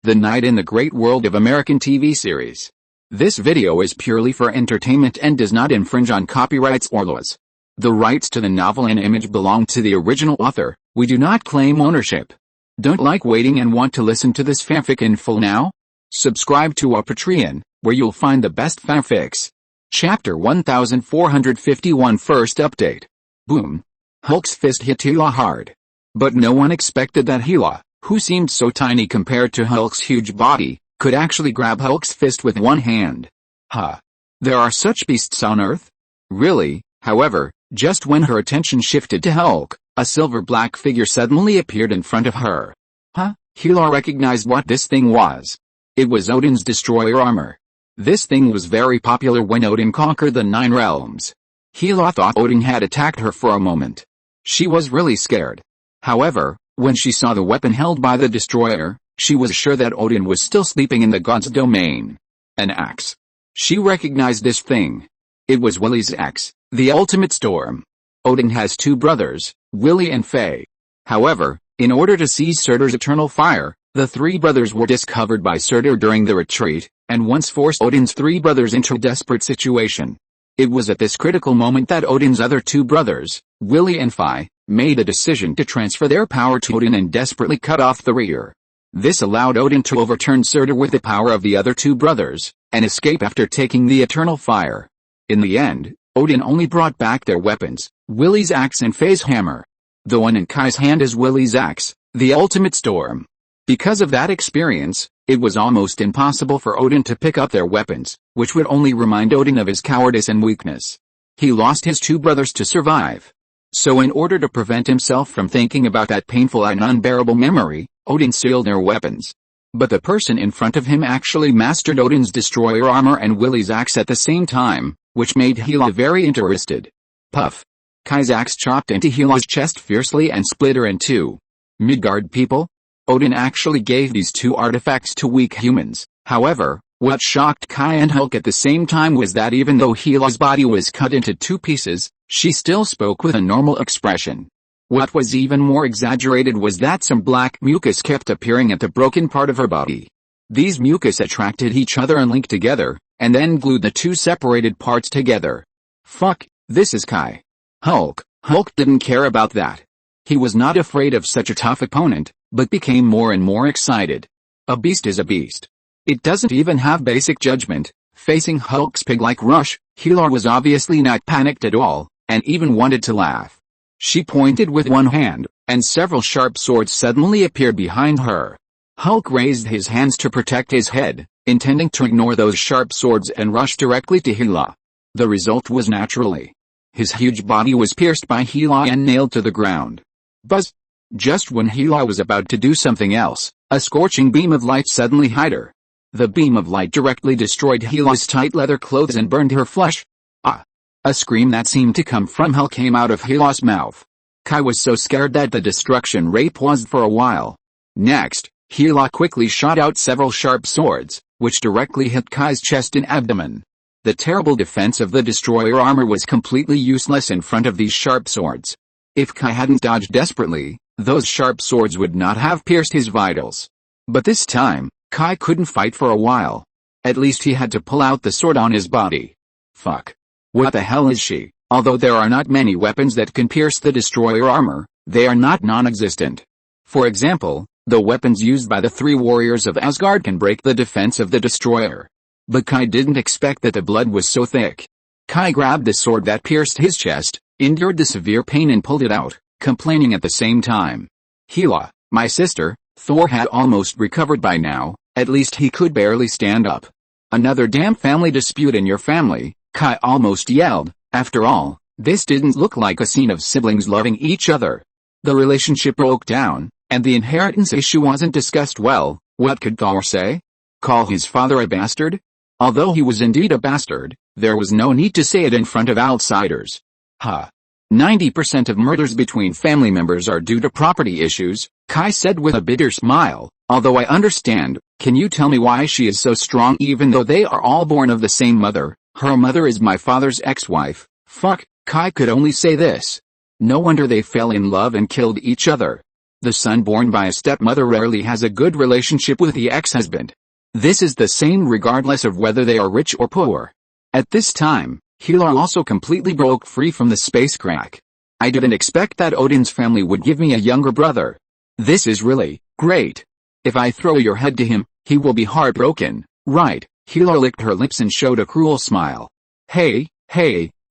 The Night in the Great World of American TV Series. This video is purely for entertainment and does not infringe on copyrights or laws. The rights to the novel and image belong to the original author. We do not claim ownership. Don't like waiting and want to listen to this fanfic in full now? Subscribe to our Patreon, where you'll find the best fanfics. Chapter 1451 First Update. Boom. Hulk's fist hit Hela hard. But no one expected that Hela, who seemed so tiny compared to Hulk's huge body, could actually grab Hulk's fist with one hand. Huh. There are such beasts on Earth? Really? However, just when her attention shifted to Hulk, a silver-black figure suddenly appeared in front of her. Huh? Hela recognized what this thing was. It was Odin's destroyer armor. This thing was very popular when Odin conquered the 9 realms. Hela thought Odin had attacked her for a moment. She was really scared. However, when she saw the weapon held by the destroyer, she was sure that Odin was still sleeping in the god's domain. An axe. She recognized this thing. It was Willy's axe, the ultimate storm. Odin has 2 brothers, Willy and Faye. However, in order to seize Surtur's eternal fire, the 3 brothers were discovered by Surtur during the retreat, and once forced Odin's 3 brothers into a desperate situation. It was at this critical moment that Odin's other 2 brothers, Willy and Faye, made a decision to transfer their power to Odin and desperately cut off the rear. This allowed Odin to overturn Surtur with the power of the other 2 brothers, and escape after taking the eternal fire. In the end, Odin only brought back their weapons, Willy's axe and Faye's hammer. The one in Kai's hand is Willy's axe, the ultimate storm. Because of that experience, it was almost impossible for Odin to pick up their weapons, which would only remind Odin of his cowardice and weakness. He lost his 2 brothers to survive. So in order to prevent himself from thinking about that painful and unbearable memory, Odin sealed their weapons. But the person in front of him actually mastered Odin's destroyer armor and Willy's axe at the same time, which made Hela very interested. Puff. Kai's axe chopped into Hela's chest fiercely and split her in 2. Midgard people? Odin actually gave these 2 artifacts to weak humans. However, what shocked Kai and Hulk at the same time was that even though Hela's body was cut into 2 pieces, she still spoke with a normal expression. What was even more exaggerated was that some black mucus kept appearing at the broken part of her body. These mucus attracted each other and linked together, and then glued the 2 separated parts together. Fuck, this is Kai. Hulk didn't care about that. He was not afraid of such a tough opponent, but became more and more excited. A beast is a beast. It doesn't even have basic judgment. Facing Hulk's pig-like rush, Hela was obviously not panicked at all, and even wanted to laugh. She pointed with one hand, and several sharp swords suddenly appeared behind her. Hulk raised his hands to protect his head, intending to ignore those sharp swords and rush directly to Hela. The result was naturally. His huge body was pierced by Hela and nailed to the ground. Buzz! Just when Hela was about to do something else, a scorching beam of light suddenly hit her. The beam of light directly destroyed Hela's tight leather clothes and burned her flesh. Ah! A scream that seemed to come from hell came out of Hela's mouth. Kai was so scared that the destruction rate paused for a while. Next, Hela quickly shot out several sharp swords, which directly hit Kai's chest and abdomen. The terrible defense of the destroyer armor was completely useless in front of these sharp swords. If Kai hadn't dodged desperately, those sharp swords would not have pierced his vitals. But this time, Kai couldn't fight for a while. At least he had to pull out the sword on his body. Fuck. What the hell is she? Although there are not many weapons that can pierce the destroyer armor, they are not non-existent. For example, the weapons used by the 3 warriors of Asgard can break the defense of the destroyer. But Kai didn't expect that the blood was so thick. Kai grabbed the sword that pierced his chest, endured the severe pain and pulled it out, complaining at the same time. Hela, my sister. Thor had almost recovered by now, at least he could barely stand up. Another damn family dispute in your family, Kai almost yelled. After all, this didn't look like a scene of siblings loving each other. The relationship broke down, and the inheritance issue wasn't discussed well. What could Thor say? Call his father a bastard? Although he was indeed a bastard, there was no need to say it in front of outsiders. 90% of murders between family members are due to property issues, Kai said with a bitter smile. Although I understand, can you tell me why she is so strong even though they are all born of the same mother? Her mother is my father's ex-wife. Fuck, Kai could only say this. No wonder they fell in love and killed each other. The son born by a stepmother rarely has a good relationship with the ex-husband. This is the same regardless of whether they are rich or poor. At this time, Hela also completely broke free from the space crack. I didn't expect that Odin's family would give me a younger brother. This is really great. If I throw your head to him, he will be heartbroken, right? Hela licked her lips and showed a cruel smile. Hey,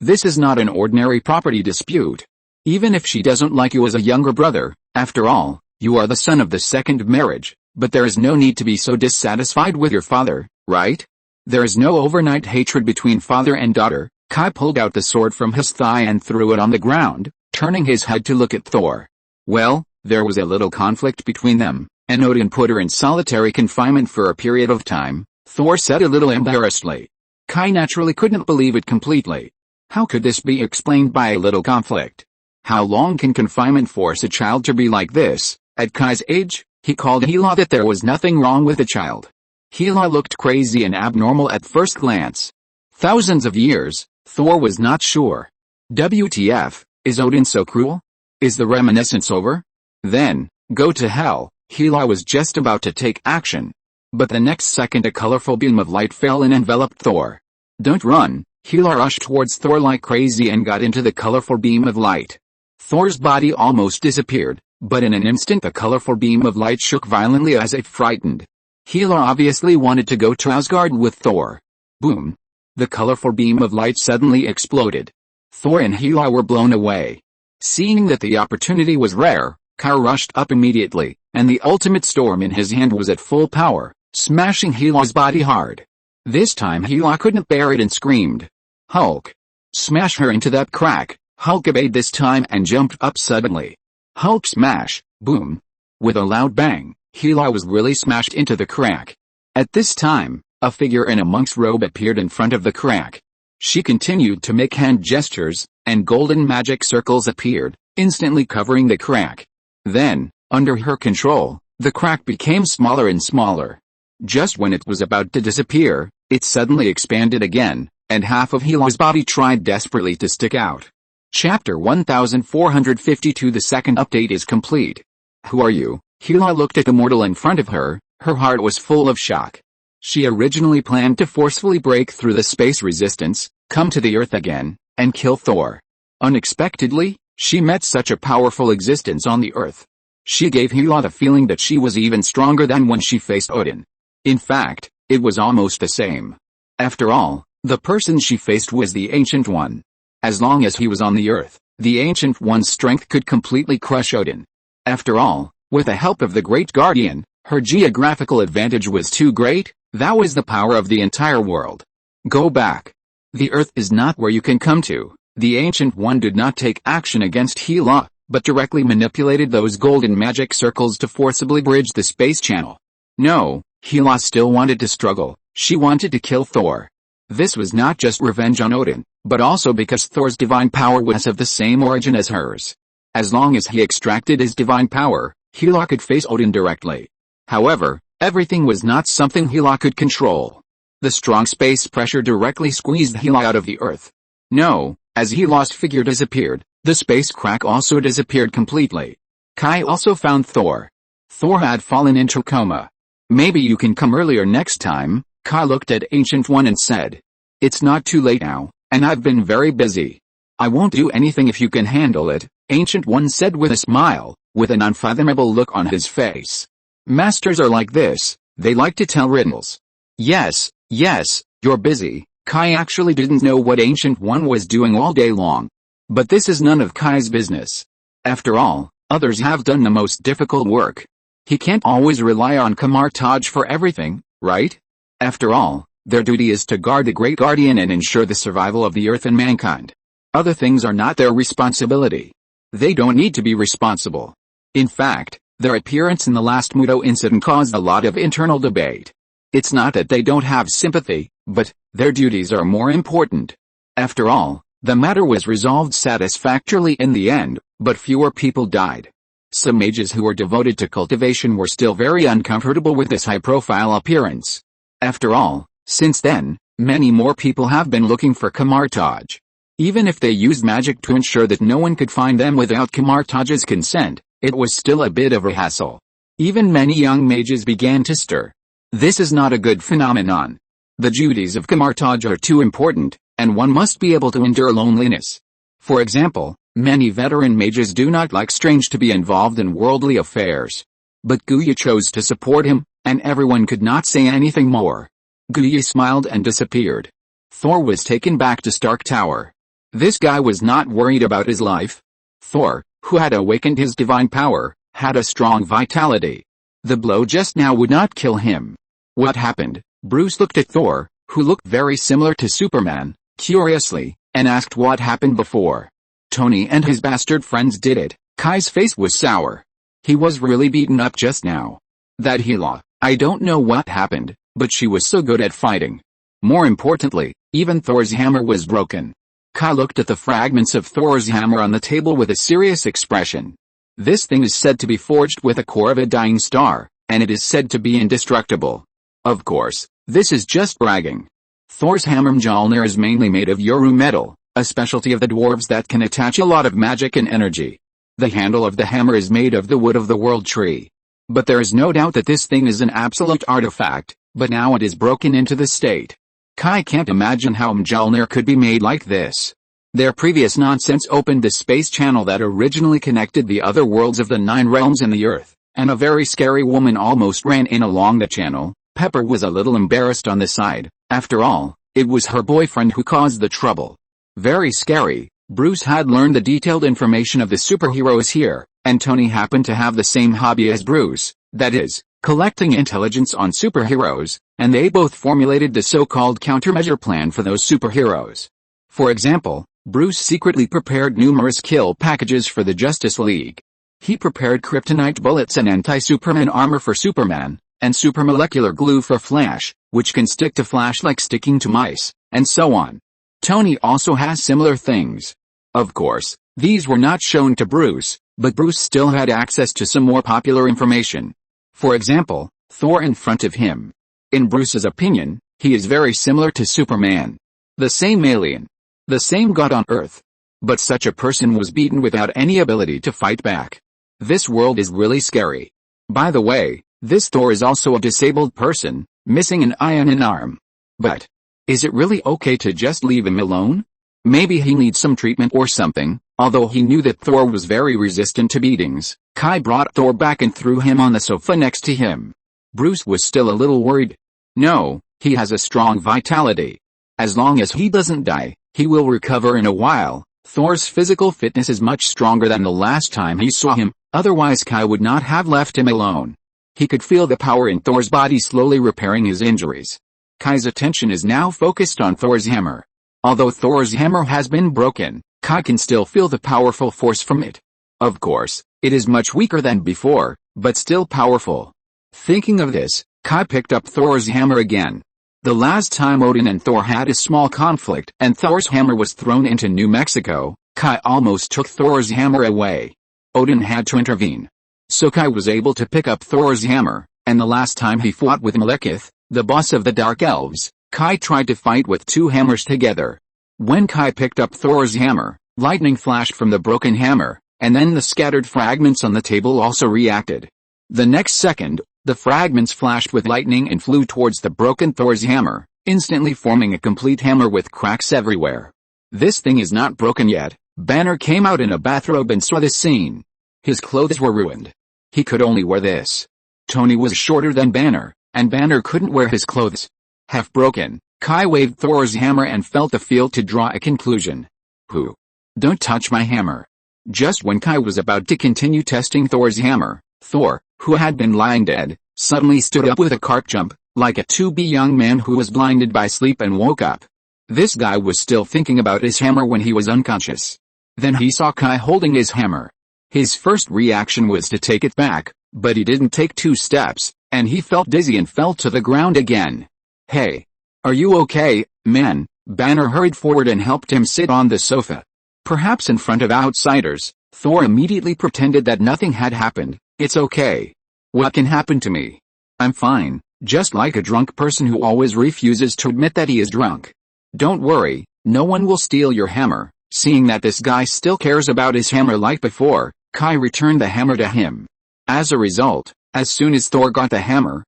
this is not an ordinary property dispute. Even if she doesn't like you as a younger brother, after all, you are the son of the second marriage, but there is no need to be so dissatisfied with your father, right? There is no overnight hatred between father and daughter. Kai pulled out the sword from his thigh and threw it on the ground, turning his head to look at Thor. Well, there was a little conflict between them, and Odin put her in solitary confinement for a period of time, Thor said a little embarrassedly. Kai naturally couldn't believe it completely. How could this be explained by a little conflict? How long can confinement force a child to be like this? At Kai's age, he called Hela that there was nothing wrong with the child. Hela looked crazy and abnormal at first glance. Thousands of years, Thor was not sure. WTF, is Odin so cruel? Is the reminiscence over? Then, go to hell, Hela was just about to take action. But the next second a colorful beam of light fell and enveloped Thor. Don't run, Hela rushed towards Thor like crazy and got into the colorful beam of light. Thor's body almost disappeared, but in an instant the colorful beam of light shook violently as if frightened. Hela obviously wanted to go to Asgard with Thor. Boom. The colorful beam of light suddenly exploded. Thor and Hela were blown away. Seeing that the opportunity was rare, Kai rushed up immediately, and the ultimate storm in his hand was at full power, smashing Hela's body hard. This time Hela couldn't bear it and screamed. Hulk! Smash her into that crack, Hulk obeyed this time and jumped up suddenly. Hulk smash, boom. With a loud bang, Hela was really smashed into the crack. At this time, a figure in a monk's robe appeared in front of the crack. She continued to make hand gestures, and golden magic circles appeared, instantly covering the crack. Then, under her control, the crack became smaller and smaller. Just when it was about to disappear, it suddenly expanded again, and half of Hela's body tried desperately to stick out. Chapter 1452. The second update is complete. Who are you? Hela looked at the mortal in front of her, her heart was full of shock. She originally planned to forcefully break through the space resistance, come to the Earth again, and kill Thor. Unexpectedly, she met such a powerful existence on the Earth. She gave Hela the feeling that she was even stronger than when she faced Odin. In fact, it was almost the same. After all, the person she faced was the Ancient One. As long as he was on the Earth, the Ancient One's strength could completely crush Odin. After all, with the help of the Great Guardian, her geographical advantage was too great. That was the power of the entire world. Go back. The Earth is not where you can come to. The Ancient One did not take action against Hela, but directly manipulated those golden magic circles to forcibly bridge the space channel. No, Hela still wanted to struggle. She wanted to kill Thor. This was not just revenge on Odin, but also because Thor's divine power was of the same origin as hers. As long as he extracted his divine power, Hela could face Odin directly. However, everything was not something Hela could control. The strong space pressure directly squeezed Hela out of the Earth. No, as Hela's figure disappeared, the space crack also disappeared completely. Kai also found Thor. Thor had fallen into coma. Maybe you can come earlier next time, Kai looked at Ancient One and said. It's not too late now, and I've been very busy. I won't do anything if you can handle it, Ancient One said with a smile, with an unfathomable look on his face. Masters are like this, they like to tell riddles. Yes, you're busy. Kai actually didn't know what Ancient One was doing all day long. But this is none of Kai's business. After all, others have done the most difficult work. He can't always rely on Camelot for everything, right? After all, their duty is to guard the Great Guardian and ensure the survival of the Earth and mankind. Other things are not their responsibility. They don't need to be responsible. In fact, their appearance in the last Muto incident caused a lot of internal debate. It's not that they don't have sympathy, but their duties are more important. After all, the matter was resolved satisfactorily in the end, but fewer people died. Some mages who were devoted to cultivation were still very uncomfortable with this high-profile appearance. After all, since then, many more people have been looking for Camelot. Even if they used magic to ensure that no one could find them without Camelot's consent, It was still a bit of a hassle. Even many young mages began to stir. This is not a good phenomenon. The duties of camartage are too important, and one must be able to endure loneliness. For example, many veteran mages do not like strange to be involved in worldly affairs. But Guya chose to support him, and everyone could not say anything more. Guya smiled and disappeared. Thor was taken back to Stark Tower. This guy was not worried about his life. Thor, who had awakened his divine power, had a strong vitality. The blow just now would not kill him. What happened? Bruce looked at Thor, who looked very similar to Superman, curiously, and asked what happened before. Tony and his bastard friends did it. Kai's face was sour. He was really beaten up just now. That Hela, I don't know what happened, but she was so good at fighting. More importantly, even Thor's hammer was broken. Kai looked at the fragments of Thor's hammer on the table with a serious expression. This thing is said to be forged with a core of a dying star, and it is said to be indestructible. Of course, this is just bragging. Thor's hammer Mjolnir is mainly made of Yoru metal, a specialty of the dwarves that can attach a lot of magic and energy. The handle of the hammer is made of the wood of the world tree. But there is no doubt that this thing is an absolute artifact, but now it is broken into the state. Kai can't imagine how Mjolnir could be made like this. Their previous nonsense opened the space channel that originally connected the other worlds of the 9 realms and the Earth, and a very scary woman almost ran in along the channel. Pepper was a little embarrassed on the side. After all, it was her boyfriend who caused the trouble. Very scary. Bruce had learned the detailed information of the superheroes here, and Tony happened to have the same hobby as Bruce, that is, collecting intelligence on superheroes, and they both formulated the so-called countermeasure plan for those superheroes. For example, Bruce secretly prepared numerous kill packages for the Justice League. He prepared kryptonite bullets and anti-Superman armor for Superman, and supermolecular glue for Flash, which can stick to Flash like sticking to mice, and so on. Tony also has similar things. Of course, these were not shown to Bruce, but Bruce still had access to some more popular information. For example, Thor in front of him. In Bruce's opinion, he is very similar to Superman. The same alien. The same god on Earth. But such a person was beaten without any ability to fight back. This world is really scary. By the way, this Thor is also a disabled person, missing an eye and an arm. But is it really okay to just leave him alone? Maybe he needs some treatment or something. Although he knew that Thor was very resistant to beatings, Kai brought Thor back and threw him on the sofa next to him. Bruce was still a little worried. No, he has a strong vitality. As long as he doesn't die, he will recover in a while. Thor's physical fitness is much stronger than the last time he saw him, otherwise Kai would not have left him alone. He could feel the power in Thor's body slowly repairing his injuries. Kai's attention is now focused on Thor's hammer. Although Thor's hammer has been broken, Kai can still feel the powerful force from it. Of course, it is much weaker than before, but still powerful. Thinking of this, Kai picked up Thor's hammer again. The last time Odin and Thor had a small conflict and Thor's hammer was thrown into New Mexico, Kai almost took Thor's hammer away. Odin had to intervene. So Kai was able to pick up Thor's hammer, and the last time he fought with Malekith, the boss of the Dark Elves, Kai tried to fight with 2 hammers together. When Kai picked up Thor's hammer, lightning flashed from the broken hammer, and then the scattered fragments on the table also reacted. The next second, the fragments flashed with lightning and flew towards the broken Thor's hammer, instantly forming a complete hammer with cracks everywhere. This thing is not broken yet. Banner came out in a bathrobe and saw this scene. His clothes were ruined. He could only wear this. Tony was shorter than Banner, and Banner couldn't wear his clothes. Half broken, Kai waved Thor's hammer and felt the field to draw a conclusion. Who? Don't touch my hammer. Just when Kai was about to continue testing Thor's hammer, Thor, who had been lying dead, suddenly stood up with a cart jump, like a to-be young man who was blinded by sleep and woke up. This guy was still thinking about his hammer when he was unconscious. Then he saw Kai holding his hammer. His first reaction was to take it back, but he didn't take 2 steps, and he felt dizzy and fell to the ground again. Hey! Are you okay, man? Banner hurried forward and helped him sit on the sofa. Perhaps in front of outsiders, Thor immediately pretended that nothing had happened. It's okay. What can happen to me? I'm fine, just like a drunk person who always refuses to admit that he is drunk. Don't worry, no one will steal your hammer. Seeing that this guy still cares about his hammer like before, Kai returned the hammer to him. As a result, as soon as Thor got the hammer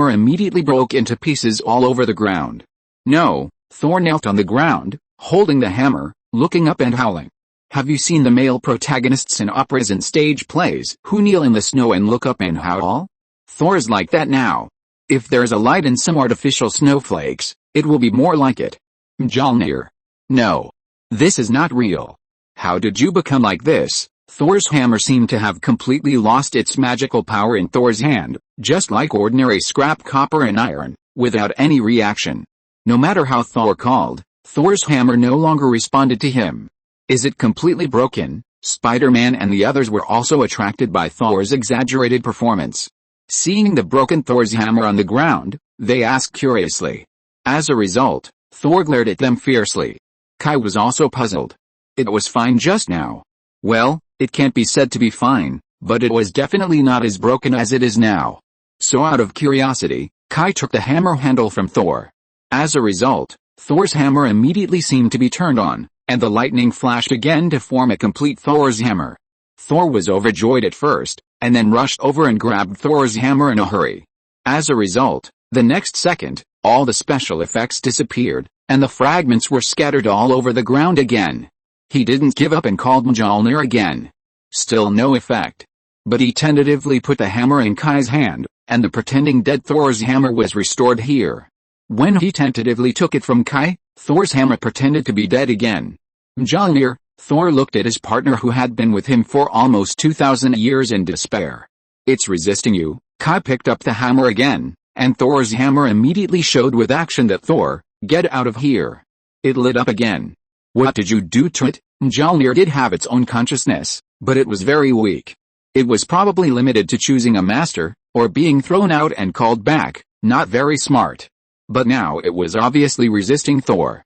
immediately broke into pieces all over the ground. No, Thor knelt on the ground, holding the hammer, looking up and howling. Have you seen the male protagonists in operas and stage plays who kneel in the snow and look up and howl? Thor's like that now. If there's a light in some artificial snowflakes, it will be more like it. Mjolnir. No. This is not real. How did you become like this? Thor's hammer seemed to have completely lost its magical power in Thor's hand, just like ordinary scrap copper and iron, without any reaction. No matter how Thor called, Thor's hammer no longer responded to him. Is it completely broken? Spider-Man and the others were also attracted by Thor's exaggerated performance. Seeing the broken Thor's hammer on the ground, they asked curiously. As a result, Thor glared at them fiercely. Kai was also puzzled. It was fine just now. Well, it can't be said to be fine, but it was definitely not as broken as it is now. So out of curiosity, Kai took the hammer handle from Thor. As a result, Thor's hammer immediately seemed to be turned on, and the lightning flashed again to form a complete Thor's hammer. Thor was overjoyed at first, and then rushed over and grabbed Thor's hammer in a hurry. As a result, the next second, all the special effects disappeared, and the fragments were scattered all over the ground again. He didn't give up and called Mjolnir again. Still no effect. But he tentatively put the hammer in Kai's hand, and the pretending dead Thor's hammer was restored here. When he tentatively took it from Kai, Thor's hammer pretended to be dead again. Mjolnir, Thor looked at his partner who had been with him for almost 2,000 years in despair. It's resisting you. Kai picked up the hammer again, and Thor's hammer immediately showed with action that Thor, get out of here. It lit up again. What did you do to it? Mjolnir did have its own consciousness, but it was very weak. It was probably limited to choosing a master, or being thrown out and called back, not very smart. But now it was obviously resisting Thor.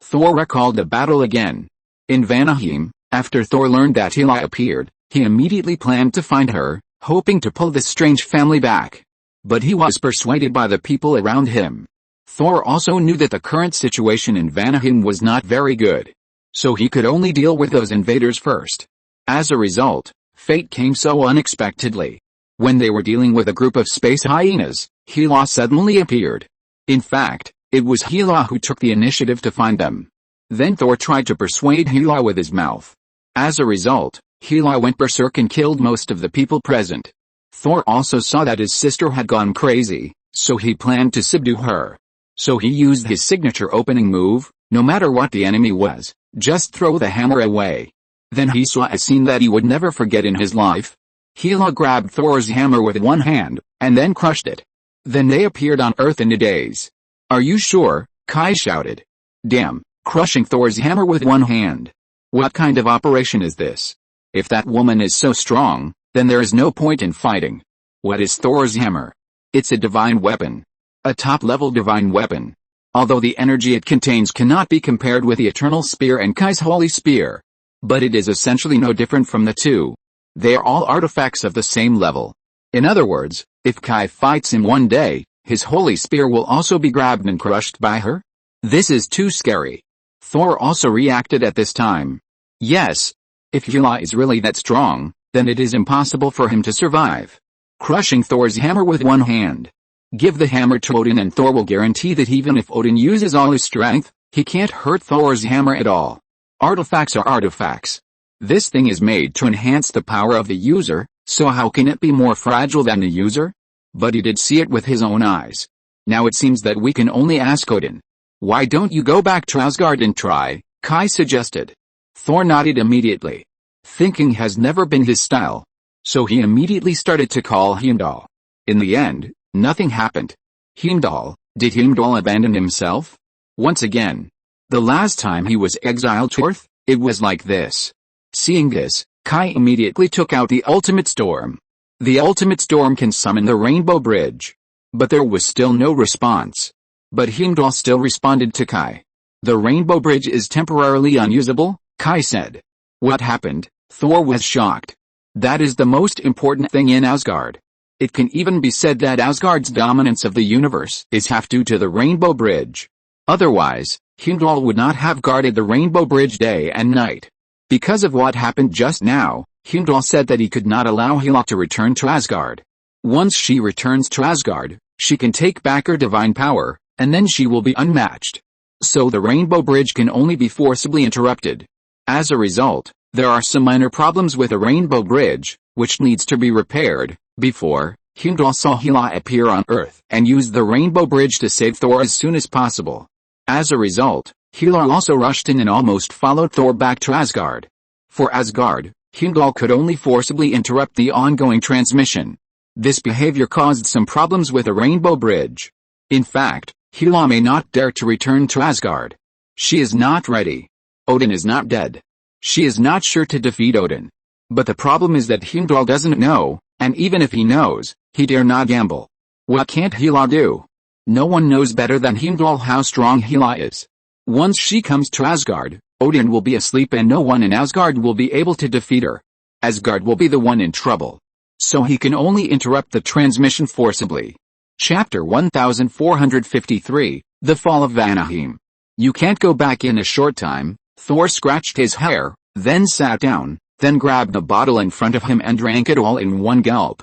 Thor recalled the battle again. In Vanaheim, after Thor learned that Hela appeared, he immediately planned to find her, hoping to pull this strange family back. But he was persuaded by the people around him. Thor also knew that the current situation in Vanaheim was not very good. So he could only deal with those invaders first. As a result, fate came so unexpectedly. When they were dealing with a group of space hyenas, Hela suddenly appeared. In fact, it was Hela who took the initiative to find them. Then Thor tried to persuade Hela with his mouth. As a result, Hela went berserk and killed most of the people present. Thor also saw that his sister had gone crazy, so he planned to subdue her. So he used his signature opening move, no matter what the enemy was, just throw the hammer away. Then he saw a scene that he would never forget in his life. Hela grabbed Thor's hammer with one hand, and then crushed it. Then they appeared on Earth in a daze. Are you sure? Kai shouted. Damn, crushing Thor's hammer with one hand. What kind of operation is this? If that woman is so strong, then there is no point in fighting. What is Thor's hammer? It's a divine weapon. A top-level divine weapon. Although the energy it contains cannot be compared with the Eternal Spear and Kai's Holy Spear. But it is essentially no different from the two. They are all artifacts of the same level. In other words, if Kai fights him one day, his Holy Spear will also be grabbed and crushed by her? This is too scary. Thor also reacted at this time. Yes. If Hela is really that strong, then it is impossible for him to survive. Crushing Thor's hammer with one hand. Give the hammer to Odin and Thor will guarantee that even if Odin uses all his strength, he can't hurt Thor's hammer at all. Artifacts are artifacts. This thing is made to enhance the power of the user, so how can it be more fragile than the user? But he did see it with his own eyes. Now it seems that we can only ask Odin. Why don't you go back to Asgard and try? Kai suggested. Thor nodded immediately. Thinking has never been his style. So he immediately started to call Heimdall. In the end, nothing happened. Heimdall, did Heimdall abandon himself? Once again. The last time he was exiled to Earth, it was like this. Seeing this, Kai immediately took out the Ultimate Storm. The Ultimate Storm can summon the Rainbow Bridge. But there was still no response. But Heimdall still responded to Kai. The Rainbow Bridge is temporarily unusable, Kai said. What happened? Thor was shocked. That is the most important thing in Asgard. It can even be said that Asgard's dominance of the universe is half due to the Rainbow Bridge. Otherwise, Heimdall would not have guarded the Rainbow Bridge day and night. Because of what happened just now, Heimdall said that he could not allow Hela to return to Asgard. Once she returns to Asgard, she can take back her divine power, and then she will be unmatched. So the Rainbow Bridge can only be forcibly interrupted. As a result, there are some minor problems with a Rainbow Bridge, which needs to be repaired, before Heimdall saw Hela appear on Earth and used the Rainbow Bridge to save Thor as soon as possible. As a result, Hela also rushed in and almost followed Thor back to Asgard. For Asgard, Heimdall could only forcibly interrupt the ongoing transmission. This behavior caused some problems with the Rainbow Bridge. In fact, Hela may not dare to return to Asgard. She is not ready. Odin is not dead. She is not sure to defeat Odin. But the problem is that Heimdall doesn't know, and even if he knows, he dare not gamble. What can't Hela do? No one knows better than Heimdall how strong Hela is. Once she comes to Asgard, Odin will be asleep and no one in Asgard will be able to defeat her. Asgard will be the one in trouble. So he can only interrupt the transmission forcibly. Chapter 1453, The Fall of Vanaheim. You can't go back in a short time. Thor scratched his hair, then sat down, then grabbed a bottle in front of him and drank it all in one gulp.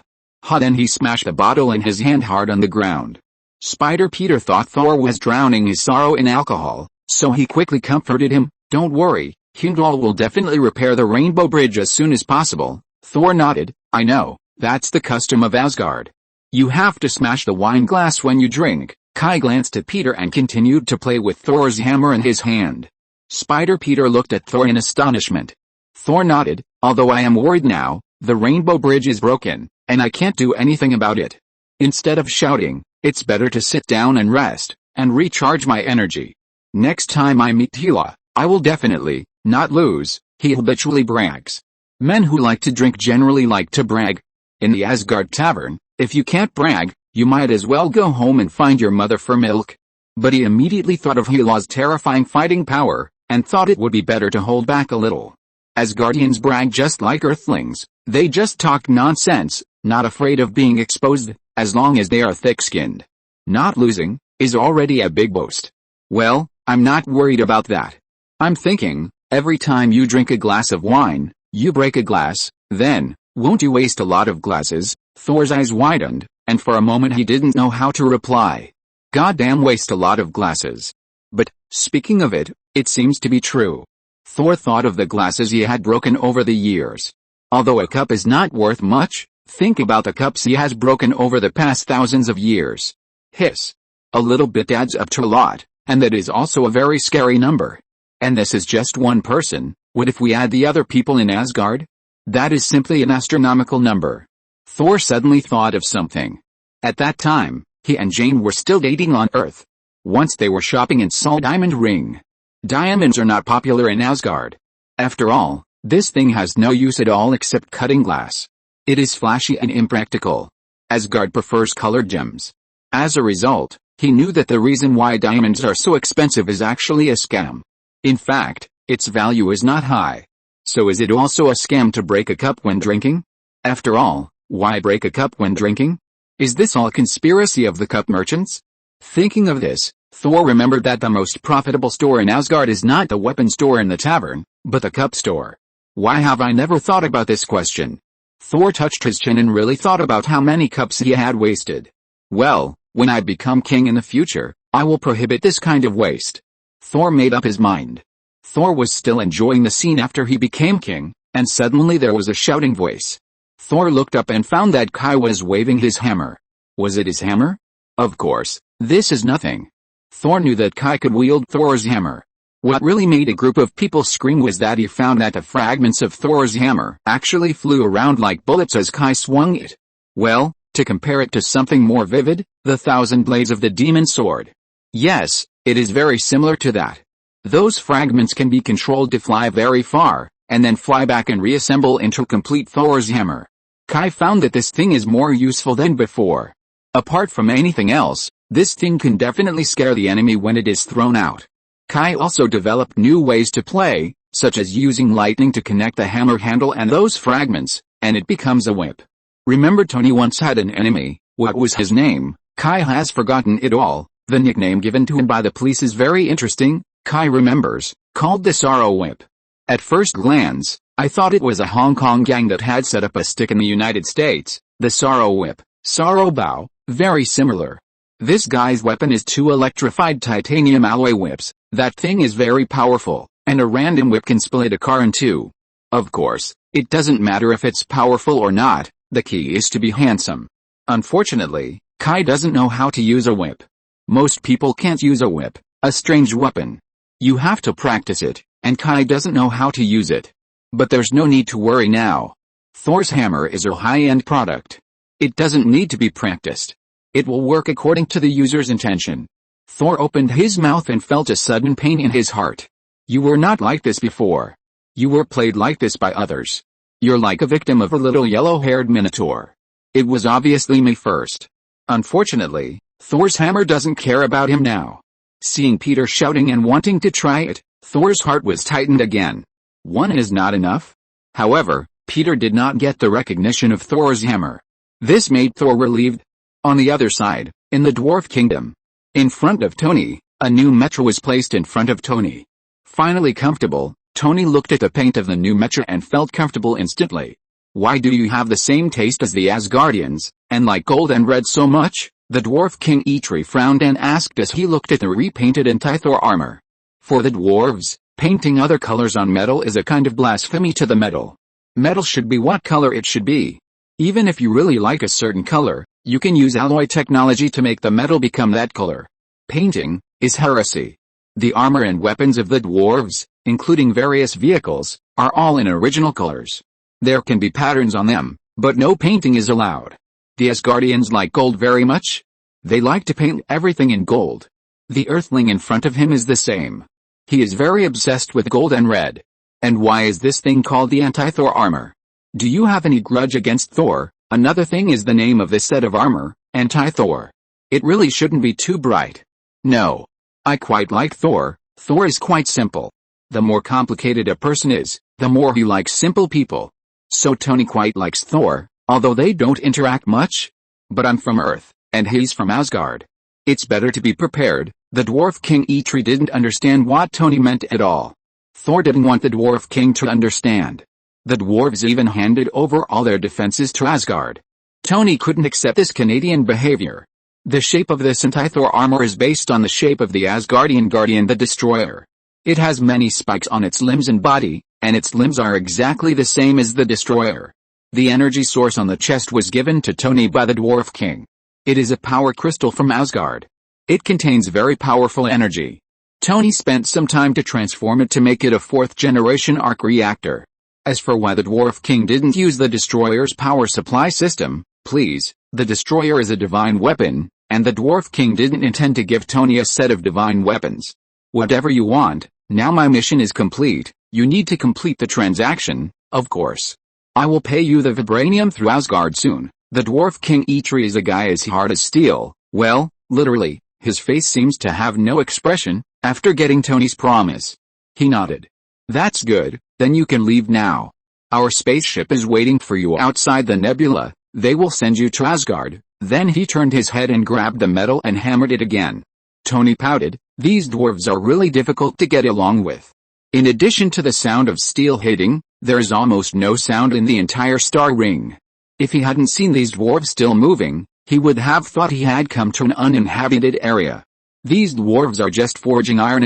Then he smashed the bottle in his hand hard on the ground. Spider Peter thought Thor was drowning his sorrow in alcohol, so he quickly comforted him. Don't worry, Heimdall will definitely repair the Rainbow Bridge as soon as possible. Thor nodded. I know, that's the custom of Asgard. You have to smash the wine glass when you drink. Kai glanced at Peter and continued to play with Thor's hammer in his hand. Spider Peter looked at Thor in astonishment. Thor nodded. Although I am worried now, the Rainbow Bridge is broken, and I can't do anything about it. Instead of shouting, it's better to sit down and rest, and recharge my energy. Next time I meet Hela, I will definitely not lose. He habitually brags. Men who like to drink generally like to brag. In the Asgard tavern, if you can't brag, you might as well go home and find your mother for milk. But he immediately thought of Hela's terrifying fighting power, and thought it would be better to hold back a little. Asgardians brag just like Earthlings. They just talk nonsense, not afraid of being exposed, as long as they are thick-skinned. Not losing is already a big boast. Well, I'm not worried about that. I'm thinking, every time you drink a glass of wine, you break a glass, then, won't you waste a lot of glasses? Thor's eyes widened, and for a moment he didn't know how to reply. Goddamn waste a lot of glasses. But, speaking of it, it seems to be true. Thor thought of the glasses he had broken over the years. Although a cup is not worth much, think about the cups he has broken over the past thousands of years. Hiss. A little bit adds up to a lot, and that is also a very scary number. And this is just one person. What if we add the other people in Asgard? That is simply an astronomical number. Thor suddenly thought of something. At that time, he and Jane were still dating on Earth. Once they were shopping and saw a diamond ring. Diamonds are not popular in Asgard. After all, this thing has no use at all except cutting glass. It is flashy and impractical. Asgard prefers colored gems. As a result, he knew that the reason why diamonds are so expensive is actually a scam. In fact, its value is not high. So is it also a scam to break a cup when drinking? After all, why break a cup when drinking? Is this all a conspiracy of the cup merchants? Thinking of this, Thor remembered that the most profitable store in Asgard is not the weapon store in the tavern, but the cup store. Why have I never thought about this question? Thor touched his chin and really thought about how many cups he had wasted. Well, when I become king in the future, I will prohibit this kind of waste. Thor made up his mind. Thor was still enjoying the scene after he became king, and suddenly there was a shouting voice. Thor looked up and found that Kai was waving his hammer. Was it his hammer? Of course, this is nothing. Thor knew that Kai could wield Thor's hammer. What really made a group of people scream was that he found that the fragments of Thor's hammer actually flew around like bullets as Kai swung it. Well, to compare it to something more vivid, the 1,000 blades of the demon sword. Yes, it is very similar to that. Those fragments can be controlled to fly very far, and then fly back and reassemble into complete Thor's hammer. Kai found that this thing is more useful than before. Apart from anything else, this thing can definitely scare the enemy when it is thrown out. Kai also developed new ways to play, such as using lightning to connect the hammer handle and those fragments, and it becomes a whip. Remember Tony once had an enemy. What was his name? Kai has forgotten it all. The nickname given to him by the police is very interesting. Kai remembers, called the Sorrow Whip. At first glance, I thought it was a Hong Kong gang that had set up a stick in the United States, the Sorrow Whip, Sorrow Bow, very similar. This guy's weapon is two electrified titanium alloy whips. That thing is very powerful, and a random whip can split a car in two. Of course, it doesn't matter if it's powerful or not, the key is to be handsome. Unfortunately, Kai doesn't know how to use a whip. Most people can't use a whip, a strange weapon. You have to practice it, and Kai doesn't know how to use it. But there's no need to worry now. Thor's hammer is a high-end product. It doesn't need to be practiced. It will work according to the user's intention. Thor opened his mouth and felt a sudden pain in his heart. You were not like this before. You were played like this by others. You're like a victim of a little yellow-haired minotaur. It was obviously me first. Unfortunately, Thor's hammer doesn't care about him now. Seeing Peter shouting and wanting to try it, Thor's heart was tightened again. One is not enough. However, Peter did not get the recognition of Thor's hammer. This made Thor relieved. On the other side, in the Dwarf Kingdom, in front of Tony, a new metro was placed in front of Tony. Finally comfortable, Tony looked at the paint of the new metro and felt comfortable instantly. Why do you have the same taste as the Asgardians, and like gold and red so much? The Dwarf King Uther frowned and asked as he looked at the repainted anti-Thor armor. For the dwarves, painting other colors on metal is a kind of blasphemy to the metal. Metal should be what color it should be. Even if you really like a certain color, you can use alloy technology to make the metal become that color. Painting is heresy. The armor and weapons of the dwarves, including various vehicles, are all in original colors. There can be patterns on them, but no painting is allowed. The Asgardians like gold very much. They like to paint everything in gold. The Earthling in front of him is the same. He is very obsessed with gold and red. And why is this thing called the anti-Thor armor? Do you have any grudge against Thor? Another thing is the name of this set of armor, anti-Thor. It really shouldn't be too bright. No. I quite like Thor. Thor is quite simple. The more complicated a person is, the more he likes simple people. So Tony quite likes Thor, although they don't interact much. But I'm from Earth, and he's from Asgard. It's better to be prepared. The Dwarf King Uther didn't understand what Tony meant at all. Thor didn't want the Dwarf King to understand. The dwarves even handed over all their defenses to Asgard. Tony couldn't accept this Canadian behavior. The shape of this anti-Thor armor is based on the shape of the Asgardian Guardian the Destroyer. It has many spikes on its limbs and body, and its limbs are exactly the same as the Destroyer. The energy source on the chest was given to Tony by the Dwarf King. It is a power crystal from Asgard. It contains very powerful energy. Tony spent some time to transform it to make it a fourth-generation arc reactor. As for why the Dwarf King didn't use the Destroyer's power supply system, please, the Destroyer is a divine weapon, and the Dwarf King didn't intend to give Tony a set of divine weapons. Whatever you want, now my mission is complete. You need to complete the transaction, of course. I will pay you the vibranium through Asgard soon. The Dwarf King Uther is a guy as hard as steel. Well, literally, his face seems to have no expression, after getting Tony's promise. He nodded. That's good, then you can leave now. Our spaceship is waiting for you outside the nebula. They will send you to Asgard. Then he turned his head and grabbed the metal and hammered it again. Tony pouted. These dwarves are really difficult to get along with. In addition to the sound of steel hitting, there is almost no sound in the entire star ring. If he hadn't seen these dwarves still moving, he would have thought he had come to an uninhabited area. These dwarves are just forging iron,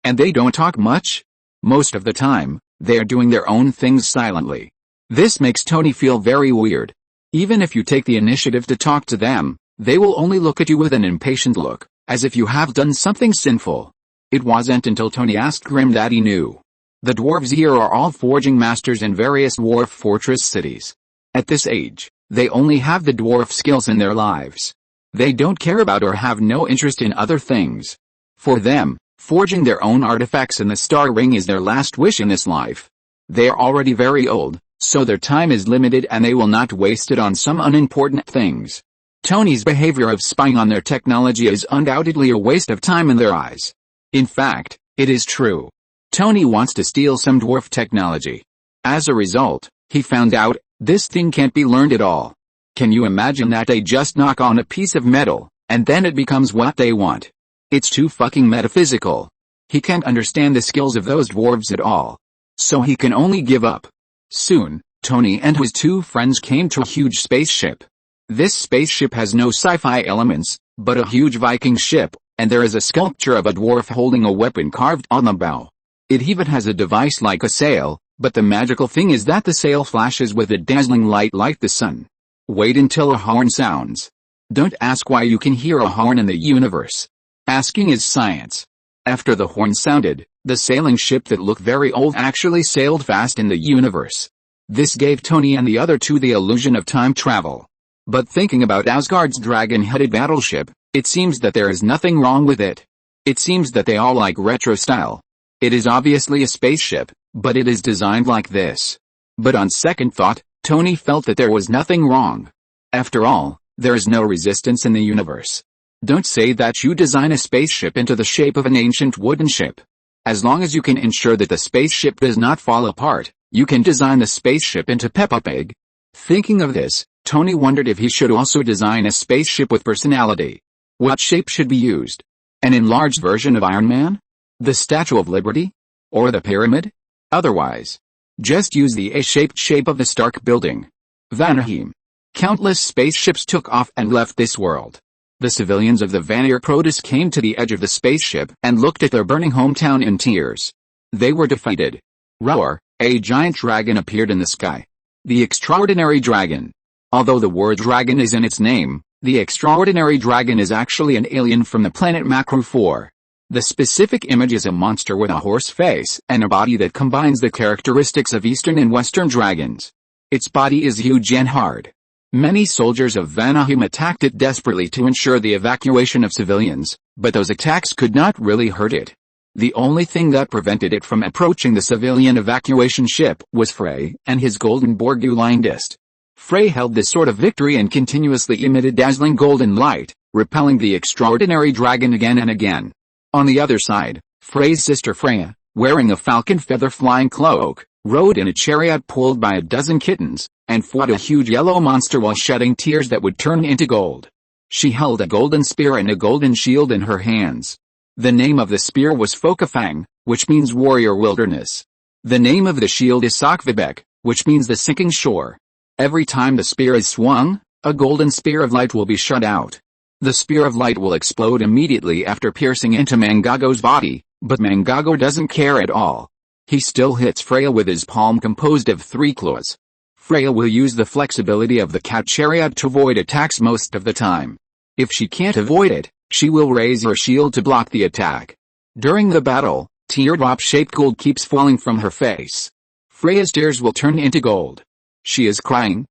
and they don't talk much. Most of the time, they are doing their own things silently. This makes Tony feel very weird. Even if you take the initiative to talk to them, they will only look at you with an impatient look, as if you have done something sinful. It wasn't until Tony asked Grim that he knew. The dwarves here are all forging masters in various dwarf fortress cities. At this age, they only have the dwarf skills in their lives. They don't care about or have no interest in other things. For them, forging their own artifacts in the star ring is their last wish in this life. They are already very old, so their time is limited and they will not waste it on some unimportant things. Tony's behavior of spying on their technology is undoubtedly a waste of time in their eyes. In fact, it is true. Tony wants to steal some dwarf technology. As a result, he found out, this thing can't be learned at all. Can you imagine that they just knock on a piece of metal, and then it becomes what they want? It's too fucking metaphysical. He can't understand the skills of those dwarves at all. so he can only give up. Soon, Tony and his two friends came to a huge spaceship. This spaceship has no sci-fi elements, but a huge Viking ship, and there is a sculpture of a dwarf holding a weapon carved on the bow. It even has a device like a sail, but the magical thing is that the sail flashes with a dazzling light like the sun. Wait until a horn sounds. Don't ask why you can hear a horn in the universe. Asking is science. After the horn sounded, the sailing ship that looked very old actually sailed fast in the universe. This gave Tony and the other two the illusion of time travel. But thinking about Asgard's dragon-headed battleship, it seems that there is nothing wrong with it. It seems that they all like retro style. It is obviously a spaceship, but it is designed like this. But on second thought, Tony felt that there was nothing wrong. After all, there is no resistance in the universe. Don't say that you design a spaceship into the shape of an ancient wooden ship. As long as you can ensure that the spaceship does not fall apart, you can design the spaceship into Peppa Pig. Thinking of this, Tony wondered if he should also design a spaceship with personality. What shape should be used? An enlarged version of Iron Man? The Statue of Liberty? Or the pyramid? Otherwise, just use the A-shaped shape of the Stark building. Vanaheim. Countless spaceships took off and left this world. The civilians of the Vanir Protus came to the edge of the spaceship and looked at their burning hometown in tears. They were defeated. Roar, a giant dragon appeared in the sky. The Extraordinary Dragon. Although the word dragon is in its name, the Extraordinary Dragon is actually an alien from the planet Macro 4. The specific image is a monster with a horse face and a body that combines the characteristics of Eastern and Western dragons. Its body is huge and hard. Many soldiers of Vanaheim attacked it desperately to ensure the evacuation of civilians, but those attacks could not really hurt it. The only thing that prevented it from approaching the civilian evacuation ship was Frey and his golden Borgu disc. Frey held this sword of victory and continuously emitted dazzling golden light, repelling the Extraordinary Dragon again and again. On the other side, Frey's sister Freya, wearing a falcon feather flying cloak, rode in a chariot pulled by a dozen kittens, and fought a huge yellow monster while shedding tears that would turn into gold. She held a golden spear and a golden shield in her hands. The name of the spear was Fokafang, which means warrior wilderness. The name of the shield is Sakvibek, which means the sinking shore. Every time the spear is swung, a golden spear of light will be shot out. The spear of light will explode immediately after piercing into Mangago's body, but Mangago doesn't care at all. He still hits Freya with his palm composed of 3 claws. Freya will use the flexibility of the cat chariot to avoid attacks most of the time. If she can't avoid it, she will raise her shield to block the attack. During the battle, teardrop-shaped gold keeps falling from her face. Freya's tears will turn into gold. She is crying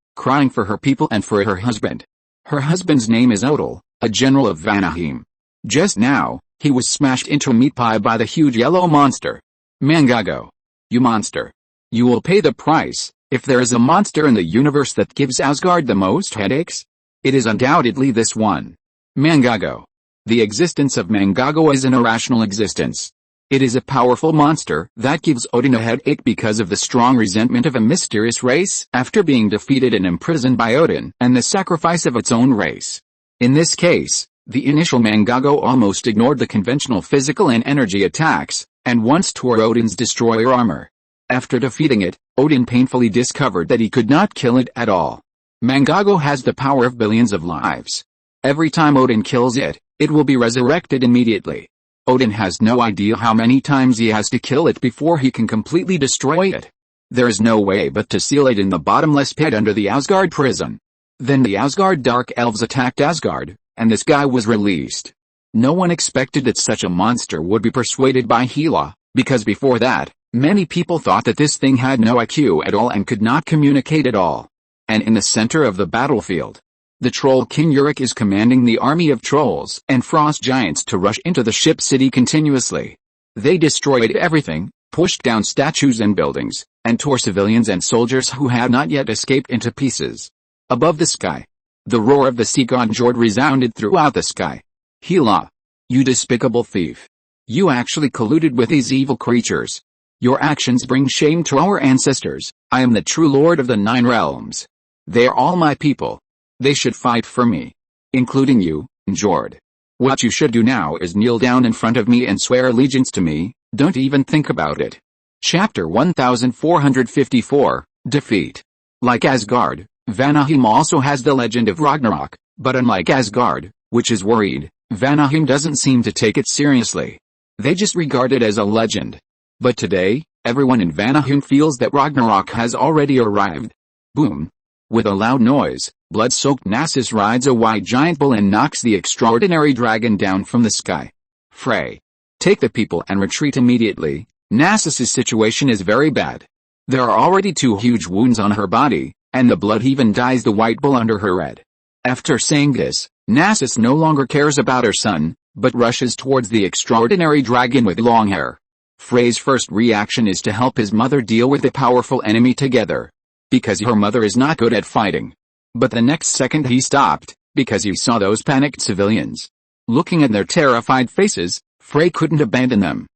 for her people and for her husband. Her husband's name is Odal, a general of Vanaheim. Just now, he was smashed into a meat pie by the huge yellow monster. Mangago. You monster. You will pay the price. If there is a monster in the universe that gives Asgard the most headaches, it is undoubtedly this one. Mangago. The existence of Mangago is an irrational existence. It is a powerful monster that gives Odin a headache because of the strong resentment of a mysterious race after being defeated and imprisoned by Odin and the sacrifice of its own race. In this case, the initial Mangago almost ignored the conventional physical and energy attacks, and once tore Odin's destroyer armor. After defeating it, Odin painfully discovered that he could not kill it at all. Mangago has the power of billions of lives. Every time Odin kills it, it will be resurrected immediately. Odin has no idea how many times he has to kill it before he can completely destroy it. There is no way but to seal it in the bottomless pit under the Asgard prison. Then the Asgard Dark Elves attacked Asgard, and this guy was released. No one expected that such a monster would be persuaded by Hela, because before that, many people thought that this thing had no IQ at all and could not communicate at all. And in the center of the battlefield, the troll King Uther is commanding the army of trolls and frost giants to rush into the ship city continuously. They destroyed everything, pushed down statues and buildings, and tore civilians and soldiers who had not yet escaped into pieces. Above the sky, the roar of the sea god Jord resounded throughout the sky. Hela, you despicable thief. You actually colluded with these evil creatures. Your actions bring shame to our ancestors. I am the true lord of the 9 realms. They are all my people. They should fight for me. Including you, Jord. What you should do now is kneel down in front of me and swear allegiance to me. Don't even think about it. Chapter 1454, Defeat. Like Asgard, Vanaheim also has the legend of Ragnarok, but unlike Asgard, which is worried, Vanaheim doesn't seem to take it seriously. They just regard it as a legend. But today, everyone in Vanaheim feels that Ragnarok has already arrived. Boom. With a loud noise, blood-soaked Nasus rides a white giant bull and knocks the extraordinary dragon down from the sky. Frey. Take the people and retreat immediately. Nasus's situation is very bad. There are already 2 huge wounds on her body, and the blood even dyes the white bull under her head. After saying this, Nasus no longer cares about her son, but rushes towards the extraordinary dragon with long hair. Frey's first reaction is to help his mother deal with the powerful enemy together, because her mother is not good at fighting. But the next second he stopped, because he saw those panicked civilians. Looking at their terrified faces, Frey couldn't abandon them.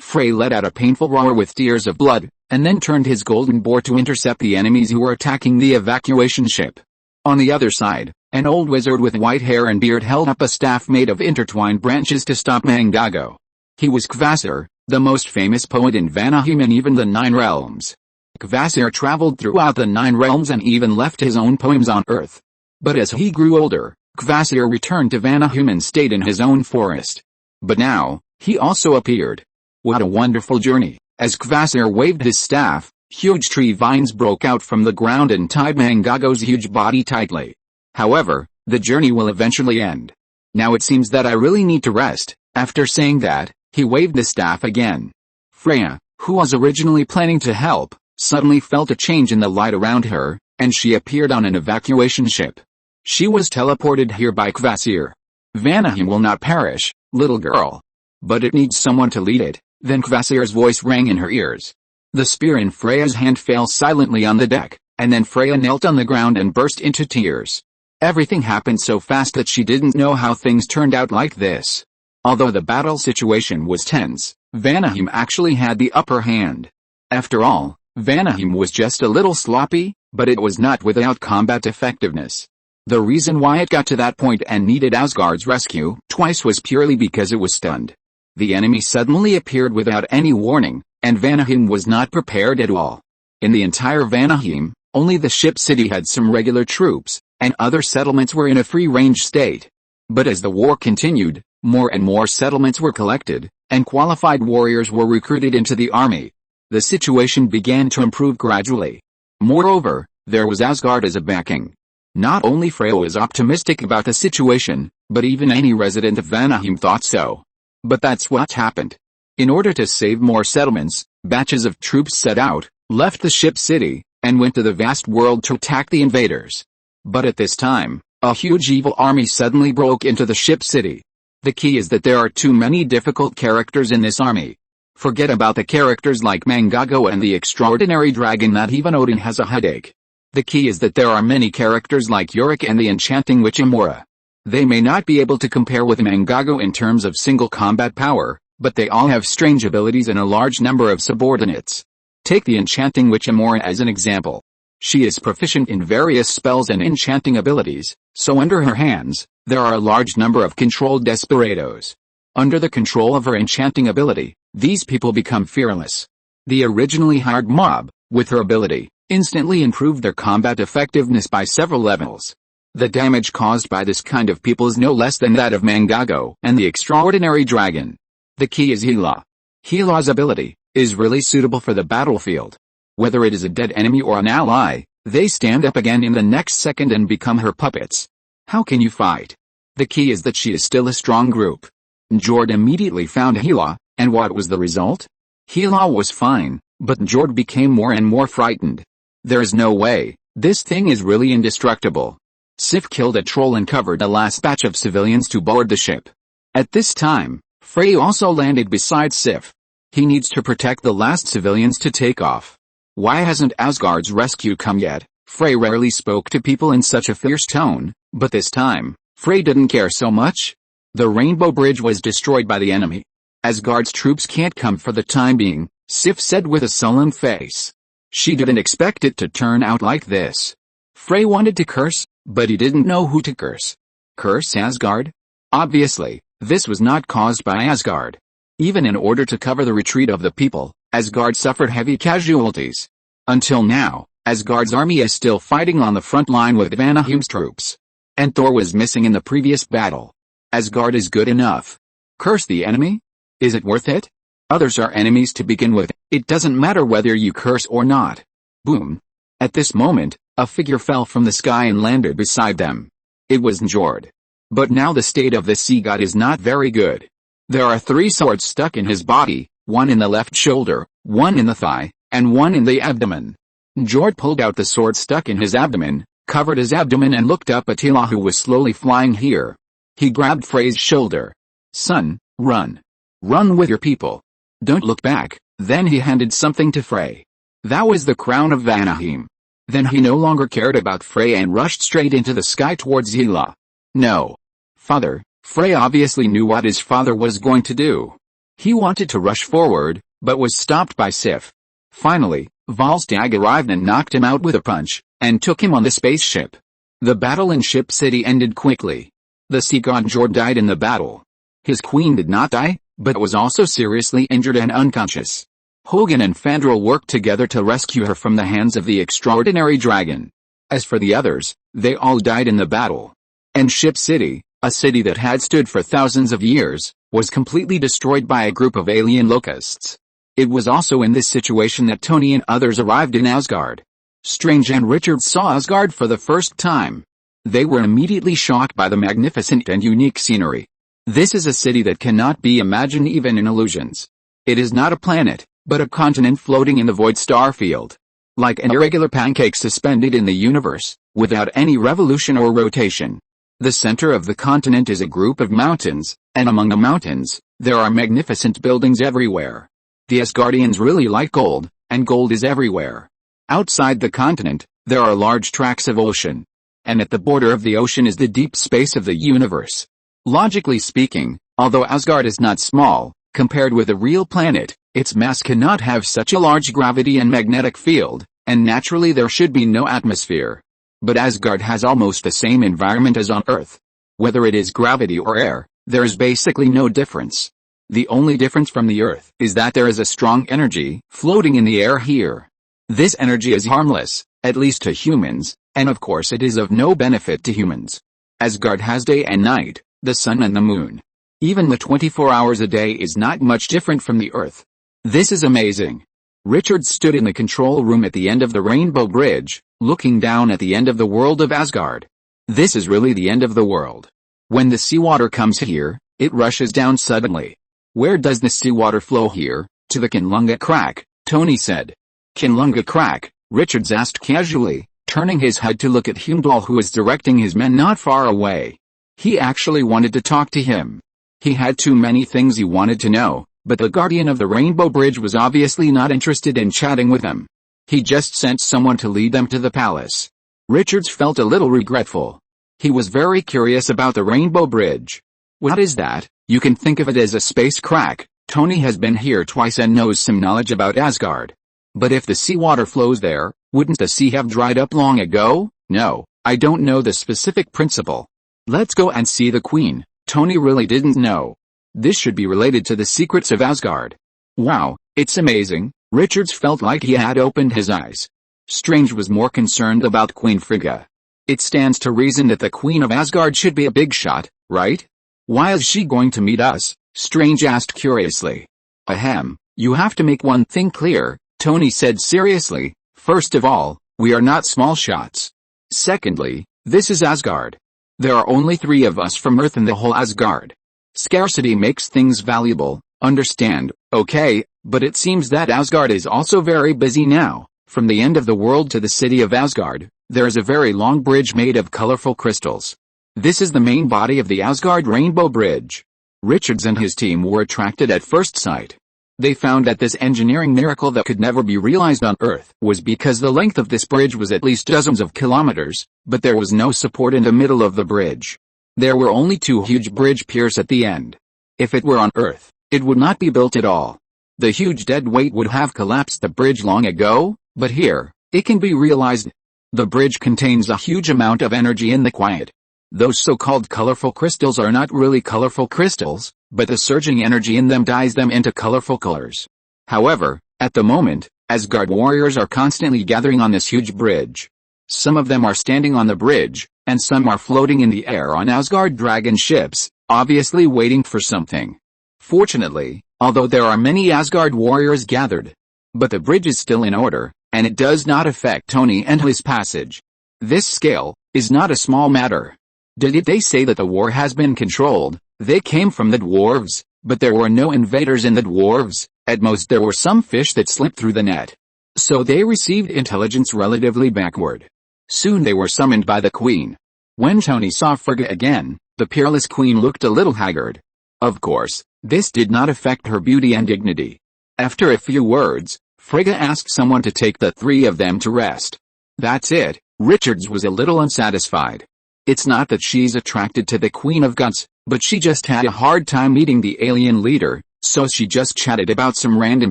Frey let out a painful roar with tears of blood, and then turned his golden boar to intercept the enemies who were attacking the evacuation ship. On the other side, an old wizard with white hair and beard held up a staff made of intertwined branches to stop Mangago. He was Kvasir, the most famous poet in Vanaheim and even the 9 realms. Kvasir traveled throughout the 9 realms and even left his own poems on Earth. But as he grew older, Kvasir returned to Vanaheim and stayed in his own forest. But now, he also appeared. What a wonderful journey! As Kvasir waved his staff, huge tree vines broke out from the ground and tied Mangago's huge body tightly. However, the journey will eventually end. Now it seems that I really need to rest. After saying that, he waved the staff again. Freya, who was originally planning to help, suddenly felt a change in the light around her, and she appeared on an evacuation ship. She was teleported here by Kvasir. Vanaheim will not perish, little girl. But it needs someone to lead it. Then Kvasir's voice rang in her ears. The spear in Freya's hand fell silently on the deck, and then Freya knelt on the ground and burst into tears. Everything happened so fast that she didn't know how things turned out like this. Although the battle situation was tense, Vanaheim actually had the upper hand. After all, Vanaheim was just a little sloppy, but it was not without combat effectiveness. The reason why it got to that point and needed Asgard's rescue twice was purely because it was stunned. The enemy suddenly appeared without any warning, and Vanaheim was not prepared at all. In the entire Vanaheim, only the ship city had some regular troops, and other settlements were in a free-range state. But as the war continued, more and more settlements were collected, and qualified warriors were recruited into the army. The situation began to improve gradually. Moreover, there was Asgard as a backing. Not only Freya was optimistic about the situation, but even any resident of Vanaheim thought so. But that's what happened. In order to save more settlements, batches of troops set out, left the ship city, and went to the vast world to attack the invaders. But at this time, a huge evil army suddenly broke into the ship city. The key is that there are too many difficult characters in this army. Forget about the characters like Mangago and the extraordinary dragon that even Odin has a headache. The key is that there are many characters like Yorick and the enchanting witch Amora. They may not be able to compare with Mangago in terms of single combat power, but they all have strange abilities and a large number of subordinates. Take the enchanting witch Amora as an example. She is proficient in various spells and enchanting abilities, so under her hands, there are a large number of controlled desperados. Under the control of her enchanting ability, these people become fearless. The originally hired mob, with her ability, instantly improved their combat effectiveness by several levels. The damage caused by this kind of people is no less than that of Mangago and the extraordinary dragon. The key is Hela. Hela's ability is really suitable for the battlefield. Whether it is a dead enemy or an ally, they stand up again in the next second and become her puppets. How can you fight? The key is that she is still a strong group. Njord immediately found Hela, and what was the result? Hela was fine, but Njord became more and more frightened. There is no way, this thing is really indestructible. Sif killed a troll and covered the last batch of civilians to board the ship. At this time, Frey also landed beside Sif. He needs to protect the last civilians to take off. Why hasn't Asgard's rescue come yet? Frey rarely spoke to people in such a fierce tone, but this time, Frey didn't care so much. The Rainbow Bridge was destroyed by the enemy. Asgard's troops can't come for the time being, Sif said with a sullen face. She didn't expect it to turn out like this. Frey wanted to curse, but he didn't know who to curse. Curse Asgard? Obviously, this was not caused by Asgard. Even in order to cover the retreat of the people, Asgard suffered heavy casualties. Until now, Asgard's army is still fighting on the front line with Vanaheim's troops. And Thor was missing in the previous battle. Asgard is good enough. Curse the enemy? Is it worth it? Others are enemies to begin with, it doesn't matter whether you curse or not. Boom. At this moment, a figure fell from the sky and landed beside them. It was Njord. But now the state of the sea god is not very good. There are 3 swords stuck in his body, one in the left shoulder, one in the thigh, and one in the abdomen. Njord pulled out the sword stuck in his abdomen, covered his abdomen and looked up at Hela, who was slowly flying here. He grabbed Frey's shoulder. Son, run. Run with your people. Don't look back. Then he handed something to Frey. That was the crown of Vanaheim. Then he no longer cared about Frey and rushed straight into the sky towards Hela. No. Father. Frey obviously knew what his father was going to do. He wanted to rush forward, but was stopped by Sif. Finally, Volstagg arrived and knocked him out with a punch, and took him on the spaceship. The battle in Ship City ended quickly. The sea god Njord died in the battle. His queen did not die, but was also seriously injured and unconscious. Hogan and Fandral worked together to rescue her from the hands of the extraordinary dragon. As for the others, they all died in the battle. And Ship City, a city that had stood for thousands of years, was completely destroyed by a group of alien locusts. It was also in this situation that Tony and others arrived in Asgard. Strange and Richard saw Asgard for the first time. They were immediately shocked by the magnificent and unique scenery. This is a city that cannot be imagined even in illusions. It is not a planet, but a continent floating in the void star field. Like an irregular pancake suspended in the universe, without any revolution or rotation. The center of the continent is a group of mountains, and among the mountains, there are magnificent buildings everywhere. The Asgardians really like gold, and gold is everywhere. Outside the continent, there are large tracts of ocean. And at the border of the ocean is the deep space of the universe. Logically speaking, although Asgard is not small, compared with a real planet, its mass cannot have such a large gravity and magnetic field, and naturally there should be no atmosphere. But Asgard has almost the same environment as on Earth. Whether it is gravity or air, there is basically no difference. The only difference from the Earth is that there is a strong energy floating in the air here. This energy is harmless, at least to humans, and of course it is of no benefit to humans. Asgard has day and night, the sun and the moon. Even the 24 hours a day is not much different from the Earth. This is amazing. Richard stood in the control room at the end of the Rainbow Bridge, looking down at the end of the world of Asgard. This is really the end of the world. When the seawater comes here, it rushes down suddenly. Where does the seawater flow here? To the Kinlunga crack, Tony said. Kinlunga crack, Richards asked casually, turning his head to look at Heimdall, who was directing his men not far away. He actually wanted to talk to him. He had too many things he wanted to know, but the guardian of the Rainbow Bridge was obviously not interested in chatting with him. He just sent someone to lead them to the palace. Richards felt a little regretful. He was very curious about the Rainbow Bridge. What is that? You can think of it as a space crack. Tony has been here twice and knows some knowledge about Asgard. But if the seawater flows there, wouldn't the sea have dried up long ago? No, I don't know the specific principle. Let's go and see the Queen. Tony really didn't know. This should be related to the secrets of Asgard. Wow, it's amazing. Richards felt like he had opened his eyes. Strange was more concerned about Queen Frigga. It stands to reason that the Queen of Asgard should be a big shot, right? Why is she going to meet us? Strange asked curiously. Ahem, you have to make one thing clear, Tony said seriously. First of all, we are not small shots. Secondly, this is Asgard. There are only 3 of us from Earth in the whole Asgard. Scarcity makes things valuable, understand, okay, but it seems that Asgard is also very busy now. From the end of the world to the city of Asgard, there is a very long bridge made of colorful crystals. This is the main body of the Asgard Rainbow Bridge. Richards and his team were attracted at first sight. They found that this engineering miracle that could never be realized on Earth was because the length of this bridge was at least dozens of kilometers, but there was no support in the middle of the bridge. There were only 2 huge bridge piers at the end. If it were on Earth, it would not be built at all. The huge dead weight would have collapsed the bridge long ago, but here, it can be realized. The bridge contains a huge amount of energy in the quiet. Those so-called colorful crystals are not really colorful crystals, but the surging energy in them dyes them into colorful colors. However, At the moment, Asgard warriors are constantly gathering on this huge bridge. Some of them are standing on the bridge, and some are floating in the air on Asgard dragon ships, obviously waiting for something. Fortunately, although there are many Asgard warriors gathered, but the bridge is still in order, and it does not affect Tony and his passage. This scale is not a small matter. Did they say that the war has been controlled? They came from the dwarves, but there were no invaders in the dwarves. At most there were some fish that slipped through the net. So they received intelligence relatively backward. Soon they were summoned by the queen. When Tony saw Frigga again, the peerless queen looked a little haggard. Of course, this did not affect her beauty and dignity. After a few words, Frigga asked someone to take the three of them to rest. That's it. Richards was a little unsatisfied. It's not that she's attracted to the Queen of Gods, but she just had a hard time meeting the alien leader, so she just chatted about some random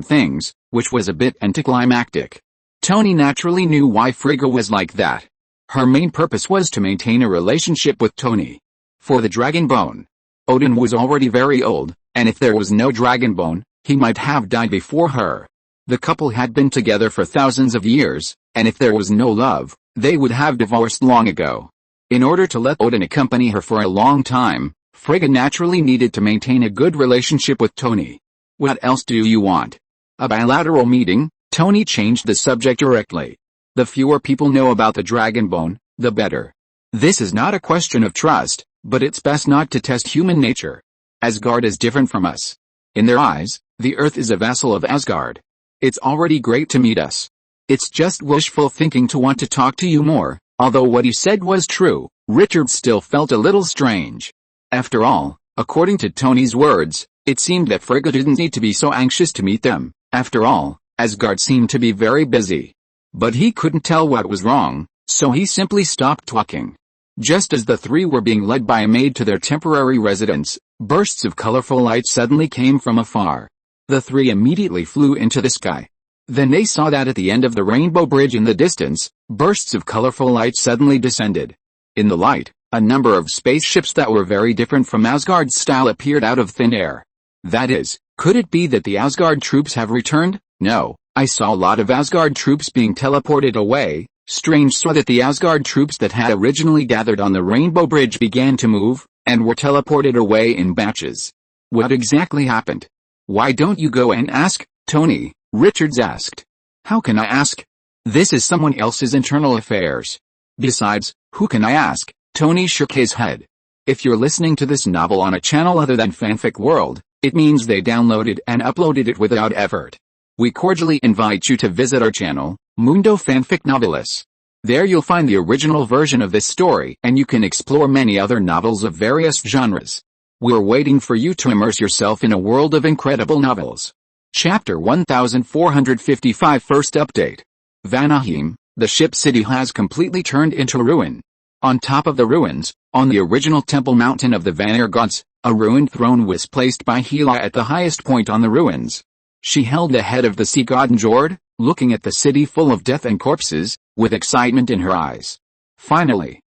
things, which was a bit anticlimactic. Tony naturally knew why Frigga was like that. Her main purpose was to maintain a relationship with Tony. For the dragon bone, Odin was already very old, and if there was no dragon bone, he might have died before her. The couple had been together for thousands of years, and if there was no love, they would have divorced long ago. In order to let Odin accompany her for a long time, Frigga naturally needed to maintain a good relationship with Tony. What else do you want? A bilateral meeting? Tony changed the subject directly. The fewer people know about the dragon bone, the better. This is not a question of trust, but it's best not to test human nature. Asgard is different from us. In their eyes, the Earth is a vassal of Asgard. It's already great to meet us. It's just wishful thinking to want to talk to you more. Although what he said was true, Richard still felt a little strange. After all, according to Tony's words, it seemed that Frigga didn't need to be so anxious to meet them. After all, Asgard seemed to be very busy. But he couldn't tell what was wrong, so he simply stopped talking. Just as the three were being led by a maid to their temporary residence, bursts of colorful light suddenly came from afar. The three immediately flew into the sky. Then they saw that at the end of the rainbow bridge in the distance, bursts of colorful light suddenly descended. In the light, a number of spaceships that were very different from Asgard's style appeared out of thin air. That is, could it be that the Asgard troops have returned? No, I saw a lot of Asgard troops being teleported away. Strange, so that the Asgard troops that had originally gathered on the rainbow bridge began to move, and were teleported away in batches. What exactly happened? Why don't you go and ask, Tony? Richards asked. How can I ask? This is someone else's internal affairs. Besides, who can I ask? Tony shook his head. If you're listening to this novel on a channel other than Fanfic World, it means they downloaded and uploaded it without effort. We cordially invite you to visit our channel, Mundo Fanfic Novelis. There you'll find the original version of this story, and you can explore many other novels of various genres. We're waiting for you to immerse yourself in a world of incredible novels. Chapter 1455 First Update. Vanaheim, the ship city has completely turned into ruin. On top of the ruins, on the original temple mountain of the Vanir gods, a ruined throne was placed by Hela at the highest point on the ruins. She held the head of the sea god Njord, looking at the city full of death and corpses, with excitement in her eyes. Finally,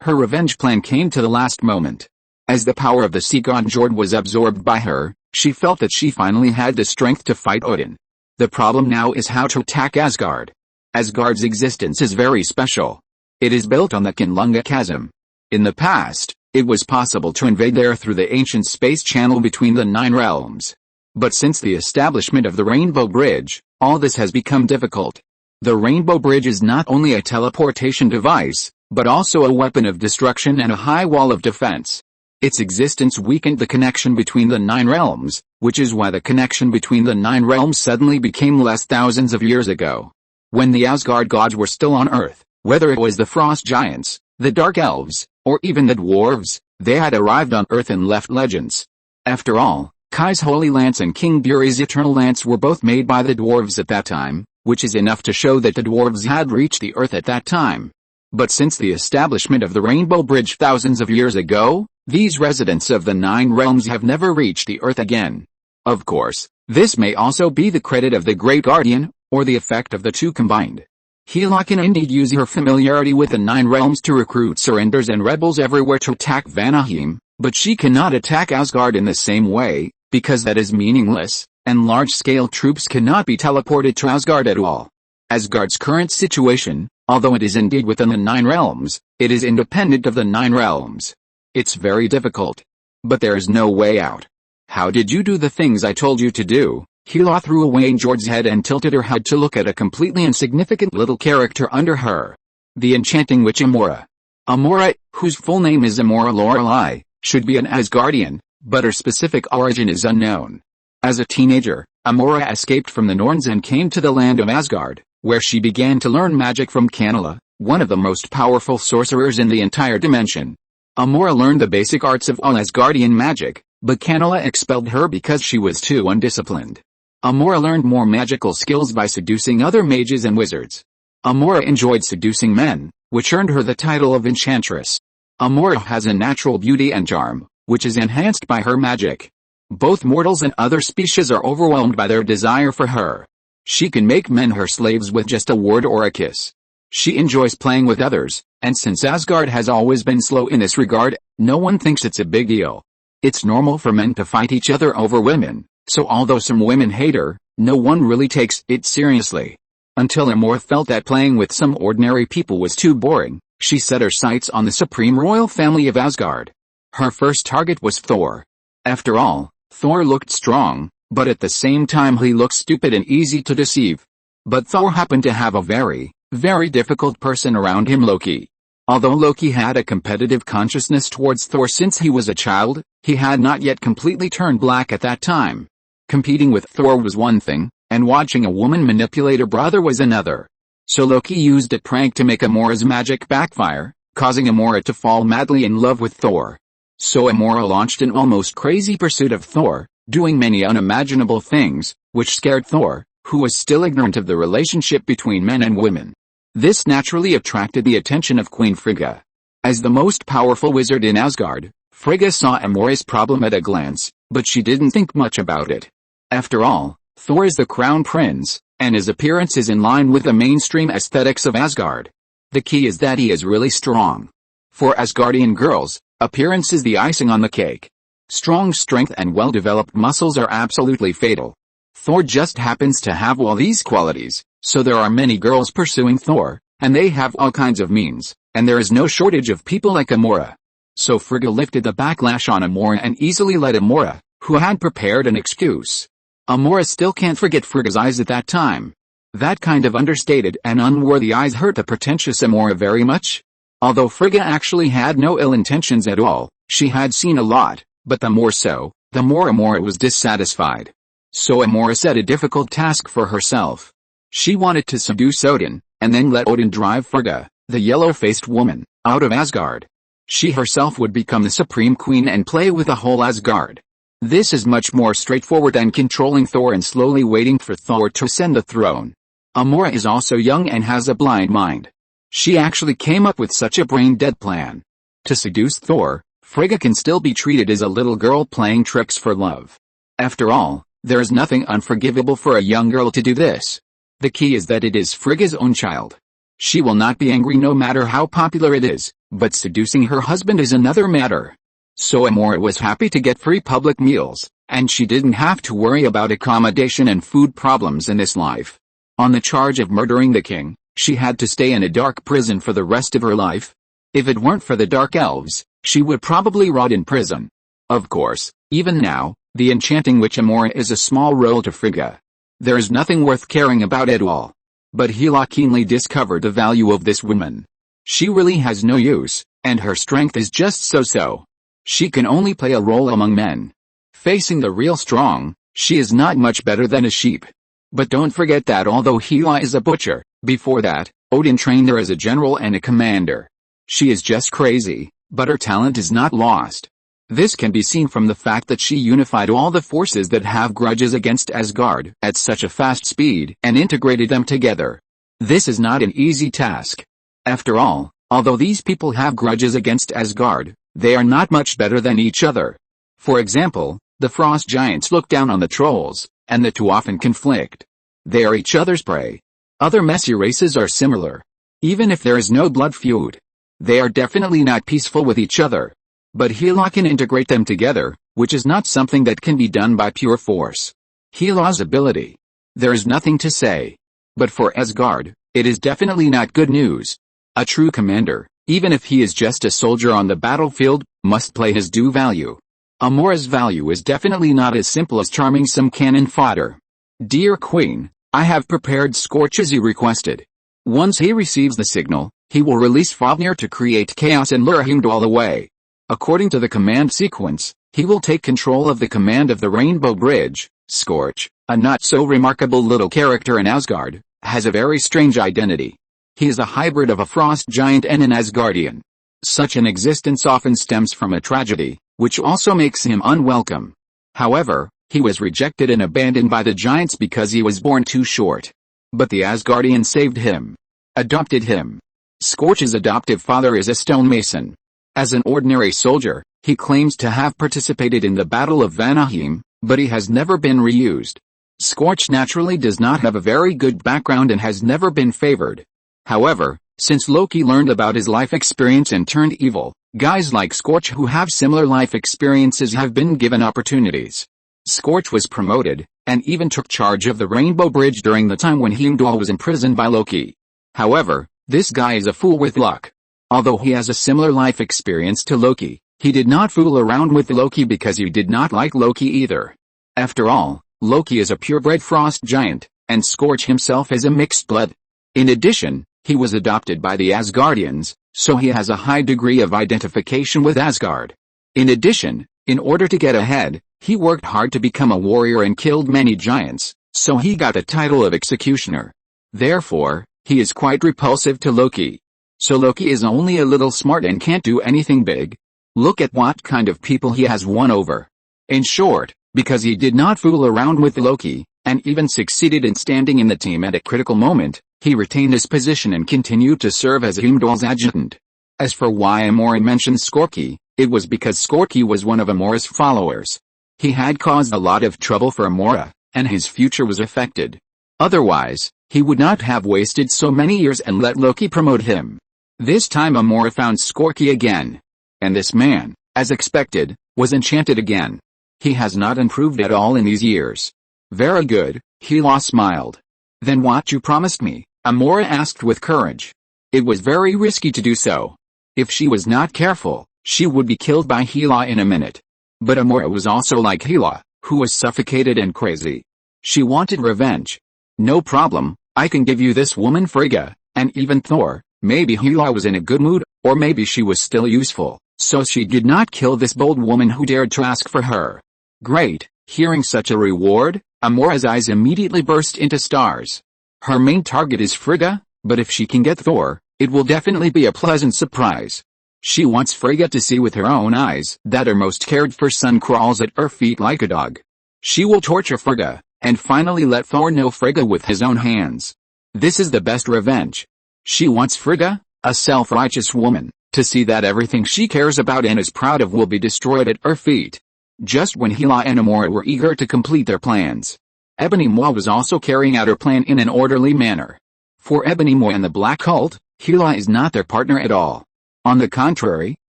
her revenge plan came to the last moment. As the power of the sea god Njord was absorbed by her, she felt that she finally had the strength to fight Odin. The problem now is how to attack Asgard. Asgard's existence is very special. It is built on the Kinlunga chasm. In the past, it was possible to invade there through the ancient space channel between the 9 realms. But since the establishment of the Rainbow Bridge, all this has become difficult. The Rainbow Bridge is not only a teleportation device, but also a weapon of destruction and a high wall of defense. Its existence weakened the connection between the 9 realms, which is why the connection between the 9 realms suddenly became less thousands of years ago. When the Asgard gods were still on Earth, whether it was the frost giants, the dark elves, or even the dwarves, they had arrived on Earth and left legends. After all, Kai's Holy Lance and King Buri's Eternal Lance were both made by the dwarves at that time, which is enough to show that the dwarves had reached the Earth at that time. But since the establishment of the Rainbow Bridge thousands of years ago, these residents of the 9 realms have never reached the Earth again. Of course, this may also be the credit of the Great Guardian, or the effect of the two combined. Hela can indeed use her familiarity with the 9 realms to recruit surrenders and rebels everywhere to attack Vanaheim, but she cannot attack Asgard in the same way, because that is meaningless, and large-scale troops cannot be teleported to Asgard at all. Asgard's current situation, although it is indeed within the 9 realms, it is independent of the 9 realms. It's very difficult. But there is no way out. How did you do the things I told you to do? Hela threw away Njord's head and tilted her head to look at a completely insignificant little character under her. The enchanting witch Amora. Amora, whose full name is Amora Lorelei, should be an Asgardian, but her specific origin is unknown. As a teenager, Amora escaped from the Norns and came to the land of Asgard, where she began to learn magic from Camelot, one of the most powerful sorcerers in the entire dimension. Amora learned the basic arts of all Asgardian magic, but Camelot expelled her because she was too undisciplined. Amora learned more magical skills by seducing other mages and wizards. Amora enjoyed seducing men, which earned her the title of Enchantress. Amora has a natural beauty and charm, which is enhanced by her magic. Both mortals and other species are overwhelmed by their desire for her. She can make men her slaves with just a word or a kiss. She enjoys playing with others, and since Asgard has always been slow in this regard, no one thinks it's a big deal. It's normal for men to fight each other over women, so although some women hate her, no one really takes it seriously. Until Amora felt that playing with some ordinary people was too boring, she set her sights on the supreme royal family of Asgard. Her first target was Thor. After all, Thor looked strong, but at the same time he looked stupid and easy to deceive. But Thor happened to have a very difficult person around him, Loki. Although Loki had a competitive consciousness towards Thor since he was a child, he had not yet completely turned black at that time. Competing with Thor was one thing, and watching a woman manipulate her brother was another. So Loki used a prank to make Amora's magic backfire, causing Amora to fall madly in love with Thor. So Amora launched an almost crazy pursuit of Thor, doing many unimaginable things, which scared Thor, who was still ignorant of the relationship between men and women. This naturally attracted the attention of Queen Frigga. As the most powerful wizard in Asgard, Frigga saw Amora's problem at a glance, but she didn't think much about it. After all, Thor is the crown prince, and his appearance is in line with the mainstream aesthetics of Asgard. The key is that he is really strong. For Asgardian girls, appearance is the icing on the cake. Strong strength and well-developed muscles are absolutely fatal. Thor just happens to have all these qualities, so there are many girls pursuing Thor, and they have all kinds of means, and there is no shortage of people like Amora. So Frigga lifted the backlash on Amora and easily led Amora, who had prepared an excuse. Amora still can't forget Frigga's eyes at that time. That kind of understated and unworthy eyes hurt the pretentious Amora very much. Although Frigga actually had no ill intentions at all, she had seen a lot, but the more Amora was dissatisfied. So Amora set a difficult task for herself. She wanted to seduce Odin, and then let Odin drive Frigga, the yellow-faced woman, out of Asgard. She herself would become the supreme queen and play with the whole Asgard. This is much more straightforward than controlling Thor and slowly waiting for Thor to ascend the throne. Amora is also young and has a blind mind. She actually came up with such a brain-dead plan. To seduce Thor, Frigga can still be treated as a little girl playing tricks for love. After all, there is nothing unforgivable for a young girl to do this. The key is that it is Frigga's own child. She will not be angry no matter how popular it is, but seducing her husband is another matter. So Amora was happy to get free public meals, and she didn't have to worry about accommodation and food problems in this life. On the charge of murdering the king, she had to stay in a dark prison for the rest of her life. If it weren't for the dark elves, she would probably rot in prison. Of course, even now, the enchanting witch Amora is a small role to Frigga. There is nothing worth caring about at all. But Hela keenly discovered the value of this woman. She really has no use, and her strength is just so-so. She can only play a role among men. Facing the real strong, she is not much better than a sheep. But don't forget that although Hela is a butcher, before that, Odin trained her as a general and a commander. She is just crazy, but her talent is not lost. This can be seen from the fact that she unified all the forces that have grudges against Asgard at such a fast speed and integrated them together. This is not an easy task. After all, although these people have grudges against Asgard, they are not much better than each other. For example, the frost giants look down on the trolls, and the two often conflict. They are each other's prey. Other messy races are similar. Even if there is no blood feud, they are definitely not peaceful with each other. But Hela can integrate them together, which is not something that can be done by pure force. Hela's ability. There is nothing to say. But for Asgard, it is definitely not good news. A true commander, even if he is just a soldier on the battlefield, must play his due value. Amora's value is definitely not as simple as charming some cannon fodder. Dear Queen, I have prepared Scorch as you requested. Once he receives the signal, he will release Fafnir to create chaos and lure Heimdall away. According to the command sequence, he will take control of the command of the Rainbow Bridge. Scorch, a not-so-remarkable little character in Asgard, has a very strange identity. He is a hybrid of a frost giant and an Asgardian. Such an existence often stems from a tragedy, which also makes him unwelcome. However, he was rejected and abandoned by the giants because he was born too short. But the Asgardians saved him. Adopted him. Scorch's adoptive father is a stonemason. As an ordinary soldier, he claims to have participated in the Battle of Vanaheim, but he has never been reused. Scorch naturally does not have a very good background and has never been favored. However, since Loki learned about his life experience and turned evil, guys like Scorch who have similar life experiences have been given opportunities. Scorch was promoted, and even took charge of the Rainbow Bridge during the time when Heimdall was imprisoned by Loki. However, this guy is a fool with luck. Although he has a similar life experience to Loki, he did not fool around with Loki because he did not like Loki either. After all, Loki is a purebred frost giant, and Scorch himself is a mixed blood. In addition, he was adopted by the Asgardians, so he has a high degree of identification with Asgard. In addition, in order to get ahead, he worked hard to become a warrior and killed many giants, so he got the title of Executioner. Therefore, he is quite repulsive to Loki. So Loki is only a little smart and can't do anything big. Look at what kind of people he has won over. In short, because he did not fool around with Loki, and even succeeded in standing in the team at a critical moment, he retained his position and continued to serve as Heimdall's adjutant. As for why Amora mentioned Skorki, it was because Skorki was one of Amora's followers. He had caused a lot of trouble for Amora, and his future was affected. Otherwise, he would not have wasted so many years and let Loki promote him. This time Amora found Skorki again. And this man, as expected, was enchanted again. He has not improved at all in these years. Very good, Hela smiled. Then what you promised me? Amora asked with courage. It was very risky to do so. If she was not careful, she would be killed by Hela in a minute. But Amora was also like Hela, who was suffocated and crazy. She wanted revenge. No problem, I can give you this woman Frigga, and even Thor. Maybe Hela was in a good mood, or maybe she was still useful, so she did not kill this bold woman who dared to ask for her. Great, hearing such a reward, Amora's eyes immediately burst into stars. Her main target is Frigga, but if she can get Thor, it will definitely be a pleasant surprise. She wants Frigga to see with her own eyes that her most cared for son crawls at her feet like a dog. She will torture Frigga, and finally let Thor know Frigga with his own hands. This is the best revenge. She wants Frigga, a self-righteous woman, to see that everything she cares about and is proud of will be destroyed at her feet. Just when Hela and Amora were eager to complete their plans, Ebony Maw was also carrying out her plan in an orderly manner. For Ebony Maw and the Black Cult, Hela is not their partner at all. On the contrary,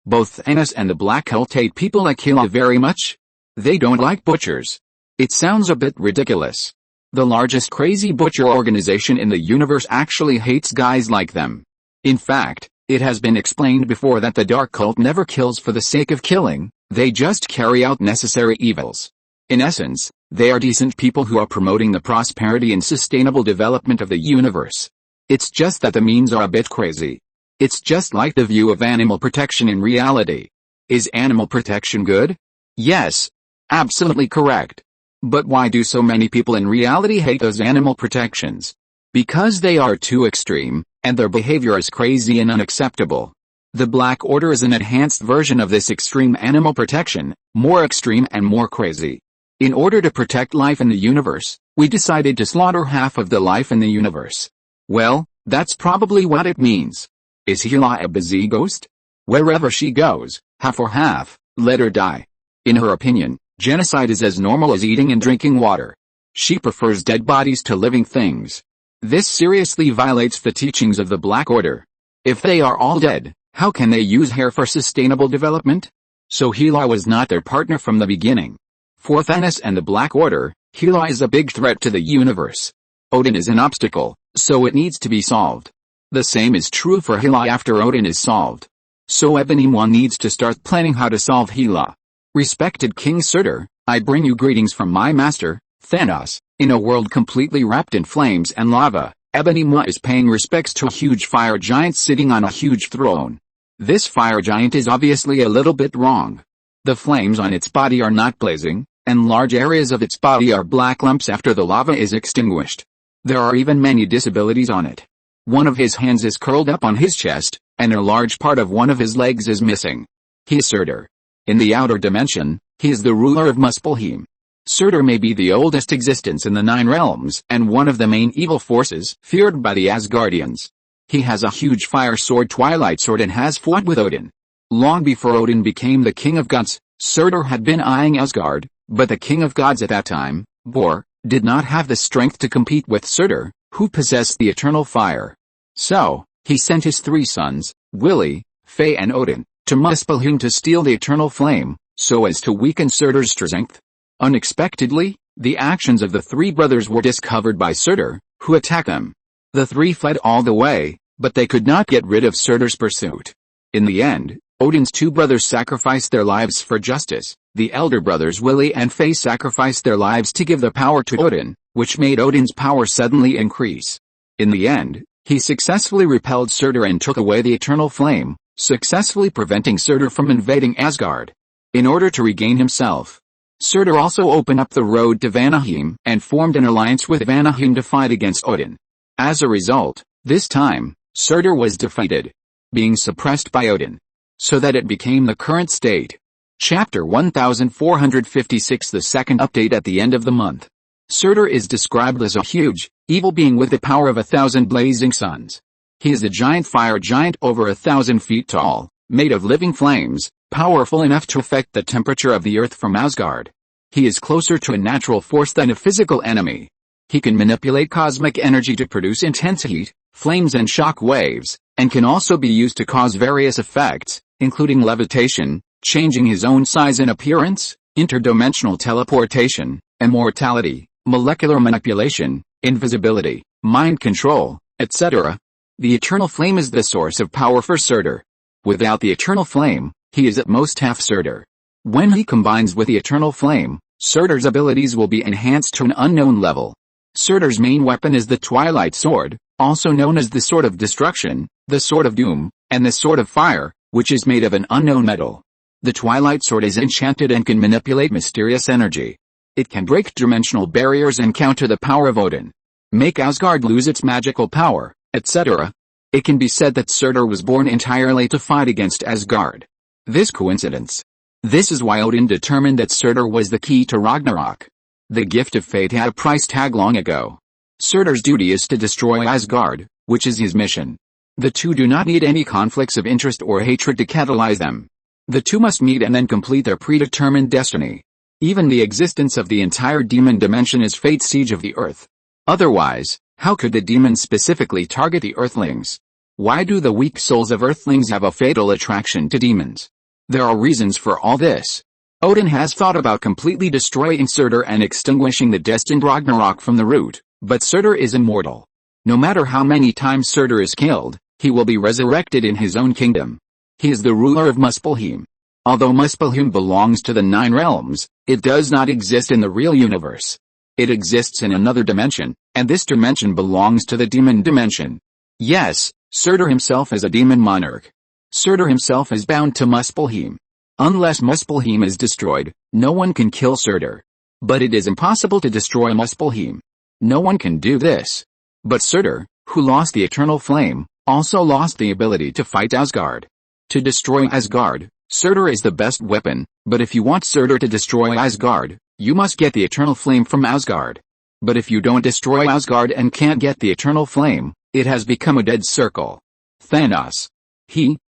both Thanos and the Black Cult hate people like Hela very much. They don't like butchers. It sounds a bit ridiculous. The largest crazy butcher organization in the universe actually hates guys like them. In fact, it has been explained before that the Dark Cult never kills for the sake of killing, they just carry out necessary evils. In essence, they are decent people who are promoting the prosperity and sustainable development of the universe. It's just that the means are a bit crazy. It's just like the view of animal protection in reality. Is animal protection good? Yes. Absolutely correct. But why do so many people in reality hate those animal protections? Because they are too extreme, and their behavior is crazy and unacceptable. The Black Order is an enhanced version of this extreme animal protection, more extreme and more crazy. In order to protect life in the universe, we decided to slaughter half of the life in the universe. Well, that's probably what it means. Is Hela a busy ghost? Wherever she goes, half for half, let her die. In her opinion, genocide is as normal as eating and drinking water. She prefers dead bodies to living things. This seriously violates the teachings of the Black Order. If they are all dead, how can they use hair for sustainable development? So Hela was not their partner from the beginning. For Thanos and the Black Order, Hela is a big threat to the universe. Odin is an obstacle, so it needs to be solved. The same is true for Hela after Odin is solved. So everyone needs to start planning how to solve Hela. Respected King Uther, I bring you greetings from my master, Thanos. In a world completely wrapped in flames and lava, Ebony is paying respects to a huge fire giant sitting on a huge throne. This fire giant is obviously a little bit wrong. The flames on its body are not blazing, and large areas of its body are black lumps after the lava is extinguished. There are even many disabilities on it. One of his hands is curled up on his chest, and a large part of one of his legs is missing. He is Uther. In the outer dimension, he is the ruler of Muspelheim. Uther may be the oldest existence in the Nine Realms and one of the main evil forces feared by the Asgardians. He has a huge fire sword, Twilight Sword, and has fought with Odin. Long before Odin became the king of gods, Uther had been eyeing Asgard, but the king of gods at that time, Bor, did not have the strength to compete with Uther, who possessed the eternal fire. So, he sent his three sons, Willi, Frey and Odin, to Muspelheim to steal the eternal flame, so as to weaken Uther's strength. Unexpectedly, the actions of the three brothers were discovered by Uther, who attacked them. The three fled all the way, but they could not get rid of Uther's pursuit. In the end, Odin's two brothers sacrificed their lives for justice. The elder brothers Willi and Frey sacrificed their lives to give the power to Odin, which made Odin's power suddenly increase. In the end, he successfully repelled Uther and took away the eternal flame, successfully preventing Uther from invading Asgard. In order to regain himself, Uther also opened up the road to Vanaheim and formed an alliance with Vanaheim to fight against Odin. As a result, this time, Uther was defeated, being suppressed by Odin, so that it became the current state. Chapter 1456, the second update at the end of the month. Uther is described as a huge, evil being with the power of 1,000 blazing suns. He is a giant fire giant over 1,000 feet tall, made of living flames, powerful enough to affect the temperature of the earth from Asgard. He is closer to a natural force than a physical enemy. He can manipulate cosmic energy to produce intense heat, flames and shock waves, and can also be used to cause various effects, including levitation, changing his own size and appearance, interdimensional teleportation, immortality, molecular manipulation, invisibility, mind control, etc. The eternal flame is the source of power for Uther. Without the eternal flame, he is at most half Uther. When he combines with the eternal flame, Uther's abilities will be enhanced to an unknown level. Uther's main weapon is the Twilight Sword, also known as the Sword of Destruction, the Sword of Doom, and the Sword of Fire, which is made of an unknown metal. The Twilight Sword is enchanted and can manipulate mysterious energy. It can break dimensional barriers and counter the power of Odin, make Asgard lose its magical power, etc. It can be said that Uther was born entirely to fight against Asgard. This coincidence? This is why Odin determined that Uther was the key to Ragnarok. The gift of fate had a price tag long ago. Uther's duty is to destroy Asgard, which is his mission. The two do not need any conflicts of interest or hatred to catalyze them. The two must meet and then complete their predetermined destiny. Even the existence of the entire demon dimension is fate's siege of the earth. Otherwise, how could the demons specifically target the earthlings? Why do the weak souls of earthlings have a fatal attraction to demons? There are reasons for all this. Odin has thought about completely destroying Uther and extinguishing the destined Ragnarok from the root, but Uther is immortal. No matter how many times Uther is killed, he will be resurrected in his own kingdom. He is the ruler of Muspelheim. Although Muspelheim belongs to the Nine Realms, it does not exist in the real universe. It exists in another dimension, and this dimension belongs to the demon dimension. Yes, Uther himself is a demon monarch. Uther himself is bound to Muspelheim. Unless Muspelheim is destroyed, no one can kill Uther. But it is impossible to destroy Muspelheim. No one can do this. But Uther, who lost the eternal flame, also lost the ability to fight Asgard. To destroy Asgard, Uther is the best weapon, but if you want Uther to destroy Asgard, you must get the eternal flame from Asgard. But if you don't destroy Asgard and can't get the eternal flame, it has become a dead circle. Thanos.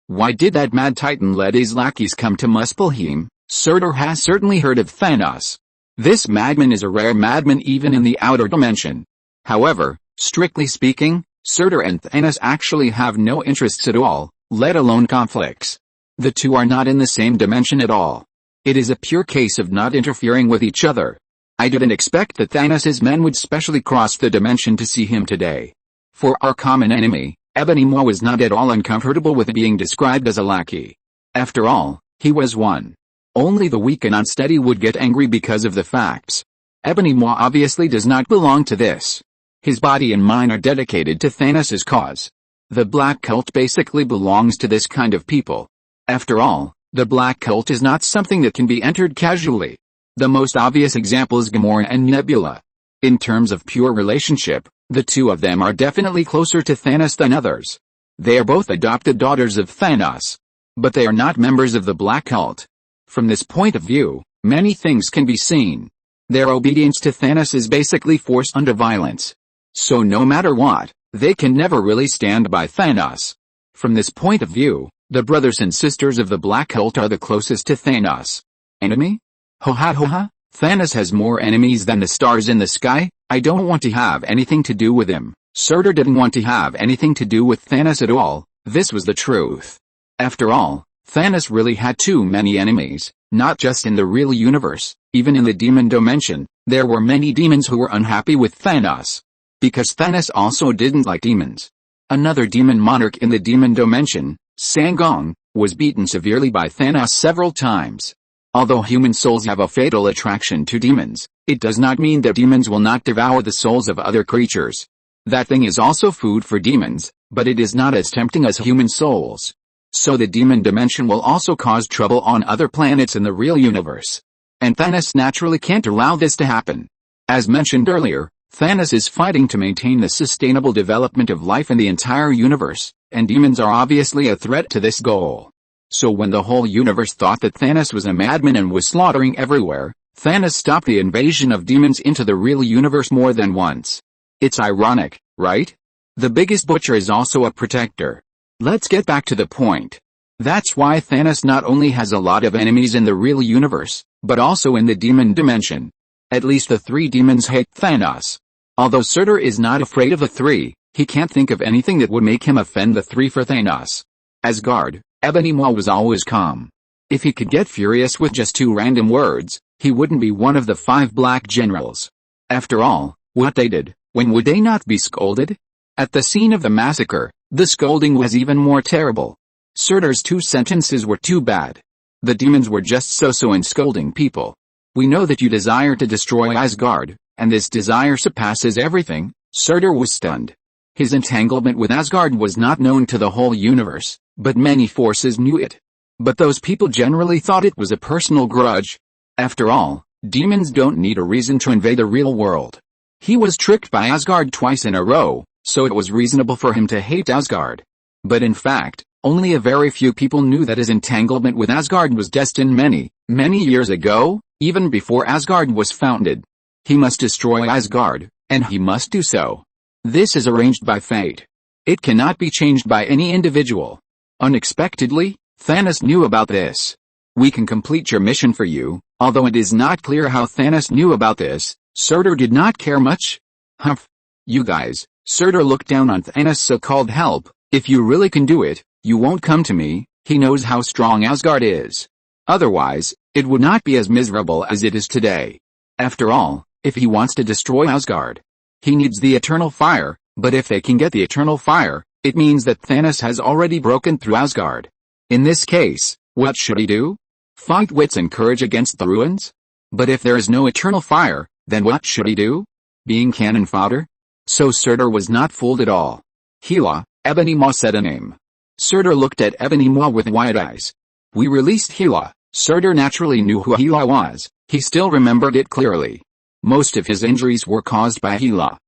Why did that mad titan let his lackeys come to Muspelheim? Uther has certainly heard of Thanos. This madman is a rare madman even in the outer dimension. However, strictly speaking, Uther and Thanos actually have no interests at all, let alone conflicts. The two are not in the same dimension at all. It is a pure case of not interfering with each other. I didn't expect that Thanos' men would specially cross the dimension to see him today. For our common enemy, Ebony Maw was not at all uncomfortable with being described as a lackey. After all, he was one. Only the weak and unsteady would get angry because of the facts. Ebony Maw obviously does not belong to this. His body and mind are dedicated to Thanos' cause. The Black Cult basically belongs to this kind of people. After all, the Black Cult is not something that can be entered casually. The most obvious example is Gamora and Nebula. In terms of pure relationship, the two of them are definitely closer to Thanos than others. They are both adopted daughters of Thanos. But they are not members of the Black Cult. From this point of view, many things can be seen. Their obedience to Thanos is basically forced under violence. So no matter what, they can never really stand by Thanos. From this point of view, the brothers and sisters of the Black Cult are the closest to Thanos. Enemy? Ho ha ho ha, Thanos has more enemies than the stars in the sky. I don't want to have anything to do with him. Surtur didn't want to have anything to do with Thanos at all. This was the truth. After all, Thanos really had too many enemies, not just in the real universe, even in the demon dimension. There were many demons who were unhappy with Thanos. Because Thanos also didn't like demons. Another demon monarch in the demon dimension, Sangong, was beaten severely by Thanos several times. Although human souls have a fatal attraction to demons, it does not mean that demons will not devour the souls of other creatures. That thing is also food for demons, but it is not as tempting as human souls. So the demon dimension will also cause trouble on other planets in the real universe. And Thanos naturally can't allow this to happen. As mentioned earlier, Thanos is fighting to maintain the sustainable development of life in the entire universe, and demons are obviously a threat to this goal. So when the whole universe thought that Thanos was a madman and was slaughtering everywhere, Thanos stopped the invasion of demons into the real universe more than once. It's ironic, right? The biggest butcher is also a protector. Let's get back to the point. That's why Thanos not only has a lot of enemies in the real universe, but also in the demon dimension. At least the three demons hate Thanos. Although Surtur is not afraid of the three, he can't think of anything that would make him offend the three for Thanos. Asgard, Ebony Maw was always calm. If he could get furious with just two random words, he wouldn't be one of the 5 black generals. After all, what they did, when would they not be scolded? At the scene of the massacre, the scolding was even more terrible. Surtur's 2 sentences were too bad. The demons were just so-so in scolding people. We know that you desire to destroy Asgard, and this desire surpasses everything. Surtur was stunned. His entanglement with Asgard was not known to the whole universe, but many forces knew it. But those people generally thought it was a personal grudge. After all, demons don't need a reason to invade the real world. He was tricked by Asgard twice in a row, so it was reasonable for him to hate Asgard. But in fact, only a very few people knew that his entanglement with Asgard was destined many, many years ago, even before Asgard was founded. He must destroy Asgard, and he must do so. This is arranged by fate. It cannot be changed by any individual. Unexpectedly, Thanos knew about this. We can complete your mission for you, although it is not clear how Thanos knew about this. Surtur did not care much. Humph. You guys, Surtur looked down on Thanos' so-called help. If you really can do it, you won't come to me. He knows how strong Asgard is. Otherwise, it would not be as miserable as it is today. After all, if he wants to destroy Asgard, he needs the eternal fire, but if they can get the eternal fire, it means that Thanos has already broken through Asgard. In this case, what should he do? Fight wits and courage against the ruins? But if there is no eternal fire, then what should he do? Being cannon fodder? So Surtur was not fooled at all. Hela, Ebony Maw said a name. Surtur looked at Ebony Maw with wide eyes. We released Hela. Surtur naturally knew who Hela was. He still remembered it clearly. Most of his injuries were caused by Hela.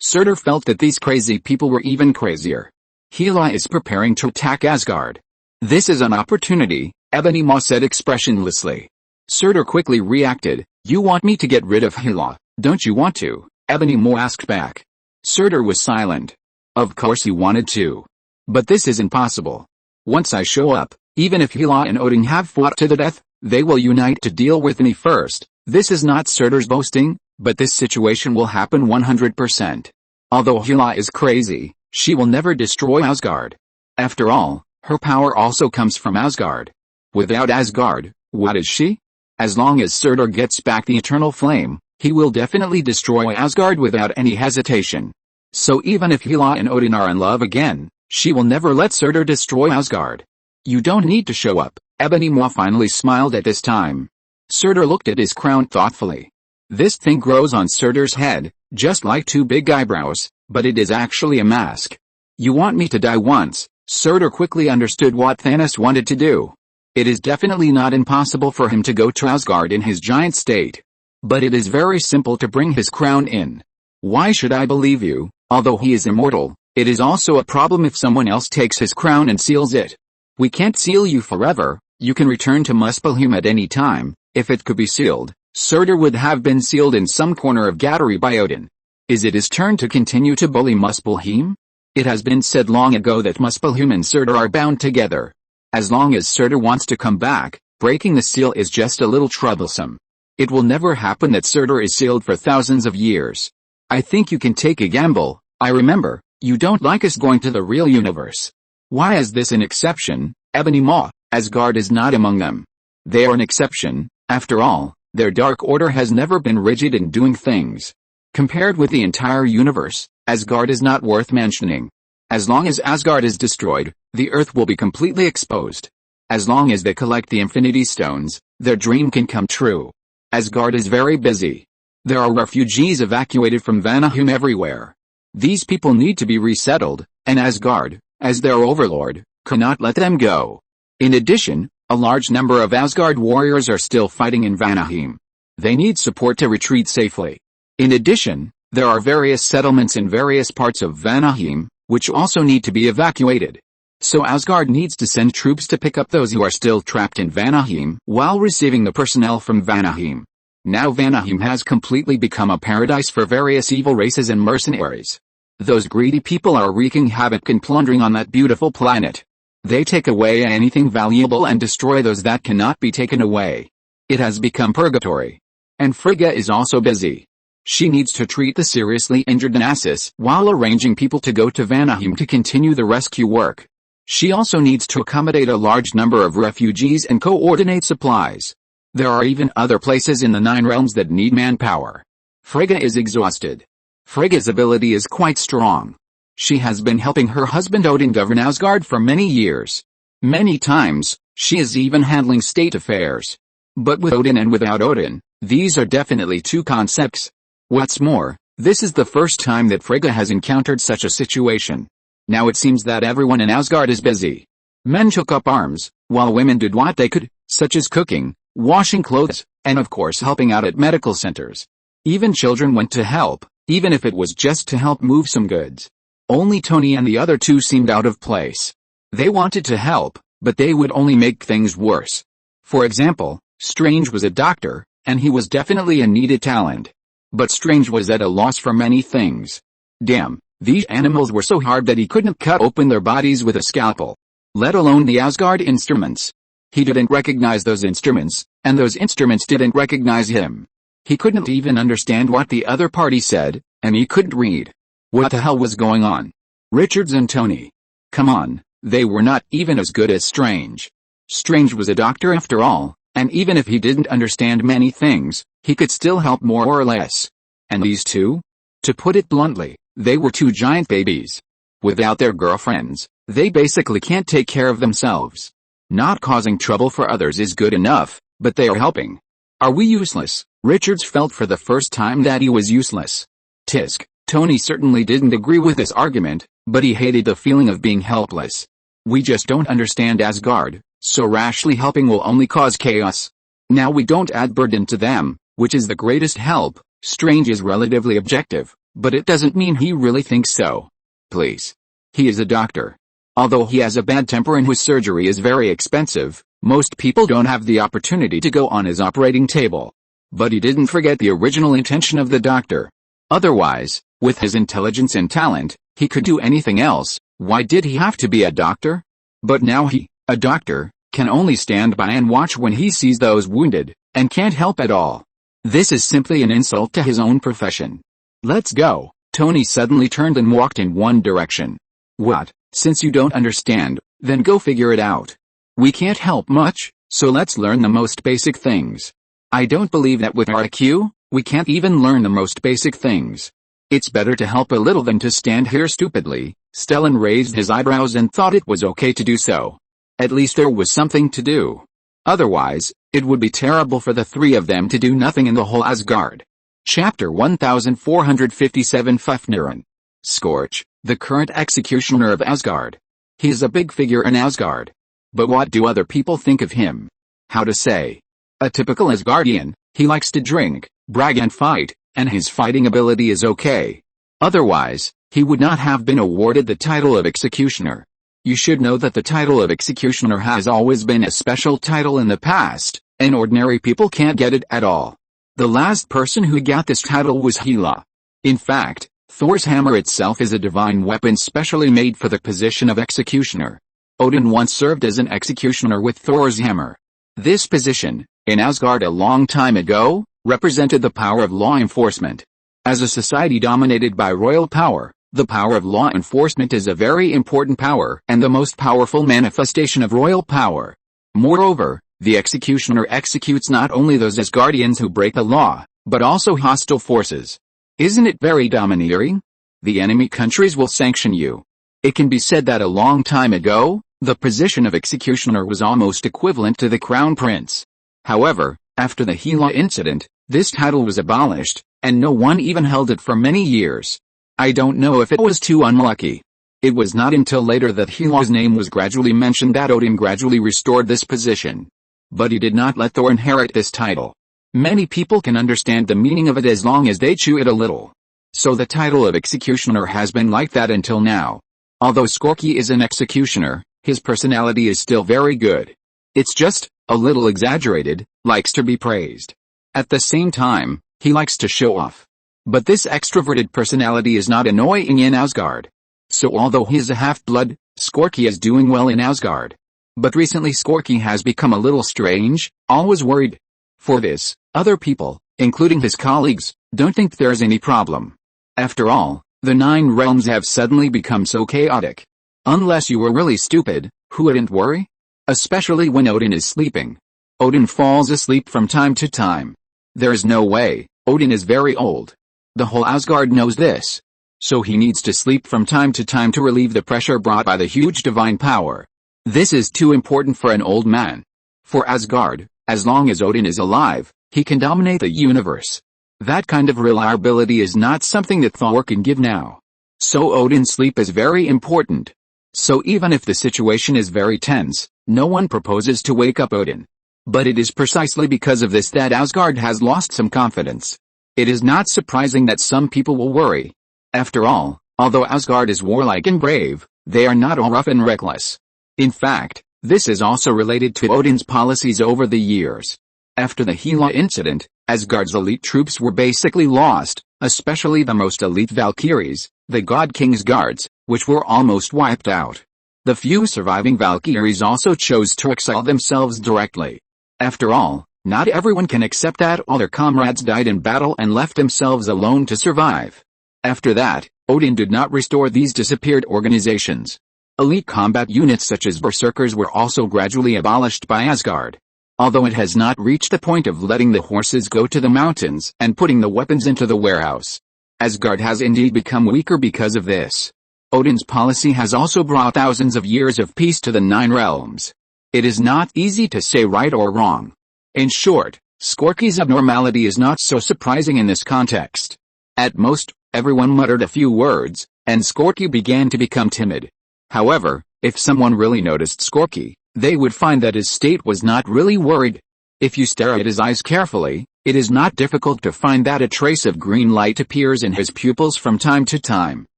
Surtur felt that these crazy people were even crazier. Hela is preparing to attack Asgard. This is an opportunity, Ebony Maw said expressionlessly. Surtur quickly reacted. You want me to get rid of Hela, don't you want to? Ebony Maw asked back. Surtur was silent. Of course he wanted to. But this is impossible. Once I show up, even if Hela and Odin have fought to the death, they will unite to deal with me first. This is not Surtur's boasting, but this situation will happen 100%. Although Hela is crazy, she will never destroy Asgard. After all, her power also comes from Asgard. Without Asgard, what is she? As long as Surtur gets back the eternal flame, He will definitely destroy Asgard without any hesitation. So even if Hela and Odin are in love again, she will never let Surtur destroy Asgard. You don't need to show up. Ebony Maw finally smiled at this time. Surtur looked at his crown thoughtfully. This thing grows on Surtur's head, just like two big eyebrows, but it is actually a mask. You want me to die once? Surtur quickly understood what Thanos wanted to do. It is definitely not impossible for him to go to Asgard in his giant state. But it is very simple to bring his crown in. Why should I believe you? Although he is immortal, it is also a problem if someone else takes his crown and seals it. We can't seal you forever. You can return to Muspelheim at any time. If it could be sealed, Surtur would have been sealed in some corner of Gattery by Odin. Is it his turn to continue to bully Muspelheim? It has been said long ago that Muspelheim and Surtur are bound together. As long as Surtur wants to come back, breaking the seal is just a little troublesome. It will never happen that Surtur is sealed for thousands of years. I think you can take a gamble. I remember, you don't like us going to the real universe. Why is this an exception, Ebony Maw? Asgard is not among them. They are an exception. After all, their Dark Order has never been rigid in doing things. Compared with the entire universe, Asgard is not worth mentioning. As long as Asgard is destroyed, the Earth will be completely exposed. As long as they collect the Infinity Stones, their dream can come true. Asgard is very busy. There are refugees evacuated from Vanaheim everywhere. These people need to be resettled, and Asgard, as their overlord, cannot let them go. In addition, a large number of Asgard warriors are still fighting in Vanaheim. They need support to retreat safely. In addition, there are various settlements in various parts of Vanaheim, which also need to be evacuated. So Asgard needs to send troops to pick up those who are still trapped in Vanaheim while receiving the personnel from Vanaheim. Now Vanaheim has completely become a paradise for various evil races and mercenaries. Those greedy people are wreaking havoc and plundering on that beautiful planet. They take away anything valuable and destroy those that cannot be taken away. It has become purgatory. And Frigga is also busy. She needs to treat the seriously injured Narcissus while arranging people to go to Vanaheim to continue the rescue work. She also needs to accommodate a large number of refugees and coordinate supplies. There are even other places in the Nine Realms that need manpower. Frigga is exhausted. Frigga's ability is quite strong. She has been helping her husband Odin govern Asgard for many years. Many times, she is even handling state affairs. But with Odin and without Odin, these are definitely two concepts. What's more, this is the first time that Frigga has encountered such a situation. Now it seems that everyone in Asgard is busy. Men took up arms, while women did what they could, such as cooking, washing clothes, and of course helping out at medical centers. Even children went to help, even if it was just to help move some goods. Only Tony and the other two seemed out of place. They wanted to help, but they would only make things worse. For example, Strange was a doctor, and he was definitely a needed talent. But Strange was at a loss for many things. Damn, these animals were so hard that he couldn't cut open their bodies with a scalpel. Let alone the Asgard instruments. He didn't recognize those instruments, and those instruments didn't recognize him. He couldn't even understand what the other party said, and he couldn't read. What the hell was going on? Richards and Tony. Come on, they were not even as good as Strange. Strange was a doctor after all, and even if he didn't understand many things, he could still help more or less. And these two? To put it bluntly, they were two giant babies. Without their girlfriends, they basically can't take care of themselves. Not causing trouble for others is good enough, but they are helping. Are we useless? Richards felt for the first time that he was useless. Tisk. Tony certainly didn't agree with this argument, but he hated the feeling of being helpless. We just don't understand Asgard, so rashly helping will only cause chaos. Now we don't add burden to them, which is the greatest help. Strange is relatively objective, but it doesn't mean he really thinks so. Please. He is a doctor. Although he has a bad temper and his surgery is very expensive, most people don't have the opportunity to go on his operating table. But he didn't forget the original intention of the doctor. Otherwise, with his intelligence and talent, he could do anything else. Why did he have to be a doctor? But now he, a doctor, can only stand by and watch when he sees those wounded, and can't help at all. This is simply an insult to his own profession. Let's go. Tony suddenly turned and walked in one direction. What? Since you don't understand, then go figure it out. We can't help much, so let's learn the most basic things. I don't believe that with our IQ, We can't even learn the most basic things. It's better to help a little than to stand here stupidly." Stellan raised his eyebrows and thought it was okay to do so. At least there was something to do. Otherwise, it would be terrible for the three of them to do nothing in the whole Asgard. Chapter 1457 Fafnirinn. Scorch, the current executioner of Asgard. He is a big figure in Asgard. But what do other people think of him? How to say? A typical Asgardian, he likes to drink, brag and fight, and his fighting ability is okay. Otherwise, he would not have been awarded the title of executioner. You should know that the title of executioner has always been a special title in the past, and ordinary people can't get it at all. The last person who got this title was Hela. In fact, Thor's hammer itself is a divine weapon specially made for the position of executioner. Odin once served as an executioner with Thor's hammer. This position, in Asgard a long time ago, represented the power of law enforcement. As a society dominated by royal power, the power of law enforcement is a very important power and the most powerful manifestation of royal power. Moreover, the executioner executes not only those Asgardians who break the law, but also hostile forces. Isn't it very domineering? The enemy countries will sanction you. It can be said that a long time ago, the position of executioner was almost equivalent to the crown prince. However, after the Hela incident, this title was abolished, and no one even held it for many years. I don't know if it was too unlucky. It was not until later that Hela's name was gradually mentioned that Odin gradually restored this position. But he did not let Thor inherit this title. Many people can understand the meaning of it as long as they chew it a little. So the title of executioner has been like that until now. Although Skorki is an executioner, his personality is still very good. It's just a little exaggerated, likes to be praised. At the same time, he likes to show off. But this extroverted personality is not annoying in Asgard. So although he is a half-blood, Skorki is doing well in Asgard. But recently Skorki has become a little strange, always worried. For this, other people, including his colleagues, don't think there's any problem. After all, the 9 realms have suddenly become so chaotic. Unless you were really stupid, who wouldn't worry? Especially when Odin is sleeping. Odin falls asleep from time to time. There's no way, Odin is very old. The whole Asgard knows this. So he needs to sleep from time to time to relieve the pressure brought by the huge divine power. This is too important for an old man. For Asgard, as long as Odin is alive, he can dominate the universe. That kind of reliability is not something that Thor can give now. So Odin's sleep is very important. So even if the situation is very tense, no one proposes to wake up Odin. But it is precisely because of this that Asgard has lost some confidence. It is not surprising that some people will worry. After all, although Asgard is warlike and brave, they are not all rough and reckless. In fact, this is also related to Odin's policies over the years. After the Hela incident, Asgard's elite troops were basically lost, especially the most elite Valkyries, the God King's guards, which were almost wiped out. The few surviving Valkyries also chose to exile themselves directly. After all, not everyone can accept that all their comrades died in battle and left themselves alone to survive. After that, Odin did not restore these disappeared organizations. Elite combat units such as berserkers were also gradually abolished by Asgard. Although it has not reached the point of letting the horses go to the mountains and putting the weapons into the warehouse. Asgard has indeed become weaker because of this. Odin's policy has also brought thousands of years of peace to the 9 realms. It is not easy to say right or wrong. In short, Skorki's abnormality is not so surprising in this context. At most, everyone muttered a few words, and Skorki began to become timid. However, if someone really noticed Skorki, they would find that his state was not really worried. If you stare at his eyes carefully, it is not difficult to find that a trace of green light appears in his pupils from time to time.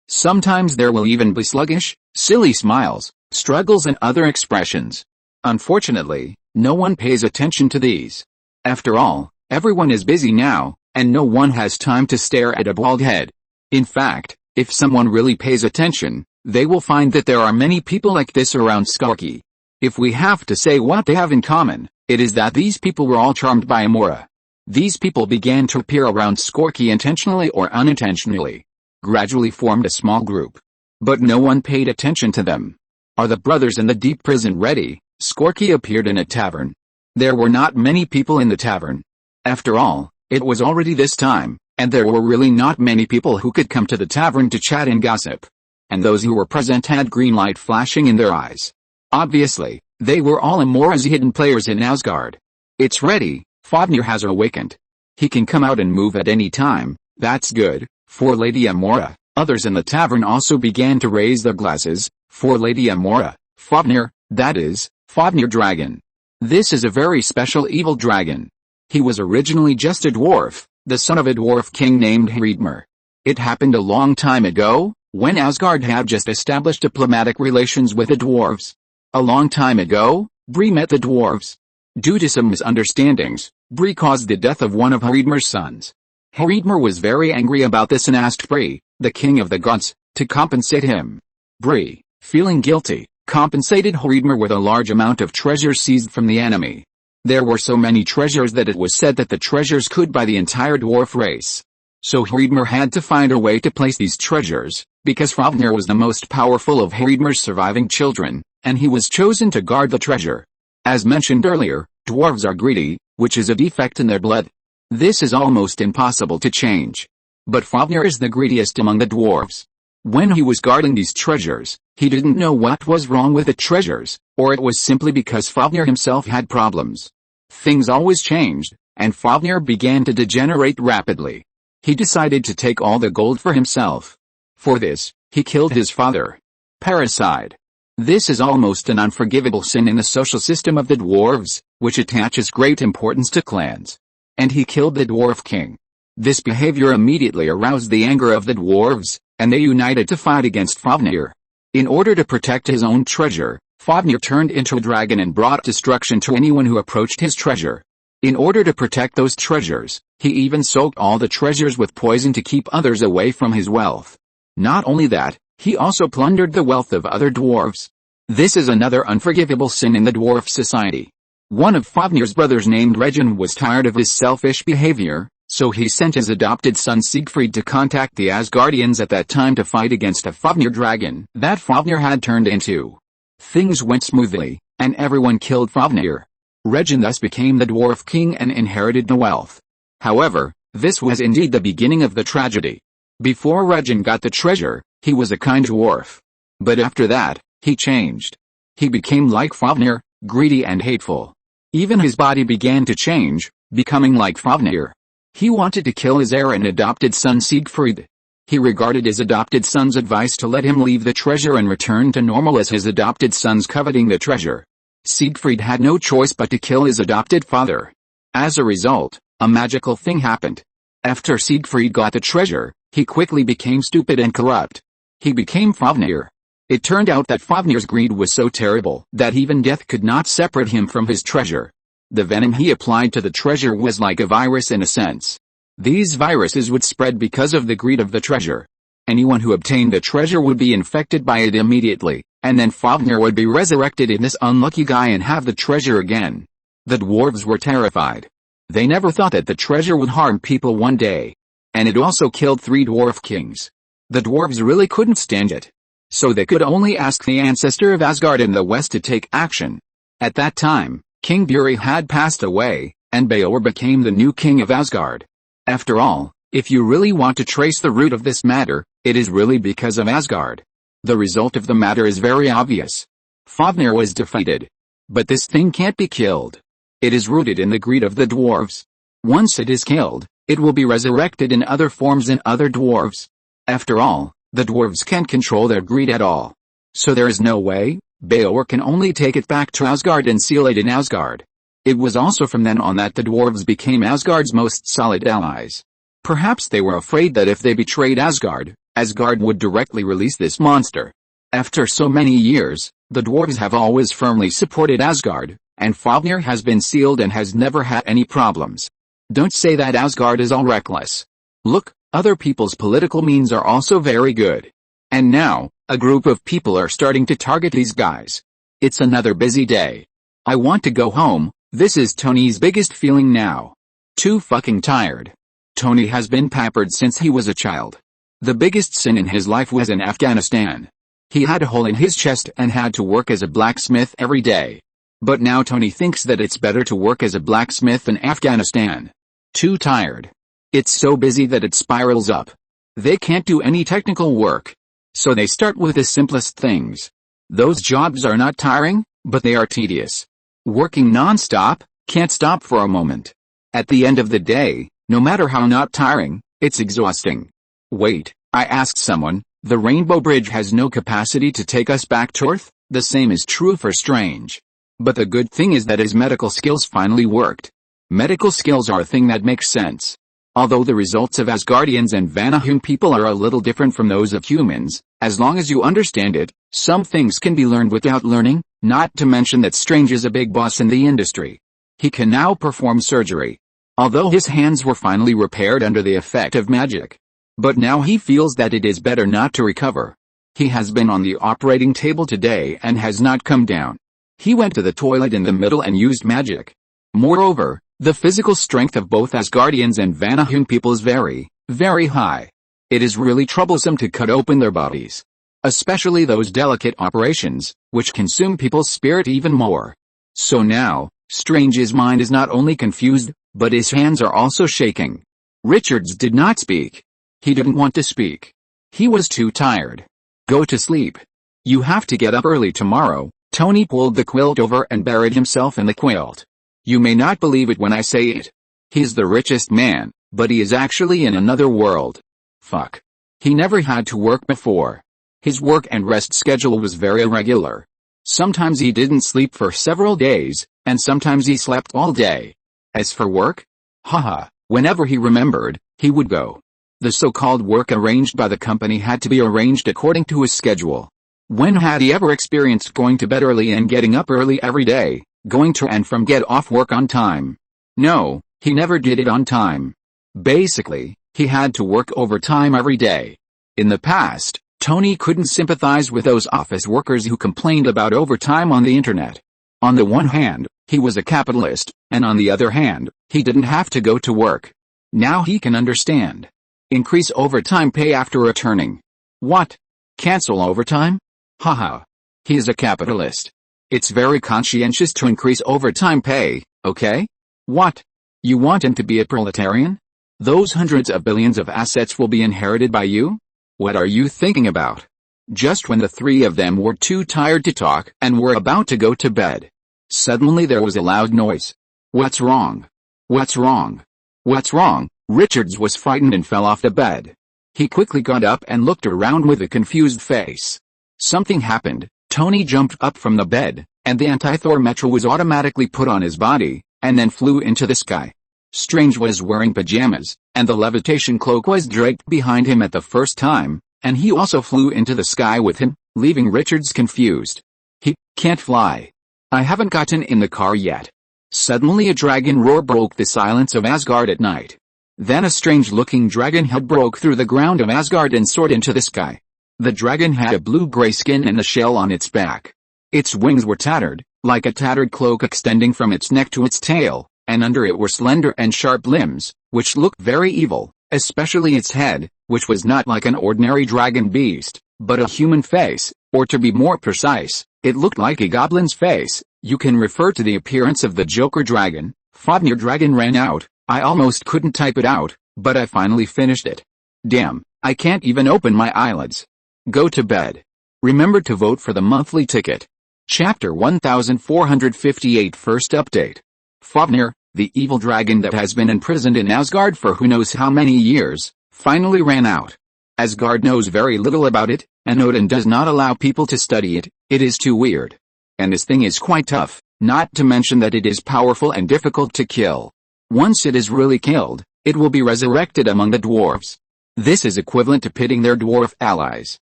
Sometimes there will even be sluggish, silly smiles, struggles and other expressions. Unfortunately, no one pays attention to these. After all, everyone is busy now, and no one has time to stare at a bald head. In fact, if someone really pays attention, they will find that there are many people like this around Skorki. If we have to say what they have in common, it is that these people were all charmed by Amora. These people began to appear around Skorki intentionally or unintentionally. Gradually formed a small group. But no one paid attention to them. Are the brothers in the deep prison ready? Skorki appeared in a tavern. There were not many people in the tavern. After all, It was already this time, and there were really not many people who could come to the tavern to chat and gossip. And those who were present had green light flashing in their eyes. Obviously, they were all Amora's hidden players in Asgard. It's ready, Fafnir has awakened. He can come out and move at any time, that's good, for Lady Amora. Others in the tavern also began to raise their glasses, for Lady Amora, Fafnir, that is, Fafnir Dragon. This is a very special evil dragon. He was originally just a dwarf, the son of a dwarf king named Hreidmar. It happened a long time ago, when Asgard had just established diplomatic relations with the dwarves. A long time ago, Bree met the dwarves. Due to some misunderstandings, Bree caused the death of one of Hreidmar's sons. Hreidmar was very angry about this and asked Bree, the king of the gods, to compensate him. Bree, feeling guilty, compensated Hreidmar with a large amount of treasures seized from the enemy. There were so many treasures that it was said that the treasures could buy the entire dwarf race. So Hreidmar had to find a way to place these treasures, because Fafnir was the most powerful of Hreidmar's surviving children, and he was chosen to guard the treasure. As mentioned earlier, dwarves are greedy, which is a defect in their blood. This is almost impossible to change. But Fafnir is the greediest among the dwarves. When he was guarding these treasures, he didn't know what was wrong with the treasures, or it was simply because Fafnir himself had problems. Things always changed, and Fafnir began to degenerate rapidly. He decided to take all the gold for himself. For this, he killed his father. Parricide. This is almost an unforgivable sin in the social system of the dwarves, which attaches great importance to clans. And he killed the dwarf king. This behavior immediately aroused the anger of the dwarves, and they united to fight against Fafnir. In order to protect his own treasure, Fafnir turned into a dragon and brought destruction to anyone who approached his treasure. In order to protect those treasures, he even soaked all the treasures with poison to keep others away from his wealth. Not only that, he also plundered the wealth of other dwarves. This is another unforgivable sin in the dwarf society. One of Fafnir's brothers named Regin was tired of his selfish behavior, so he sent his adopted son Siegfried to contact the Asgardians at that time to fight against a Fafnir dragon that Fafnir had turned into. Things went smoothly, and everyone killed Fafnir. Regin thus became the dwarf king and inherited the wealth. However, this was indeed the beginning of the tragedy. Before Regin got the treasure, he was a kind dwarf. But after that, he changed. He became like Fafnir, greedy and hateful. Even his body began to change, becoming like Fafnir. He wanted to kill his heir and adopted son Siegfried. He regarded his adopted son's advice to let him leave the treasure and return to normal as his adopted son's coveting the treasure. Siegfried had no choice but to kill his adopted father. As a result, a magical thing happened. After Siegfried got the treasure, he quickly became stupid and corrupt. He became Fafnir. It turned out that Fafnir's greed was so terrible that even death could not separate him from his treasure. The venom he applied to the treasure was like a virus in a sense. These viruses would spread because of the greed of the treasure. Anyone who obtained the treasure would be infected by it immediately, and then Fafnir would be resurrected in this unlucky guy and have the treasure again. The dwarves were terrified. They never thought that the treasure would harm people one day. And it also killed 3 dwarf kings. The dwarves really couldn't stand it. So they could only ask the ancestor of Asgard in the west to take action. At that time, King Buri had passed away, and Beor became the new king of Asgard. After all, if you really want to trace the root of this matter, it is really because of Asgard. The result of the matter is very obvious. Fafnir was defeated. But this thing can't be killed. It is rooted in the greed of the dwarves. Once it is killed, it will be resurrected in other forms in other dwarves. After all, the dwarves can't control their greed at all. So there is no way, Beor can only take it back to Asgard and seal it in Asgard. It was also from then on that the dwarves became Asgard's most solid allies. Perhaps they were afraid that if they betrayed Asgard, Asgard would directly release this monster. After so many years, the dwarves have always firmly supported Asgard, and Fafnir has been sealed and has never had any problems. Don't say that Asgard is all reckless. Look, other people's political means are also very good. And now, a group of people are starting to target these guys. It's another busy day. I want to go home. This is Tony's biggest feeling now. Too fucking tired. Tony has been pampered since he was a child. The biggest sin in his life was in Afghanistan. He had a hole in his chest and had to work as a blacksmith every day. But now Tony thinks that it's better to work as a blacksmith in Afghanistan. Too tired. It's so busy that it spirals up. They can't do any technical work. So they start with the simplest things. Those jobs are not tiring, but they are tedious. Working non-stop, can't stop for a moment. At the end of the day, no matter how not tiring, it's exhausting. Wait, I asked someone, the Rainbow Bridge has no capacity to take us back to Earth? The same is true for Strange. But the good thing is that his medical skills finally worked. Medical skills are a thing that makes sense. Although the results of Asgardians and Vanaheim people are a little different from those of humans, as long as you understand it, some things can be learned without learning, not to mention that Strange is a big boss in the industry. He can now perform surgery. Although his hands were finally repaired under the effect of magic. But now he feels that it is better not to recover. He has been on the operating table today and has not come down. He went to the toilet in the middle and used magic. Moreover, the physical strength of both Asgardians and Vanaheim people is very, very high. It is really troublesome to cut open their bodies. Especially those delicate operations, which consume people's spirit even more. So now, Strange's mind is not only confused, but his hands are also shaking. Richards did not speak. He didn't want to speak. He was too tired. Go to sleep. You have to get up early tomorrow. Tony pulled the quilt over and buried himself in the quilt. You may not believe it when I say it. He's the richest man, but he is actually in another world. Fuck. He never had to work before. His work and rest schedule was very irregular. Sometimes he didn't sleep for several days, and sometimes he slept all day. As for work? Haha, whenever he remembered, he would go. The so-called work arranged by the company had to be arranged according to his schedule. When had he ever experienced going to bed early and getting up early every day, going to and from get off work on time? No, he never did it on time. Basically, he had to work overtime every day. In the past, Tony couldn't sympathize with those office workers who complained about overtime on the internet. On the one hand, he was a capitalist, and on the other hand, he didn't have to go to work. Now he can understand. Increase overtime pay after returning. What? Cancel overtime? Haha. He is a capitalist. It's very conscientious to increase overtime pay, okay? What? You want him to be a proletarian? Those hundreds of billions of assets will be inherited by you? What are you thinking about? Just when the three of them were too tired to talk and were about to go to bed, suddenly there was a loud noise. What's wrong? What's wrong? What's wrong? Richards was frightened and fell off the bed. He quickly got up and looked around with a confused face. Something happened. Tony jumped up from the bed, and the anti-Thor metro was automatically put on his body, and then flew into the sky. Strange was wearing pajamas, and the levitation cloak was draped behind him at the first time, and he also flew into the sky with him, leaving Richards confused. He can't fly. I haven't gotten in the car yet. Suddenly a dragon roar broke the silence of Asgard at night. Then a strange-looking dragon head broke through the ground of Asgard and soared into the sky. The dragon had a blue-gray skin and a shell on its back. Its wings were tattered, like a tattered cloak extending from its neck to its tail, and under it were slender and sharp limbs, which looked very evil, especially its head, which was not like an ordinary dragon beast, but a human face, or to be more precise, it looked like a goblin's face. You can refer to the appearance of the Joker dragon. Fafnir dragon ran out. I almost couldn't type it out, but I finally finished it. Damn, I can't even open my eyelids. Go to bed. Remember to vote for the monthly ticket. Chapter 1458 First update. Fafnir, the evil dragon that has been imprisoned in Asgard for who knows how many years, finally ran out. Asgard knows very little about it, and Odin does not allow people to study it. It is too weird. And this thing is quite tough, not to mention that it is powerful and difficult to kill. Once it is really killed, it will be resurrected among the dwarves. This is equivalent to pitting their dwarf allies.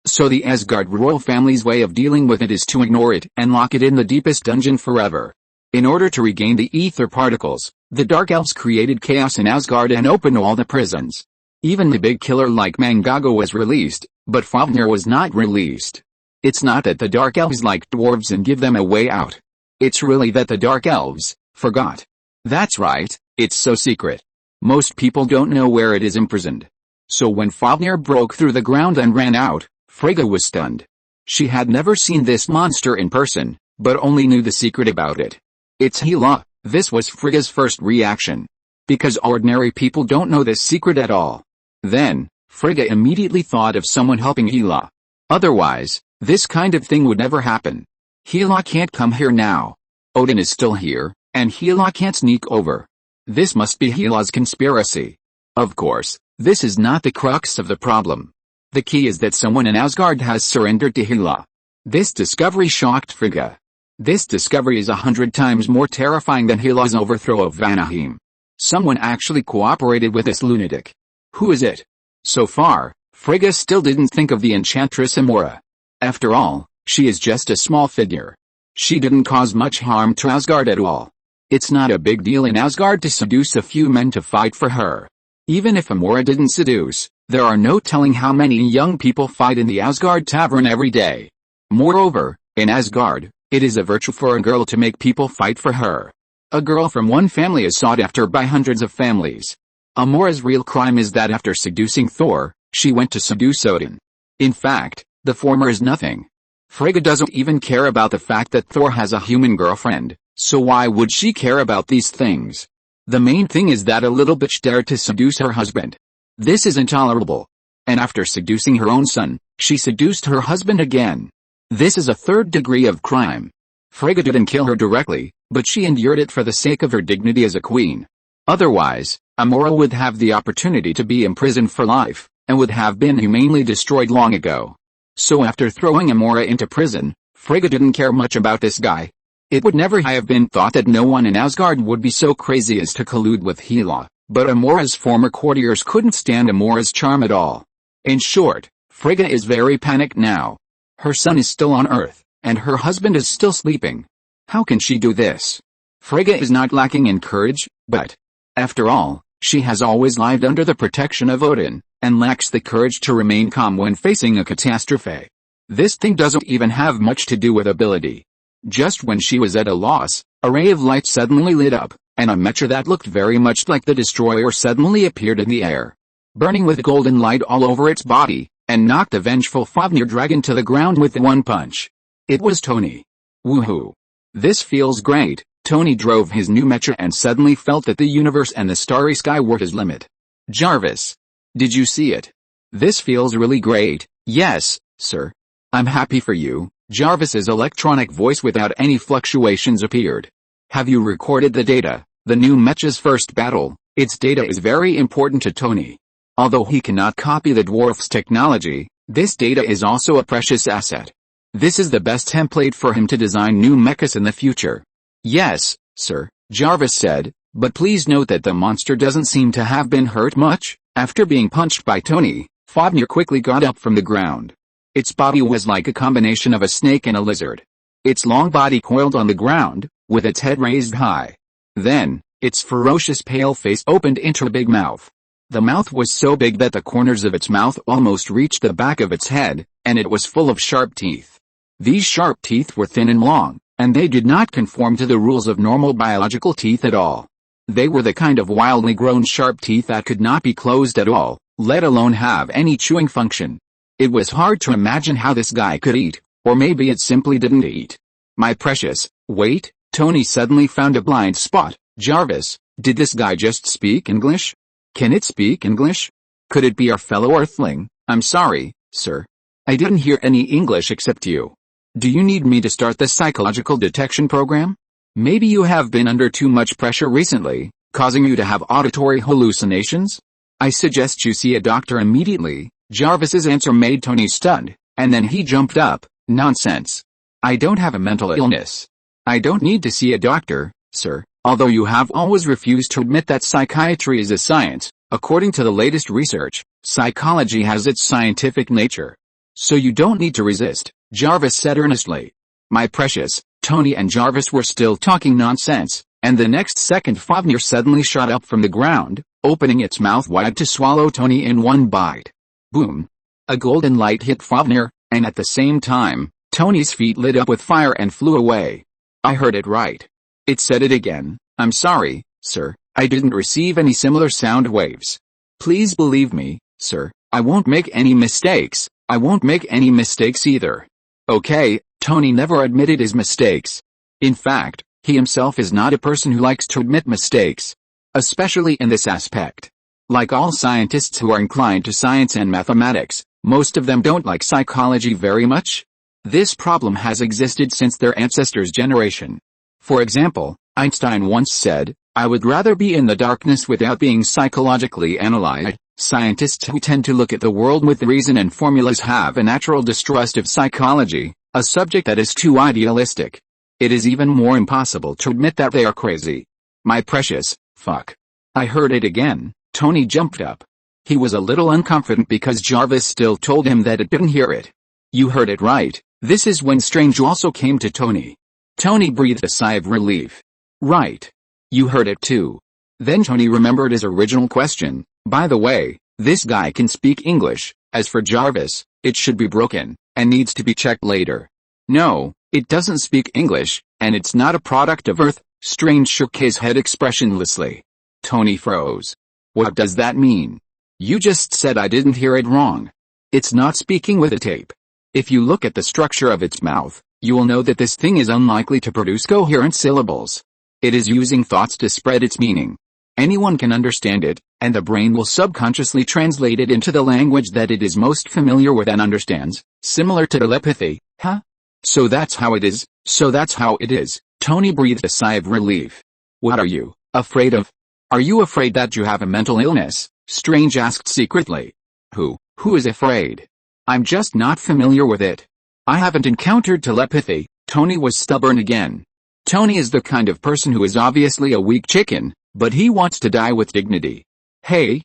So the Asgard royal family's way of dealing with it is to ignore it and lock it in the deepest dungeon forever. In order to regain the ether particles, the Dark Elves created chaos in Asgard and opened all the prisons. Even the big killer like Mangago was released, but Fafnir was not released. It's not that the Dark Elves like dwarves and give them a way out. It's really that the Dark Elves forgot. That's right, it's so secret. Most people don't know where it is imprisoned. So when Fafnir broke through the ground and ran out, Frigga was stunned. She had never seen this monster in person, but only knew the secret about it. It's Hela. This was Frigga's first reaction. because ordinary people don't know this secret at all. Then, Frigga immediately thought of someone helping Hela. Otherwise, this kind of thing would never happen. Hela can't come here now. Odin is still here, and Hela can't sneak over. This must be Hela's conspiracy. Of course, this is not the crux of the problem. The key is that someone in Asgard has surrendered to Hela. This discovery shocked Frigga. This discovery is 100 times more terrifying than Hela's overthrow of Vanaheim. Someone actually cooperated with this lunatic. Who is it? So far, Frigga still didn't think of the enchantress Amora. After all, she is just a small figure. She didn't cause much harm to Asgard at all. It's not a big deal in Asgard to seduce a few men to fight for her. Even if Amora didn't seduce, there are no telling how many young people fight in the Asgard tavern every day. Moreover, in Asgard, it is a virtue for a girl to make people fight for her. A girl from one family is sought after by hundreds of families. Amora's real crime is that after seducing Thor, she went to seduce Odin. In fact, the former is nothing. Frigga doesn't even care about the fact that Thor has a human girlfriend, so why would she care about these things? The main thing is that a little bitch dared to seduce her husband. This is intolerable. And after seducing her own son, she seduced her husband again. This is a third degree of crime. Frigga didn't kill her directly, but she endured it for the sake of her dignity as a queen. Otherwise, Amora would have the opportunity to be imprisoned for life, and would have been humanely destroyed long ago. So after throwing Amora into prison, Frigga didn't care much about this guy. It would never have been thought that no one in Asgard would be so crazy as to collude with Hela, but Amora's former courtiers couldn't stand Amora's charm at all. In short, Frigga is very panicked now. Her son is still on Earth, and her husband is still sleeping. How can she do this? Frigga is not lacking in courage, but, after all, she has always lived under the protection of Odin, and lacks the courage to remain calm when facing a catastrophe. This thing doesn't even have much to do with ability. Just when she was at a loss, a ray of light suddenly lit up, and a meteor that looked very much like the destroyer suddenly appeared in the air, burning with golden light all over its body, and knocked the vengeful Fafnir dragon to the ground with one punch. It was Tony. Woohoo! This feels great. Tony drove his new meteor and suddenly felt that the universe and the starry sky were his limit. Jarvis. Did you see it? This feels really great. Yes, sir. I'm happy for you. Jarvis's electronic voice without any fluctuations appeared. Have you recorded the data? The new mecha's first battle. Its data is very important to Tony. Although he cannot copy the dwarf's technology, this data is also a precious asset. This is the best template for him to design new mechas in the future. Yes, sir, Jarvis said, but please note that the monster doesn't seem to have been hurt much. After being punched by Tony, Fafnir quickly got up from the ground. Its body was like a combination of a snake and a lizard. Its long body coiled on the ground, with its head raised high. Then, its ferocious pale face opened into a big mouth. The mouth was so big that the corners of its mouth almost reached the back of its head, and it was full of sharp teeth. These sharp teeth were thin and long, and they did not conform to the rules of normal biological teeth at all. They were the kind of wildly grown sharp teeth that could not be closed at all, let alone have any chewing function. It was hard to imagine how this guy could eat, or maybe it simply didn't eat. My precious, wait, Tony suddenly found a blind spot. Jarvis, did this guy just speak English? Can it speak English? Could it be our fellow Earthling? I'm sorry, sir. I didn't hear any English except you. Do you need me to start the psychological detection program? Maybe you have been under too much pressure recently, causing you to have auditory hallucinations? I suggest you see a doctor immediately. Jarvis's answer made Tony stunned, and then he jumped up. Nonsense. I don't have a mental illness. I don't need to see a doctor, sir, although you have always refused to admit that psychiatry is a science. According to the latest research, psychology has its scientific nature. So you don't need to resist, Jarvis said earnestly. My precious, Tony and Jarvis were still talking nonsense, and the next second Fafnir suddenly shot up from the ground, opening its mouth wide to swallow Tony in one bite. Boom. A golden light hit Fafnir, and at the same time, Tony's feet lit up with fire and flew away. I heard it right. It said it again. I'm sorry, sir, I didn't receive any similar sound waves. Please believe me, sir, I won't make any mistakes. I won't make any mistakes either. Okay, Tony never admitted his mistakes. In fact, he himself is not a person who likes to admit mistakes. especially in this aspect. Like all scientists who are inclined to science and mathematics, most of them don't like psychology very much. This problem has existed since their ancestors' generation. For example, Einstein once said, "I would rather be in the darkness without being psychologically analyzed." Scientists who tend to look at the world with reason and formulas have a natural distrust of psychology, a subject that is too idealistic. It is even more impossible to admit that they are crazy. My precious, fuck. I heard it again. Tony jumped up. He was a little unconfident because Jarvis still told him that it didn't hear it. You heard it right. This is when Strange also came to Tony. Tony breathed a sigh of relief. Right. You heard it too. Then Tony remembered his original question. By the way, this guy can speak English. As for Jarvis, it should be broken, and needs to be checked later. No, it doesn't speak English, and it's not a product of Earth. Strange shook his head expressionlessly. Tony froze. What does that mean? You just said I didn't hear it wrong. It's not speaking with a tape. If you look at the structure of its mouth, you will know that this thing is unlikely to produce coherent syllables. It is using thoughts to spread its meaning. Anyone can understand it, and the brain will subconsciously translate it into the language that it is most familiar with and understands, similar to telepathy. Huh? So that's how it is. Tony breathed a sigh of relief. What are you afraid of? Are you afraid that you have a mental illness? Strange asked secretly. Who is afraid? I'm just not familiar with it. I haven't encountered telepathy. Tony was stubborn again. Tony is the kind of person who is obviously a weak chicken, but he wants to die with dignity. Hey,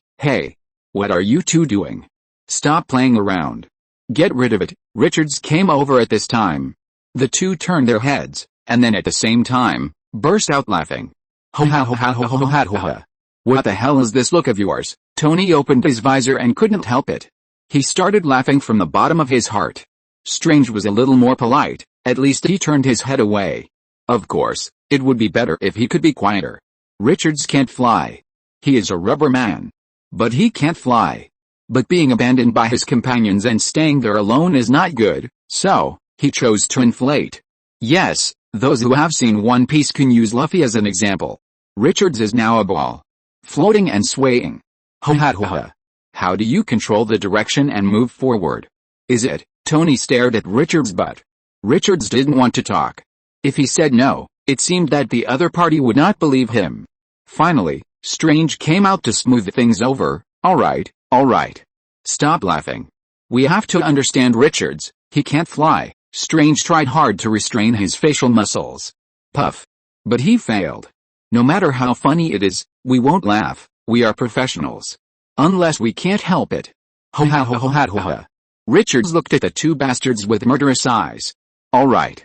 what are you two doing? Stop playing around. Get rid of it. Richards came over at this time. The two turned their heads, and then at the same time, burst out laughing. Ho ha ho ha ho ho ha ho ha. What the hell is this look of yours? Tony opened his visor and couldn't help it. He started laughing from the bottom of his heart. Strange was a little more polite, at least he turned his head away. Of course, it would be better if he could be quieter. Richards can't fly. He is a rubber man. But he can't fly. But being abandoned by his companions and staying there alone is not good, so, he chose to inflate. Yes, those who have seen One Piece can use Luffy as an example. Richards is now a ball. Floating and swaying. Ho ha ho ha. How do you control the direction and move forward? Is it? Tony stared at Richards' butt. Richards didn't want to talk. If he said no, it seemed that the other party would not believe him. Finally, Strange came out to smooth things over. All right. Stop laughing. We have to understand Richards. He can't fly. Strange tried hard to restrain his facial muscles. Puff. But he failed. No matter how funny it is, we won't laugh. We are professionals. Unless we can't help it. Ho ha ho ho ha ho ha. Richards looked at the two bastards with murderous eyes. All right.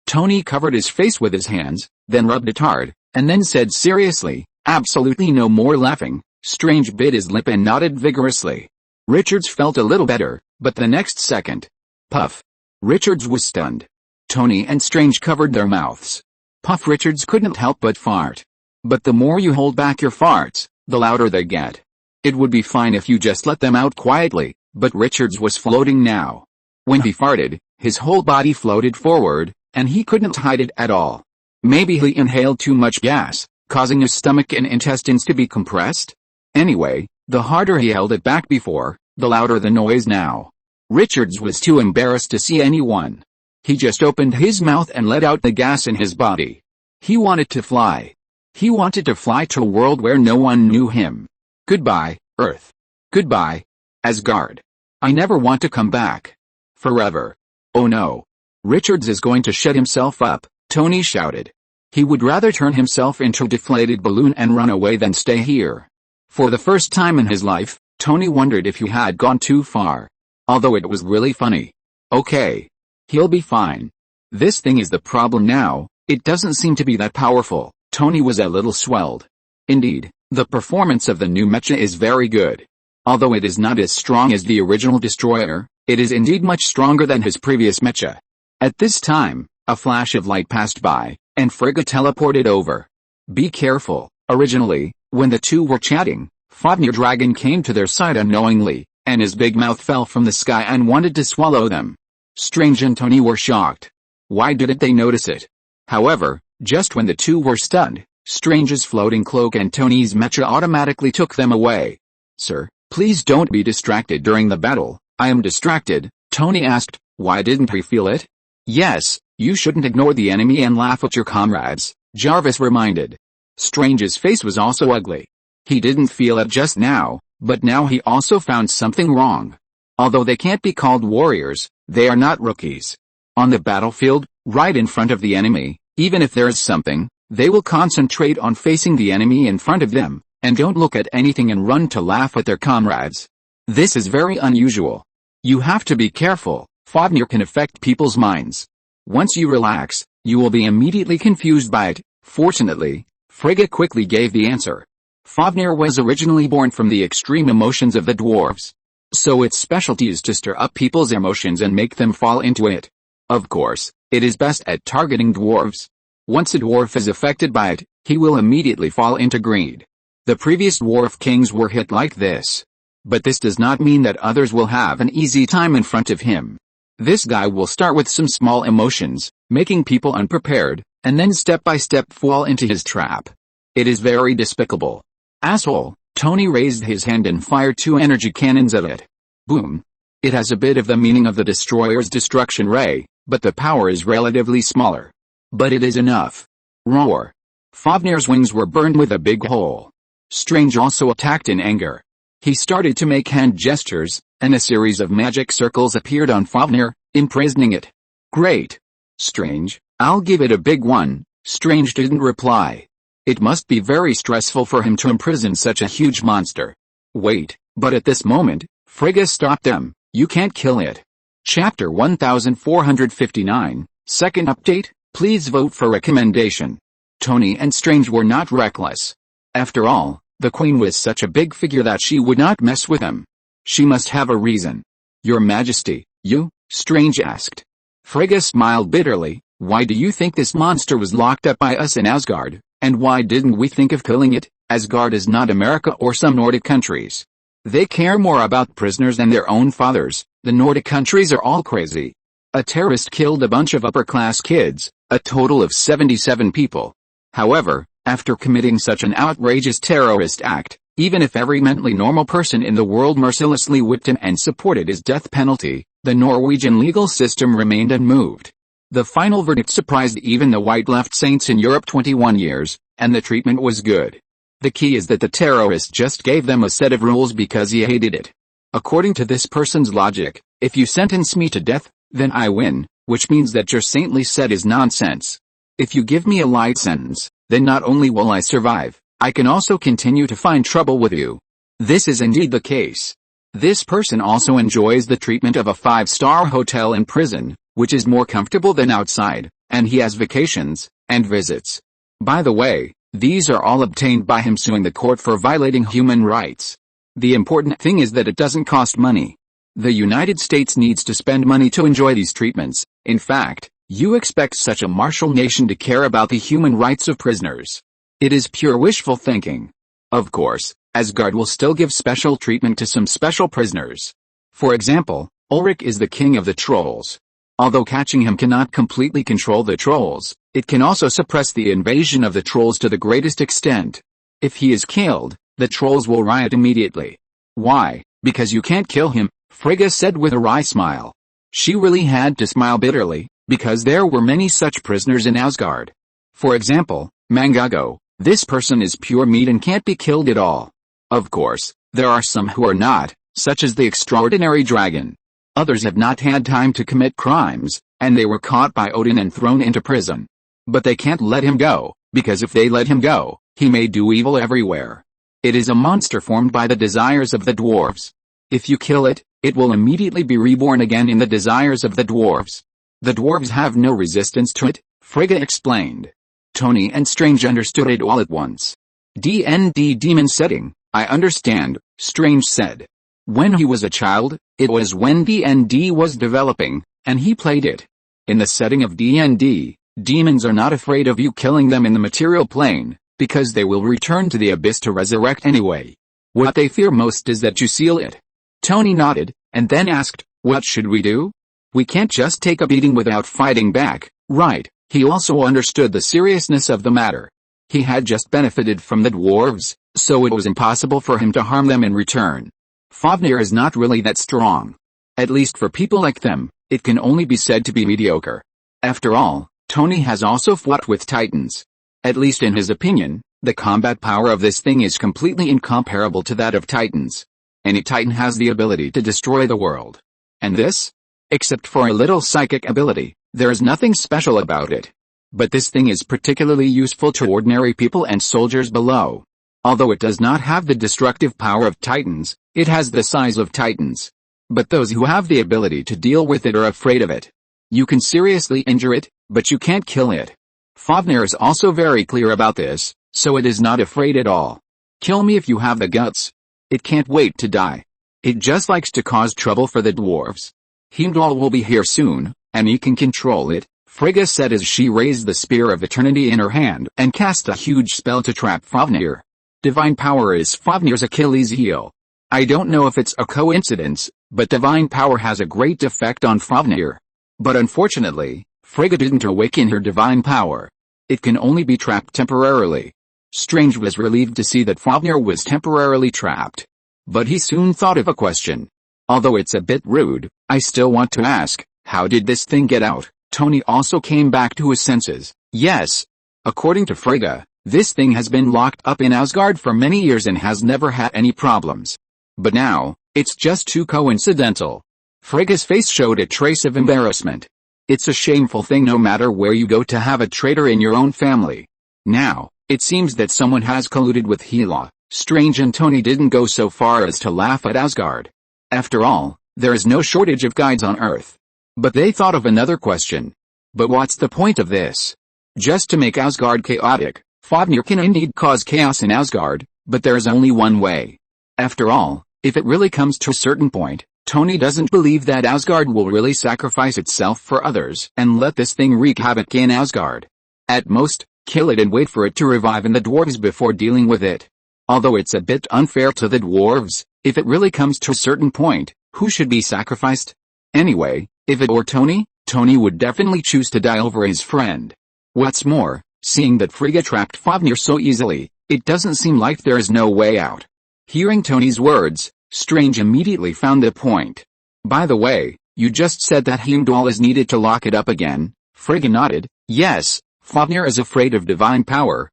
Tony covered his face with his hands, then rubbed it hard, and then said seriously, absolutely no more laughing. Strange bit his lip and nodded vigorously. Richards felt a little better, but the next second. Puff. Richards was stunned. Tony and Strange covered their mouths. Puff. Richards couldn't help but fart. But the more you hold back your farts, the louder they get. It would be fine if you just let them out quietly, but Richards was floating now. When he farted, his whole body floated forward, and he couldn't hide it at all. Maybe he inhaled too much gas, causing his stomach and intestines to be compressed? Anyway, the harder he held it back before, the louder the noise now. Richards was too embarrassed to see anyone. He just opened his mouth and let out the gas in his body. He wanted to fly. He wanted to fly to a world where no one knew him. Goodbye, Earth. Goodbye, Asgard. I never want to come back. Forever. Oh no. Richards is going to shut himself up, Tony shouted. He would rather turn himself into a deflated balloon and run away than stay here. For the first time in his life, Tony wondered if he had gone too far. Although it was really funny. Okay. He'll be fine. This thing is the problem now, it doesn't seem to be that powerful. Tony was a little swelled. Indeed, the performance of the new mecha is very good. Although it is not as strong as the original Destroyer, it is indeed much stronger than his previous mecha. At this time, a flash of light passed by, and Frigga teleported over. Be careful. Originally, when the two were chatting, Fafnir Dragon came to their side unknowingly, and his big mouth fell from the sky and wanted to swallow them. Strange and Tony were shocked. Why didn't they notice it? However, just when the two were stunned, Strange's floating cloak and Tony's mecha automatically took them away. "Sir, please don't be distracted during the battle." "I am distracted," Tony asked. "Why didn't we feel it?" "Yes, you shouldn't ignore the enemy and laugh at your comrades," Jarvis reminded. Strange's face was also ugly. He didn't feel it just now, but now he also found something wrong. Although they can't be called warriors, they are not rookies. On the battlefield, right in front of the enemy, even if there is something, they will concentrate on facing the enemy in front of them, and don't look at anything and run to laugh at their comrades. This is very unusual. You have to be careful. Fafnir can affect people's minds. Once you relax, you will be immediately confused by it. Fortunately, Frigga quickly gave the answer. Fafnir was originally born from the extreme emotions of the dwarves. So its specialty is to stir up people's emotions and make them fall into it. Of course, it is best at targeting dwarves. Once a dwarf is affected by it, he will immediately fall into greed. The previous dwarf kings were hit like this. But this does not mean that others will have an easy time in front of him. This guy will start with some small emotions, making people unprepared, and then step by step fall into his trap. It is very despicable. "Asshole," Tony raised his hand and fired 2 energy cannons at it. Boom. It has a bit of the meaning of the destroyer's destruction ray, but the power is relatively smaller. But it is enough. Roar. Fafnir's wings were burned with a big hole. Strange also attacked in anger. He started to make hand gestures, and a series of magic circles appeared on Fafnir, imprisoning it. "Great. Strange, I'll give it a big one." Strange didn't reply. It must be very stressful for him to imprison such a huge monster. Wait, but at this moment, Frigga stopped them. "You can't kill it." Chapter 1459, second update, please vote for recommendation. Tony and Strange were not reckless. After all, the Queen was such a big figure that she would not mess with them. She must have a reason. "Your Majesty, you?" Strange asked. Frigga smiled bitterly. "Why do you think this monster was locked up by us in Asgard, and why didn't we think of killing it? Asgard is not America or some Nordic countries. They care more about prisoners than their own fathers. The Nordic countries are all crazy. A terrorist killed a bunch of upper-class kids, a total of 77 people. However, after committing such an outrageous terrorist act, even if every mentally normal person in the world mercilessly whipped him and supported his death penalty, the Norwegian legal system remained unmoved. The final verdict surprised even the white left saints in Europe 21 years, and the treatment was good. The key is that the terrorist just gave them a set of rules because he hated it. According to this person's logic, if you sentence me to death, then I win, which means that your saintly set is nonsense. If you give me a light sentence, then not only will I survive, I can also continue to find trouble with you. This is indeed the case. This person also enjoys the treatment of a 5-star hotel in prison, which is more comfortable than outside, and he has vacations and visits. By the way, these are all obtained by him suing the court for violating human rights. The important thing is that it doesn't cost money. The United States needs to spend money to enjoy these treatments. In fact, you expect such a martial nation to care about the human rights of prisoners. It is pure wishful thinking. Of course, Asgard will still give special treatment to some special prisoners. For example, Ulrich is the king of the trolls. Although catching him cannot completely control the trolls, it can also suppress the invasion of the trolls to the greatest extent. If he is killed, the trolls will riot immediately. Why? Because you can't kill him, Frigga said with a wry smile. She really had to smile bitterly, because there were many such prisoners in Asgard. For example, Mangago, this person is pure meat and can't be killed at all. Of course, there are some who are not, such as the extraordinary dragon. Others have not had time to commit crimes, and they were caught by Odin and thrown into prison. But they can't let him go, because if they let him go, he may do evil everywhere. It is a monster formed by the desires of the dwarves. If you kill it, it will immediately be reborn again in the desires of the dwarves. The dwarves have no resistance to it, Frigga explained. Tony and Strange understood it all at once. D&D demon setting, I understand, Strange said. When he was a child, it was when D&D was developing, and he played it. In the setting of D&D, demons are not afraid of you killing them in the material plane, because they will return to the abyss to resurrect anyway. What they fear most is that you seal it. Tony nodded, and then asked, what should we do? We can't just take a beating without fighting back, right? He also understood the seriousness of the matter. He had just benefited from the dwarves, so it was impossible for him to harm them in return. Fafnir is not really that strong. At least for people like them, it can only be said to be mediocre. After all, Tony has also fought with titans. At least in his opinion, the combat power of this thing is completely incomparable to that of titans. Any titan has the ability to destroy the world. And this? Except for a little psychic ability, there is nothing special about it. But this thing is particularly useful to ordinary people and soldiers below. Although it does not have the destructive power of titans, it has the size of titans. But those who have the ability to deal with it are afraid of it. You can seriously injure it, but you can't kill it. Fafnir is also very clear about this, so it is not afraid at all. Kill me if you have the guts. It can't wait to die. It just likes to cause trouble for the dwarves. Heimdall will be here soon, and he can control it, Frigga said as she raised the Spear of Eternity in her hand and cast a huge spell to trap Fafnir. Divine power is Fafnir's Achilles heel. I don't know if it's a coincidence, but divine power has a great effect on Fafnir. But unfortunately, Frigga didn't awaken her divine power. It can only be trapped temporarily. Strange was relieved to see that Fafnir was temporarily trapped. But he soon thought of a question. Although it's a bit rude, I still want to ask, how did this thing get out? Tony also came back to his senses. Yes. According to Frigga, this thing has been locked up in Asgard for many years and has never had any problems. But now, it's just too coincidental. Frigga's face showed a trace of embarrassment. It's a shameful thing no matter where you go to have a traitor in your own family. Now, it seems that someone has colluded with Hela. Strange and Tony didn't go so far as to laugh at Asgard. After all, there is no shortage of guides on Earth. But they thought of another question. But what's the point of this? Just to make Asgard chaotic. Fafnir can indeed cause chaos in Asgard, but there is only one way. After all, if it really comes to a certain point, Tony doesn't believe that Asgard will really sacrifice itself for others and let this thing wreak havoc in Asgard. At most, kill it and wait for it to revive in the dwarves before dealing with it. Although it's a bit unfair to the dwarves, if it really comes to a certain point, who should be sacrificed? Anyway, if it were Tony, Tony would definitely choose to die over his friend. What's more, seeing that Frigga trapped Fafnir so easily, it doesn't seem like there is no way out. Hearing Tony's words, Strange immediately found the point. By the way, you just said that Heimdall is needed to lock it up again. Frigga nodded. Yes, Fafnir is afraid of divine power.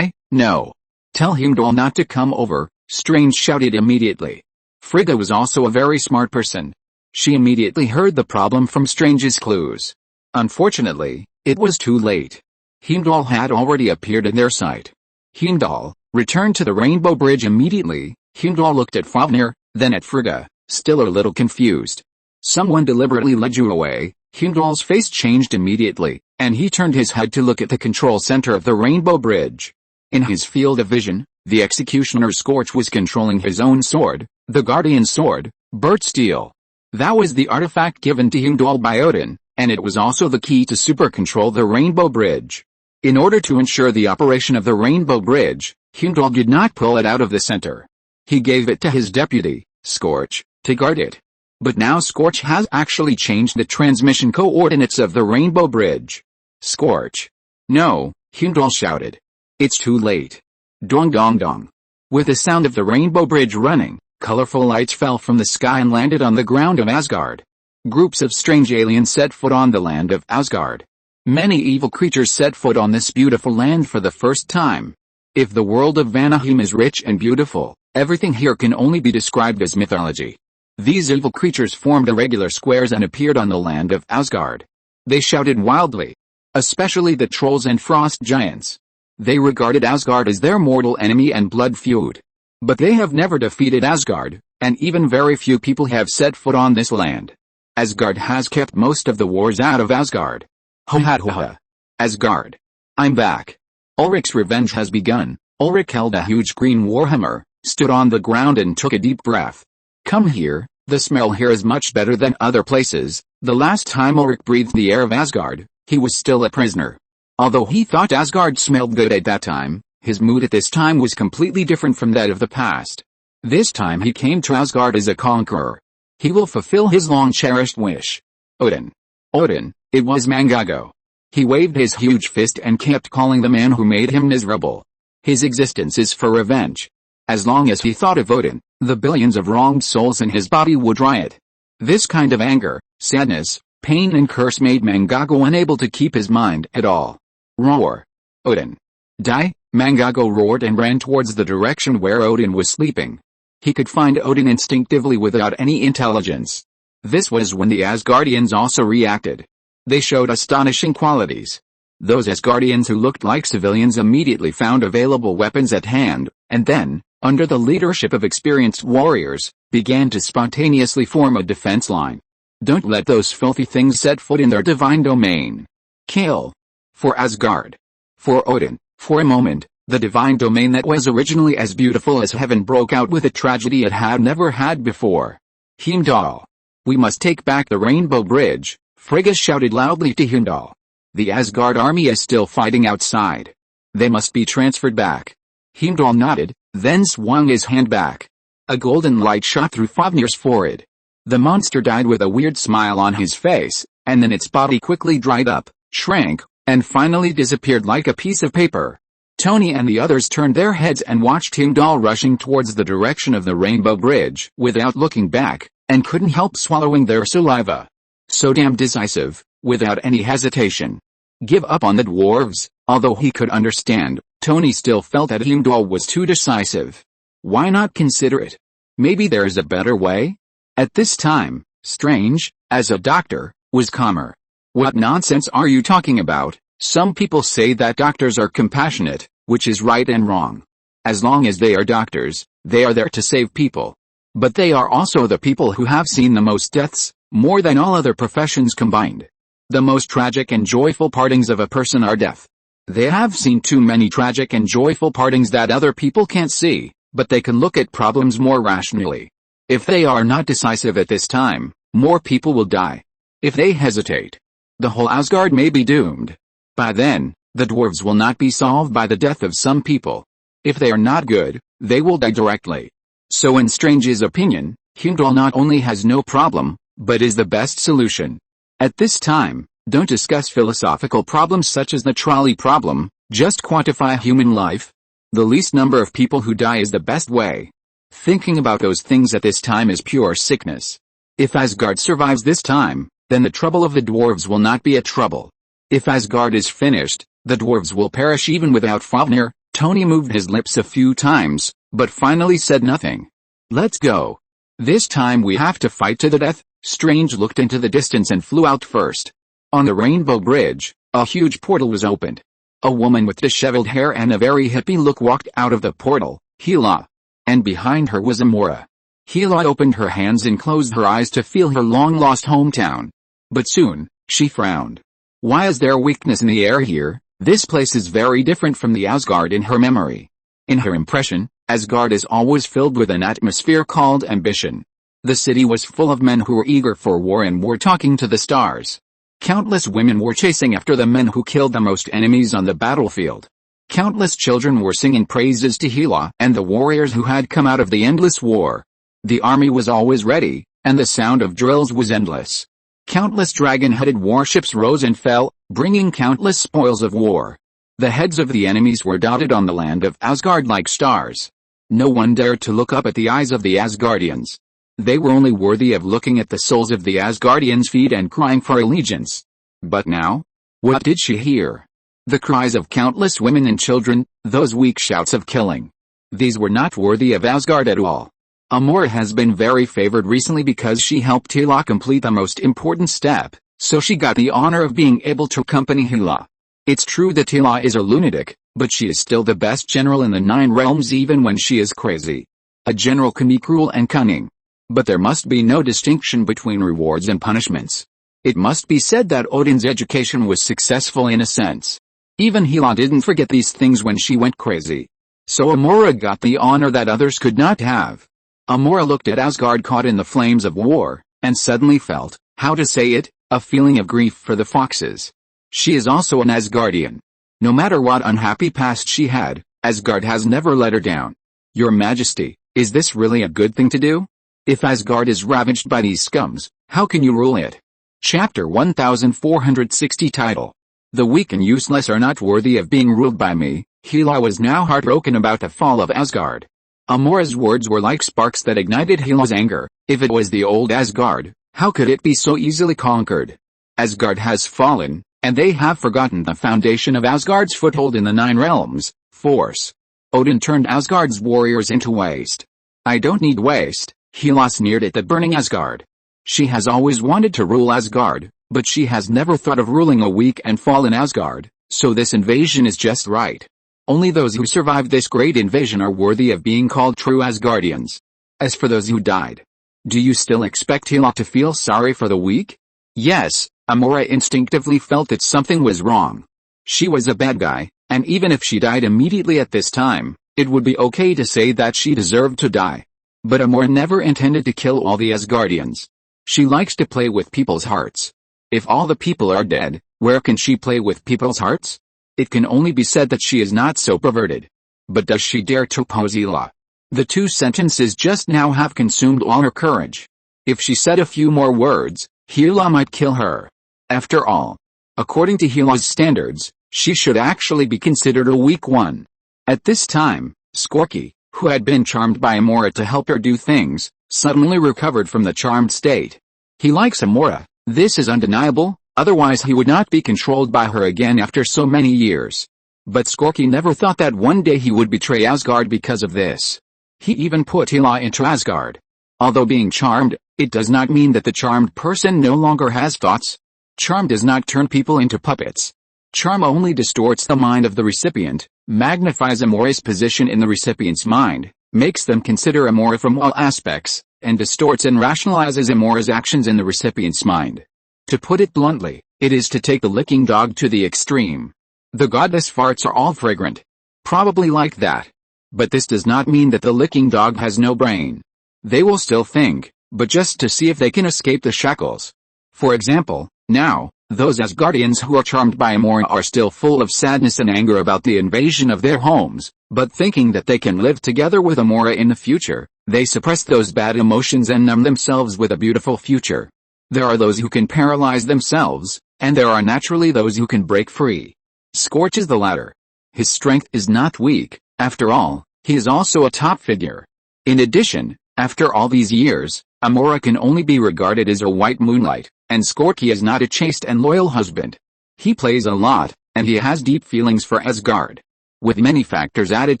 No. Tell Heimdall not to come over, Strange shouted immediately. Frigga was also a very smart person. She immediately heard the problem from Strange's clues. Unfortunately, it was too late. Heimdall had already appeared in their sight. Heimdall, return to the Rainbow Bridge immediately. Heimdall looked at Fafnir, then at Frigga, still a little confused. Someone deliberately led you away. Heimdall's face changed immediately, and he turned his head to look at the control center of the Rainbow Bridge. In his field of vision, the executioner Scorch was controlling his own sword, the Guardian Sword, Burt Steel. That was the artifact given to Heimdall by Odin, and it was also the key to super-control the Rainbow Bridge. In order to ensure the operation of the Rainbow Bridge, Heimdall did not pull it out of the center. He gave it to his deputy, Scorch, to guard it. But now Scorch has actually changed the transmission coordinates of the Rainbow Bridge. Scorch. No, Heimdall shouted. It's too late. Dong dong dong. With the sound of the Rainbow Bridge running, colorful lights fell from the sky and landed on the ground of Asgard. Groups of strange aliens set foot on the land of Asgard. Many evil creatures set foot on this beautiful land for the first time. If the world of Vanaheim is rich and beautiful, everything here can only be described as mythology. These evil creatures formed irregular squares and appeared on the land of Asgard. They shouted wildly. Especially the trolls and frost giants. They regarded Asgard as their mortal enemy and blood feud. But they have never defeated Asgard, and even very few people have set foot on this land. Asgard has kept most of the wars out of Asgard. Ho ha ho ha. Asgard. I'm back. Ulrich's revenge has begun. Ulrich held a huge green warhammer, stood on the ground and took a deep breath. Come here, the smell here is much better than other places. The last time Ulrich breathed the air of Asgard, he was still a prisoner. Although he thought Asgard smelled good at that time, his mood at this time was completely different from that of the past. This time he came to Asgard as a conqueror. He will fulfill his long-cherished wish. Odin. Odin, it was Mangago. He waved his huge fist and kept calling the man who made him miserable. His existence is for revenge. As long as he thought of Odin, the billions of wronged souls in his body would riot. This kind of anger, sadness, pain and curse made Mangago unable to keep his mind at all. Roar. Odin. Die, Mangago roared and ran towards the direction where Odin was sleeping. He could find Odin instinctively without any intelligence. This was when the Asgardians also reacted. They showed astonishing qualities. Those Asgardians who looked like civilians immediately found available weapons at hand, and then, under the leadership of experienced warriors, began to spontaneously form a defense line. Don't let those filthy things set foot in their divine domain. Kill. For Asgard. For Odin, for a moment, the divine domain that was originally as beautiful as heaven broke out with a tragedy it had never had before. Heimdall. We must take back the Rainbow Bridge, Frigga shouted loudly to Heimdall. The Asgard army is still fighting outside. They must be transferred back. Heimdall nodded, then swung his hand back. A golden light shot through Fafnir's forehead. The monster died with a weird smile on his face, and then its body quickly dried up, shrank, and finally disappeared like a piece of paper. Tony and the others turned their heads and watched Heimdall rushing towards the direction of the Rainbow Bridge without looking back, and couldn't help swallowing their saliva. So damn decisive, without any hesitation. Give up on the dwarves. Although he could understand, Tony still felt that Heimdall was too decisive. Why not consider it? Maybe there is a better way? At this time, Strange, as a doctor, was calmer. What nonsense are you talking about? Some people say that doctors are compassionate, which is right and wrong. As long as they are doctors, they are there to save people. But they are also the people who have seen the most deaths, more than all other professions combined. The most tragic and joyful partings of a person are death. They have seen too many tragic and joyful partings that other people can't see, but they can look at problems more rationally. If they are not decisive at this time, more people will die. If they hesitate, the whole Asgard may be doomed. By then, the dwarves will not be solved by the death of some people. If they are not good, they will die directly. So in Strange's opinion, Heimdall not only has no problem, but is the best solution. At this time, don't discuss philosophical problems such as the trolley problem, just quantify human life. The least number of people who die is the best way. Thinking about those things at this time is pure sickness. If Asgard survives this time, then the trouble of the dwarves will not be a trouble. If Asgard is finished, the dwarves will perish even without Fafnir. Tony moved his lips a few times, but finally said nothing. Let's go. This time we have to fight to the death. Strange looked into the distance and flew out first. On the Rainbow Bridge, a huge portal was opened. A woman with disheveled hair and a very hippie look walked out of the portal, Hela. And behind her was Amora. Hela opened her hands and closed her eyes to feel her long-lost hometown. But soon, she frowned. Why is there weakness in the air here? This place is very different from the Asgard in her memory. In her impression, Asgard is always filled with an atmosphere called ambition. The city was full of men who were eager for war and were talking to the stars. Countless women were chasing after the men who killed the most enemies on the battlefield. Countless children were singing praises to Hela and the warriors who had come out of the endless war. The army was always ready, and the sound of drills was endless. Countless dragon-headed warships rose and fell, bringing countless spoils of war. The heads of the enemies were dotted on the land of Asgard like stars. No one dared to look up at the eyes of the Asgardians. They were only worthy of looking at the souls of the Asgardians' feet and crying for allegiance. But now? What did she hear? The cries of countless women and children, those weak shouts of killing. These were not worthy of Asgard at all. Amora has been very favored recently because she helped Hela complete the most important step, so she got the honor of being able to accompany Hela. It's true that Hela is a lunatic, but she is still the best general in the 9 realms even when she is crazy. A general can be cruel and cunning. But there must be no distinction between rewards and punishments. It must be said that Odin's education was successful in a sense. Even Hela didn't forget these things when she went crazy. So Amora got the honor that others could not have. Amora looked at Asgard caught in the flames of war, and suddenly felt, how to say it, a feeling of grief for the foxes. She is also an Asgardian. No matter what unhappy past she had, Asgard has never let her down. Your Majesty, is this really a good thing to do? If Asgard is ravaged by these scums, how can you rule it? Chapter 1460 Title. The weak and useless are not worthy of being ruled by me. Hela was now heartbroken about the fall of Asgard. Amora's words were like sparks that ignited Hela's anger. If it was the old Asgard, how could it be so easily conquered? Asgard has fallen, and they have forgotten the foundation of Asgard's foothold in the Nine Realms, force. Odin turned Asgard's warriors into waste. I don't need waste, Hela sneered at the burning Asgard. She has always wanted to rule Asgard, but she has never thought of ruling a weak and fallen Asgard, so this invasion is just right. Only those who survived this great invasion are worthy of being called true Asgardians. As for those who died, do you still expect Hela to feel sorry for the weak? Yes, Amora instinctively felt that something was wrong. She was a bad guy, and even if she died immediately at this time, it would be okay to say that she deserved to die. But Amora never intended to kill all the Asgardians. She likes to play with people's hearts. If all the people are dead, where can she play with people's hearts? It can only be said that she is not so perverted. But does she dare to oppose Hela? The two sentences just now have consumed all her courage. If she said a few more words, Hela might kill her. After all, according to Hela's standards, she should actually be considered a weak one. At this time, Skorki, who had been charmed by Amora to help her do things, suddenly recovered from the charmed state. He likes Amora, this is undeniable, otherwise he would not be controlled by her again after so many years. But Skorki never thought that one day he would betray Asgard because of this. He even put Hela into Asgard. Although being charmed, it does not mean that the charmed person no longer has thoughts. Charm does not turn people into puppets. Charm only distorts the mind of the recipient, magnifies Amora's position in the recipient's mind, makes them consider Amora from all aspects, and distorts and rationalizes Amora's actions in the recipient's mind. To put it bluntly, it is to take the licking dog to the extreme. The goddess farts are all fragrant. Probably like that. But this does not mean that the licking dog has no brain. They will still think, but just to see if they can escape the shackles. For example, now, those Asgardians who are charmed by Amora are still full of sadness and anger about the invasion of their homes, but thinking that they can live together with Amora in the future, they suppress those bad emotions and numb themselves with a beautiful future. There are those who can paralyze themselves, and there are naturally those who can break free. Scorch is the latter. His strength is not weak, after all, he is also a top figure. In addition, after all these years, Amora can only be regarded as a white moonlight, and Skorki is not a chaste and loyal husband. He plays a lot, and he has deep feelings for Asgard. With many factors added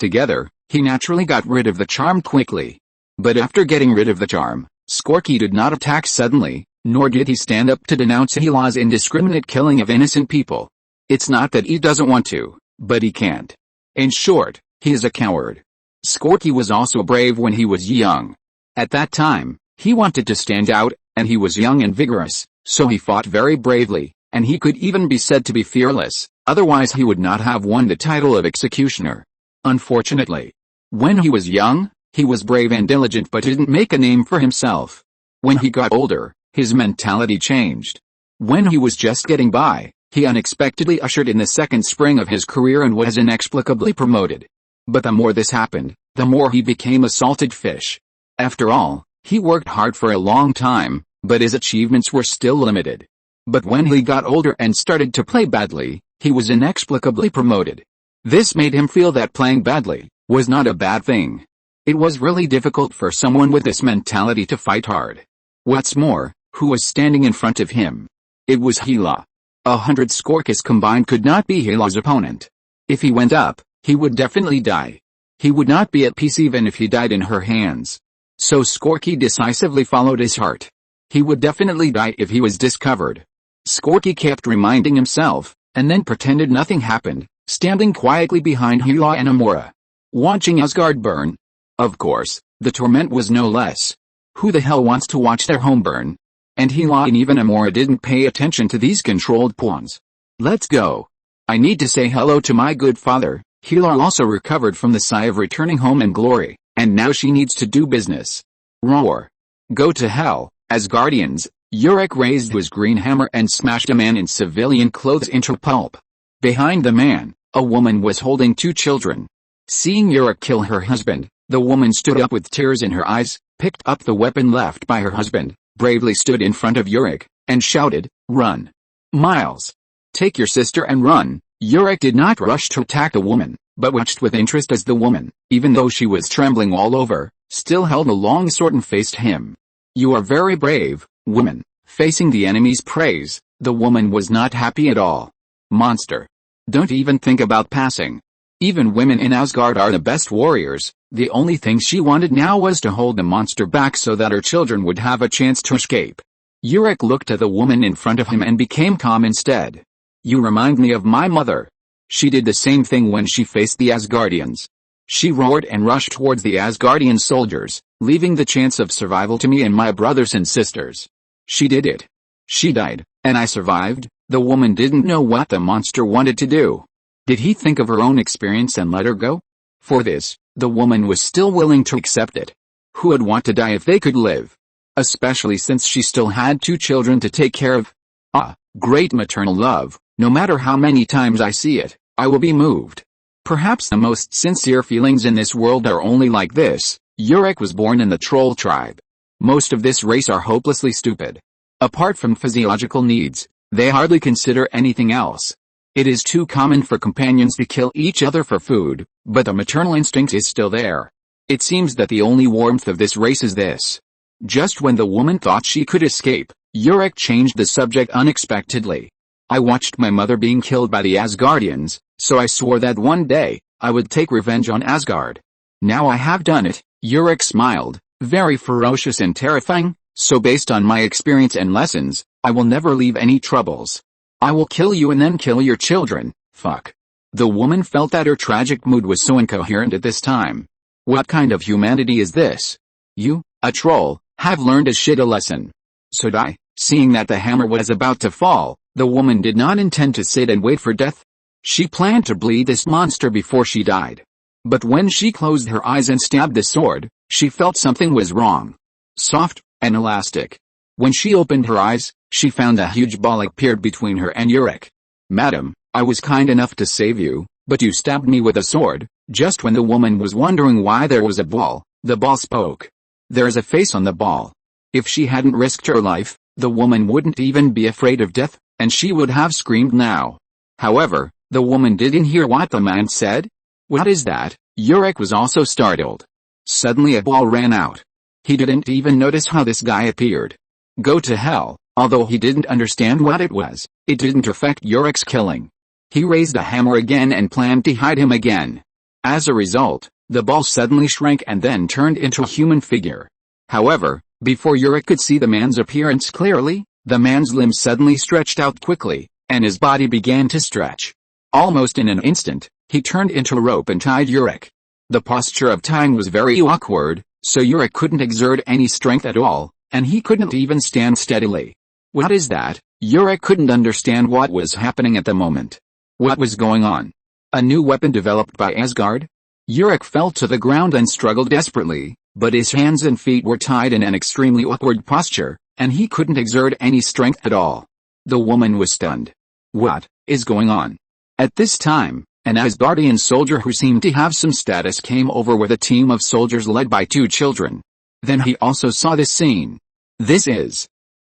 together, he naturally got rid of the charm quickly. But after getting rid of the charm, Skorki did not attack suddenly, nor did he stand up to denounce Hela's indiscriminate killing of innocent people. It's not that he doesn't want to, but he can't. In short, he is a coward. Skorki was also brave when he was young. At that time, he wanted to stand out, and he was young and vigorous, so he fought very bravely, and he could even be said to be fearless, otherwise he would not have won the title of executioner. Unfortunately, when he was young, he was brave and diligent but didn't make a name for himself. When he got older, his mentality changed. When he was just getting by, he unexpectedly ushered in the second spring of his career and was inexplicably promoted. But the more this happened, the more he became a salted fish. After all, he worked hard for a long time, but his achievements were still limited. But when he got older and started to play badly, he was inexplicably promoted. This made him feel that playing badly was not a bad thing. It was really difficult for someone with this mentality to fight hard. What's more, who was standing in front of him? It was Hela. 100 Skorkis combined could not be Hela's opponent. If he went up, he would definitely die. He would not be at peace even if he died in her hands. So Skorki decisively followed his heart. He would definitely die if he was discovered. Skorki kept reminding himself, and then pretended nothing happened, standing quietly behind Hela and Amora, watching Asgard burn. Of course, the torment was no less. Who the hell wants to watch their home burn? And Hela and even Amora didn't pay attention to these controlled pawns. Let's go. I need to say hello to my good father. Hela also recovered from the sigh of returning home in glory, and now she needs to do business. Roar. Go to hell, Asgardians. Yorick raised his green hammer and smashed a man in civilian clothes into pulp. Behind the man, a woman was holding 2 children. Seeing Yorick kill her husband, the woman stood up with tears in her eyes, picked up the weapon left by her husband, bravely stood in front of Yorick, and shouted, "Run! Miles! Take your sister and run!" Yorick did not rush to attack the woman. but watched with interest as the woman, even though she was trembling all over, still held a long sword and faced him. "You are very brave, woman." Facing the enemy's praise, the woman was not happy at all. "Monster. Don't even think about passing." Even women in Asgard are the best warriors. The only thing she wanted now was to hold the monster back so that her children would have a chance to escape. Urek looked at the woman in front of him and became calm instead. "You remind me of my mother. She did the same thing when she faced the Asgardians. She roared and rushed towards the Asgardian soldiers, leaving the chance of survival to me and my brothers and sisters. She did it. She died, and I survived." The woman didn't know what the monster wanted to do. Did he think of her own experience and let her go? For this, the woman was still willing to accept it. Who would want to die if they could live? Especially since she still had 2 children to take care of. Ah, great maternal love. No matter how many times I see it, I will be moved. Perhaps the most sincere feelings in this world are only like this. Urek was born in the troll tribe. Most of this race are hopelessly stupid. Apart from physiological needs, they hardly consider anything else. It is too common for companions to kill each other for food, but the maternal instinct is still there. It seems that the only warmth of this race is this. Just when the woman thought she could escape, Urek changed the subject unexpectedly. "I watched my mother being killed by the Asgardians, so I swore that one day, I would take revenge on Asgard. Now I have done it." Urek smiled, very ferocious and terrifying. "So based on my experience and lessons, I will never leave any troubles. I will kill you and then kill your children." Fuck. The woman felt that her tragic mood was so incoherent at this time. What kind of humanity is this? You, a troll, have learned a shit a lesson. So die. Seeing that the hammer was about to fall, the woman did not intend to sit and wait for death. She planned to bleed this monster before she died. But when she closed her eyes and stabbed the sword, she felt something was wrong. Soft and elastic. When she opened her eyes, she found a huge ball appeared between her and Urek. "Madam, I was kind enough to save you, but you stabbed me with a sword." Just when the woman was wondering why there was a ball, the ball spoke. "There is a face on the ball." If she hadn't risked her life, the woman wouldn't even be afraid of death, and she would have screamed now. However, the woman didn't hear what the man said. "What is that?" Urek was also startled. Suddenly a ball ran out. He didn't even notice how this guy appeared. Go to hell. Although he didn't understand what it was, it didn't affect Urek's killing. He raised the hammer again and planned to hide him again. As a result, the ball suddenly shrank and then turned into a human figure. However, before Urek could see the man's appearance clearly, the man's limbs suddenly stretched out quickly, and his body began to stretch. Almost in an instant, he turned into a rope and tied Urek. The posture of tying was very awkward, so Urek couldn't exert any strength at all, and he couldn't even stand steadily. What is that? Urek couldn't understand what was happening at the moment. What was going on? A new weapon developed by Asgard? Urek fell to the ground and struggled desperately, but his hands and feet were tied in an extremely awkward posture, and he couldn't exert any strength at all. The woman was stunned. What is going on? At this time, an Asgardian soldier who seemed to have some status came over with a team of soldiers led by 2 children. Then he also saw this scene.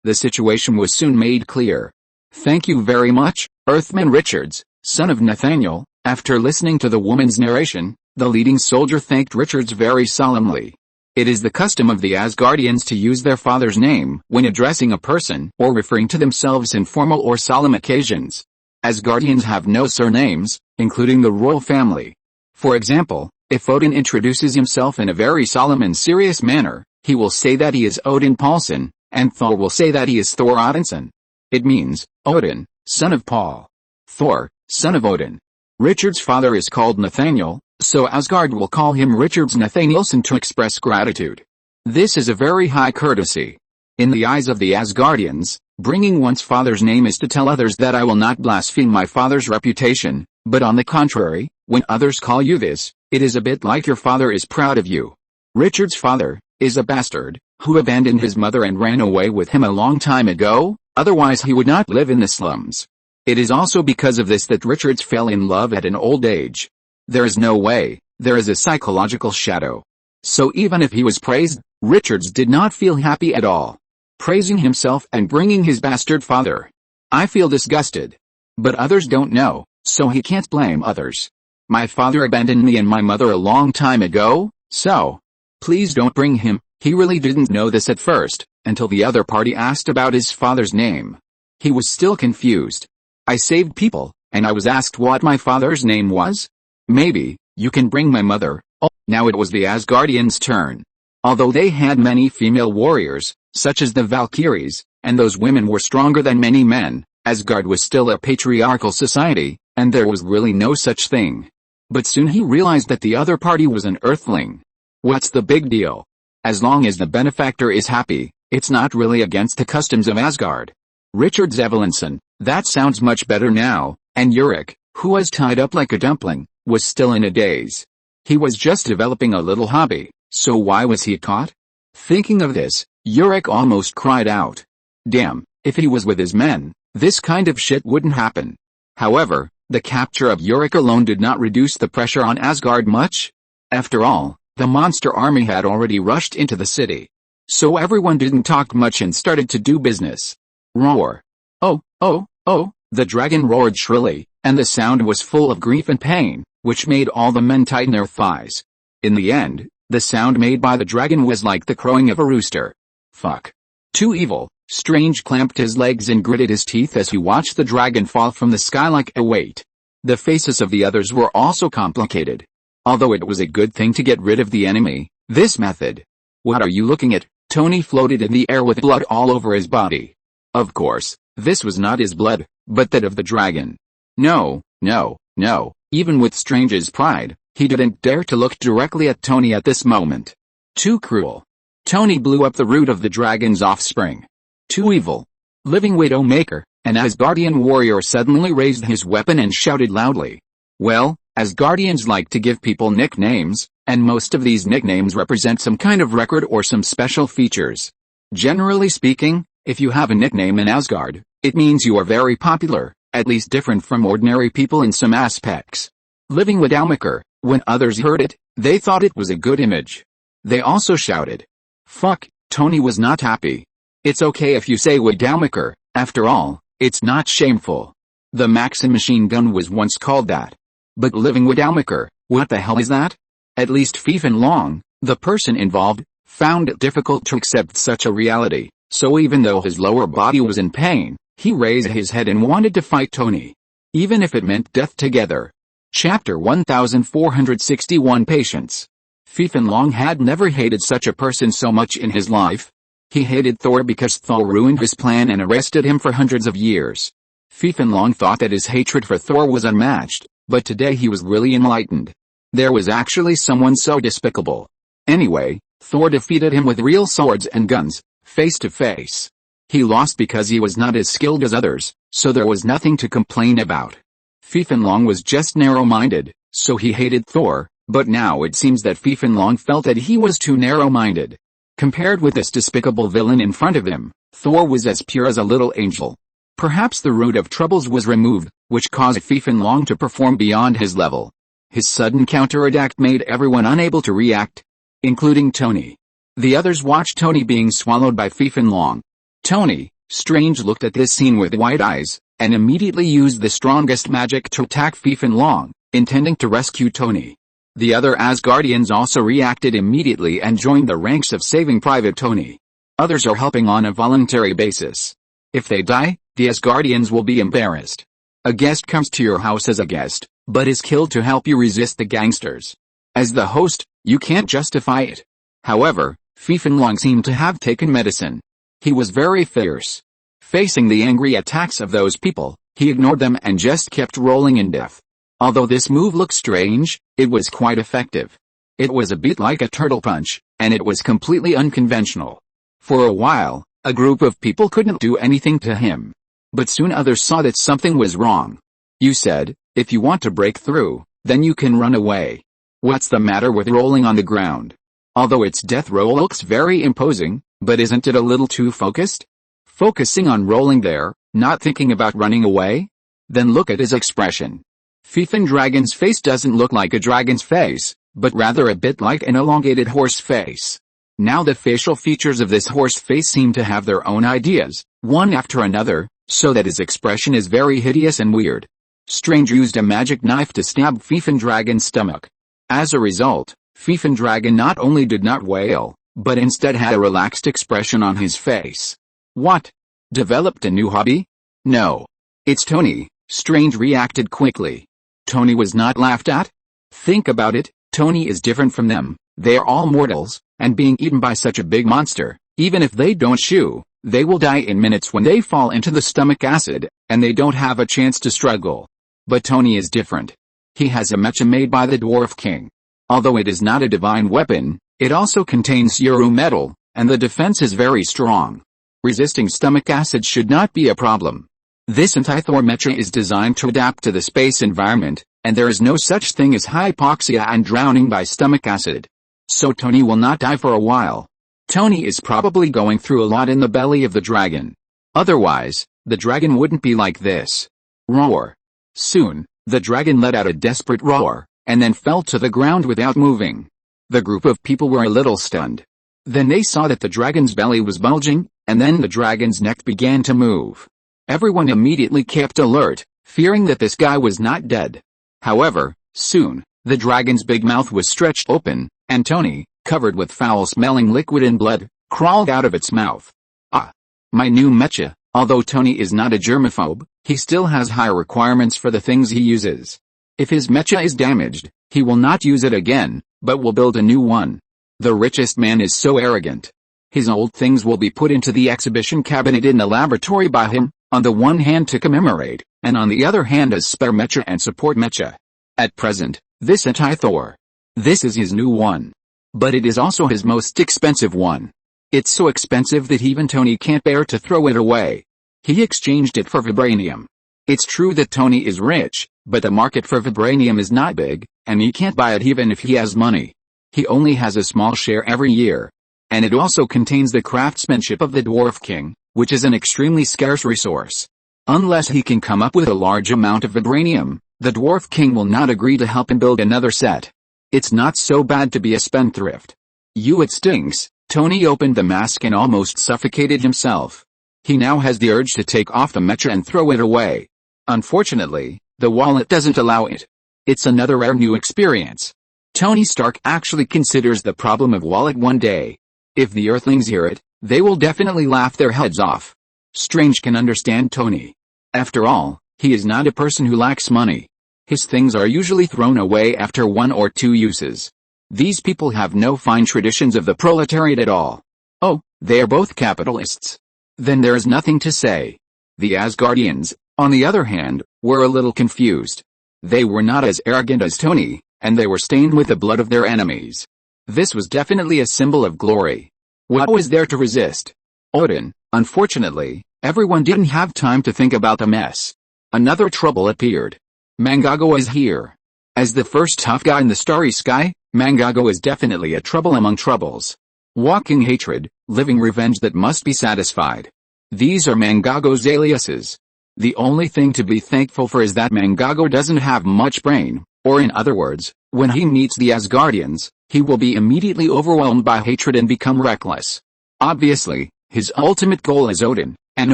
The situation was soon made clear. "Thank you very much, Earthman Richards, son of Nathaniel." After listening to the woman's narration, the leading soldier thanked Richards very solemnly. It is the custom of the Asgardians to use their father's name when addressing a person or referring to themselves in formal or solemn occasions. Asgardians have no surnames, including the royal family. For example, if Odin introduces himself in a very solemn and serious manner, he will say that he is Odin Paulson, and Thor will say that he is Thor Odinson. It means, Odin, son of Paul. Thor, son of Odin. Richard's father is called Nathaniel, so Asgard will call him Richard's Nathanielson to express gratitude. This is a very high courtesy. In the eyes of the Asgardians, bringing one's father's name is to tell others that I will not blaspheme my father's reputation, but on the contrary, when others call you this, it is a bit like your father is proud of you. Richard's father is a bastard, who abandoned his mother and ran away with him a long time ago, otherwise he would not live in the slums. It is also because of this that Richards fell in love at an old age. There is no way, there is a psychological shadow. So even if he was praised, Richards did not feel happy at all. Praising himself and bringing his bastard father. I feel disgusted. But others don't know, so he can't blame others. My father abandoned me and my mother a long time ago, so please don't bring him." He really didn't know this at first, until the other party asked about his father's name. He was still confused. "I saved people, and I was asked what my father's name was? Maybe you can bring my mother." Oh, now it was the Asgardians' turn. Although they had many female warriors, such as the Valkyries, and those women were stronger than many men, Asgard was still a patriarchal society, and there was really no such thing. But soon he realized that the other party was an earthling. What's the big deal? As long as the benefactor is happy, it's not really against the customs of Asgard. Richard Zevelinson, that sounds much better now, and Ulrich, who was tied up like a dumpling, was still in a daze. He was just developing a little hobby, so why was he caught? Thinking of this, Ulrich almost cried out. Damn, if he was with his men, this kind of shit wouldn't happen. However, the capture of Ulrich alone did not reduce the pressure on Asgard much. After all, the monster army had already rushed into the city. So everyone didn't talk much and started to do business. Roar. Oh, oh, oh, the dragon roared shrilly, and the sound was full of grief and pain, which made all the men tighten their thighs. In the end, the sound made by the dragon was like the crowing of a rooster. Fuck. Too evil. Strange clamped his legs and gritted his teeth as he watched the dragon fall from the sky like a weight. The faces of the others were also complicated. Although it was a good thing to get rid of the enemy, this method. What are you looking at? Tony floated in the air with blood all over his body. Of course, this was not his blood, but that of the dragon. No, no, no, even with Strange's pride, he didn't dare to look directly at Tony at this moment. Too cruel. Tony blew up the root of the dragon's offspring. Too evil. Living Widowmaker, an Asgardian warrior suddenly raised his weapon and shouted loudly. Well, Asgardians like to give people nicknames, and most of these nicknames represent some kind of record or some special features. Generally speaking, if you have a nickname in Asgard, it means you are very popular, at least different from ordinary people in some aspects. Living Widowmaker, when others heard it, they thought it was a good image. They also shouted. Fuck, Tony was not happy. It's okay if you say Widowmaker, after all, it's not shameful. The Maxim machine gun was once called that. But Living Widowmaker, what the hell is that? At least Fiefin Long, the person involved, found it difficult to accept such a reality, so even though his lower body was in pain, he raised his head and wanted to fight Tony. Even if it meant death together. Chapter 1461 Patience. Fiefin Long had never hated such a person so much in his life. He hated Thor because Thor ruined his plan and arrested him for hundreds of years. Fiefin Long thought that his hatred for Thor was unmatched, but today he was really enlightened. There was actually someone so despicable. Anyway, Thor defeated him with real swords and guns, face to face. He lost because he was not as skilled as others, so there was nothing to complain about. Fiefin Long was just narrow-minded, so he hated Thor, but now it seems that Fiefin Long felt that he was too narrow-minded. Compared with this despicable villain in front of him, Thor was as pure as a little angel. Perhaps the root of troubles was removed, which caused Fiefin Long to perform beyond his level. His sudden counterattack made everyone unable to react, including Tony. The others watched Tony being swallowed by Fiefin Long. Tony, Strange looked at this scene with wide eyes, and immediately used the strongest magic to attack Fiefin Long, intending to rescue Tony. The other Asgardians also reacted immediately and joined the ranks of Saving Private Tony. Others are helping on a voluntary basis. If they die, the Asgardians will be embarrassed. A guest comes to your house as a guest, but is killed to help you resist the gangsters. As the host, you can't justify it. However, Fiefin Long seemed to have taken medicine. He was very fierce. Facing the angry attacks of those people, he ignored them and just kept rolling in death. Although this move looked strange, it was quite effective. It was a bit like a turtle punch, and it was completely unconventional. For a while, a group of people couldn't do anything to him. But soon others saw that something was wrong. You said, if you want to break through, then you can run away. What's the matter with rolling on the ground? Although its death roll looks very imposing, but isn't it a little too focused? Focusing on rolling there, not thinking about running away? Then look at his expression. Fiefin Dragon's face doesn't look like a dragon's face, but rather a bit like an elongated horse face. Now the facial features of this horse face seem to have their own ideas, one after another, so that his expression is very hideous and weird. Strange used a magic knife to stab Fiefin Dragon's stomach. As a result, Fiefin Dragon not only did not wail, but instead had a relaxed expression on his face. What? Developed a new hobby? No. It's Tony. Strange reacted quickly. Tony was not laughed at? Think about it, Tony is different from them. They are all mortals, and being eaten by such a big monster, even if they don't chew, they will die in minutes when they fall into the stomach acid, and they don't have a chance to struggle. But Tony is different. He has a mecha made by the Dwarf King. Although it is not a divine weapon, it also contains Uru metal, and the defense is very strong. Resisting stomach acid should not be a problem. This Anti-Thor mecha is designed to adapt to the space environment, and there is no such thing as hypoxia and drowning by stomach acid. So Tony will not die for a while. Tony is probably going through a lot in the belly of the dragon. Otherwise, the dragon wouldn't be like this. Roar. Soon, the dragon let out a desperate roar, and then fell to the ground without moving. The group of people were a little stunned. Then they saw that the dragon's belly was bulging, and then the dragon's neck began to move. Everyone immediately kept alert, fearing that this guy was not dead. However, soon, the dragon's big mouth was stretched open, and Tony, covered with foul-smelling liquid and blood, crawled out of its mouth. Ah! My new mecha. Although Tony is not a germaphobe, he still has high requirements for the things he uses. If his mecha is damaged, he will not use it again, but will build a new one. The richest man is so arrogant. His old things will be put into the exhibition cabinet in the laboratory by him, on the one hand to commemorate, and on the other hand as spare mecha and support mecha. At present, this Anti-Thor. This is his new one. But it is also his most expensive one. It's so expensive that even Tony can't bear to throw it away. He exchanged it for vibranium. It's true that Tony is rich, but the market for vibranium is not big, and he can't buy it even if he has money. He only has a small share every year. And it also contains the craftsmanship of the Dwarf King, which is an extremely scarce resource. Unless he can come up with a large amount of vibranium, the Dwarf King will not agree to help him build another set. It's not so bad to be a spendthrift. It stinks. Tony opened the mask and almost suffocated himself. He now has the urge to take off the mecha and throw it away. Unfortunately, the wallet doesn't allow it. It's another rare new experience. Tony Stark actually considers the problem of wallet one day. If the Earthlings hear it, they will definitely laugh their heads off. Strange can understand Tony. After all, he is not a person who lacks money. His things are usually thrown away after 1 or 2 uses. These people have no fine traditions of the proletariat at all. Oh, they are both capitalists. Then there is nothing to say. The Asgardians, on the other hand, were a little confused. They were not as arrogant as Tony, and they were stained with the blood of their enemies. This was definitely a symbol of glory. What was there to resist? Odin. Unfortunately, everyone didn't have time to think about the mess. Another trouble appeared. Mangago is here. As the first tough guy in the starry sky, Mangago is definitely a trouble among troubles. Walking hatred, living revenge that must be satisfied. These are Mangago's aliases. The only thing to be thankful for is that Mangago doesn't have much brain, or in other words, when he meets the Asgardians, he will be immediately overwhelmed by hatred and become reckless. Obviously, his ultimate goal is Odin, and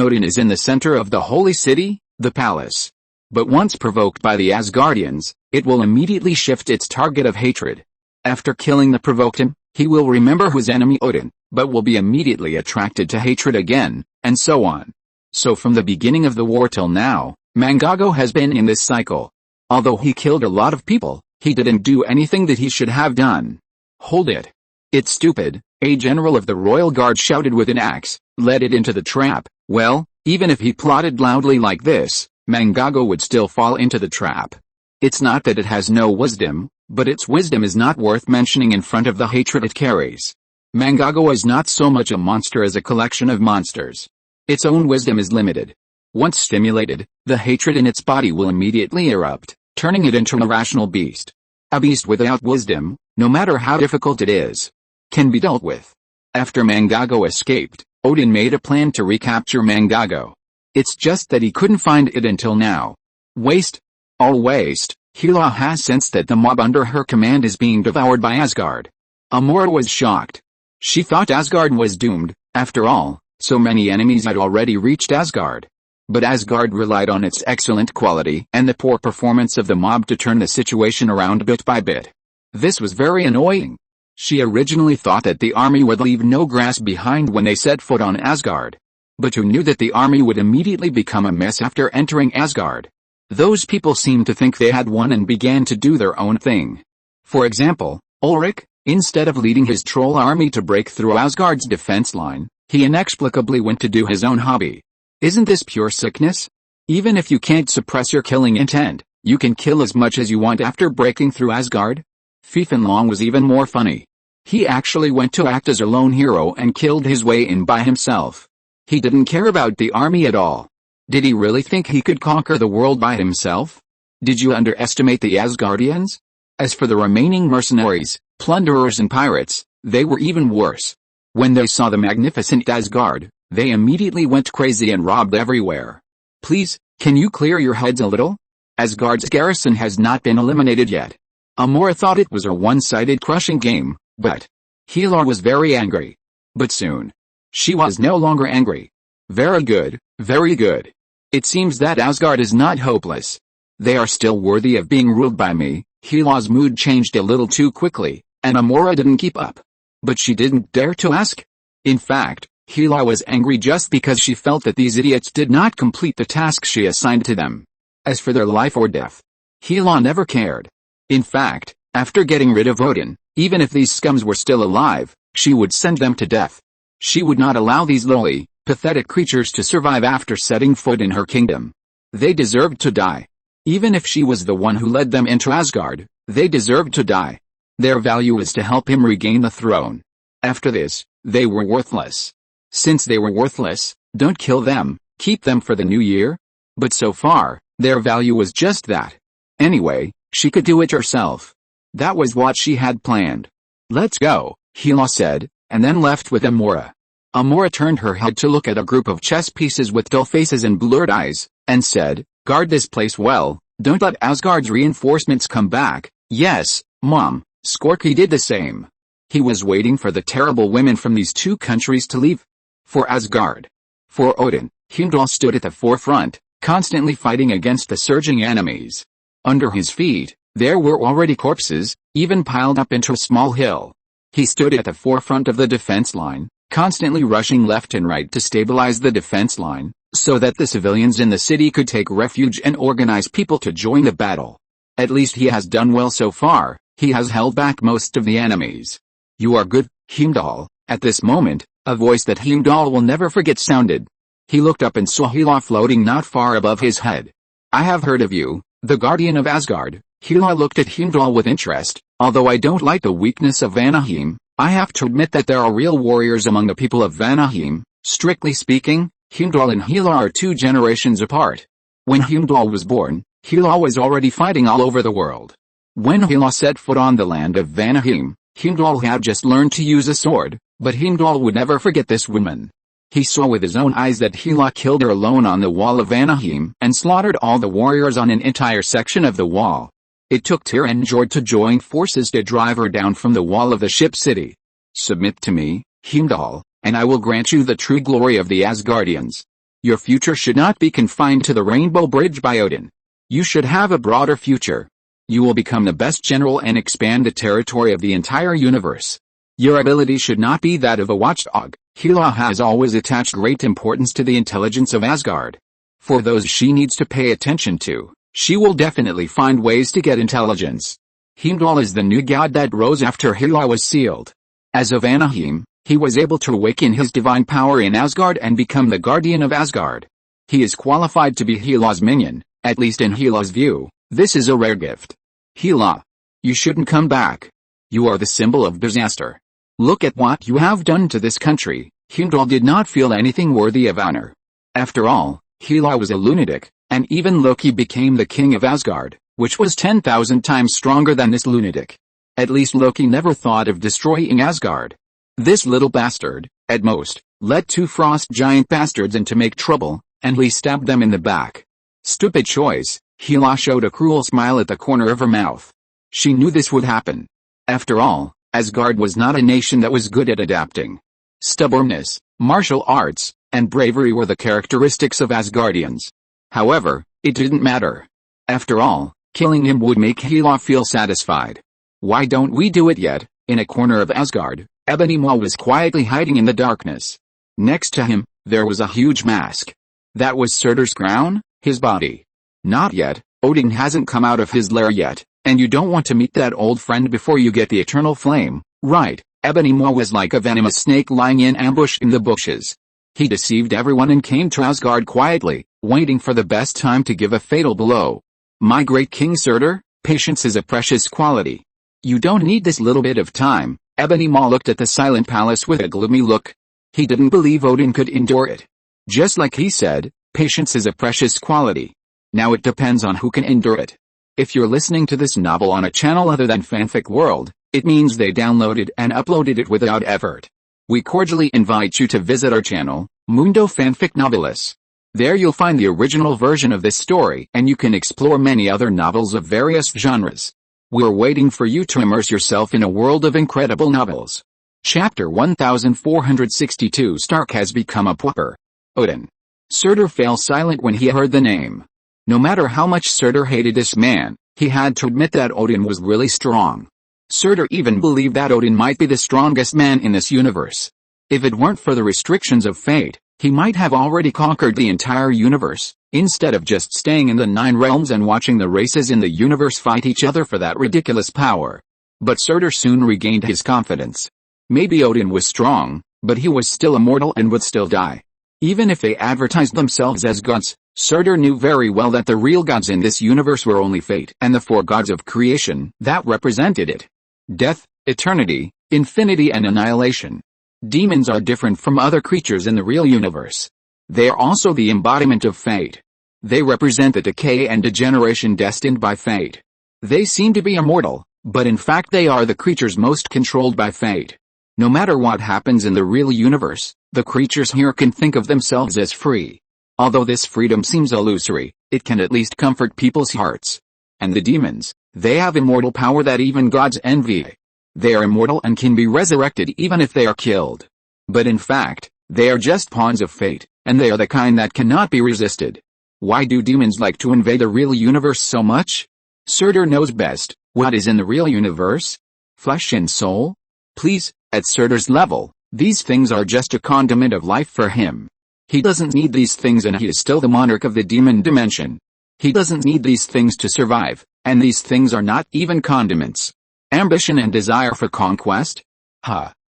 Odin is in the center of the holy city, the palace. But once provoked by the Asgardians, it will immediately shift its target of hatred. After killing the provoked him, he will remember his enemy Odin, but will be immediately attracted to hatred again, and so on. So from the beginning of the war till now, Mangago has been in this cycle. Although he killed a lot of people, he didn't do anything that he should have done. Hold it. It's stupid, a general of the royal guard shouted with an axe, led it into the trap. Well, even if he plotted loudly like this, Mangago would still fall into the trap. It's not that it has no wisdom, but its wisdom is not worth mentioning in front of the hatred it carries. Mangago is not so much a monster as a collection of monsters. Its own wisdom is limited. Once stimulated, the hatred in its body will immediately erupt, turning it into an irrational beast. A beast without wisdom, no matter how difficult it is, can be dealt with. After Mangago escaped, Odin made a plan to recapture Mangago. It's just that he couldn't find it until now. Waste? All waste. Hela has sensed that the mob under her command is being devoured by Asgard. Amora was shocked. She thought Asgard was doomed, after all, so many enemies had already reached Asgard. But Asgard relied on its excellent quality and the poor performance of the mob to turn the situation around bit by bit. This was very annoying. She originally thought that the army would leave no grass behind when they set foot on Asgard. But who knew that the army would immediately become a mess after entering Asgard? Those people seemed to think they had won and began to do their own thing. For example, Ulrich, instead of leading his troll army to break through Asgard's defense line, he inexplicably went to do his own hobby. Isn't this pure sickness? Even if you can't suppress your killing intent, you can kill as much as you want after breaking through Asgard? Fiefenlong was even more funny. He actually went to act as a lone hero and killed his way in by himself. He didn't care about the army at all. Did he really think he could conquer the world by himself? Did you underestimate the Asgardians? As for the remaining mercenaries, plunderers and pirates, they were even worse. When they saw the magnificent Asgard, they immediately went crazy and robbed everywhere. Please, can you clear your heads a little? Asgard's garrison has not been eliminated yet. Amora thought it was a one-sided crushing game, but Hela was very angry. But soon, she was no longer angry. Very good, very good. It seems that Asgard is not hopeless. They are still worthy of being ruled by me. Hela's mood changed a little too quickly, and Amora didn't keep up. But she didn't dare to ask. In fact, Hela was angry just because she felt that these idiots did not complete the task she assigned to them. As for their life or death, Hela never cared. In fact, after getting rid of Odin, even if these scums were still alive, she would send them to death. She would not allow these lowly, pathetic creatures to survive after setting foot in her kingdom. They deserved to die. Even if she was the one who led them into Asgard, they deserved to die. Their value was to help him regain the throne. After this, they were worthless. Since they were worthless, don't kill them, keep them for the new year. But so far, their value was just that. Anyway, she could do it herself. That was what she had planned. Let's go, Hela said, and then left with Amora. Amora turned her head to look at a group of chess pieces with dull faces and blurred eyes, and said, "Guard this place well, don't let Asgard's reinforcements come back." "Yes, Mom." Skorki did the same. He was waiting for the terrible women from these two countries to leave. For Asgard. For Odin, Heimdall stood at the forefront, constantly fighting against the surging enemies. Under his feet, there were already corpses, even piled up into a small hill. He stood at the forefront of the defense line, constantly rushing left and right to stabilize the defense line, so that the civilians in the city could take refuge and organize people to join the battle. At least he has done well so far. He has held back most of the enemies. "You are good, Heimdall." At this moment, a voice that Heimdall will never forget sounded. He looked up and saw Hela floating not far above his head. "I have heard of you, the guardian of Asgard." Hela looked at Heimdall with interest. "Although I don't like the weakness of Vanaheim, I have to admit that there are real warriors among the people of Vanaheim. Strictly speaking, Heimdall and Hela are 2 generations apart. When Heimdall was born, Hela was already fighting all over the world. When Hela set foot on the land of Vanaheim, Heimdall had just learned to use a sword, but Heimdall would never forget this woman. He saw with his own eyes that Hela killed her alone on the wall of Vanaheim and slaughtered all the warriors on an entire section of the wall. It took Tyr and Jord to join forces to drive her down from the wall of the ship city. Submit to me, Heimdall, and I will grant you the true glory of the Asgardians. Your future should not be confined to the Rainbow Bridge by Odin. You should have a broader future. You will become the best general and expand the territory of the entire universe. Your ability should not be that of a watchdog. Hela has always attached great importance to the intelligence of Asgard. For those she needs to pay attention to, she will definitely find ways to get intelligence. Heimdall is the new god that rose after Hela was sealed. As of Vanaheim, he was able to awaken his divine power in Asgard and become the guardian of Asgard. He is qualified to be Hela's minion, at least in Hela's view. This is a rare gift. Hela, you shouldn't come back. You are the symbol of disaster. Look at what you have done to this country. Heimdall did not feel anything worthy of honor. After all, Hela was a lunatic, and even Loki became the king of Asgard, which was 10,000 times stronger than this lunatic. At least Loki never thought of destroying Asgard. This little bastard, at most, led 2 frost giant bastards in to make trouble, and he stabbed them in the back. Stupid choice. Hela showed a cruel smile at the corner of her mouth. She knew this would happen. After all, Asgard was not a nation that was good at adapting. Stubbornness, martial arts, and bravery were the characteristics of Asgardians. However, it didn't matter. After all, killing him would make Hela feel satisfied. Why don't we do it yet? In a corner of Asgard, Ebony Maw was quietly hiding in the darkness. Next to him, there was a huge mask. That was Surtur's crown, his body. Not yet, Odin hasn't come out of his lair yet, and you don't want to meet that old friend before you get the eternal flame, right? Ebony Maw was like a venomous snake lying in ambush in the bushes. He deceived everyone and came to Asgard quietly, waiting for the best time to give a fatal blow. My great King Surtur, patience is a precious quality. You don't need this little bit of time. Ebony Maw looked at the silent palace with a gloomy look. He didn't believe Odin could endure it. Just like he said, patience is a precious quality. Now it depends on who can endure it. If you're listening to this novel on a channel other than Fanfic World, it means they downloaded and uploaded it without effort. We cordially invite you to visit our channel, Mundo Fanfic Novelis. There you'll find the original version of this story and you can explore many other novels of various genres. We're waiting for you to immerse yourself in a world of incredible novels. Chapter 1462 Stark has become a pauper. Odin. Surtur fell silent when he heard the name. No matter how much Surtur hated this man, he had to admit that Odin was really strong. Surtur even believed that Odin might be the strongest man in this universe. If it weren't for the restrictions of fate, he might have already conquered the entire universe, instead of just staying in the 9 realms and watching the races in the universe fight each other for that ridiculous power. But Surtur soon regained his confidence. Maybe Odin was strong, but he was still immortal and would still die. Even if they advertised themselves as gods, Surtur knew very well that the real gods in this universe were only fate and the 4 gods of creation that represented it. Death, eternity, infinity and annihilation. Demons are different from other creatures in the real universe. They are also the embodiment of fate. They represent the decay and degeneration destined by fate. They seem to be immortal, but in fact they are the creatures most controlled by fate. No matter what happens in the real universe, the creatures here can think of themselves as free. Although this freedom seems illusory, it can at least comfort people's hearts. And the demons, they have immortal power that even gods envy. They are immortal and can be resurrected even if they are killed. But in fact, they are just pawns of fate, and they are the kind that cannot be resisted. Why do demons like to invade the real universe so much? Surtur knows best. What is in the real universe? Flesh and soul? Please, at Surtur's level, these things are just a condiment of life for him. He doesn't need these things and he is still the monarch of the demon dimension. He doesn't need these things to survive, and these things are not even condiments. Ambition and desire for conquest?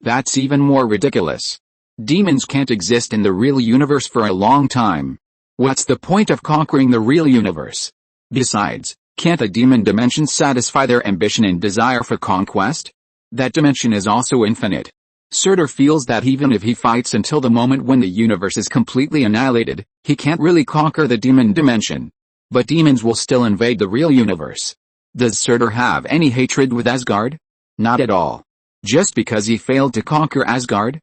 That's even more ridiculous. Demons can't exist in the real universe for a long time. What's the point of conquering the real universe? Besides, can't the demon dimension satisfy their ambition and desire for conquest? That dimension is also infinite. Surtur feels that even if he fights until the moment when the universe is completely annihilated, he can't really conquer the demon dimension. But demons will still invade the real universe. Does Surtur have any hatred with Asgard? Not at all. Just because he failed to conquer Asgard?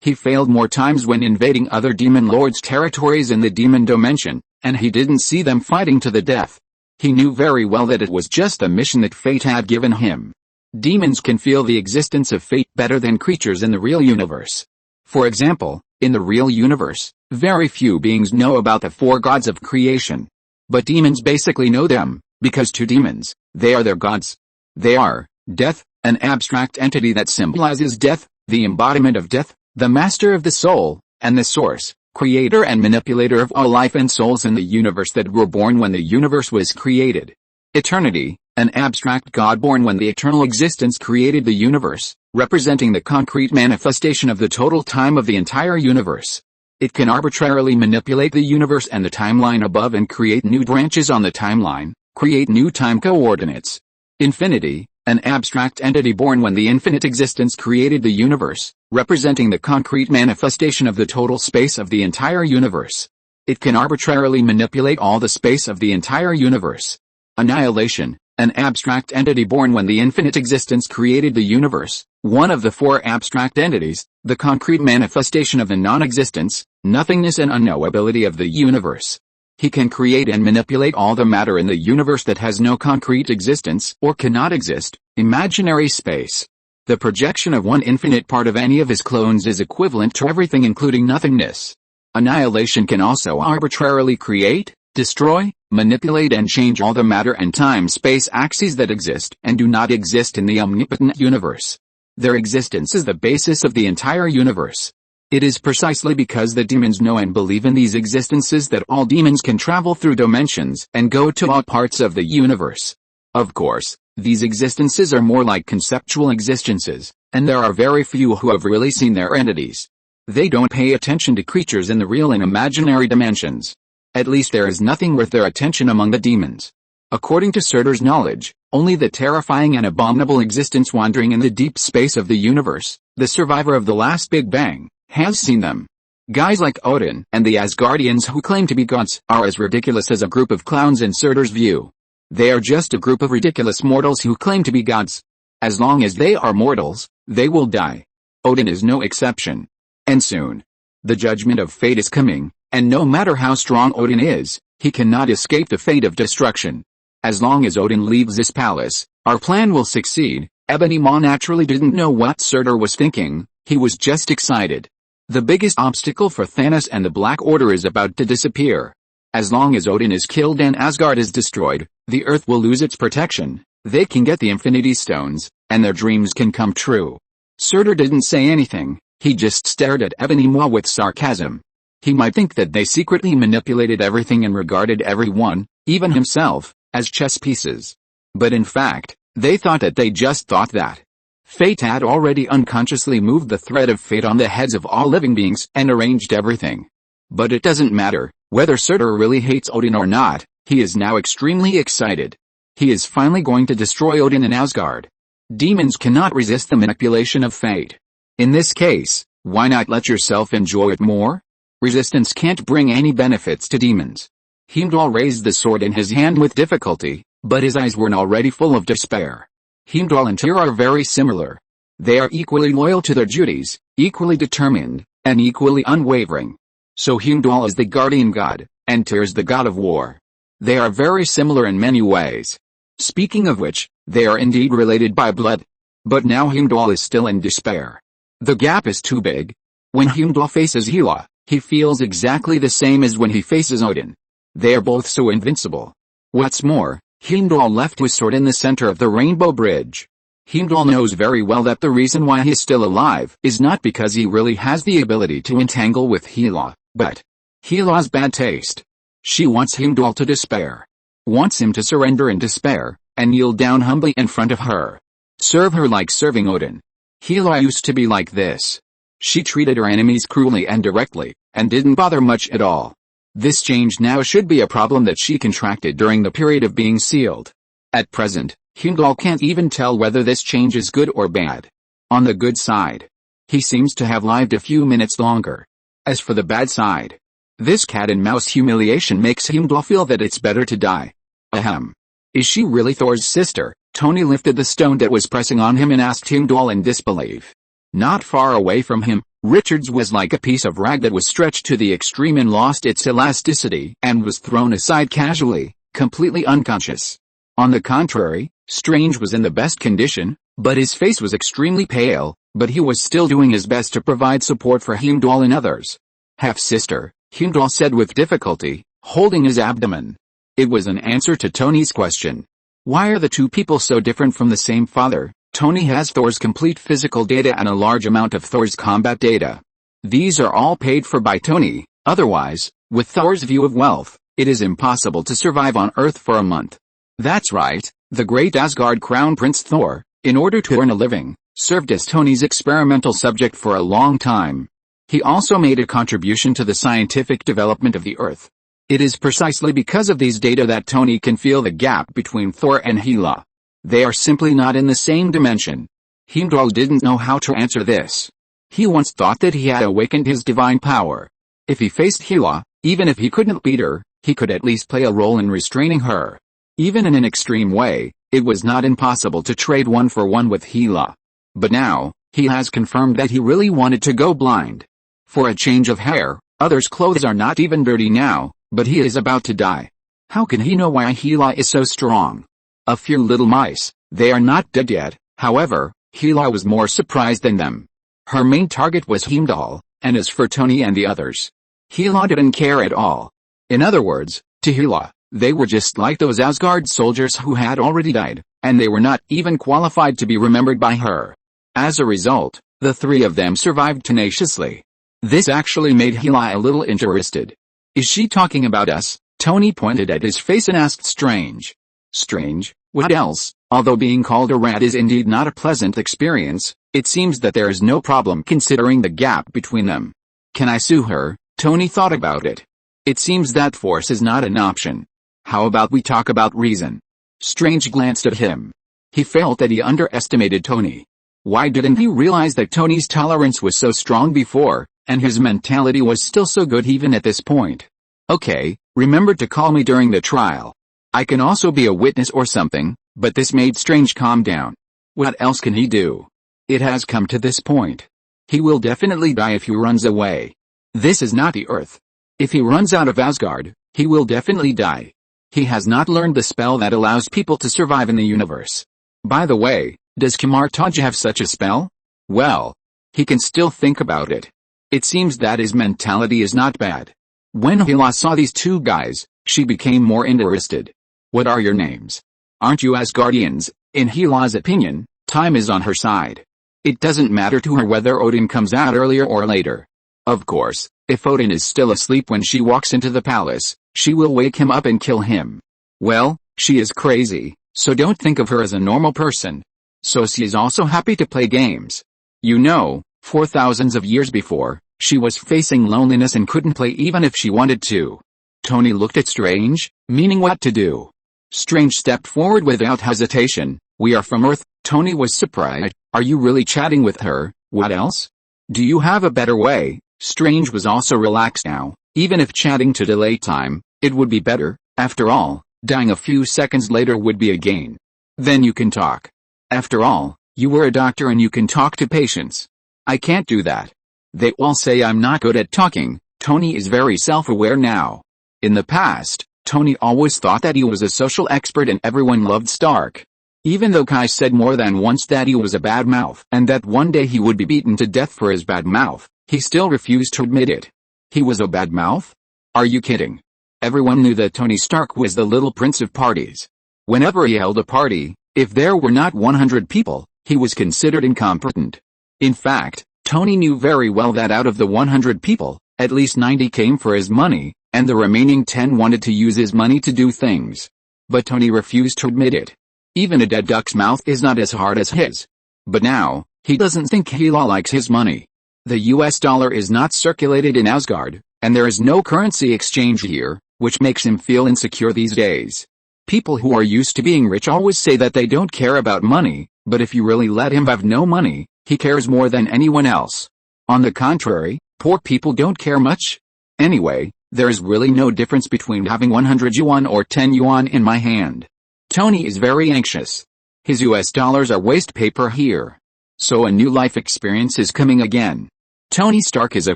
He failed more times when invading other demon lords' territories in the demon dimension, and he didn't see them fighting to the death. He knew very well that it was just a mission that fate had given him. Demons can feel the existence of fate better than creatures in the real universe. For example, in the real universe, very few beings know about the 4 gods of creation. But demons basically know them, because to demons, they are their gods. They are death, an abstract entity that symbolizes death, the embodiment of death, the master of the soul, and the source, creator and manipulator of all life and souls in the universe that were born when the universe was created. Eternity, an abstract god born when the eternal existence created the universe, representing the concrete manifestation of the total time of the entire universe. It can arbitrarily manipulate the universe and the timeline above and create new branches on the timeline, create new time coordinates. Infinity, an abstract entity born when the infinite existence created the universe, representing the concrete manifestation of the total space of the entire universe. It can arbitrarily manipulate all the space of the entire universe. Annihilation, an abstract entity born when the infinite existence created the universe, one of the 4 abstract entities, the concrete manifestation of the non-existence, nothingness and unknowability of the universe. He can create and manipulate all the matter in the universe that has no concrete existence or cannot exist, imaginary space. The projection of one infinite part of any of his clones is equivalent to everything including nothingness. Annihilation can also arbitrarily create, destroy, manipulate and change all the matter and time-space axes that exist and do not exist in the omnipotent universe. Their existence is the basis of the entire universe. It is precisely because the demons know and believe in these existences that all demons can travel through dimensions and go to all parts of the universe. Of course, these existences are more like conceptual existences, and there are very few who have really seen their entities. They don't pay attention to creatures in the real and imaginary dimensions. At least there is nothing worth their attention among the demons. According to Surtur's knowledge, only the terrifying and abominable existence wandering in the deep space of the universe, the survivor of the last Big Bang, has seen them. Guys like Odin and the Asgardians who claim to be gods are as ridiculous as a group of clowns in Surtur's view. They are just a group of ridiculous mortals who claim to be gods. As long as they are mortals, they will die. Odin is no exception. And soon. The judgment of fate is coming, and no matter how strong Odin is, he cannot escape the fate of destruction. As long as Odin leaves this palace, our plan will succeed. Ebony Maw naturally didn't know what Surtur was thinking, he was just excited. The biggest obstacle for Thanos and the Black Order is about to disappear. As long as Odin is killed and Asgard is destroyed, the Earth will lose its protection, they can get the Infinity Stones, and their dreams can come true. Surtur didn't say anything, he just stared at Ebony Maw with sarcasm. He might think that they secretly manipulated everything and regarded everyone, even himself, as chess pieces. But in fact, they thought that they just thought that. Fate had already unconsciously moved the thread of fate on the heads of all living beings and arranged everything. But it doesn't matter, whether Surtur really hates Odin or not, he is now extremely excited. He is finally going to destroy Odin and Asgard. Demons cannot resist the manipulation of fate. In this case, why not let yourself enjoy it more? Resistance can't bring any benefits to demons. Heimdall raised the sword in his hand with difficulty, but his eyes were already full of despair. Heimdall and Tyr are very similar. They are equally loyal to their duties, equally determined, and equally unwavering. So Heimdall is the guardian god, and Tyr is the god of war. They are very similar in many ways. Speaking of which, they are indeed related by blood. But now Heimdall is still in despair. The gap is too big. When Heimdall faces Hela, he feels exactly the same as when he faces Odin. They are both so invincible. What's more, Heimdall left his sword in the center of the Rainbow Bridge. Heimdall knows very well that the reason why he is still alive is not because he really has the ability to entangle with Hela, but Hela's bad taste. She wants Heimdall to despair. Wants him to surrender in despair, and kneel down humbly in front of her. Serve her like serving Odin. Hela used to be like this. She treated her enemies cruelly and directly, and didn't bother much at all. This change now should be a problem that she contracted during the period of being sealed. At present, Heimdall can't even tell whether this change is good or bad. On the good side, he seems to have lived a few minutes longer. As for the bad side, this cat and mouse humiliation makes Heimdall feel that it's better to die. Ahem. Is she really Thor's sister? Tony lifted the stone that was pressing on him and asked Heimdall in disbelief. Not far away from him, Richard's was like a piece of rag that was stretched to the extreme and lost its elasticity and was thrown aside casually, completely unconscious. On the contrary, Strange was in the best condition, but his face was extremely pale, but he was still doing his best to provide support for Heimdall and others. Half-sister, Heimdall said with difficulty, holding his abdomen. It was an answer to Tony's question. Why are the two people so different from the same father? Tony has Thor's complete physical data and a large amount of Thor's combat data. These are all paid for by Tony, otherwise, with Thor's view of wealth, it is impossible to survive on Earth for a month. That's right, the great Asgard Crown Prince Thor, in order to earn a living, served as Tony's experimental subject for a long time. He also made a contribution to the scientific development of the Earth. It is precisely because of these data that Tony can feel the gap between Thor and Hela. They are simply not in the same dimension. Heimdall didn't know how to answer this. He once thought that he had awakened his divine power. If he faced Hela, even if he couldn't beat her, he could at least play a role in restraining her. Even in an extreme way, it was not impossible to trade one for one with Hela. But now, he has confirmed that he really wanted to go blind. For a change of hair, others' clothes are not even dirty now, but he is about to die. How can he know why Hela is so strong? A few little mice, they are not dead yet, however, Hela was more surprised than them. Her main target was Heimdall, and as for Tony and the others, Hela didn't care at all. In other words, to Hela, they were just like those Asgard soldiers who had already died, and they were not even qualified to be remembered by her. As a result, the three of them survived tenaciously. This actually made Hela a little interested. Is she talking about us? Tony pointed at his face and asked Strange. Strange, what else? Although being called a rat is indeed not a pleasant experience, it seems that there is no problem considering the gap between them. Can I sue her? Tony thought about it. It seems that force is not an option. How about we talk about reason? Strange glanced at him. He felt that he underestimated Tony. Why didn't he realize that Tony's tolerance was so strong before, and his mentality was still so good even at this point? Okay, remember to call me during the trial. I can also be a witness or something, but this made Strange calm down. What else can he do? It has come to this point. He will definitely die if he runs away. This is not the Earth. If he runs out of Asgard, he will definitely die. He has not learned the spell that allows people to survive in the universe. By the way, does Kamartaj have such a spell? Well, he can still think about it. It seems that his mentality is not bad. When Hela saw these two guys, she became more interested. What are your names? Aren't you Asgardians? In Hela's opinion, time is on her side. It doesn't matter to her whether Odin comes out earlier or later. Of course, if Odin is still asleep when she walks into the palace, she will wake him up and kill him. Well, she is crazy, so don't think of her as a normal person. So she is also happy to play games. You know, for thousands of years before, she was facing loneliness and couldn't play even if she wanted to. Tony looked at Strange, meaning what to do. Strange stepped forward without hesitation. We are from Earth. Tony was surprised. Are you really chatting with her? What else? Do you have a better way? Strange was also relaxed now. Even if chatting to delay time, it would be better. After all, dying a few seconds later would be a gain. Then you can talk. After all, you were a doctor and you can talk to patients. I can't do that. They all say I'm not good at talking. Tony is very self-aware now. In the past, Tony always thought that he was a social expert and everyone loved Stark. Even though Kai said more than once that he was a bad mouth and that one day he would be beaten to death for his bad mouth, he still refused to admit it. He was a bad mouth? Are you kidding? Everyone knew that Tony Stark was the little prince of parties. Whenever he held a party, if there were not 100 people, he was considered incompetent. In fact, Tony knew very well that out of the 100 people, at least 90 came for his money, and the remaining 10 wanted to use his money to do things. But Tony refused to admit it. Even a dead duck's mouth is not as hard as his. But now, he doesn't think Hela likes his money. The US dollar is not circulated in Asgard, and there is no currency exchange here, which makes him feel insecure these days. People who are used to being rich always say that they don't care about money, but if you really let him have no money, he cares more than anyone else. On the contrary, poor people don't care much. Anyway, there is really no difference between having 100 yuan or 10 yuan in my hand. Tony is very anxious. His US dollars are waste paper here. So a new life experience is coming again. Tony Stark is a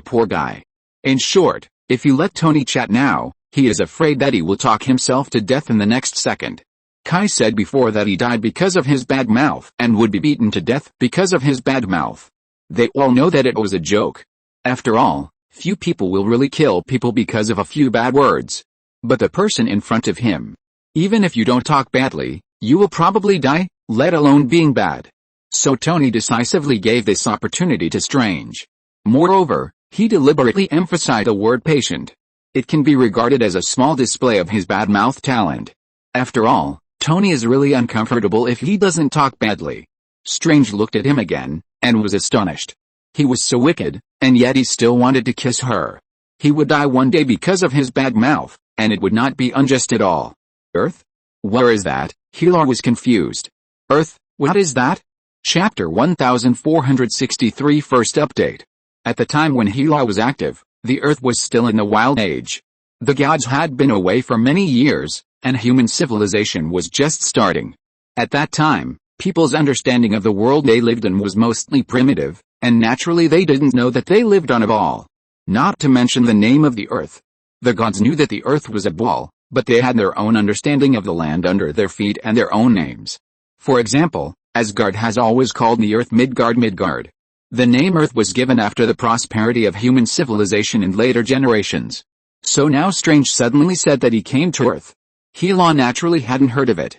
poor guy. In short, if you let Tony chat now, he is afraid that he will talk himself to death in the next second. Kai said before that he died because of his bad mouth and would be beaten to death because of his bad mouth. They all know that it was a joke. After all, few people will really kill people because of a few bad words. But the person in front of him, even if you don't talk badly, you will probably die, let alone being bad. So Tony decisively gave this opportunity to Strange. Moreover, he deliberately emphasized the word patient. It can be regarded as a small display of his bad mouth talent. After all, Tony is really uncomfortable if he doesn't talk badly. Strange looked at him again, and was astonished. He was so wicked, and yet he still wanted to kiss her. He would die one day because of his bad mouth, and it would not be unjust at all. Earth? Where is that? Hela was confused. Earth, what is that? Chapter 1463 First update. At the time when Hela was active, the Earth was still in the Wild Age. The gods had been away for many years, and human civilization was just starting. At that time, people's understanding of the world they lived in was mostly primitive, and naturally they didn't know that they lived on a ball. Not to mention the name of the Earth. The gods knew that the Earth was a ball, but they had their own understanding of the land under their feet and their own names. For example, Asgard has always called the Earth Midgard Midgard. The name Earth was given after the prosperity of human civilization in later generations. So now Strange suddenly said that he came to Earth. Hela naturally hadn't heard of it.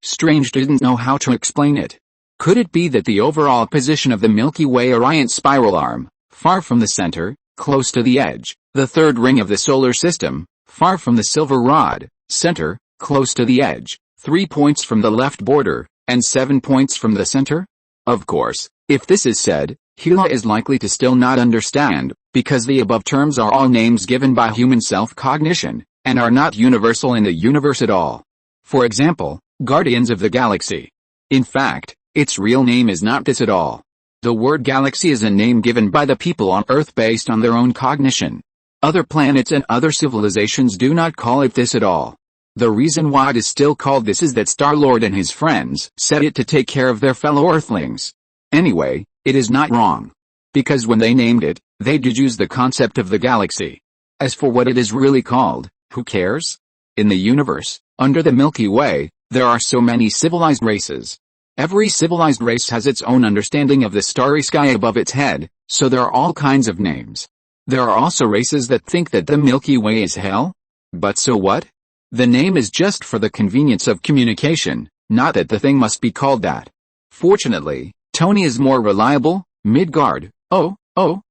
Strange didn't know how to explain it. Could it be that the overall position of the Milky Way Orion spiral arm, far from the center, close to the edge, the third ring of the solar system, far from the silver rod, center, close to the edge, 3 points from the left border, and 7 points from the center? Of course, if this is said, Hela is likely to still not understand, because the above terms are all names given by human self-cognition, and are not universal in the universe at all. For example, Guardians of the Galaxy. In fact, its real name is not this at all. The word galaxy is a name given by the people on Earth based on their own cognition. Other planets and other civilizations do not call it this at all. The reason why it is still called this is that Star-Lord and his friends set it to take care of their fellow Earthlings. Anyway, it is not wrong. Because when they named it, they did use the concept of the galaxy. As for what it is really called, who cares? In the universe, under the Milky Way, there are so many civilized races. Every civilized race has its own understanding of the starry sky above its head, so there are all kinds of names. There are also races that think that the Milky Way is hell? But so what? The name is just for the convenience of communication, not that the thing must be called that. Fortunately, Tony is more reliable. Midgard. Oh,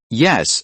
yes,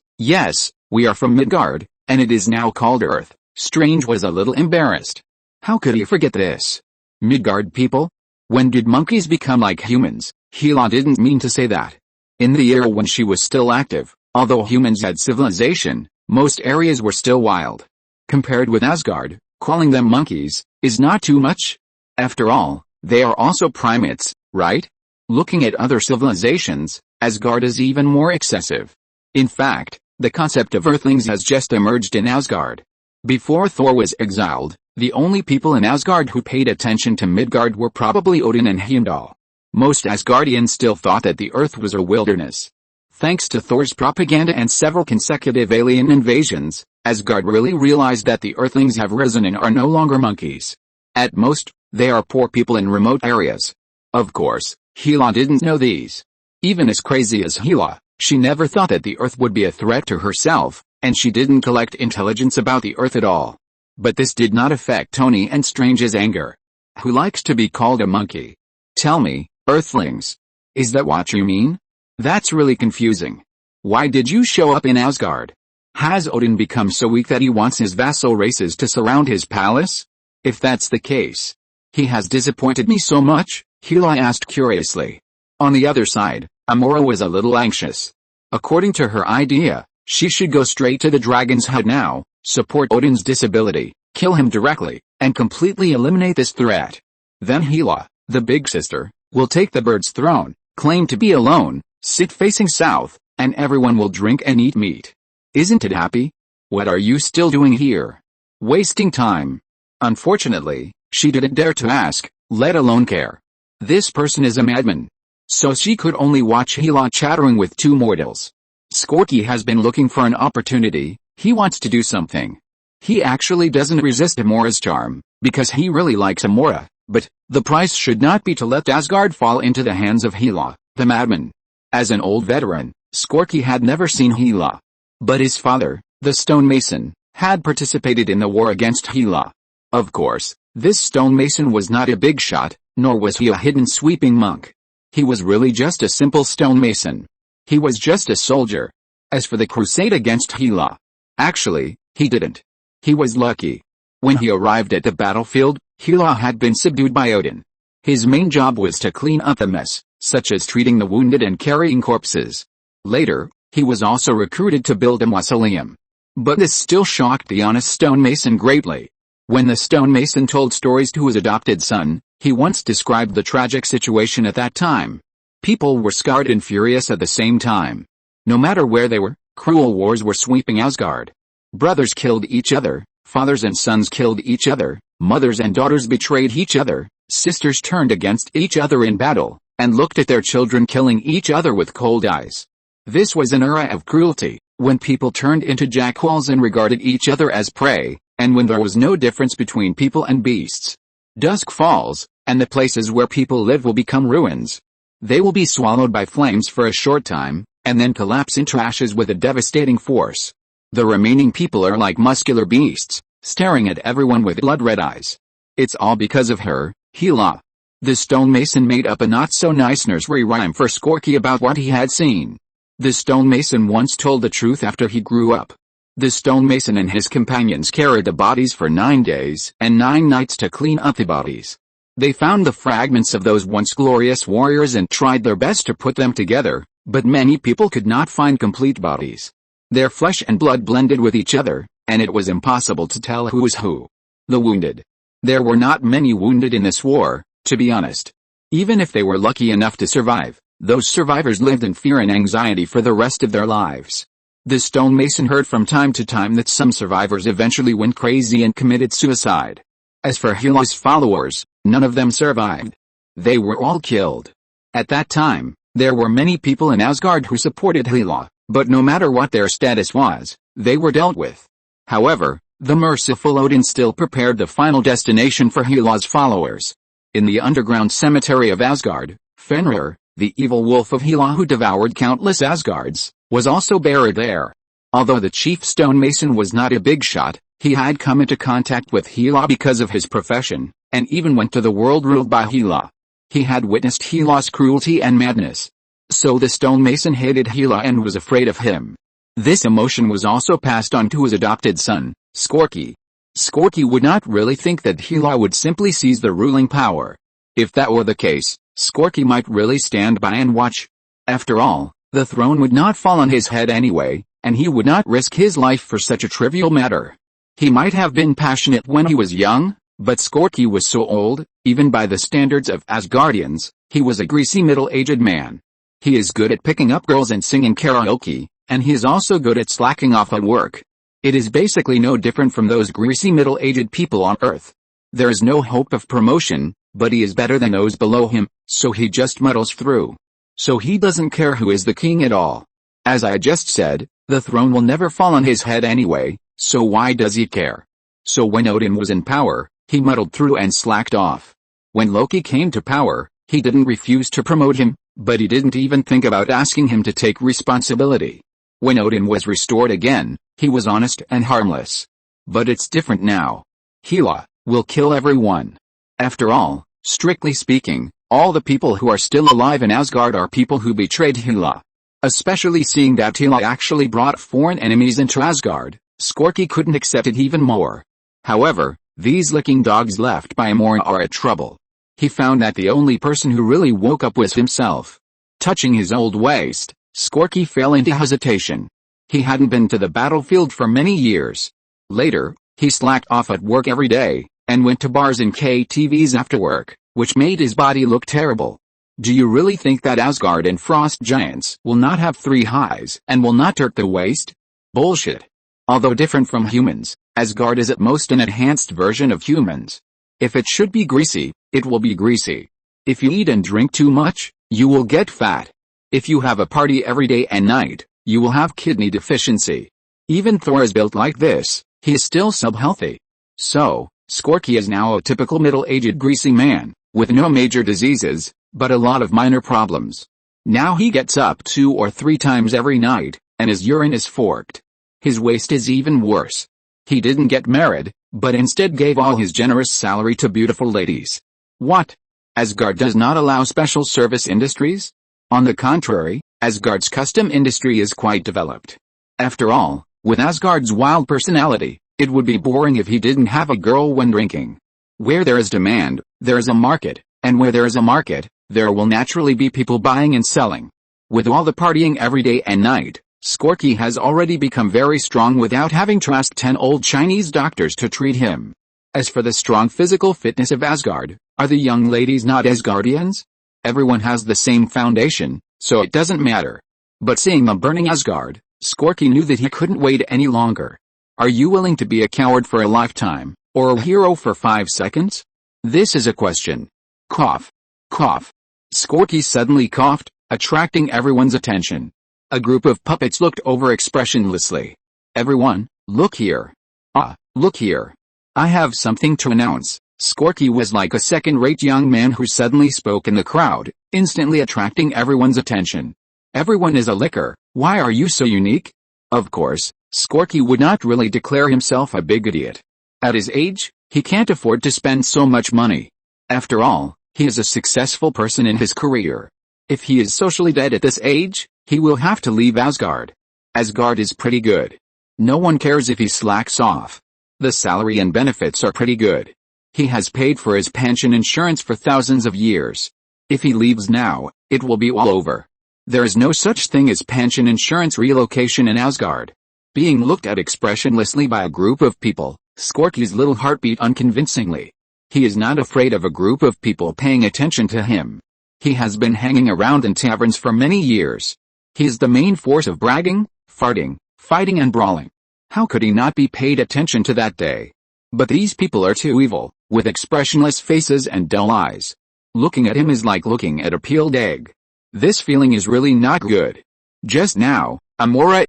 we are from Midgard, and it is now called Earth. Strange was a little embarrassed. How could he forget this? Midgard people? When did monkeys become like humans? Hela didn't mean to say that. In the era when she was still active, although humans had civilization, most areas were still wild. Compared with Asgard, calling them monkeys is not too much. After all, they are also primates, right? Looking at other civilizations, Asgard is even more excessive. In fact, the concept of Earthlings has just emerged in Asgard. Before Thor was exiled, the only people in Asgard who paid attention to Midgard were probably Odin and Heimdall. Most Asgardians still thought that the Earth was a wilderness. Thanks to Thor's propaganda and several consecutive alien invasions, Asgard really realized that the Earthlings have risen and are no longer monkeys. At most, they are poor people in remote areas. Of course, Hela didn't know these. Even as crazy as Hela, she never thought that the Earth would be a threat to herself, and she didn't collect intelligence about the Earth at all. But this did not affect Tony and Strange's anger. Who likes to be called a monkey? Tell me, Earthlings. Is that what you mean? That's really confusing. Why did you show up in Asgard? Has Odin become so weak that he wants his vassal races to surround his palace? If that's the case, he has disappointed me so much, Hela asked curiously. On the other side, Amora was a little anxious. According to her idea, she should go straight to the dragon's head now, support Odin's disability, kill him directly, and completely eliminate this threat. Then Hela, the big sister, will take the bird's throne, claim to be alone, sit facing south, and everyone will drink and eat meat. Isn't it happy? What are you still doing here? Wasting time. Unfortunately, she didn't dare to ask, let alone care. This person is a madman. So she could only watch Hela chattering with two mortals. Skorky has been looking for an opportunity. He wants to do something. He actually doesn't resist Amora's charm, because he really likes Amora, but the price should not be to let Asgard fall into the hands of Hela, the madman. As an old veteran, Skorky had never seen Hela. But his father, the stonemason, had participated in the war against Hela. Of course, this stonemason was not a big shot, nor was he a hidden sweeping monk. He was really just a simple stonemason. He was just a soldier. As for the crusade against Hela, actually, he didn't. He was lucky. When he arrived at the battlefield, Hela had been subdued by Odin. His main job was to clean up the mess, such as treating the wounded and carrying corpses. Later, he was also recruited to build a mausoleum. But this still shocked the honest stonemason greatly. When the stonemason told stories to his adopted son, he once described the tragic situation at that time. People were scarred and furious at the same time. No matter where they were, cruel wars were sweeping Asgard. Brothers killed each other, fathers and sons killed each other, mothers and daughters betrayed each other, sisters turned against each other in battle, and looked at their children killing each other with cold eyes. This was an era of cruelty, when people turned into jackals and regarded each other as prey, and when there was no difference between people and beasts. Dusk falls, and the places where people live will become ruins. They will be swallowed by flames for a short time, and then collapse into ashes with a devastating force. The remaining people are like muscular beasts, staring at everyone with blood-red eyes. It's all because of her, Hela. The stonemason made up a not-so-nice nursery rhyme for Skorky about what he had seen. The stonemason once told the truth after he grew up. The stonemason and his companions carried the bodies for 9 days and 9 nights to clean up the bodies. They found the fragments of those once glorious warriors and tried their best to put them together, but many people could not find complete bodies. Their flesh and blood blended with each other, and it was impossible to tell who was who. The wounded. There were not many wounded in this war, to be honest. Even if they were lucky enough to survive, those survivors lived in fear and anxiety for the rest of their lives. The stonemason heard from time to time that some survivors eventually went crazy and committed suicide. As for Hela's followers, none of them survived. They were all killed. At that time, there were many people in Asgard who supported Hela, but no matter what their status was, they were dealt with. However, the merciful Odin still prepared the final destination for Hela's followers. In the underground cemetery of Asgard, Fenrir, the evil wolf of Hela who devoured countless Asgards, was also buried there. Although the chief stonemason was not a big shot, he had come into contact with Hela because of his profession, and even went to the world ruled by Hela. He had witnessed Hela's cruelty and madness. So the stonemason hated Hela and was afraid of him. This emotion was also passed on to his adopted son, Skorky. Skorky would not really think that Hela would simply seize the ruling power. If that were the case, Skorky might really stand by and watch. After all, the throne would not fall on his head anyway, and he would not risk his life for such a trivial matter. He might have been passionate when he was young, but Skorky was so old, even by the standards of Asgardians, he was a greasy middle-aged man. He is good at picking up girls and singing karaoke, and he is also good at slacking off at work. It is basically no different from those greasy middle-aged people on Earth. There is no hope of promotion, but he is better than those below him, so he just muddles through. So he doesn't care who is the king at all. As I just said, the throne will never fall on his head anyway, so why does he care? So when Odin was in power, he muddled through and slacked off. When Loki came to power, he didn't refuse to promote him, but he didn't even think about asking him to take responsibility. When Odin was restored again, he was honest and harmless. But it's different now. Hela will kill everyone. After all, strictly speaking, all the people who are still alive in Asgard are people who betrayed Hela. Especially seeing that Hela actually brought foreign enemies into Asgard, Skorky couldn't accept it even more. However, these licking dogs left by Amor are at trouble. He found that the only person who really woke up was himself. Touching his old waist, Skorky fell into hesitation. He hadn't been to the battlefield for many years. Later, he slacked off at work every day, and went to bars and KTVs after work, which made his body look terrible. Do you really think that Asgard and frost giants will not have 3 highs and will not hurt the waist? Bullshit. Although different from humans, Asgard is at most an enhanced version of humans. If it should be greasy, it will be greasy. If you eat and drink too much, you will get fat. If you have a party every day and night, you will have kidney deficiency. Even Thor is built like this, he is still sub-healthy. So, Skorky is now a typical middle-aged greasy man, with no major diseases, but a lot of minor problems. Now he gets up 2 or 3 times every night, and his urine is forked. His waist is even worse. He didn't get married, but instead gave all his generous salary to beautiful ladies. What? Asgard does not allow special service industries? On the contrary, Asgard's custom industry is quite developed. After all, with Asgard's wild personality, it would be boring if he didn't have a girl when drinking. Where there is demand, there is a market, and where there is a market, there will naturally be people buying and selling. With all the partying every day and night, Skorky has already become very strong without having to ask 10 old Chinese doctors to treat him. As for the strong physical fitness of Asgard, are the young ladies not Asgardians? Everyone has the same foundation, so it doesn't matter. But seeing them burning Asgard, Skorky knew that he couldn't wait any longer. Are you willing to be a coward for a lifetime, or a hero for 5 seconds? This is a question. Cough. Cough. Skorky suddenly coughed, attracting everyone's attention. A group of puppets looked over expressionlessly. Everyone, look here. Ah, look here. I have something to announce, Skorky was like a second-rate young man who suddenly spoke in the crowd, instantly attracting everyone's attention. Everyone is a licker, why are you so unique? Of course, Skorky would not really declare himself a big idiot. At his age, he can't afford to spend so much money. After all, he is a successful person in his career. If he is socially dead at this age, he will have to leave Asgard. Asgard is pretty good. No one cares if he slacks off. The salary and benefits are pretty good. He has paid for his pension insurance for thousands of years. If he leaves now, it will be all over. There is no such thing as pension insurance relocation in Asgard. Being looked at expressionlessly by a group of people, Skorky's little heart beat unconvincingly. He is not afraid of a group of people paying attention to him. He has been hanging around in taverns for many years. He is the main force of bragging, farting, fighting and brawling. How could he not be paid attention to that day? But these people are too evil, with expressionless faces and dull eyes. Looking at him is like looking at a peeled egg. This feeling is really not good. Just now, Amora,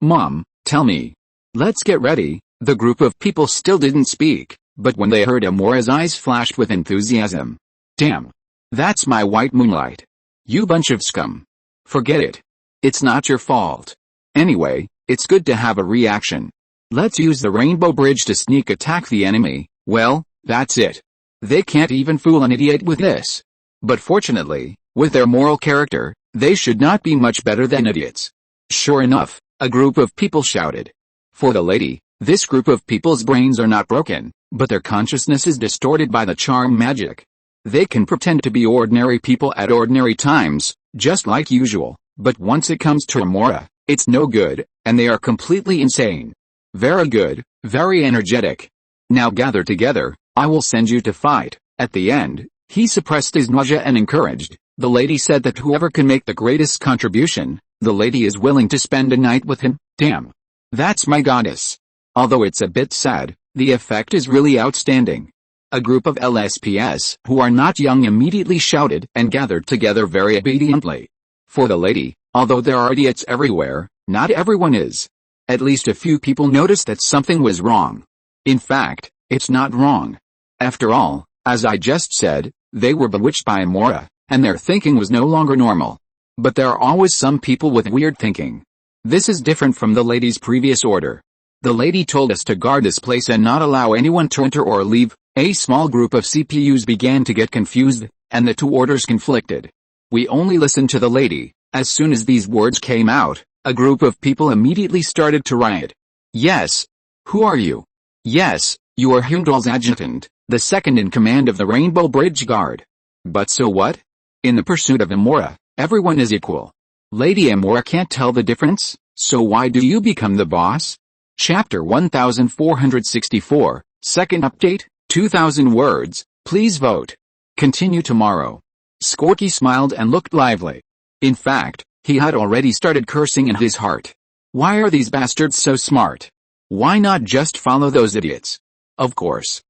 Mom, tell me. Let's get ready. The group of people still didn't speak, but when they heard Amora's eyes flashed with enthusiasm. Damn. That's my white moonlight. You bunch of scum. Forget it. It's not your fault. Anyway, it's good to have a reaction. Let's use the Rainbow Bridge to sneak attack the enemy. Well, that's it. They can't even fool an idiot with this. But fortunately, with their moral character, they should not be much better than idiots. Sure enough, a group of people shouted. For the lady, this group of people's brains are not broken, but their consciousness is distorted by the charm magic. They can pretend to be ordinary people at ordinary times, just like usual, but once it comes to Amora, it's no good, and they are completely insane. Very good, very energetic. Now gather together, I will send you to fight. At the end, he suppressed his nausea and encouraged. The lady said that whoever can make the greatest contribution, the lady is willing to spend a night with him. Damn. That's my goddess. Although it's a bit sad, the effect is really outstanding. A group of LSPS who are not young immediately shouted and gathered together very obediently. For the lady, although there are idiots everywhere, not everyone is. At least a few people noticed that something was wrong. In fact, it's not wrong. After all, as I just said, they were bewitched by Amora, and their thinking was no longer normal. But there are always some people with weird thinking. This is different from the lady's previous order. The lady told us to guard this place and not allow anyone to enter or leave. A small group of CPUs began to get confused, and the two orders conflicted. We only listened to the lady. As soon as these words came out, a group of people immediately started to riot. Yes. Who are you? Yes, you are Heimdall's adjutant, the second in command of the Rainbow Bridge Guard. But so what? In the pursuit of Amora, everyone is equal. Lady Amora can't tell the difference, so why do you become the boss? Chapter 1464, second update, 2,000 words, please vote. Continue tomorrow. Skorky smiled and looked lively. In fact, he had already started cursing in his heart. Why are these bastards so smart? Why not just follow those idiots? Of course,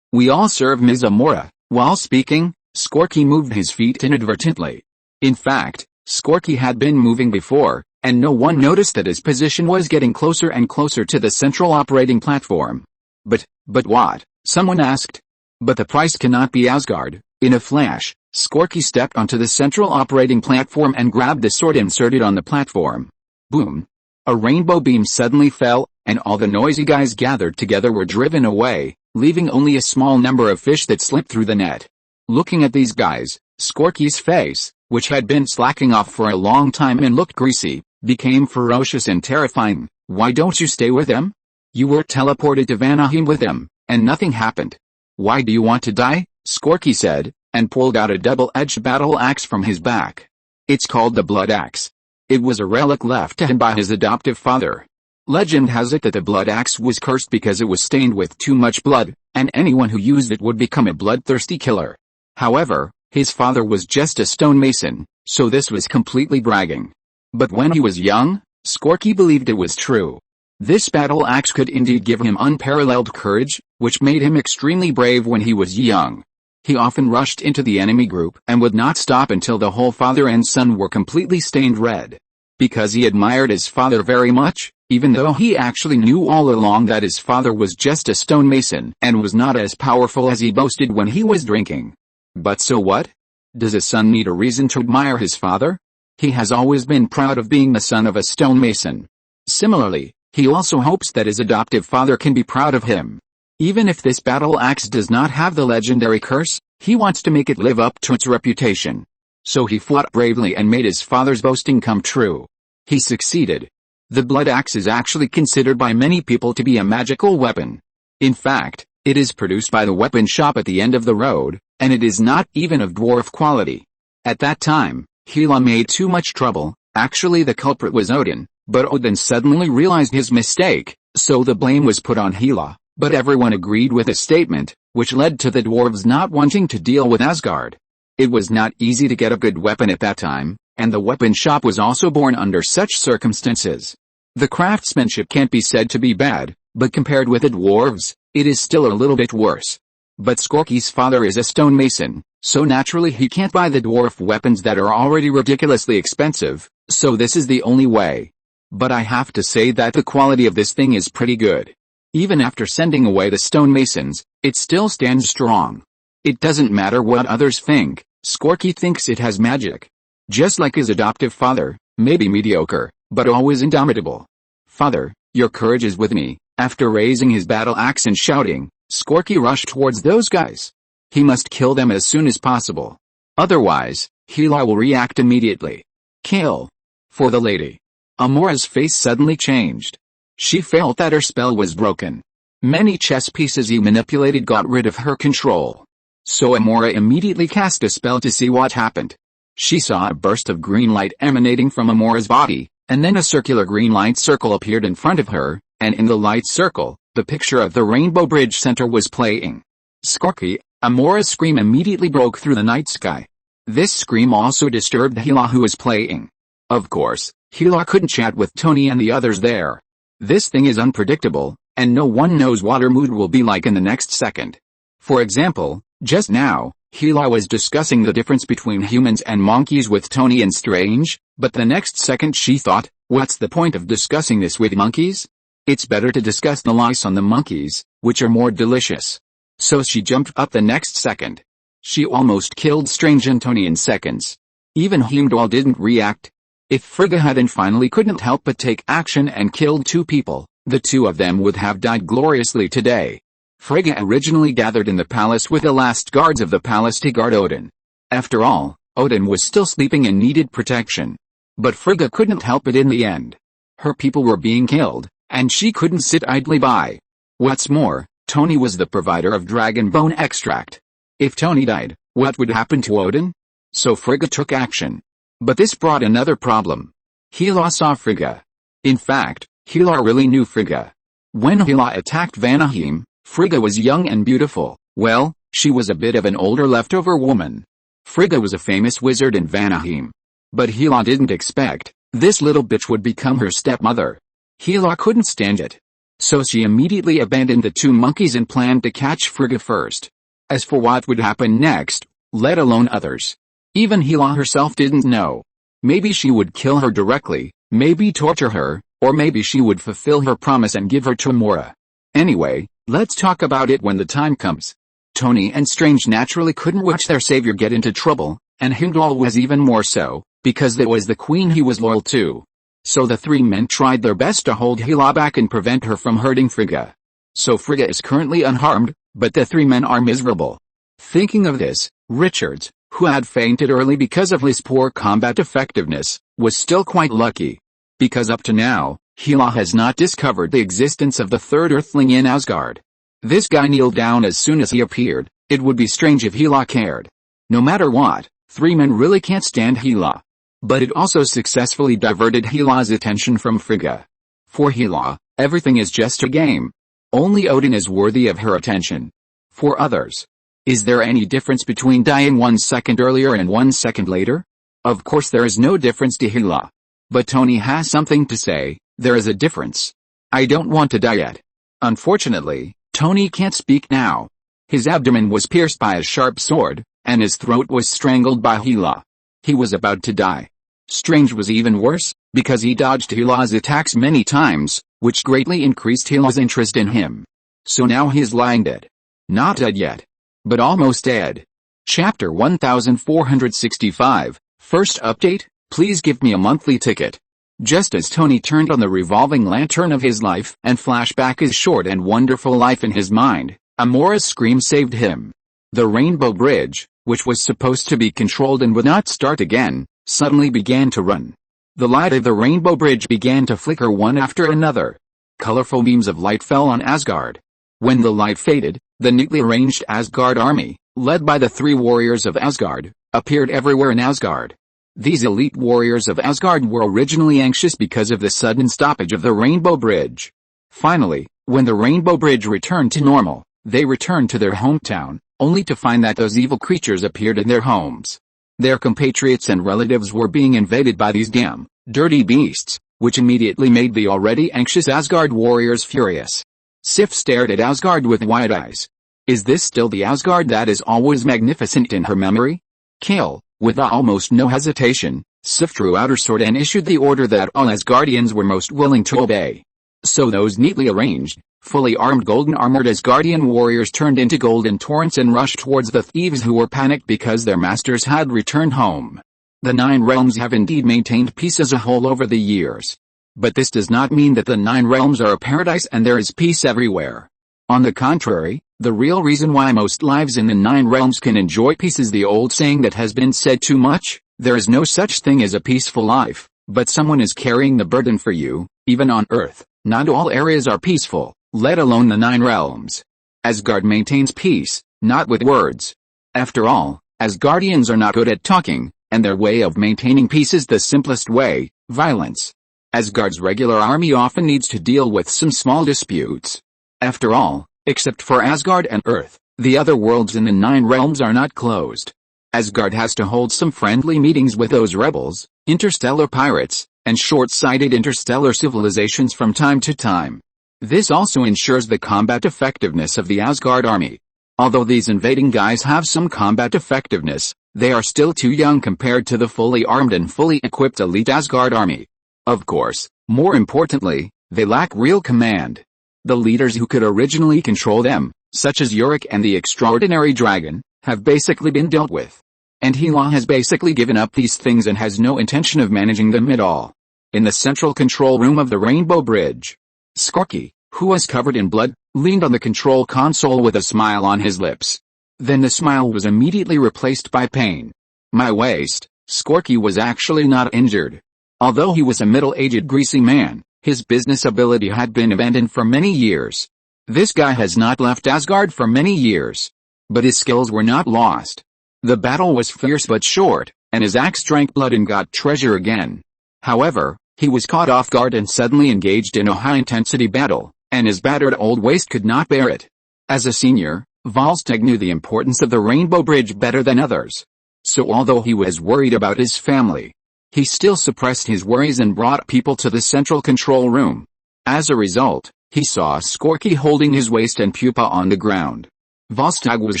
we all serve Ms. Amora. While speaking, Skorky moved his feet inadvertently. In fact, Skorky had been moving before, and no one noticed that his position was getting closer and closer to the central operating platform. But what? Someone asked. But the price cannot be Asgard. In a flash, Skorky stepped onto the central operating platform and grabbed the sword inserted on the platform. Boom. A rainbow beam suddenly fell, and all the noisy guys gathered together were driven away, leaving only a small number of fish that slipped through the net. Looking at these guys, Skorky's face, which had been slacking off for a long time and looked greasy, became ferocious and terrifying. Why don't you stay with them? You were teleported to Vanaheim with them, and nothing happened. Why do you want to die? Skorky said, and pulled out a double-edged battle axe from his back. It's called the Blood Axe. It was a relic left to him by his adoptive father. Legend has it that the Blood Axe was cursed because it was stained with too much blood, and anyone who used it would become a bloodthirsty killer. However, his father was just a stonemason, so this was completely bragging. But when he was young, Skorky believed it was true. This battle axe could indeed give him unparalleled courage, which made him extremely brave when he was young. He often rushed into the enemy group and would not stop until the whole father and son were completely stained red. Because he admired his father very much, even though he actually knew all along that his father was just a stonemason and was not as powerful as he boasted when he was drinking. But so what? Does a son need a reason to admire his father? He has always been proud of being the son of a stonemason. Similarly, he also hopes that his adoptive father can be proud of him. Even if this battle axe does not have the legendary curse, he wants to make it live up to its reputation. So he fought bravely and made his father's boasting come true. He succeeded. The blood axe is actually considered by many people to be a magical weapon. In fact, it is produced by the weapon shop at the end of the road, and it is not even of dwarf quality. At that time, Hela made too much trouble. Actually, the culprit was Odin, but Odin suddenly realized his mistake, so the blame was put on Hela, but everyone agreed with his statement, which led to the dwarves not wanting to deal with Asgard. It was not easy to get a good weapon at that time, and the weapon shop was also born under such circumstances. The craftsmanship can't be said to be bad, but compared with the dwarves, it is still a little bit worse. But Skorki's father is a stonemason, so naturally he can't buy the dwarf weapons that are already ridiculously expensive, so this is the only way. But I have to say that the quality of this thing is pretty good. Even after sending away the stonemasons, it still stands strong. It doesn't matter what others think, Skorki thinks it has magic. Just like his adoptive father, maybe mediocre, but always indomitable. Father, your courage is with me. After raising his battle axe and shouting, Skorki rushed towards those guys. He must kill them as soon as possible. Otherwise, Hela will react immediately. Kill. For the lady. Amora's face suddenly changed. She felt that her spell was broken. Many chess pieces he manipulated got rid of her control. So Amora immediately cast a spell to see what happened. She saw a burst of green light emanating from Amora's body, and then a circular green light circle appeared in front of her, and in the light circle, the picture of the Rainbow Bridge Center was playing. Skorki, Amora's scream immediately broke through the night sky. This scream also disturbed Hela, who was playing. Of course, Hela couldn't chat with Tony and the others there. This thing is unpredictable, and no one knows what her mood will be like in the next second. For example, just now, Hela was discussing the difference between humans and monkeys with Tony and Strange, but the next second she thought, what's the point of discussing this with monkeys? It's better to discuss the lice on the monkeys, which are more delicious. So she jumped up the next second. She almost killed Strange and Tony in seconds. Even Heimdall didn't react. If Frigga hadn't finally couldn't help but take action and killed two people, the two of them would have died gloriously today. Frigga originally gathered in the palace with the last guards of the palace to guard Odin. After all, Odin was still sleeping and needed protection. But Frigga couldn't help it in the end. Her people were being killed, and she couldn't sit idly by. What's more, Tony was the provider of dragon bone extract. If Tony died, what would happen to Odin? So Frigga took action. But this brought another problem. Hela saw Frigga. In fact, Hela really knew Frigga. When Hela attacked Vanaheim, Frigga was young and beautiful. Well, she was a bit of an older leftover woman. Frigga was a famous wizard in Vanaheim. But Hela didn't expect this little bitch would become her stepmother. Hela couldn't stand it. So she immediately abandoned the two monkeys and planned to catch Frigga first. As for what would happen next, let alone others, even Hela herself didn't know. Maybe she would kill her directly, maybe torture her, or maybe she would fulfill her promise and give her to Amora. Anyway, let's talk about it when the time comes. Tony and Strange naturally couldn't watch their savior get into trouble, and Heimdall was even more so, because it was the queen he was loyal to. So the three men tried their best to hold Hela back and prevent her from hurting Frigga. So Frigga is currently unharmed, but the three men are miserable. Thinking of this, Richards, who had fainted early because of his poor combat effectiveness, was still quite lucky. Because up to now, Hela has not discovered the existence of the third Earthling in Asgard. This guy kneeled down as soon as he appeared. It would be strange if Hela cared. No matter what, three men really can't stand Hela. But it also successfully diverted Hela's attention from Frigga. For Hela, everything is just a game. Only Odin is worthy of her attention. For others, is there any difference between dying 1 second earlier and 1 second later? Of course there is no difference to Hela. But Tony has something to say. There is a difference. I don't want to die yet. Unfortunately, Tony can't speak now. His abdomen was pierced by a sharp sword, and his throat was strangled by Hela. He was about to die. Strange was even worse, because he dodged Hela's attacks many times, which greatly increased Hela's interest in him. So now he is lying dead. Not dead yet, but almost dead. Chapter 1465, First update, please give me a monthly ticket. Just as Tony turned on the revolving lantern of his life and flashed back his short and wonderful life in his mind, Amora's scream saved him. The Rainbow Bridge, which was supposed to be controlled and would not start again, suddenly began to run. The light of the Rainbow Bridge began to flicker one after another. Colorful beams of light fell on Asgard. When the light faded, the neatly arranged Asgard army, led by the 3 warriors of Asgard, appeared everywhere in Asgard. These elite warriors of Asgard were originally anxious because of the sudden stoppage of the Rainbow Bridge. Finally, when the Rainbow Bridge returned to normal, they returned to their hometown, only to find that those evil creatures appeared in their homes. Their compatriots and relatives were being invaded by these damn, dirty beasts, which immediately made the already anxious Asgard warriors furious. Sif stared at Asgard with wide eyes. Is this still the Asgard that is always magnificent in her memory? Kill. With almost no hesitation, Sif drew out her sword and issued the order that all Asgardians were most willing to obey. So those neatly arranged, fully armed golden-armored Asgardian warriors turned into golden torrents and rushed towards the thieves who were panicked because their masters had returned home. The 9 realms have indeed maintained peace as a whole over the years. But this does not mean that the 9 realms are a paradise and there is peace everywhere. On the contrary, the real reason why most lives in the 9 realms can enjoy peace is the old saying that has been said too much: there is no such thing as a peaceful life, but someone is carrying the burden for you. Even on Earth, not all areas are peaceful, let alone the 9 realms. Asgard maintains peace, not with words. After all, Asgardians are not good at talking, and their way of maintaining peace is the simplest way: violence. Asgard's regular army often needs to deal with some small disputes. After all, except for Asgard and Earth, the other worlds in the 9 realms are not closed. Asgard has to hold some friendly meetings with those rebels, interstellar pirates, and short-sighted interstellar civilizations from time to time. This also ensures the combat effectiveness of the Asgard army. Although these invading guys have some combat effectiveness, they are still too young compared to the fully armed and fully equipped elite Asgard army. Of course, more importantly, they lack real command. The leaders who could originally control them, such as Yorick and the extraordinary dragon, have basically been dealt with. And Hela has basically given up these things and has no intention of managing them at all. In the central control room of the Rainbow Bridge, Skorki, who was covered in blood, leaned on the control console with a smile on his lips. Then the smile was immediately replaced by pain. My waist. Skorki was actually not injured. Although he was a middle-aged greasy man, his business ability had been abandoned for many years. This guy has not left Asgard for many years. But his skills were not lost. The battle was fierce but short, and his axe drank blood and got treasure again. However, he was caught off guard and suddenly engaged in a high-intensity battle, and his battered old waist could not bear it. As a senior, Volstagg knew the importance of the Rainbow Bridge better than others. So although he was worried about his family, he still suppressed his worries and brought people to the central control room. As a result, he saw Skorki holding his waist and pupa on the ground. Volstagg was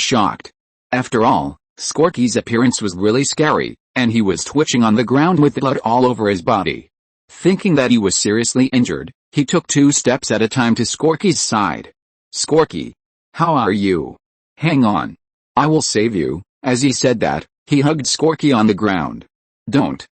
shocked. After all, Skorki's appearance was really scary, and he was twitching on the ground with blood all over his body. Thinking that he was seriously injured, he took 2 steps at a time to Skorki's side. Skorki, how are you? Hang on. I will save you. As he said that, he hugged Skorki on the ground. Don't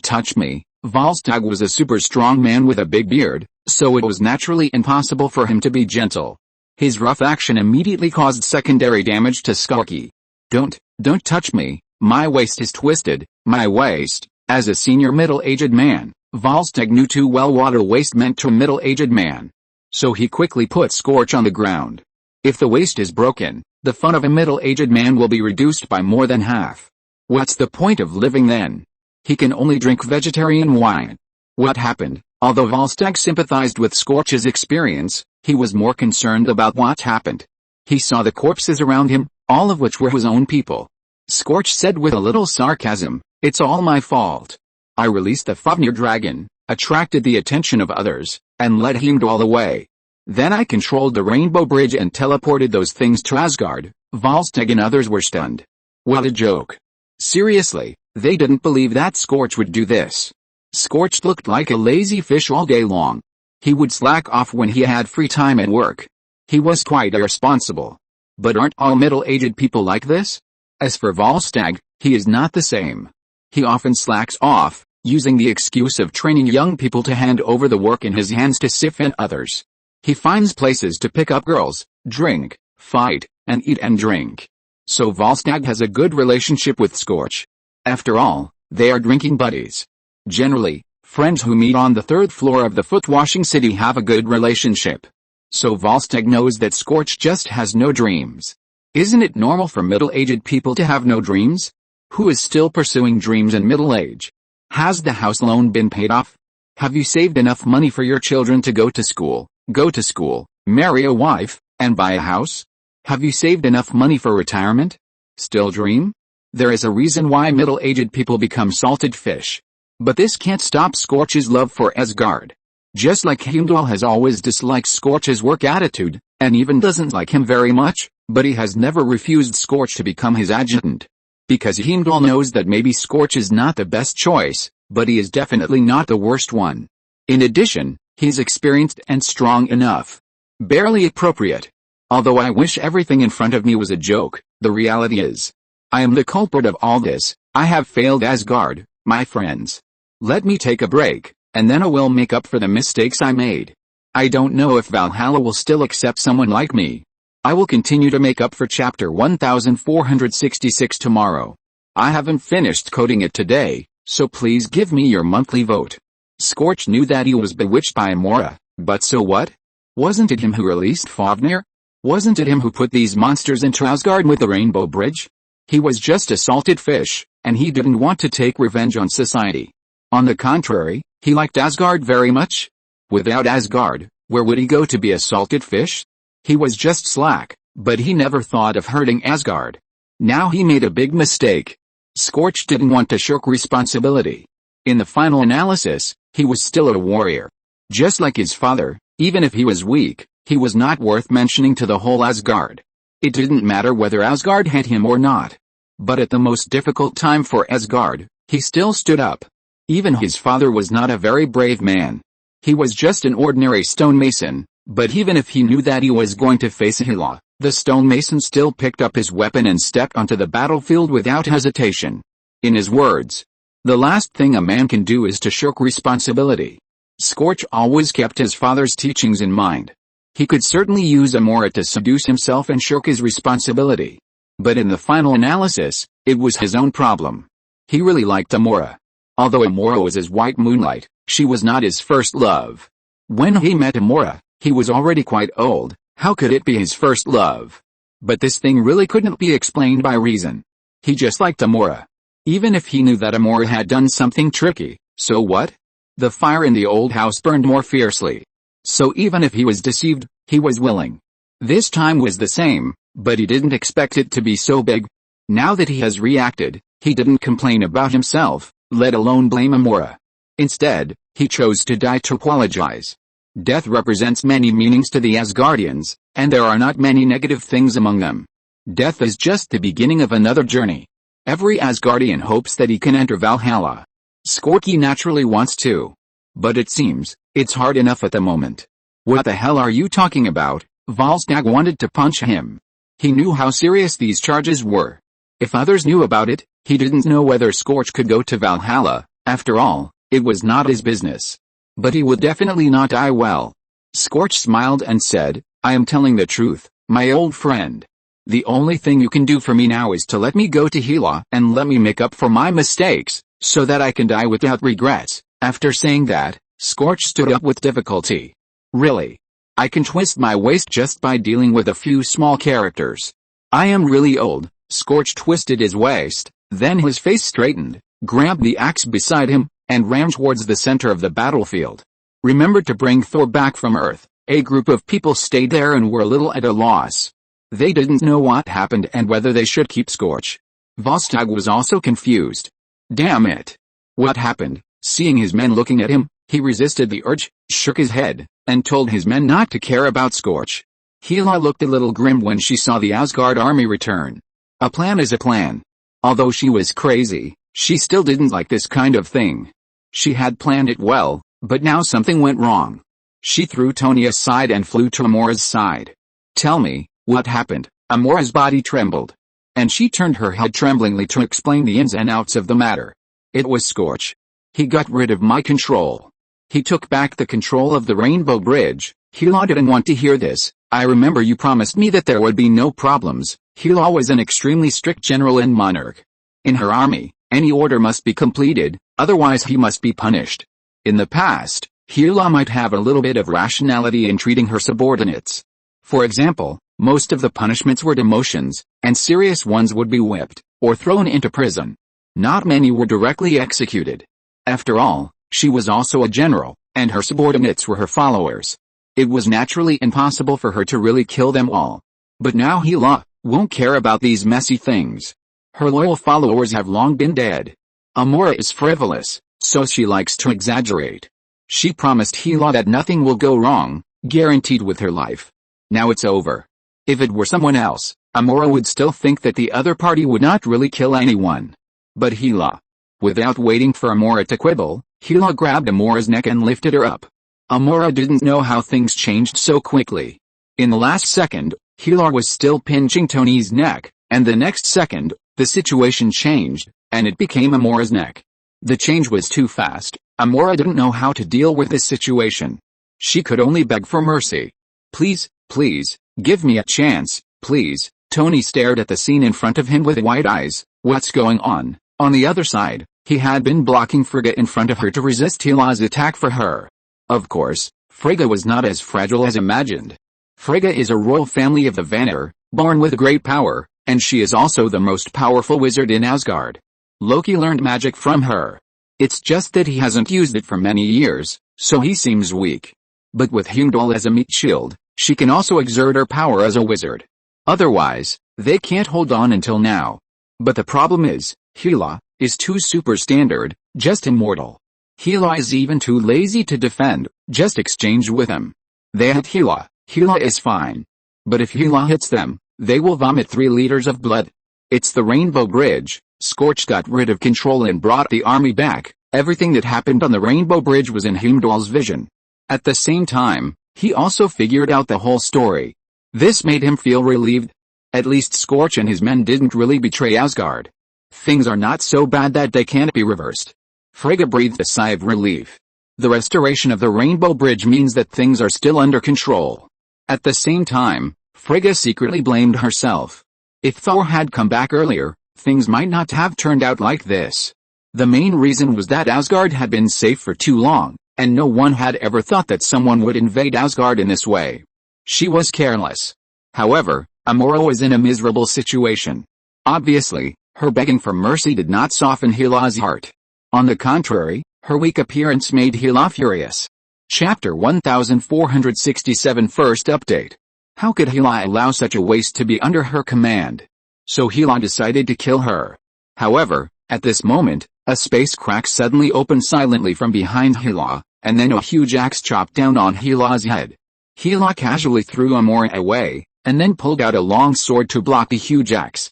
touch me. Volstagg was a super strong man with a big beard, so it was naturally impossible for him to be gentle. His rough action immediately caused secondary damage to Skorki. Don't touch me, my waist is twisted, my waist. As a senior middle-aged man, Volstagg knew too well what a waist meant to a middle-aged man. So he quickly put Skorch on the ground. If the waist is broken, the fun of a middle-aged man will be reduced by more than half. What's the point of living then? He can only drink vegetarian wine. What happened? Although Volstagg sympathized with Skorch's experience, he was more concerned about what happened. He saw the corpses around him, all of which were his own people. Skorch said with a little sarcasm, "It's all my fault. I released the Fafnir dragon, attracted the attention of others, and led Heimdall away. Then I controlled the Rainbow Bridge and teleported those things to Asgard." Volstagg and others were stunned. What a joke. Seriously, They didn't believe that Scorch would do this. Scorch looked like a lazy fish all day long. He would slack off when he had free time at work. He was quite irresponsible. But aren't all middle-aged people like this? As for Volstagg, he is not the same. He often slacks off, using the excuse of training young people to hand over the work in his hands to siphon others. He finds places to pick up girls, drink, fight, and eat and drink. So Volstagg has a good relationship with Scorch. After all, they are drinking buddies. Generally, friends who meet on the third floor of the foot-washing city have a good relationship. So Volstagg knows that Scorch just has no dreams. Isn't it normal for middle-aged people to have no dreams? Who is still pursuing dreams in middle age? Has the house loan been paid off? Have you saved enough money for your children to go to school, marry a wife, and buy a house? Have you saved enough money for retirement? Still dream? There is a reason why middle-aged people become salted fish. But this can't stop Scorch's love for Asgard. Just like Heimdall has always disliked Scorch's work attitude, and even doesn't like him very much, but he has never refused Scorch to become his adjutant. Because Heimdall knows that maybe Scorch is not the best choice, but he is definitely not the worst one. In addition, he's experienced and strong enough. Barely appropriate. Although I wish everything in front of me was a joke, the reality is, I am the culprit of all this. I have failed Asgard, my friends. Let me take a break, and then I will make up for the mistakes I made. I don't know if Valhalla will still accept someone like me. I will continue to make up for chapter 1466 tomorrow. I haven't finished coding it today, so please give me your monthly vote. Scorch knew that he was bewitched by Amora, but so what? Wasn't it him who released Fafnir? Wasn't it him who put these monsters into Asgard with the Rainbow Bridge? He was just a salted fish, and he didn't want to take revenge on society. On the contrary, he liked Asgard very much. Without Asgard, where would he go to be a salted fish? He was just slack, but he never thought of hurting Asgard. Now he made a big mistake. Scorch didn't want to shirk responsibility. In the final analysis, he was still a warrior. Just like his father, even if he was weak, he was not worth mentioning to the whole Asgard. It didn't matter whether Asgard had him or not. But at the most difficult time for Asgard, he still stood up. Even his father was not a very brave man. He was just an ordinary stonemason, but even if he knew that he was going to face Hela, the stonemason still picked up his weapon and stepped onto the battlefield without hesitation. In his words, the last thing a man can do is to shirk responsibility. Scorch always kept his father's teachings in mind. He could certainly use Amora to seduce himself and shirk his responsibility. But in the final analysis, it was his own problem. He really liked Amora. Although Amora was as white moonlight, she was not his first love. When he met Amora, he was already quite old. How could it be his first love? But this thing really couldn't be explained by reason. He just liked Amora. Even if he knew that Amora had done something tricky, so what? The fire in the old house burned more fiercely. So even if he was deceived, he was willing. This time was the same, but he didn't expect it to be so big. Now that he has reacted, he didn't complain about himself, let alone blame Amora. Instead, he chose to die to apologize. Death represents many meanings to the Asgardians, and there are not many negative things among them. Death is just the beginning of another journey. Every Asgardian hopes that he can enter Valhalla. Scorky naturally wants to. But it seems, it's hard enough at the moment. What the hell are you talking about? Volstagg wanted to punch him. He knew how serious these charges were. If others knew about it, he didn't know whether Scorch could go to Valhalla. After all, it was not his business. But he would definitely not die well. Scorch smiled and said, I am telling the truth, my old friend. The only thing you can do for me now is to let me go to Hela and let me make up for my mistakes, so that I can die without regrets. After saying that, Scorch stood up with difficulty. Really? I can twist my waist just by dealing with a few small characters. I am really old. Scorch twisted his waist, then his face straightened, grabbed the axe beside him, and ran towards the center of the battlefield. Remember to bring Thor back from Earth. A group of people stayed there and were a little at a loss. They didn't know what happened and whether they should keep Scorch. Volstagg was also confused. Damn it. What happened? Seeing his men looking at him, he resisted the urge, shook his head, and told his men not to care about Scorch. Hela looked a little grim when she saw the Asgard army return. A plan is a plan. Although she was crazy, She still didn't like this kind of thing. She had planned it well, but now something went wrong. She threw Tony aside and flew to Amora's side. "Tell me, what happened?" Amora's body trembled, and she turned her head tremblingly to explain the ins and outs of the matter. "It was Scorch. He got rid of my control. He took back the control of the Rainbow Bridge." Hela didn't want to hear this. "I remember you promised me that there would be no problems." Hela was an extremely strict general and monarch. In her army, any order must be completed, otherwise he must be punished. In the past, Hela might have a little bit of rationality in treating her subordinates. For example, most of the punishments were demotions, and serious ones would be whipped, or thrown into prison. Not many were directly executed. After all, she was also a general, and her subordinates were her followers. It was naturally impossible for her to really kill them all. But now Hela won't care about these messy things. Her loyal followers have long been dead. Amora is frivolous, so she likes to exaggerate. She promised Hela that nothing will go wrong, guaranteed with her life. Now it's over. If it were someone else, Amora would still think that the other party would not really kill anyone. But Hela. Without waiting for Amora to quibble, Hela grabbed Amora's neck and lifted her up. Amora didn't know how things changed so quickly. In the last second, Hela was still pinching Tony's neck, and the next second, the situation changed, and it became Amora's neck. The change was too fast. Amora didn't know how to deal with this situation. She could only beg for mercy. "Please, please, give me a chance, please." Tony stared at the scene in front of him with wide eyes. What's going on? On the other side, he had been blocking Frigga in front of her to resist Hela's attack for her. Of course, Frigga was not as fragile as imagined. Frigga is a royal family of the Vanir, born with great power, and she is also the most powerful wizard in Asgard. Loki learned magic from her. It's just that he hasn't used it for many years, so he seems weak. But with Heimdall as a meat shield, she can also exert her power as a wizard. Otherwise, they can't hold on until now. But the problem is, Hela is too super standard, just immortal. Hela is even too lazy to defend, just exchange with him. They hit Hela. Hela is fine. But if Hela hits them, they will vomit 3 liters of blood. It's the Rainbow Bridge. Scorch got rid of control and brought the army back. Everything that happened on the Rainbow Bridge was in Heimdall's vision. At the same time, he also figured out the whole story. This made him feel relieved. At least Scorch and his men didn't really betray Asgard. Things are not so bad that they can't be reversed. Frigga breathed a sigh of relief. The restoration of the Rainbow Bridge means that things are still under control. At the same time, Frigga secretly blamed herself. If Thor had come back earlier, things might not have turned out like this. The main reason was that Asgard had been safe for too long, and no one had ever thought that someone would invade Asgard in this way. She was careless. However, Amora was in a miserable situation. Obviously, her begging for mercy did not soften Hela's heart. On the contrary, her weak appearance made Hela furious. Chapter 1467 First Update. How could Hela allow such a waste to be under her command? So Hela decided to kill her. However, at this moment, a space crack suddenly opened silently from behind Hela, and then a huge axe chopped down on Hela's head. Hela casually threw Amora away, and then pulled out a long sword to block the huge axe.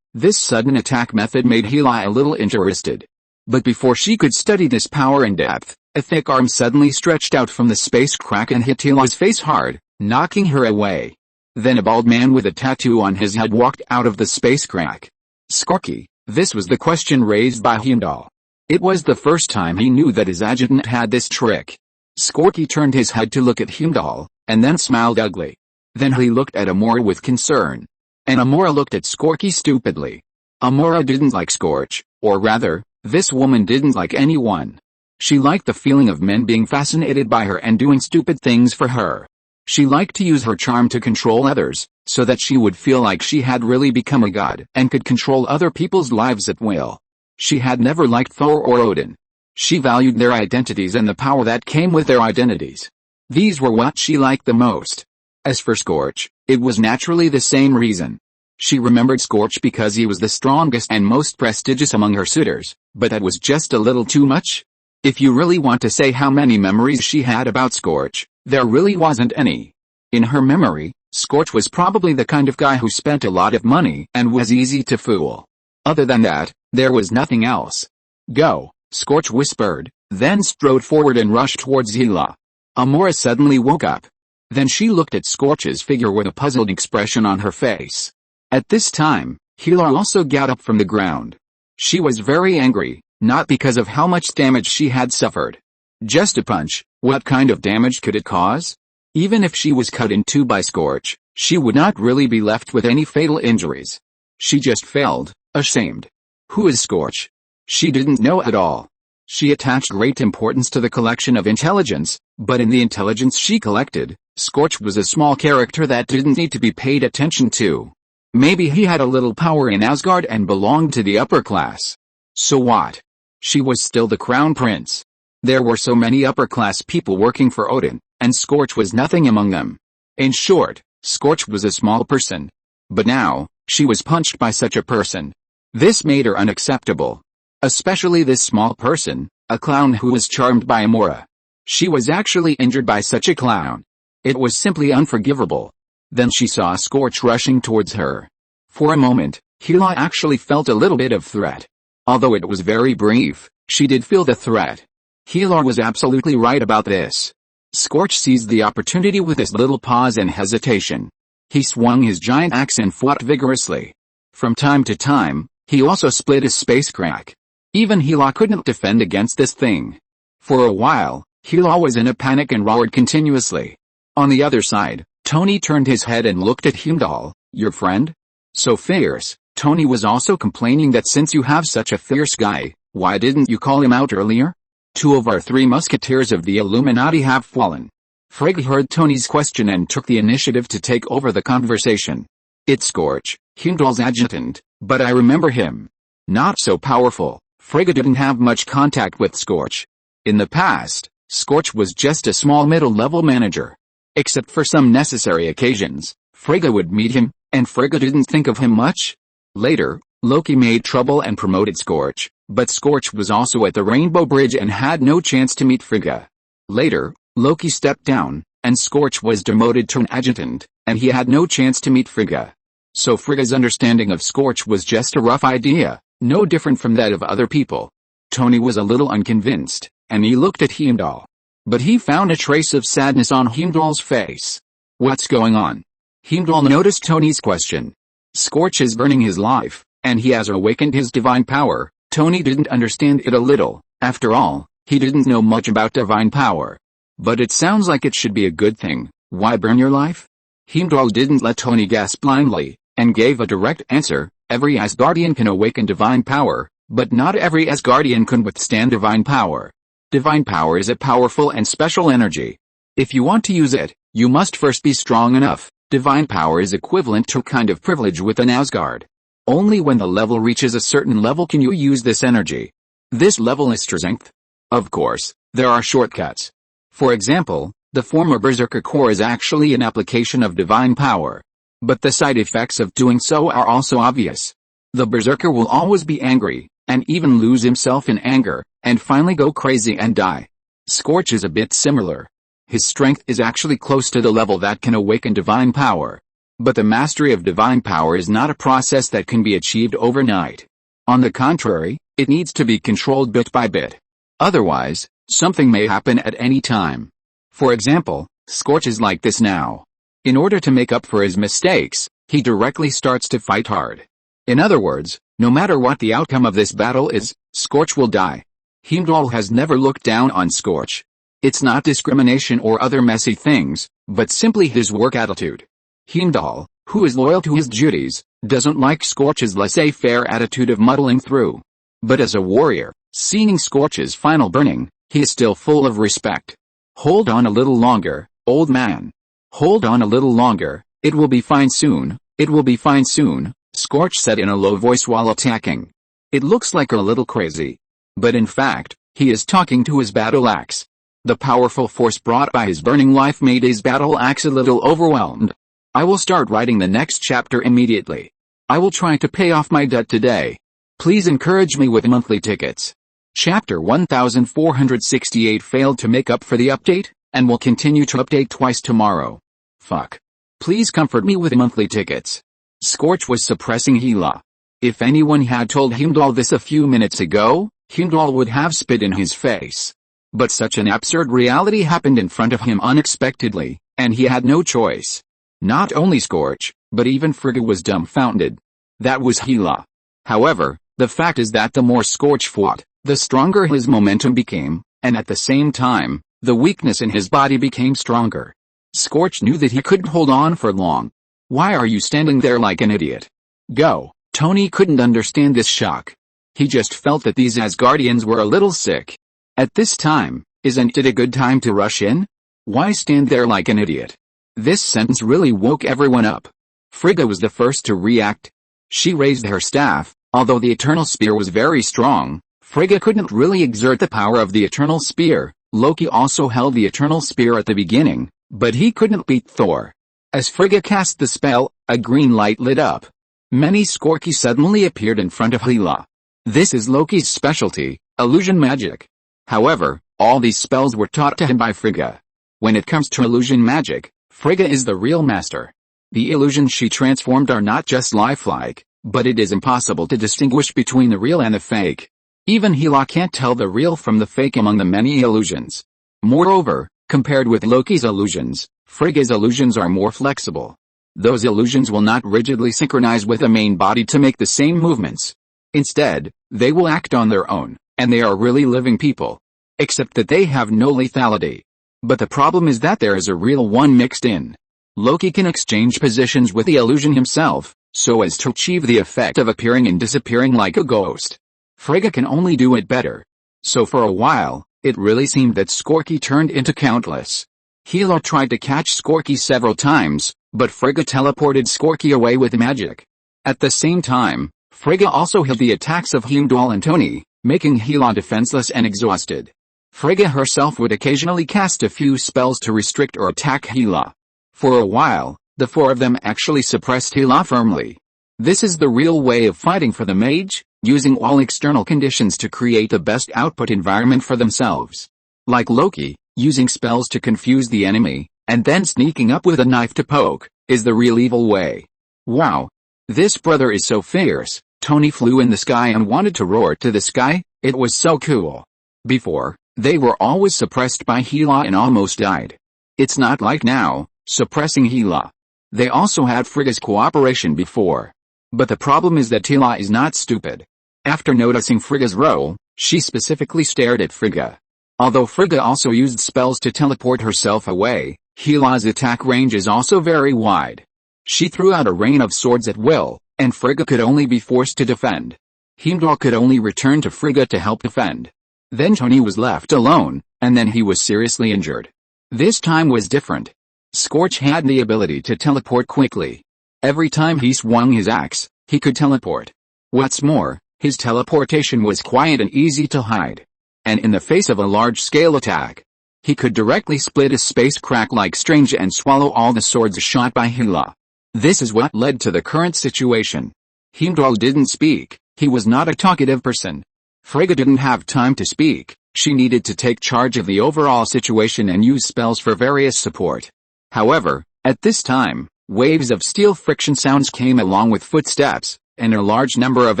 This sudden attack method made Hela a little interested. But before she could study this power in depth, a thick arm suddenly stretched out from the space crack and hit Hela's face hard, knocking her away. Then a bald man with a tattoo on his head walked out of the space crack. Scorky. This was the question raised by Heimdall. It was the first time he knew that his adjutant had this trick. Scorky turned his head to look at Heimdall, and then smiled ugly. Then he looked at Amora with concern. And Amora looked at Scorky stupidly. Amora didn't like Scorch, or rather, this woman didn't like anyone. She liked the feeling of men being fascinated by her and doing stupid things for her. She liked to use her charm to control others, so that she would feel like she had really become a god and could control other people's lives at will. She had never liked Thor or Odin. She valued their identities and the power that came with their identities. These were what she liked the most. As for Scorch, it was naturally the same reason. She remembered Scorch because he was the strongest and most prestigious among her suitors, but that was just a little too much. If you really want to say how many memories she had about Scorch, there really wasn't any. In her memory, Scorch was probably the kind of guy who spent a lot of money and was easy to fool. Other than that, There was nothing else. Go, Scorch whispered, then strode forward and rushed towards Hela. Amora suddenly woke up. Then she looked at Scorch's figure with a puzzled expression on her face. At this time, Hela also got up from the ground. She was very angry, not because of how much damage she had suffered. Just a punch, what kind of damage could it cause? Even if she was cut in two by Scorch, she would not really be left with any fatal injuries. She just failed, ashamed. Who is Scorch? She didn't know at all. She attached great importance to the collection of intelligence, but in the intelligence she collected, Scorch was a small character that didn't need to be paid attention to. Maybe he had a little power in Asgard and belonged to the upper class. So what? She was still the crown prince. There were so many upper-class people working for Odin, and Scorch was nothing among them. In short, Scorch was a small person. But now, she was punched by such a person. This made her unacceptable. Especially this small person, a clown who was charmed by Amora. She was actually injured by such a clown. It was simply unforgivable. Then she saw Scorch rushing towards her. For a moment, Hela actually felt a little bit of threat. Although it was very brief, she did feel the threat. Hela was absolutely right about this. Scorch seized the opportunity with his little pause and hesitation. He swung his giant axe and fought vigorously. From time to time, he also split his space crack. Even Hela couldn't defend against this thing. For a while, Hela was in a panic and roared continuously. On the other side, Tony turned his head and looked at Heimdall. Your friend? So fierce. Tony was also complaining that since you have such a fierce guy, why didn't you call him out earlier? 2 of our 3 musketeers of the Illuminati have fallen. Frigga heard Tony's question and took the initiative to take over the conversation. It's Scorch, Heimdall's adjutant, but I remember him. Not so powerful. Frigga didn't have much contact with Scorch. In the past, Scorch was just a small middle-level manager. Except for some necessary occasions, Frigga would meet him, and Frigga didn't think of him much. Later, Loki made trouble and promoted Scorch, but Scorch was also at the Rainbow Bridge and had no chance to meet Frigga. Later, Loki stepped down, and Scorch was demoted to an adjutant, and he had no chance to meet Frigga. So Frigga's understanding of Scorch was just a rough idea, no different from that of other people. Tony was a little unconvinced, and he looked at Heimdall. But he found a trace of sadness on Heimdall's face. What's going on? Heimdall noticed Tony's question. Scorch is burning his life, and he has awakened his divine power. Tony didn't understand it a little. After all, he didn't know much about divine power. But it sounds like it should be a good thing. Why burn your life? Heimdall didn't let Tony guess blindly, and gave a direct answer. Every Asgardian can awaken divine power, but not every Asgardian can withstand divine power. Divine power is a powerful and special energy. If you want to use it, you must first be strong enough. Divine power is equivalent to a kind of privilege within Asgard. Only when the level reaches a certain level can you use this energy. This level is strength. Of course, there are shortcuts. For example, the former Berserker Core is actually an application of divine power. But the side effects of doing so are also obvious. The Berserker will always be angry, and even lose himself in anger, and finally go crazy and die. Scorch is a bit similar. His strength is actually close to the level that can awaken divine power. But the mastery of divine power is not a process that can be achieved overnight. On the contrary, it needs to be controlled bit by bit. Otherwise, something may happen at any time. For example, Scorch is like this now. In order to make up for his mistakes, he directly starts to fight hard. In other words, no matter what the outcome of this battle is, Scorch will die. Heimdall has never looked down on Scorch. It's not discrimination or other messy things, but simply his work attitude. Heimdall, who is loyal to his duties, doesn't like Scorch's laissez-faire attitude of muddling through. But as a warrior, seeing Scorch's final burning, he is still full of respect. Hold on a little longer, old man. Hold on a little longer, it will be fine soon, it will be fine soon, Scorch said in a low voice while attacking. It looks like a little crazy. But in fact, he is talking to his battle axe. The powerful force brought by his burning life made his battle axe a little overwhelmed. I will start writing the next chapter immediately. I will try to pay off my debt today. Please encourage me with monthly tickets. Chapter 1468 failed to make up for the update, and will continue to update twice tomorrow. Fuck. Please comfort me with monthly tickets. Scorch was suppressing Hela. If anyone had told Heimdall this a few minutes ago, Heimdall would have spit in his face. But such an absurd reality happened in front of him unexpectedly, and he had no choice. Not only Scorch, but even Frigga was dumbfounded. That was Hela. However, the fact is that the more Scorch fought, the stronger his momentum became, and at the same time, the weakness in his body became stronger. Scorch knew that he couldn't hold on for long. Why are you standing there like an idiot? Go. Tony couldn't understand this shock. He just felt that these Asgardians were a little sick. At this time, isn't it a good time to rush in? Why stand there like an idiot? This sentence really woke everyone up. Frigga was the first to react. She raised her staff. Although the Eternal Spear was very strong, Frigga couldn't really exert the power of the Eternal Spear. Loki also held the Eternal Spear at the beginning, but he couldn't beat Thor. As Frigga cast the spell, a green light lit up. Many Skorki suddenly appeared in front of Hela. This is Loki's specialty, illusion magic. However, all these spells were taught to him by Frigga. When it comes to illusion magic, Frigga is the real master. The illusions she transformed are not just lifelike, but it is impossible to distinguish between the real and the fake. Even Hela can't tell the real from the fake among the many illusions. Moreover, compared with Loki's illusions, Frigga's illusions are more flexible. Those illusions will not rigidly synchronize with the main body to make the same movements. Instead, they will act on their own, and they are really living people. Except that they have no lethality. But the problem is that there is a real one mixed in. Loki can exchange positions with the illusion himself, so as to achieve the effect of appearing and disappearing like a ghost. Frigga can only do it better. So for a while, it really seemed that Skorki turned into countless. Hela tried to catch Skorki several times, but Frigga teleported Skorki away with magic. At the same time, Frigga also hid the attacks of Heimdall and Tony, making Hela defenseless and exhausted. Frigga herself would occasionally cast a few spells to restrict or attack Hela. For a while, the four of them actually suppressed Hela firmly. This is the real way of fighting for the mage, using all external conditions to create the best output environment for themselves. Like Loki, using spells to confuse the enemy, and then sneaking up with a knife to poke, is the real evil way. Wow! This brother is so fierce. Tony flew in the sky and wanted to roar to the sky. It was so cool. Before, they were always suppressed by Hela and almost died. It's not like now, suppressing Hela. They also had Frigga's cooperation before. But the problem is that Hela is not stupid. After noticing Frigga's role, she specifically stared at Frigga. Although Frigga also used spells to teleport herself away, Hela's attack range is also very wide. She threw out a rain of swords at will, and Frigga could only be forced to defend. Heimdall could only return to Frigga to help defend. Then Tony was left alone, and then he was seriously injured. This time was different. Scorch had the ability to teleport quickly. Every time he swung his axe, he could teleport. What's more, his teleportation was quiet and easy to hide. And in the face of a large-scale attack, he could directly split a space crack like Strange and swallow all the swords shot by Hela. This is what led to the current situation. Heimdall didn't speak, he was not a talkative person. Frigga didn't have time to speak, she needed to take charge of the overall situation and use spells for various support. However, at this time, waves of steel friction sounds came along with footsteps, and a large number of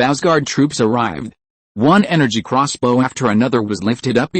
Asgard troops arrived. One energy crossbow after another was lifted up.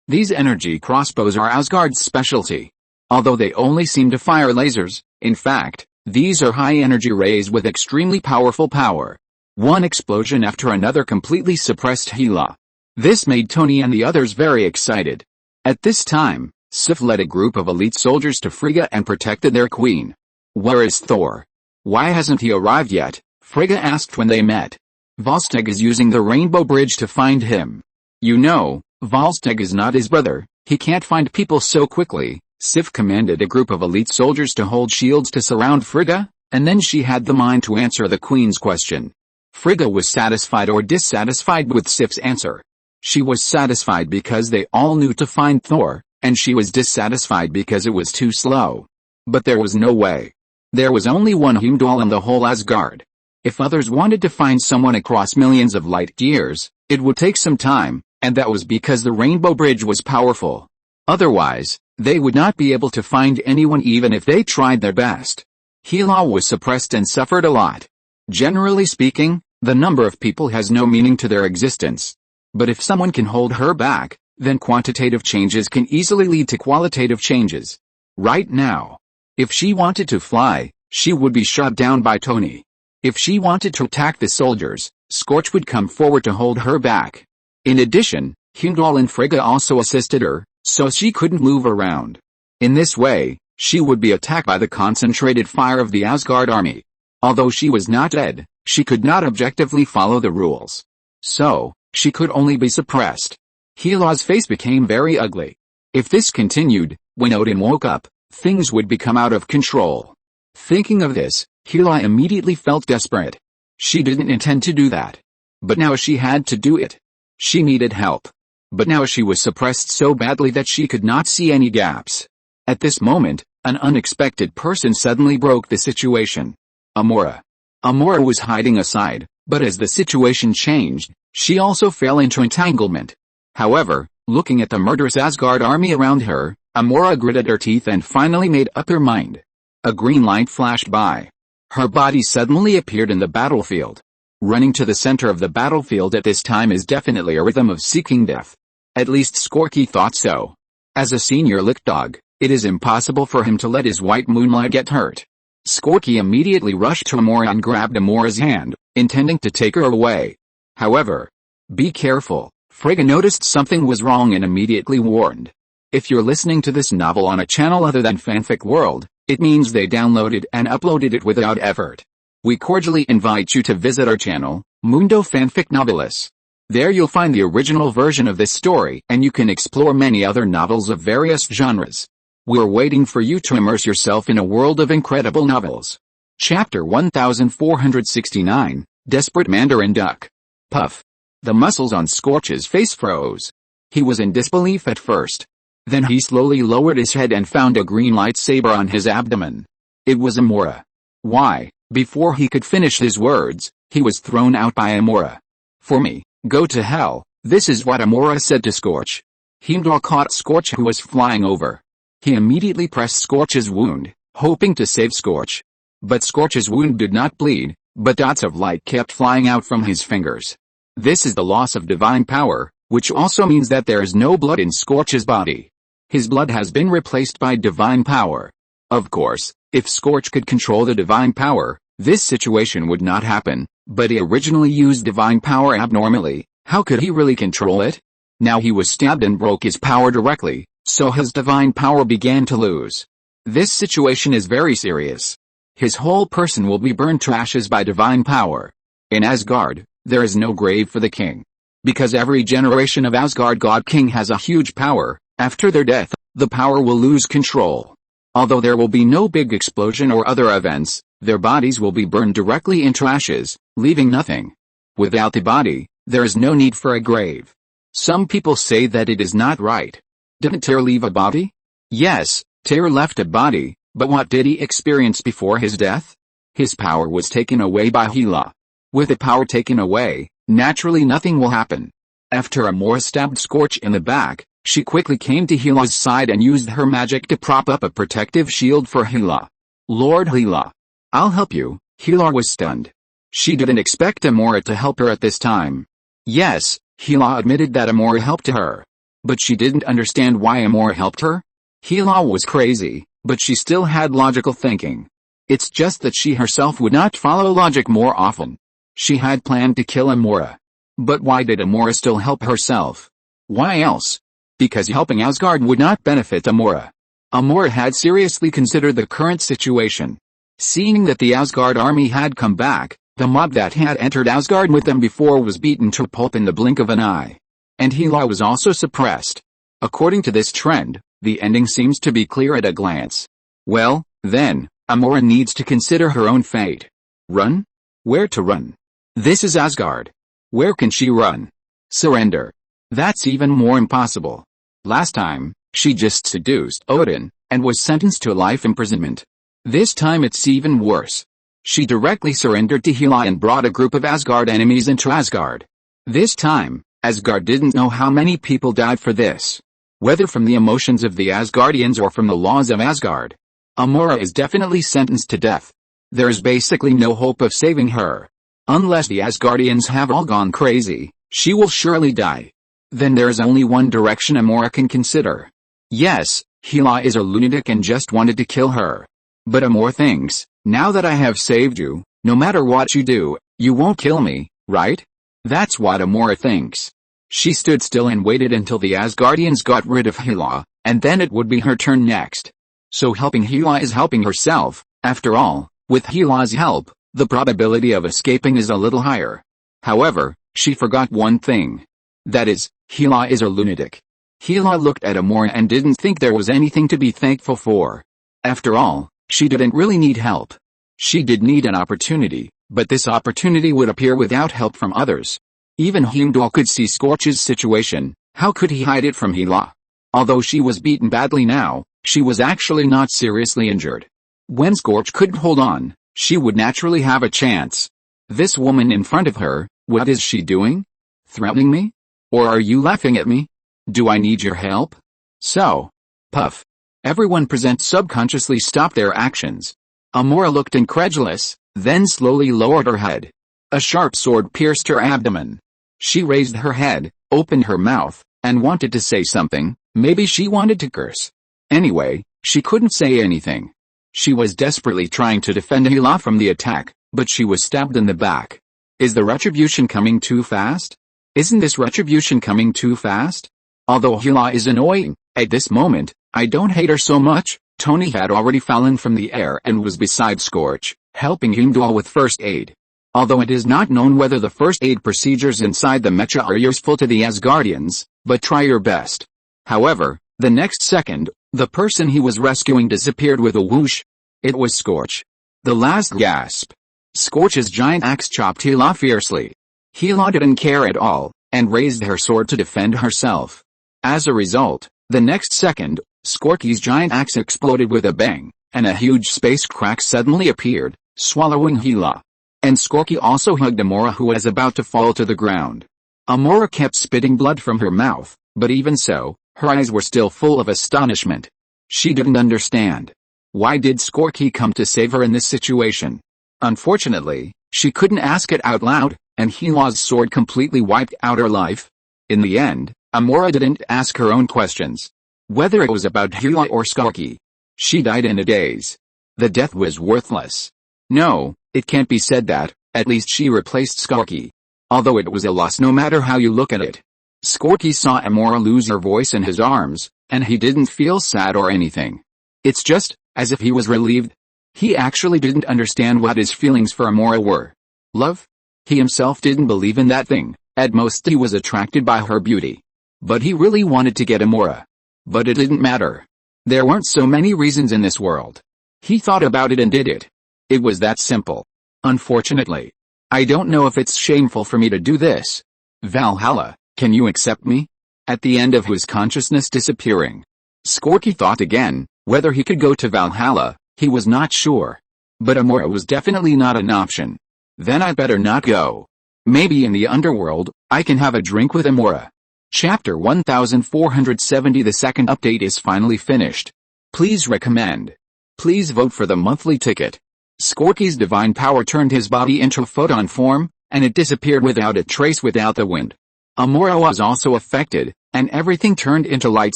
These energy crossbows are Asgard's specialty. Although they only seem to fire lasers, in fact, these are high-energy rays with extremely powerful power. One explosion after another completely suppressed Hela. This made Tony and the others very excited. At this time, Sif led a group of elite soldiers to Frigga and protected their queen. Where is Thor? Why hasn't he arrived yet? Frigga asked when they met. Volstagg is using the Rainbow Bridge to find him. You know, Volstagg is not his brother, he can't find people so quickly. Sif commanded a group of elite soldiers to hold shields to surround Frigga, and then she had the mind to answer the queen's question. Frigga was satisfied or dissatisfied with Sif's answer. She was satisfied because they all knew to find Thor, and she was dissatisfied because it was too slow. But there was no way. There was only one Heimdall in the whole Asgard. If others wanted to find someone across millions of light years, it would take some time, and that was because the Rainbow Bridge was powerful. Otherwise, they would not be able to find anyone even if they tried their best. Hela was suppressed and suffered a lot. Generally speaking, the number of people has no meaning to their existence. But if someone can hold her back, then quantitative changes can easily lead to qualitative changes. Right now, if she wanted to fly, she would be shot down by Tony. If she wanted to attack the soldiers, Scorch would come forward to hold her back. In addition, Heimdall and Frigga also assisted her, so she couldn't move around. In this way, she would be attacked by the concentrated fire of the Asgard army. Although she was not dead, she could not objectively follow the rules. So, she could only be suppressed. Hela's face became very ugly. If this continued, when Odin woke up, things would become out of control. Thinking of this, Hela immediately felt desperate. She didn't intend to do that. But now she had to do it. She needed help. But now she was suppressed so badly that she could not see any gaps. At this moment, an unexpected person suddenly broke the situation. Amora. Amora was hiding aside, but as the situation changed, she also fell into entanglement. However, looking at the murderous Asgard army around her, Amora gritted her teeth and finally made up her mind. A green light flashed by. Her body suddenly appeared in the battlefield. Running to the center of the battlefield at this time is definitely a rhythm of seeking death. At least Skorki thought so. As a senior lick dog, it is impossible for him to let his white moonlight get hurt. Skorki immediately rushed to Amora and grabbed Amora's hand, intending to take her away. However, be careful, Frigga noticed something was wrong and immediately warned. If you're listening to this novel on a channel other than Fanfic World, it means they downloaded and uploaded it without effort. We cordially invite you to visit our channel, Mundo Fanfic Novelis. There you'll find the original version of this story and you can explore many other novels of various genres. We're waiting for you to immerse yourself in a world of incredible novels. Chapter 1469, Desperate Mandarin Duck. Puff. The muscles on Scorch's face froze. He was in disbelief at first. Then he slowly lowered his head and found a green lightsaber on his abdomen. It was Amora. Why? Before he could finish his words, he was thrown out by Amora. For me, go to hell, this is what Amora said to Scorch. Heimdall caught Scorch who was flying over. He immediately pressed Scorch's wound, hoping to save Scorch. But Scorch's wound did not bleed, but dots of light kept flying out from his fingers. This is the loss of divine power, which also means that there is no blood in Scorch's body. His blood has been replaced by divine power. Of course, if Scorch could control the divine power, this situation would not happen, but he originally used divine power abnormally. How could he really control it? Now he was stabbed and broke his power directly, so his divine power began to lose. This situation is very serious. His whole person will be burned to ashes by divine power. In Asgard, there is no grave for the king. Because every generation of Asgard god king has a huge power, after their death, the power will lose control. Although there will be no big explosion or other events, their bodies will be burned directly into ashes, leaving nothing. Without the body, there is no need for a grave. Some people say that it is not right. Didn't Tyr leave a body? Yes, Tyr left a body, but what did he experience before his death? His power was taken away by Hela. With the power taken away, naturally nothing will happen. After Amora stabbed Scorch in the back, she quickly came to Hela's side and used her magic to prop up a protective shield for Hela. Lord Hela, I'll help you. Hela was stunned. She didn't expect Amora to help her at this time. Yes, Hela admitted that Amora helped her. But she didn't understand why Amora helped her. Hela was crazy, but she still had logical thinking. It's just that she herself would not follow logic more often. She had planned to kill Amora. But why did Amora still help herself? Why else? Because helping Asgard would not benefit Amora. Amora had seriously considered the current situation. Seeing that the Asgard army had come back, the mob that had entered Asgard with them before was beaten to pulp in the blink of an eye. And Hela was also suppressed. According to this trend, the ending seems to be clear at a glance. Well, then, Amora needs to consider her own fate. Run? Where to run? This is Asgard. Where can she run? Surrender. That's even more impossible. Last time, she just seduced Odin, and was sentenced to life imprisonment. This time it's even worse. She directly surrendered to Hela and brought a group of Asgard enemies into Asgard. This time, Asgard didn't know how many people died for this. Whether from the emotions of the Asgardians or from the laws of Asgard. Amora is definitely sentenced to death. There's basically no hope of saving her. Unless the Asgardians have all gone crazy, she will surely die. Then there's only one direction Amora can consider. Yes, Hela is a lunatic and just wanted to kill her. But Amora thinks, now that I have saved you, no matter what you do, you won't kill me, right? That's what Amora thinks. She stood still and waited until the Asgardians got rid of Hela, and then it would be her turn next. So helping Hela is helping herself. After all, with Hela's help, the probability of escaping is a little higher. However, she forgot one thing. That is, Hela is a lunatic. Hela looked at Amora and didn't think there was anything to be thankful for. After all, she didn't really need help. She did need an opportunity, but this opportunity would appear without help from others. Even Heimdall could see Scorch's situation. How could he hide it from Hela? Although she was beaten badly now, she was actually not seriously injured. When Scorch couldn't hold on, she would naturally have a chance. This woman in front of her, what is she doing? Threatening me? Or are you laughing at me? Do I need your help? So. Puff. Everyone present subconsciously stopped their actions. Amora looked incredulous, then slowly lowered her head. A sharp sword pierced her abdomen. She raised her head, opened her mouth, and wanted to say something. Maybe she wanted to curse. Anyway, she couldn't say anything. She was desperately trying to defend Hela from the attack, but she was stabbed in the back. Is the retribution coming too fast? Isn't this retribution coming too fast? Although Hela is annoying, at this moment, I don't hate her so much. Tony had already fallen from the air and was beside Scorch, helping Heimdall with first aid. Although it is not known whether the first aid procedures inside the mecha are useful to the Asgardians, but try your best. However, the next second, the person he was rescuing disappeared with a whoosh. It was Scorch. The last gasp. Scorch's giant axe chopped Hela fiercely. Hela didn't care at all, and raised her sword to defend herself. As a result, the next second, Scorch's giant axe exploded with a bang, and a huge space crack suddenly appeared, swallowing Hela. And Scorky also hugged Amora, who was about to fall to the ground. Amora kept spitting blood from her mouth, but even so, her eyes were still full of astonishment. She didn't understand. Why did Scorky come to save her in this situation? Unfortunately, she couldn't ask it out loud, and Hela's sword completely wiped out her life. In the end, Amora didn't ask her own questions. Whether it was about Hela or Scorky. She died in a daze. The death was worthless. No, it can't be said that, at least she replaced Scorky. Although it was a loss no matter how you look at it. Scorky saw Amora lose her voice in his arms, and he didn't feel sad or anything. It's just, as if he was relieved. He actually didn't understand what his feelings for Amora were. Love? He himself didn't believe in that thing, at most he was attracted by her beauty. But he really wanted to get Amora. But it didn't matter. There weren't so many reasons in this world. He thought about it and did it. It was that simple. Unfortunately. I don't know if it's shameful for me to do this. Valhalla, can you accept me? At the end of his consciousness disappearing. Scorky thought again, whether he could go to Valhalla, he was not sure. But Amora was definitely not an option. Then I better not go. Maybe in the underworld, I can have a drink with Amora. Chapter 1470. The second update is finally finished. Please recommend. Please vote for the monthly ticket. Scorky's divine power turned his body into photon form, and it disappeared without a trace without the wind. Amora was also affected, and everything turned into light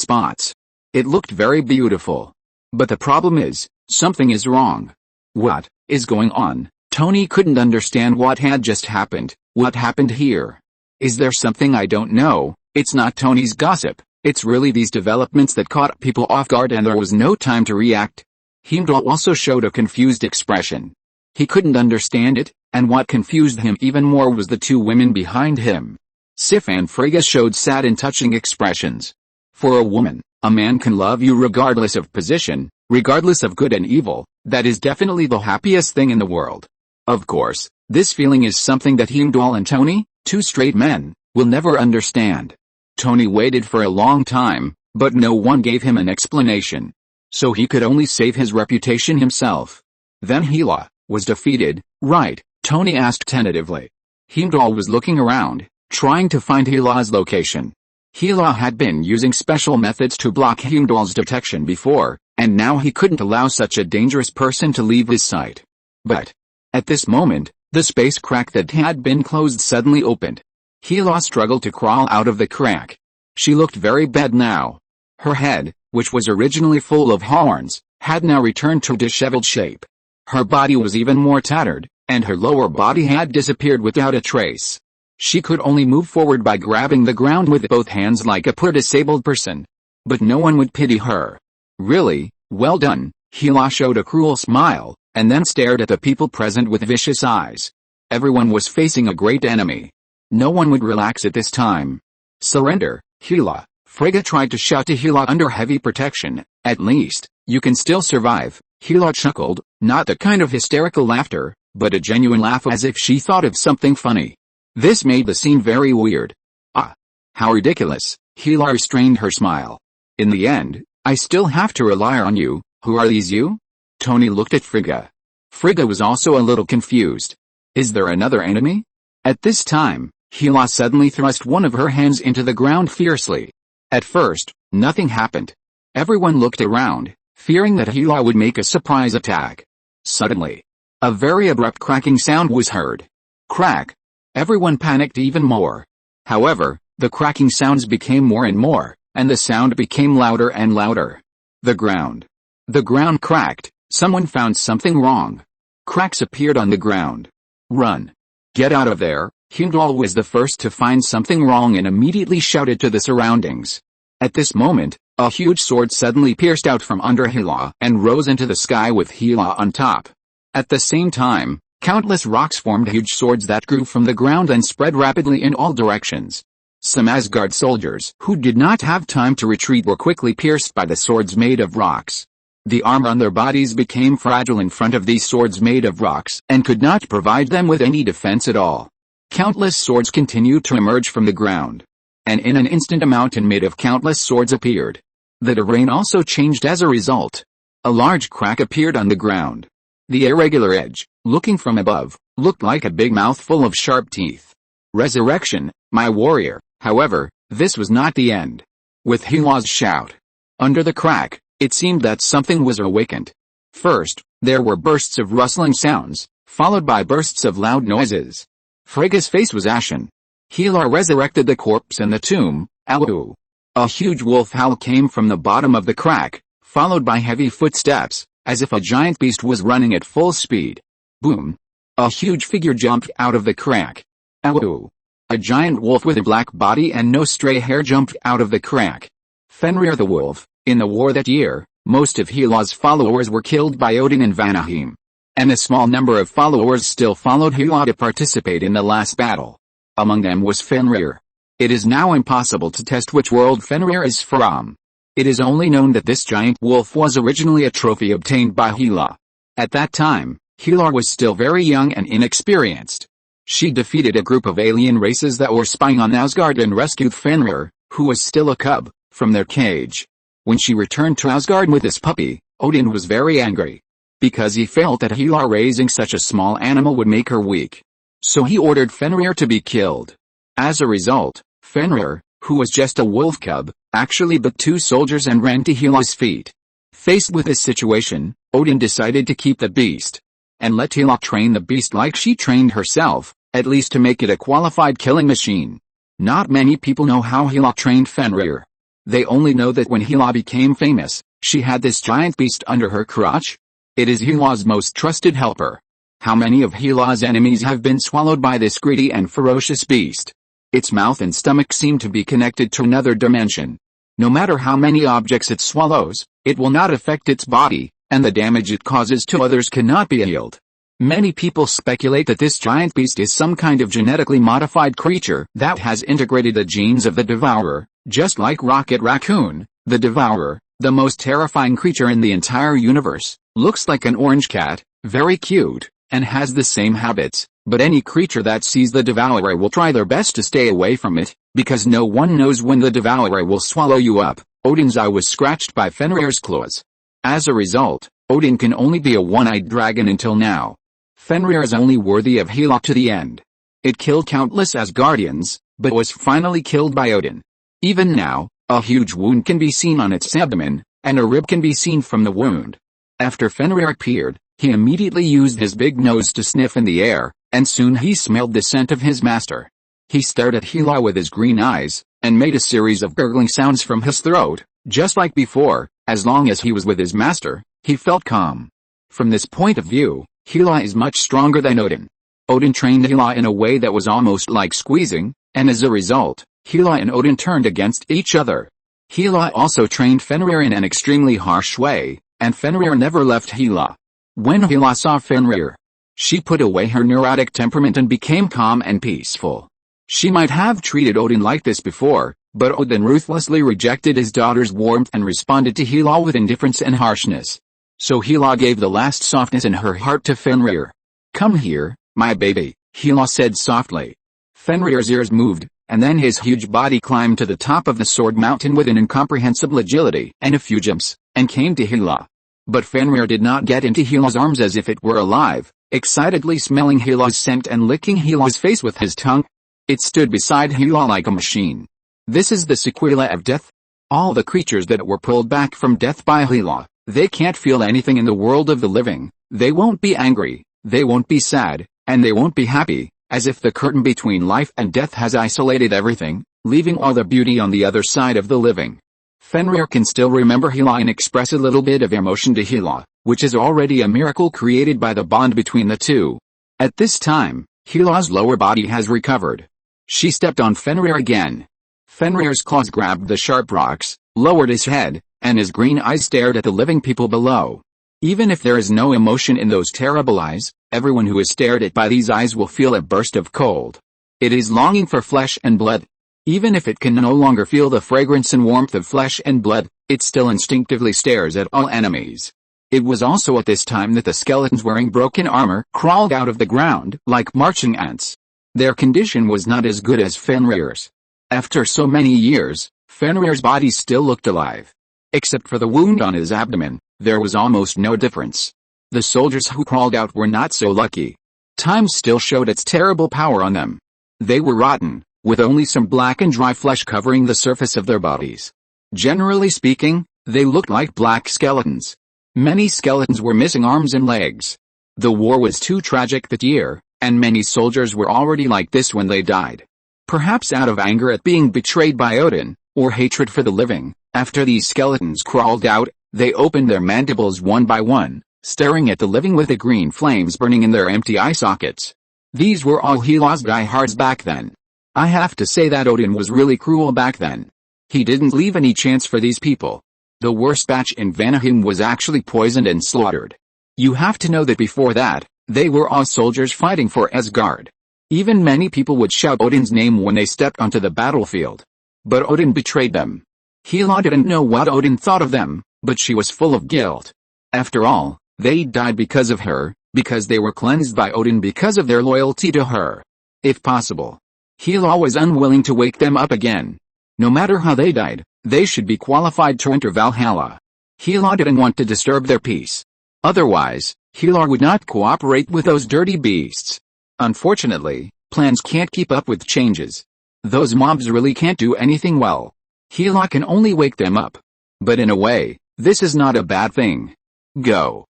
spots. It looked very beautiful. But the problem is, something is wrong. What is going on? Tony couldn't understand what had just happened. What happened here? Is there something I don't know? It's not Tony's gossip. It's really these developments that caught people off guard and there was no time to react. Heimdall also showed a confused expression. He couldn't understand it, and what confused him even more was the two women behind him. Sif and Frigga showed sad and touching expressions. For a woman, a man can love you regardless of position, regardless of good and evil. That is definitely the happiest thing in the world. Of course, this feeling is something that Heimdall and Tony, two straight men, will never understand. Tony waited for a long time, but no one gave him an explanation. So he could only save his reputation himself. Then Hela was defeated, right? Tony asked tentatively. Heimdall was looking around, trying to find Hela's location. Hela had been using special methods to block Heimdall's detection before, and now he couldn't allow such a dangerous person to leave his sight. But at this moment, the space crack that had been closed suddenly opened. Hela struggled to crawl out of the crack. She looked very bad now. Her head, which was originally full of horns, had now returned to disheveled shape. Her body was even more tattered, and her lower body had disappeared without a trace. She could only move forward by grabbing the ground with both hands like a poor disabled person. But no one would pity her. Really, well done, Hela showed a cruel smile, and then stared at the people present with vicious eyes. Everyone was facing a great enemy. No one would relax at this time. Surrender, Hela, Frigga tried to shout to Hela under heavy protection. At least, you can still survive, Hela chuckled, not the kind of hysterical laughter, but a genuine laugh as if she thought of something funny. This made the scene very weird. Ah! How ridiculous, Hela restrained her smile. In the end, I still have to rely on you. Who are these you? Tony looked at Frigga. Frigga was also a little confused. Is there another enemy? At this time, Hela suddenly thrust one of her hands into the ground fiercely. At first, nothing happened. Everyone looked around, fearing that Hela would make a surprise attack. Suddenly, a very abrupt cracking sound was heard. Crack! Everyone panicked even more. However, the cracking sounds became more and more, and the sound became louder and louder. The ground cracked. Someone found something wrong. Cracks appeared on the ground. Run! Get out of there! Hindal was the first to find something wrong and immediately shouted to the surroundings. At this moment, a huge sword suddenly pierced out from under Hela and rose into the sky with Hela on top. At the same time, countless rocks formed huge swords that grew from the ground and spread rapidly in all directions. Some Asgard soldiers who did not have time to retreat were quickly pierced by the swords made of rocks. The armor on their bodies became fragile in front of these swords made of rocks and could not provide them with any defense at all. Countless swords continued to emerge from the ground. And in an instant a mountain made of countless swords appeared. The terrain also changed as a result. A large crack appeared on the ground. The irregular edge, looking from above, looked like a big mouth full of sharp teeth. Resurrection, my warrior. However, this was not the end. With Hela's shout, under the crack, it seemed that something was awakened. First, there were bursts of rustling sounds, followed by bursts of loud noises. Frigga's face was ashen. Hela resurrected the corpse in the tomb. Ow! A huge wolf howl came from the bottom of the crack, followed by heavy footsteps, as if a giant beast was running at full speed. Boom! A huge figure jumped out of the crack. Ow! A giant wolf with a black body and no stray hair jumped out of the crack. Fenrir the wolf. In the war that year, most of Hela's followers were killed by Odin and Vanaheim. And a small number of followers still followed Hela to participate in the last battle. Among them was Fenrir. It is now impossible to test which world Fenrir is from. It is only known that this giant wolf was originally a trophy obtained by Hela. At that time, Hela was still very young and inexperienced. She defeated a group of alien races that were spying on Asgard and rescued Fenrir, who was still a cub, from their cage. When she returned to Asgard with this puppy, Odin was very angry. Because he felt that Hela raising such a small animal would make her weak. So he ordered Fenrir to be killed. As a result, Fenrir, who was just a wolf cub, actually bit two soldiers and ran to Hela's feet. Faced with this situation, Odin decided to keep the beast. And let Hela train the beast like she trained herself, at least to make it a qualified killing machine. Not many people know how Hela trained Fenrir. They only know that when Hela became famous, she had this giant beast under her crotch. It is Hela's most trusted helper. How many of Hela's enemies have been swallowed by this greedy and ferocious beast? Its mouth and stomach seem to be connected to another dimension. No matter how many objects it swallows, it will not affect its body, and the damage it causes to others cannot be healed. Many people speculate that this giant beast is some kind of genetically modified creature that has integrated the genes of the Devourer, just like Rocket Raccoon, the Devourer, the most terrifying creature in the entire universe, looks like an orange cat, very cute, and has the same habits, but any creature that sees the Devourer will try their best to stay away from it, because no one knows when the Devourer will swallow you up. Odin's eye was scratched by Fenrir's claws. As a result, Odin can only be a one-eyed dragon until now. Fenrir is only worthy of Hela to the end. It killed countless Asgardians, but was finally killed by Odin. Even now, a huge wound can be seen on its abdomen, and a rib can be seen from the wound. After Fenrir appeared, He immediately used his big nose to sniff in the air, and soon he smelled the scent of his master. He stared at Hela with his green eyes, and made a series of gurgling sounds from his throat. Just like before, as long as he was with his master, he felt calm. From this point of view, Hela is much stronger than Odin. Odin trained Hela in a way that was almost like squeezing, and as a result, Hela and Odin turned against each other. Hela also trained Fenrir in an extremely harsh way, and Fenrir never left Hela. When Hela saw Fenrir, she put away her neurotic temperament and became calm and peaceful. She might have treated Odin like this before, but Odin ruthlessly rejected his daughter's warmth and responded to Hela with indifference and harshness. So Hela gave the last softness in her heart to Fenrir. "Come here, my baby," Hela said softly. Fenrir's ears moved, and then his huge body climbed to the top of the sword mountain with an incomprehensible agility and a few jumps, and came to Hela. But Fenrir did not get into Hela's arms as if it were alive, excitedly smelling Hela's scent and licking Hela's face with his tongue. It stood beside Hela like a machine. This is the sequela of death. All the creatures that were pulled back from death by Hela, they can't feel anything in the world of the living. They won't be angry, they won't be sad, and they won't be happy, as if the curtain between life and death has isolated everything, leaving all the beauty on the other side of the living. Fenrir can still remember Hela and express a little bit of emotion to Hela, which is already a miracle created by the bond between the two. At this time, Hela's lower body has recovered. She stepped on Fenrir again. Fenrir's claws grabbed the sharp rocks, lowered his head, and his green eyes stared at the living people below. Even if there is no emotion in those terrible eyes, everyone who is stared at by these eyes will feel a burst of cold. It is longing for flesh and blood. Even if it can no longer feel the fragrance and warmth of flesh and blood, it still instinctively stares at all enemies. It was also at this time that the skeletons wearing broken armor crawled out of the ground like marching ants. Their condition was not as good as Fenrir's. After so many years, Fenrir's body still looked alive. Except for the wound on his abdomen, there was almost no difference. The soldiers who crawled out were not so lucky. Time still showed its terrible power on them. They were rotten, with only some black and dry flesh covering the surface of their bodies. Generally speaking, they looked like black skeletons. Many skeletons were missing arms and legs. The war was too tragic that year, and many soldiers were already like this when they died. Perhaps out of anger at being betrayed by Odin, or hatred for the living, after these skeletons crawled out, they opened their mandibles one by one, staring at the living with the green flames burning in their empty eye sockets. These were all Hela's diehards back then. I have to say that Odin was really cruel back then. He didn't leave any chance for these people. The worst batch in Vanaheim was actually poisoned and slaughtered. You have to know that before that, they were all soldiers fighting for Asgard. Even many people would shout Odin's name when they stepped onto the battlefield. But Odin betrayed them. Hela didn't know what Odin thought of them, but she was full of guilt. After all, they died because of her, because they were cleansed by Odin because of their loyalty to her. If possible, Hela was unwilling to wake them up again. No matter how they died, they should be qualified to enter Valhalla. Hela didn't want to disturb their peace. Otherwise, Hela would not cooperate with those dirty beasts. Unfortunately, plans can't keep up with changes. Those mobs really can't do anything well. Hela can only wake them up. But in a way, this is not a bad thing. Go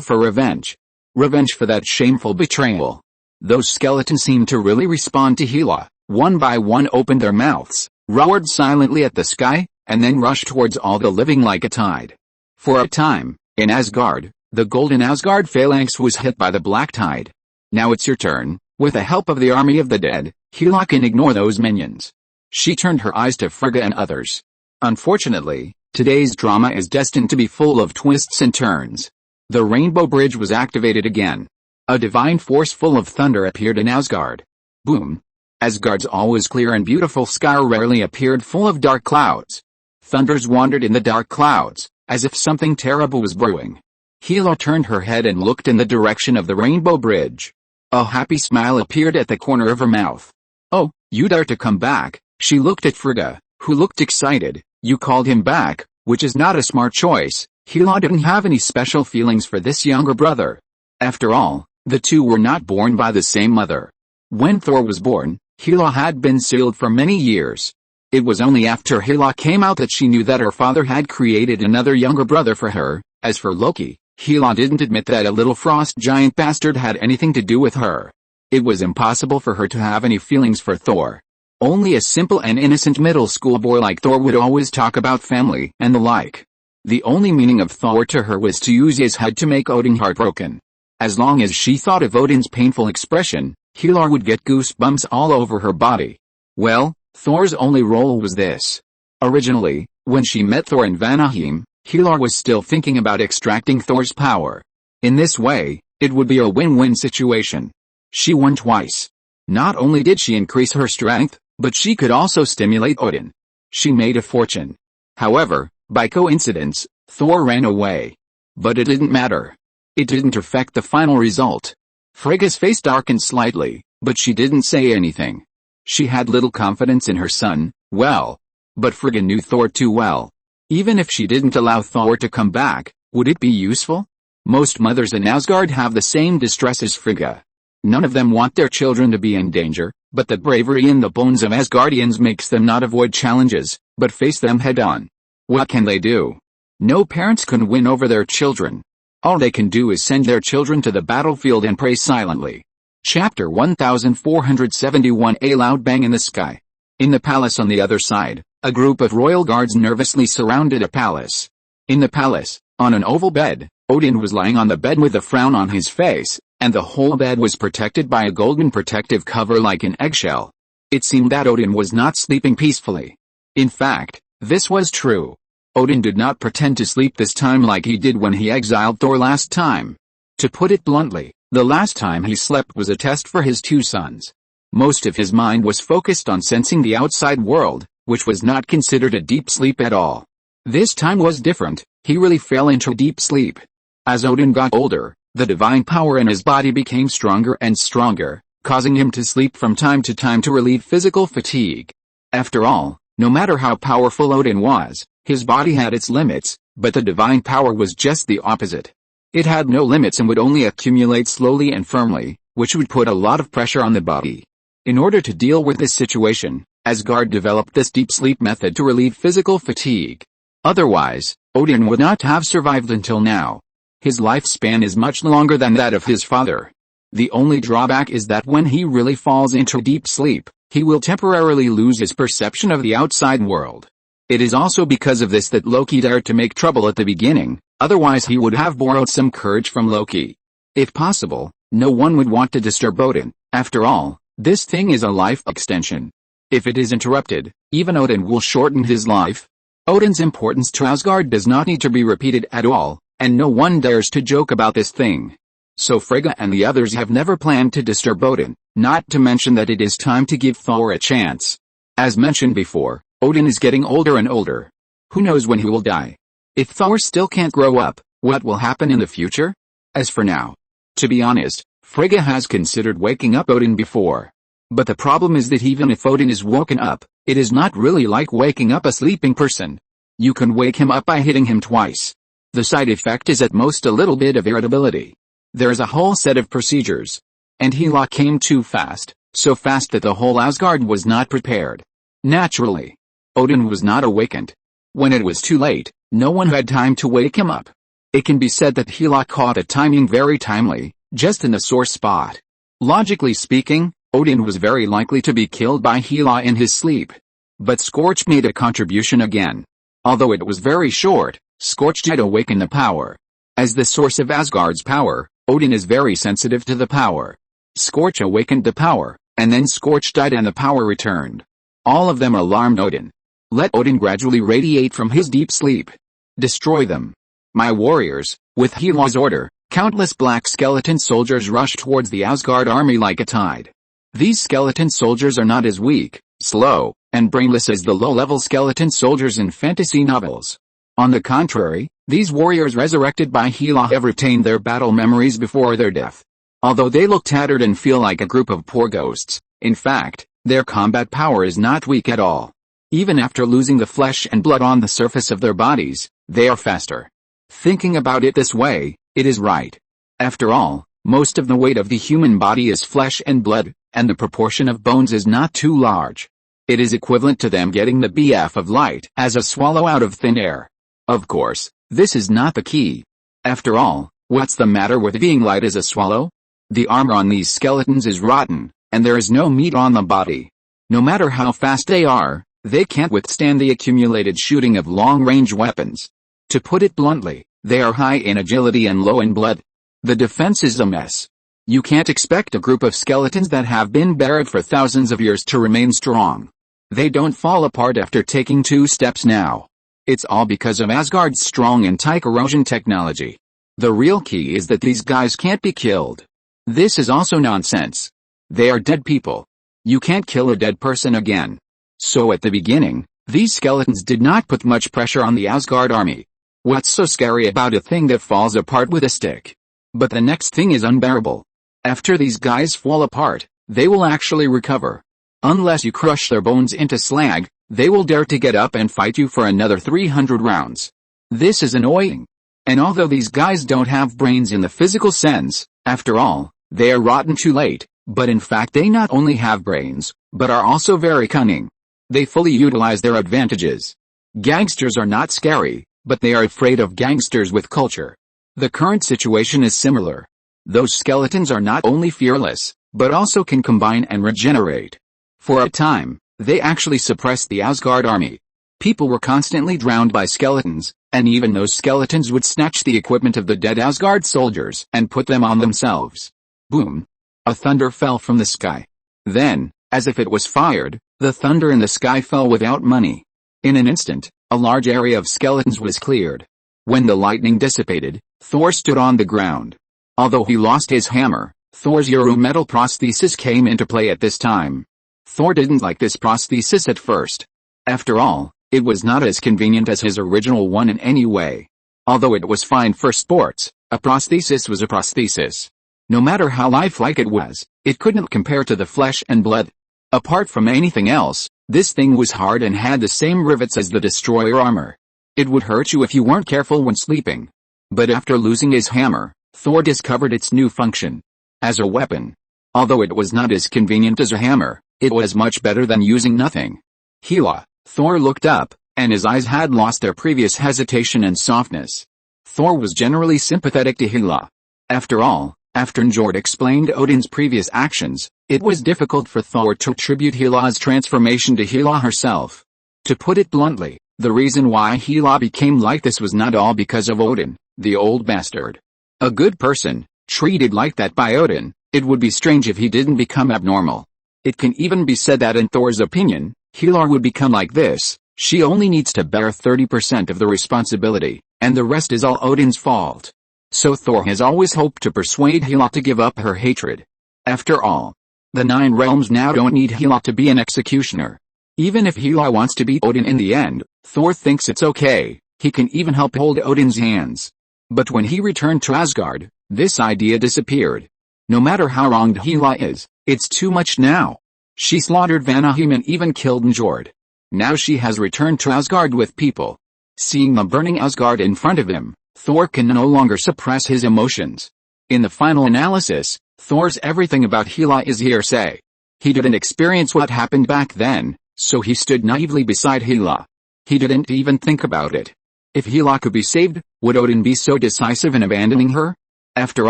for revenge. Revenge for that shameful betrayal. Those skeletons seemed to really respond to Hela. One by one opened their mouths, roared silently at the sky, and then rushed towards all the living like a tide. For a time, in Asgard, the golden Asgard phalanx was hit by the black tide. Now it's your turn. With the help of the army of the dead, Hela can ignore those minions. She turned her eyes to Frigga and others. Unfortunately, today's drama is destined to be full of twists and turns. The Rainbow Bridge was activated again. A divine force full of thunder appeared in Asgard. Boom. Asgard's always clear and beautiful sky rarely appeared full of dark clouds. Thunders wandered in the dark clouds, as if something terrible was brewing. Hela turned her head and looked in the direction of the Rainbow Bridge. A happy smile appeared at the corner of her mouth. Oh, you dare to come back. She looked at Frigga, who looked excited. You called him back, which is not a smart choice. Hela didn't have any special feelings for this younger brother. After all, the two were not born by the same mother. When Thor was born, Hela had been sealed for many years. It was only after Hela came out that she knew that her father had created another younger brother for her. As for Loki, Hela didn't admit that a little frost giant bastard had anything to do with her. It was impossible for her to have any feelings for Thor. Only a simple and innocent middle school boy like Thor would always talk about family and the like. The only meaning of Thor to her was to use his head to make Odin heartbroken. As long as she thought of Odin's painful expression, Hela would get goosebumps all over her body. Well, Thor's only role was this. Originally, when she met Thor in Vanaheim, Hela was still thinking about extracting Thor's power. In this way, it would be a win-win situation. She won twice. Not only did she increase her strength, but she could also stimulate Odin. She made a fortune. However, by coincidence, Thor ran away. But it didn't matter. It didn't affect the final result. Frigga's face darkened slightly, but she didn't say anything. She had little confidence in her son, but Frigga knew Thor too well. Even if she didn't allow Thor to come back, would it be useful? Most mothers in Asgard have the same distress as Frigga. None of them want their children to be in danger, but the bravery in the bones of Asgardians makes them not avoid challenges, but face them head-on. What can they do? No parents can win over their children. All they can do is send their children to the battlefield and pray silently. Chapter 1471. A loud bang in the sky. In the palace on the other side, a group of royal guards nervously surrounded a palace. In the palace, on an oval bed, Odin was lying on the bed with a frown on his face, and the whole bed was protected by a golden protective cover like an eggshell. It seemed that Odin was not sleeping peacefully. In fact, this was true. Odin did not pretend to sleep this time like he did when he exiled Thor last time. To put it bluntly, the last time he slept was a test for his two sons. Most of his mind was focused on sensing the outside world, which was not considered a deep sleep at all. This time was different. He really fell into deep sleep. As Odin got older, the divine power in his body became stronger and stronger, causing him to sleep from time to time to relieve physical fatigue. After all, no matter how powerful Odin was, his body had its limits, but the divine power was just the opposite. It had no limits and would only accumulate slowly and firmly, which would put a lot of pressure on the body. In order to deal with this situation, Asgard developed this deep sleep method to relieve physical fatigue. Otherwise, Odin would not have survived until now. His lifespan is much longer than that of his father. The only drawback is that when he really falls into deep sleep, he will temporarily lose his perception of the outside world. It is also because of this that Loki dared to make trouble at the beginning, otherwise he would have borrowed some courage from Loki. If possible, no one would want to disturb Odin. After all, this thing is a life extension. If it is interrupted, even Odin will shorten his life. Odin's importance to Asgard does not need to be repeated at all, and no one dares to joke about this thing. So Frigga and the others have never planned to disturb Odin, not to mention that it is time to give Thor a chance. As mentioned before, Odin is getting older and older. Who knows when he will die? If Thor still can't grow up, what will happen in the future? As for now, to be honest, Frigga has considered waking up Odin before. But the problem is that even if Odin is woken up, it is not really like waking up a sleeping person. You can wake him up by hitting him twice. The side effect is at most a little bit of irritability. There is a whole set of procedures. And Hela came too fast, so fast that the whole Asgard was not prepared. Naturally, Odin was not awakened. When it was too late, no one had time to wake him up. It can be said that Hela caught a timing very timely, just in the sore spot. Logically speaking, Odin was very likely to be killed by Hela in his sleep. But Scorch made a contribution again. Although it was very short, Scorch did awaken the power. As the source of Asgard's power, Odin is very sensitive to the power. Scorch awakened the power, and then Scorch died and the power returned. All of them alarmed Odin. Let Odin gradually radiate from his deep sleep. Destroy them. My warriors, with Hela's order, countless black skeleton soldiers rushed towards the Asgard army like a tide. These skeleton soldiers are not as weak, slow, and brainless as the low-level skeleton soldiers in fantasy novels. On the contrary, these warriors resurrected by Hela have retained their battle memories before their death. Although they look tattered and feel like a group of poor ghosts, in fact, their combat power is not weak at all. Even after losing the flesh and blood on the surface of their bodies, they are faster. Thinking about it this way, it is right. After all, most of the weight of the human body is flesh and blood, and the proportion of bones is not too large. It is equivalent to them getting the BF of light as a swallow out of thin air. Of course, this is not the key. After all, what's the matter with being light as a swallow? The armor on these skeletons is rotten, and there is no meat on the body. No matter how fast they are, they can't withstand the accumulated shooting of long-range weapons. To put it bluntly, they are high in agility and low in blood. The defense is a mess. You can't expect a group of skeletons that have been buried for thousands of years to remain strong. They don't fall apart after taking 2 steps now. It's all because of Asgard's strong anti-corrosion technology. The real key is that these guys can't be killed. This is also nonsense. They are dead people. You can't kill a dead person again. So at the beginning, these skeletons did not put much pressure on the Asgard army. What's so scary about a thing that falls apart with a stick? But the next thing is unbearable. After these guys fall apart, they will actually recover. Unless you crush their bones into slag, they will dare to get up and fight you for another 300 rounds. This is annoying. And although these guys don't have brains in the physical sense, after all, they are rotten too late, but in fact they not only have brains, but are also very cunning. They fully utilize their advantages. Gangsters are not scary, but they are afraid of gangsters with culture. The current situation is similar. Those skeletons are not only fearless, but also can combine and regenerate. For a time, they actually suppressed the Asgard army. People were constantly drowned by skeletons, and even those skeletons would snatch the equipment of the dead Asgard soldiers and put them on themselves. Boom! A thunder fell from the sky. Then, as if it was fired, the thunder in the sky fell without money. In an instant, a large area of skeletons was cleared. When the lightning dissipated, Thor stood on the ground. Although he lost his hammer, Thor's Euro metal prosthesis came into play at this time. Thor didn't like this prosthesis at first. After all, it was not as convenient as his original one in any way. Although it was fine for sports, a prosthesis was a prosthesis. No matter how lifelike it was, it couldn't compare to the flesh and blood. Apart from anything else, this thing was hard and had the same rivets as the destroyer armor. It would hurt you if you weren't careful when sleeping. But after losing his hammer, Thor discovered its new function. As a weapon. Although it was not as convenient as a hammer, it was much better than using nothing. Hela. Thor looked up, and his eyes had lost their previous hesitation and softness. Thor was generally sympathetic to Hela. After all, after Njord explained Odin's previous actions, it was difficult for Thor to attribute Hela's transformation to Hela herself. To put it bluntly, the reason why Hela became like this was not all because of Odin, the old bastard. A good person, treated like that by Odin, it would be strange if he didn't become abnormal. It can even be said that in Thor's opinion, Hela would become like this. She only needs to bear 30% of the responsibility, and the rest is all Odin's fault. So Thor has always hoped to persuade Hela to give up her hatred. After all, the 9 realms now don't need Hela to be an executioner. Even if Hela wants to be Odin in the end, Thor thinks it's okay. He can even help hold Odin's hands. But when he returned to Asgard, this idea disappeared. No matter how wronged Hela is, it's too much now. She slaughtered Vanaheim and even killed Njord. Now she has returned to Asgard with people. Seeing the burning Asgard in front of him, Thor can no longer suppress his emotions. In the final analysis, Thor's everything about Hela is hearsay. He didn't experience what happened back then, so he stood naively beside Hela. He didn't even think about it. If Hela could be saved, would Odin be so decisive in abandoning her? After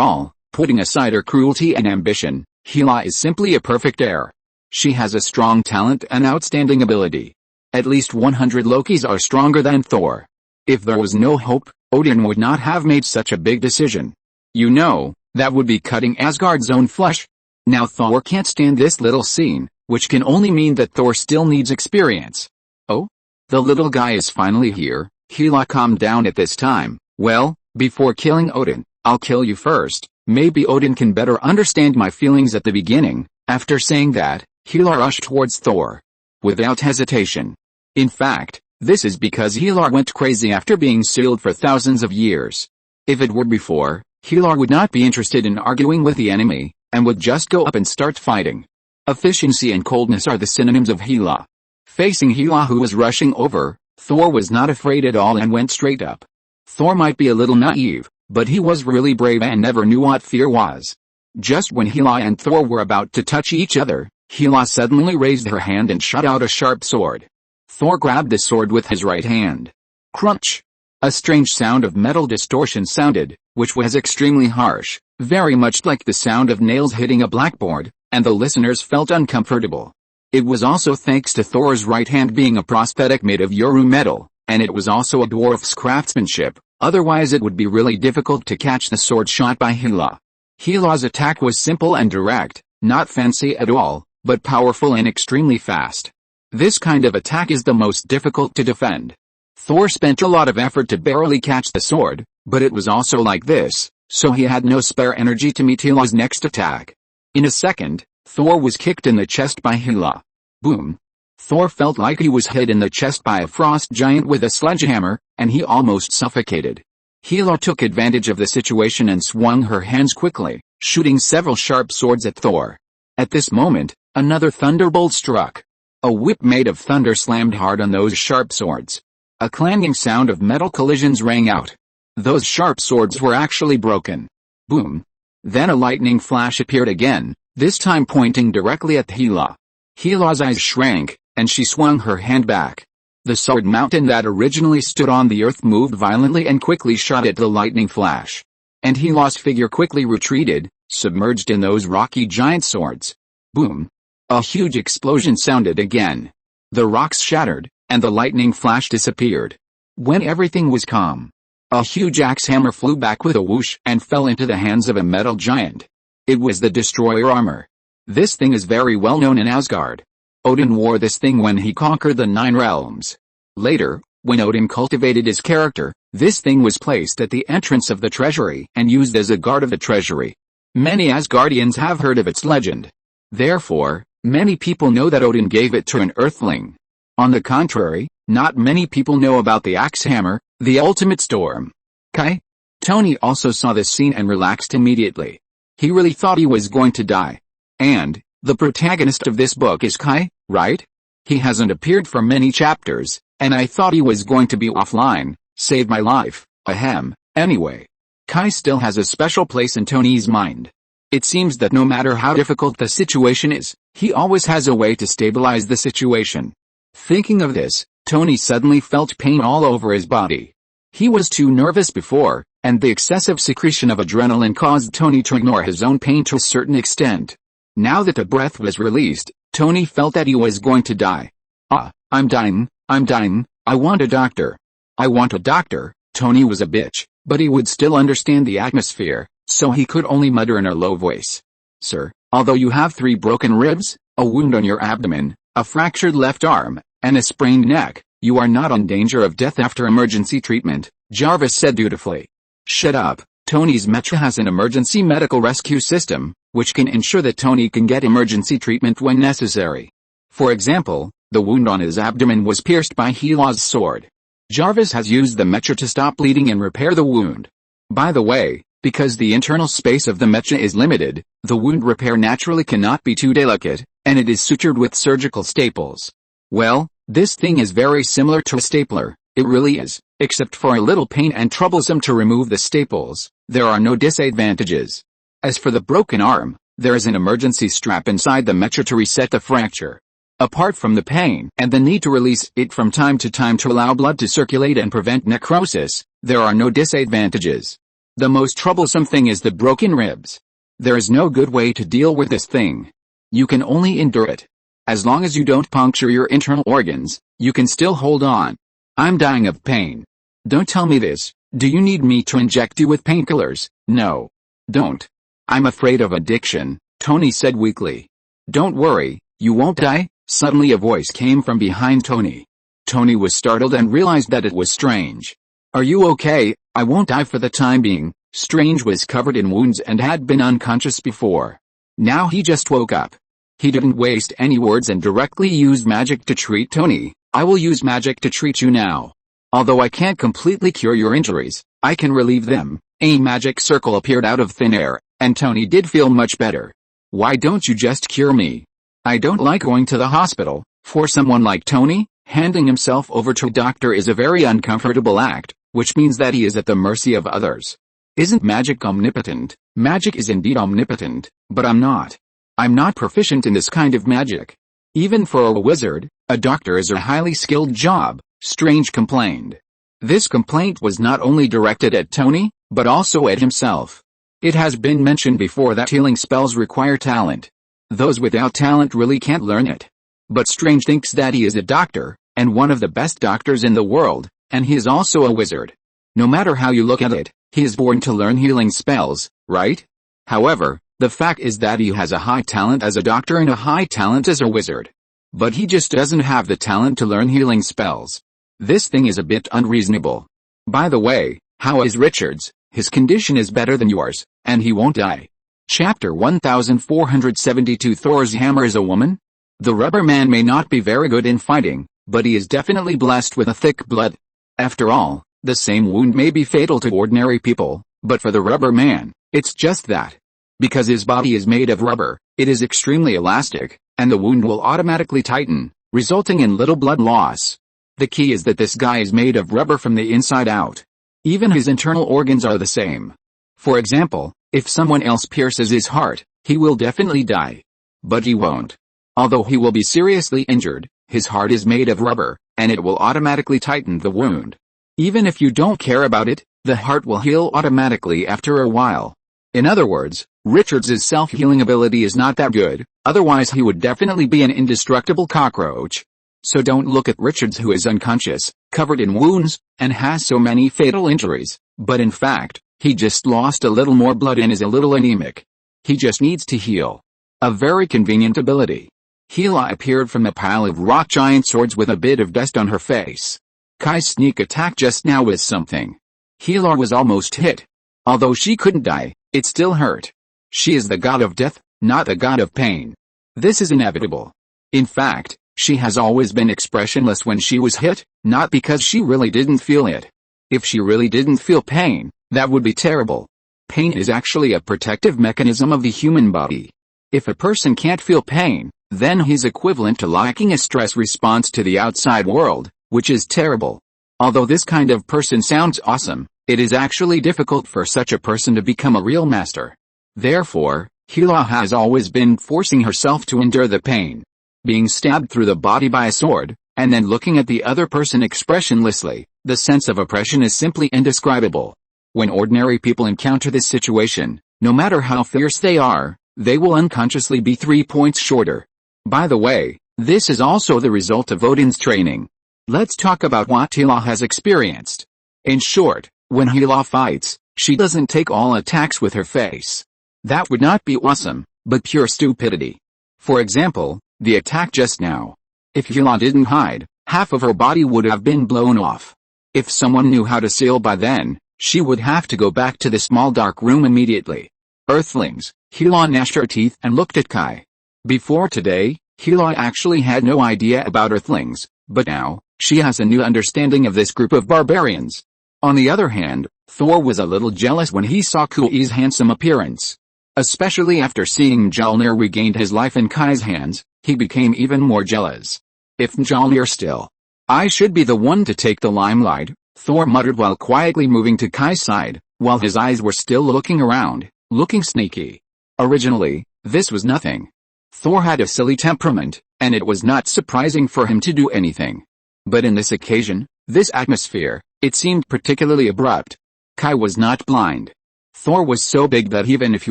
all, putting aside her cruelty and ambition, Hela is simply a perfect heir. She has a strong talent and outstanding ability. At least 100 Lokis are stronger than Thor. If there was no hope, Odin would not have made such a big decision. You know, that would be cutting Asgard's own flesh. Now Thor can't stand this little scene, which can only mean that Thor still needs experience. Oh? The little guy is finally here. Hela calmed down at this time. Well, before killing Odin, I'll kill you first. Maybe Odin can better understand my feelings at the beginning. After saying that, Hela rushed towards Thor. Without hesitation. In fact, this is because Hela went crazy after being sealed for thousands of years. If it were before, Hela would not be interested in arguing with the enemy, and would just go up and start fighting. Efficiency and coldness are the synonyms of Hela. Facing Hela who was rushing over, Thor was not afraid at all and went straight up. Thor might be a little naive, but he was really brave and never knew what fear was. Just when Hela and Thor were about to touch each other, Hela suddenly raised her hand and shot out a sharp sword. Thor grabbed the sword with his right hand. Crunch! A strange sound of metal distortion sounded, which was extremely harsh, very much like the sound of nails hitting a blackboard, and the listeners felt uncomfortable. It was also thanks to Thor's right hand being a prosthetic made of Yoru metal, and it was also a dwarf's craftsmanship, otherwise it would be really difficult to catch the sword shot by Hela. Hela's attack was simple and direct, not fancy at all, but powerful and extremely fast. This kind of attack is the most difficult to defend. Thor spent a lot of effort to barely catch the sword, but it was also like this, so he had no spare energy to meet Hela's next attack. In a second, Thor was kicked in the chest by Hela. Boom. Thor felt like he was hit in the chest by a frost giant with a sledgehammer, and he almost suffocated. Hela took advantage of the situation and swung her hands quickly, shooting several sharp swords at Thor. At this moment, another thunderbolt struck. A whip made of thunder slammed hard on those sharp swords. A clanging sound of metal collisions rang out. Those sharp swords were actually broken. Boom. Then a lightning flash appeared again, this time pointing directly at Hela. Hela's eyes shrank, and she swung her hand back. The sword mountain that originally stood on the earth moved violently and quickly shot at the lightning flash. And Hela's figure quickly retreated, submerged in those rocky giant swords. Boom. A huge explosion sounded again. The rocks shattered, and the lightning flash disappeared. When everything was calm, a huge axe hammer flew back with a whoosh and fell into the hands of a metal giant. It was the destroyer armor. This thing is very well known in Asgard. Odin wore this thing when he conquered the 9 realms. Later, when Odin cultivated his character, this thing was placed at the entrance of the treasury and used as a guard of the treasury. Many Asgardians have heard of its legend. Therefore, many people know that Odin gave it to an earthling. On the contrary, not many people know about the axe hammer, the ultimate storm. Kai? Tony also saw this scene and relaxed immediately. He really thought he was going to die. And, the protagonist of this book is Kai, right? He hasn't appeared for many chapters, and I thought he was going to be offline. Saved my life, ahem. Anyway, Kai still has a special place in Tony's mind. It seems that no matter how difficult the situation is, he always has a way to stabilize the situation. Thinking of this, Tony suddenly felt pain all over his body. He was too nervous before, and the excessive secretion of adrenaline caused Tony to ignore his own pain to a certain extent. Now that the breath was released, Tony felt that he was going to die. I'm dying, I want a doctor. I want a doctor. Tony was a bitch, but he would still understand the atmosphere, so he could only mutter in a low voice. Sir, although you have 3 broken ribs, a wound on your abdomen, a fractured left arm, and a sprained neck, you are not in danger of death after emergency treatment, Jarvis said dutifully. Shut up. Tony's Metro has an emergency medical rescue system, which can ensure that Tony can get emergency treatment when necessary. For example, the wound on his abdomen was pierced by Hela's sword. Jarvis has used the Metro to stop bleeding and repair the wound. By the way, because the internal space of the Metro is limited, the wound repair naturally cannot be too delicate, and it is sutured with surgical staples. Well, this thing is very similar to a stapler, it really is, except for a little pain and troublesome to remove the staples. There are no disadvantages. As for the broken arm, there is an emergency strap inside the Metro to reset the fracture. Apart from the pain and the need to release it from time to time to allow blood to circulate and prevent necrosis, there are no disadvantages. The most troublesome thing is the broken ribs. There is no good way to deal with this thing. You can only endure it. As long as you don't puncture your internal organs, you can still hold on. I'm dying of pain. Don't tell me this. Do you need me to inject you with painkillers? No. Don't. I'm afraid of addiction, Tony said weakly. Don't worry, you won't die. Suddenly a voice came from behind Tony. Tony was startled and realized that it was Strange. Are you okay? I won't die for the time being. Strange was covered in wounds and had been unconscious before. Now he just woke up. He didn't waste any words and directly used magic to treat Tony. I will use magic to treat you now. Although I can't completely cure your injuries, I can relieve them. A magic circle appeared out of thin air, and Tony did feel much better. Why don't you just cure me? I don't like going to the hospital. For someone like Tony, handing himself over to a doctor is a very uncomfortable act, which means that he is at the mercy of others. Isn't magic omnipotent? Magic is indeed omnipotent, but I'm not. I'm not proficient in this kind of magic. Even for a wizard, a doctor is a highly skilled job, Strange complained. This complaint was not only directed at Tony, but also at himself. It has been mentioned before that healing spells require talent. Those without talent really can't learn it. But Strange thinks that he is a doctor, and one of the best doctors in the world, and he is also a wizard. No matter how you look at it, he is born to learn healing spells, right? However, the fact is that he has a high talent as a doctor and a high talent as a wizard. But he just doesn't have the talent to learn healing spells. This thing is a bit unreasonable. By the way, how is Richard's? His condition is better than yours, and he won't die. Chapter 1472 Thor's hammer is a woman? The rubber man may not be very good in fighting, but he is definitely blessed with a thick blood. After all, the same wound may be fatal to ordinary people, but for the rubber man, it's just that. Because his body is made of rubber, it is extremely elastic, and the wound will automatically tighten, resulting in little blood loss. The key is that this guy is made of rubber from the inside out. Even his internal organs are the same. For example, if someone else pierces his heart, he will definitely die. But he won't. Although he will be seriously injured, his heart is made of rubber, and it will automatically tighten the wound. Even if you don't care about it, the heart will heal automatically after a while. In other words, Richard's self-healing ability is not that good, otherwise he would definitely be an indestructible cockroach. So don't look at Richards, who is unconscious, covered in wounds, and has so many fatal injuries, but in fact, he just lost a little more blood and is a little anemic. He just needs to heal. A very convenient ability. Hela appeared from a pile of rock giant swords with a bit of dust on her face. Kai's sneak attack just now was something. Hela was almost hit. Although she couldn't die, it still hurt. She is the god of death, not the god of pain. This is inevitable. In fact, she has always been expressionless when she was hit, not because she really didn't feel it. If she really didn't feel pain, that would be terrible. Pain is actually a protective mechanism of the human body. If a person can't feel pain, then he's equivalent to lacking a stress response to the outside world, which is terrible. Although this kind of person sounds awesome, it is actually difficult for such a person to become a real master. Therefore, Hela has always been forcing herself to endure the pain. Being stabbed through the body by a sword, and then looking at the other person expressionlessly, the sense of oppression is simply indescribable. When ordinary people encounter this situation, no matter how fierce they are, they will unconsciously be 3 points shorter. By the way, this is also the result of Odin's training. Let's talk about what Hela has experienced. In short, when Hela fights, she doesn't take all attacks with her face. That would not be awesome, but pure stupidity. For example, the attack just now. If Hela didn't hide, half of her body would have been blown off. If someone knew how to sail by then, she would have to go back to the small dark room immediately. Earthlings, Hela gnashed her teeth and looked at Kai. Before today, Hela actually had no idea about Earthlings, but now, she has a new understanding of this group of barbarians. On the other hand, Thor was a little jealous when he saw Kui's handsome appearance. Especially after seeing Mjolnir regained his life in Kai's hands, he became even more jealous. If Mjolnir still, I should be the one to take the limelight, Thor muttered while quietly moving to Kai's side, while his eyes were still looking around, looking sneaky. Originally, this was nothing. Thor had a silly temperament, and it was not surprising for him to do anything. But in this occasion, this atmosphere, it seemed particularly abrupt. Kai was not blind. Thor was so big that even if he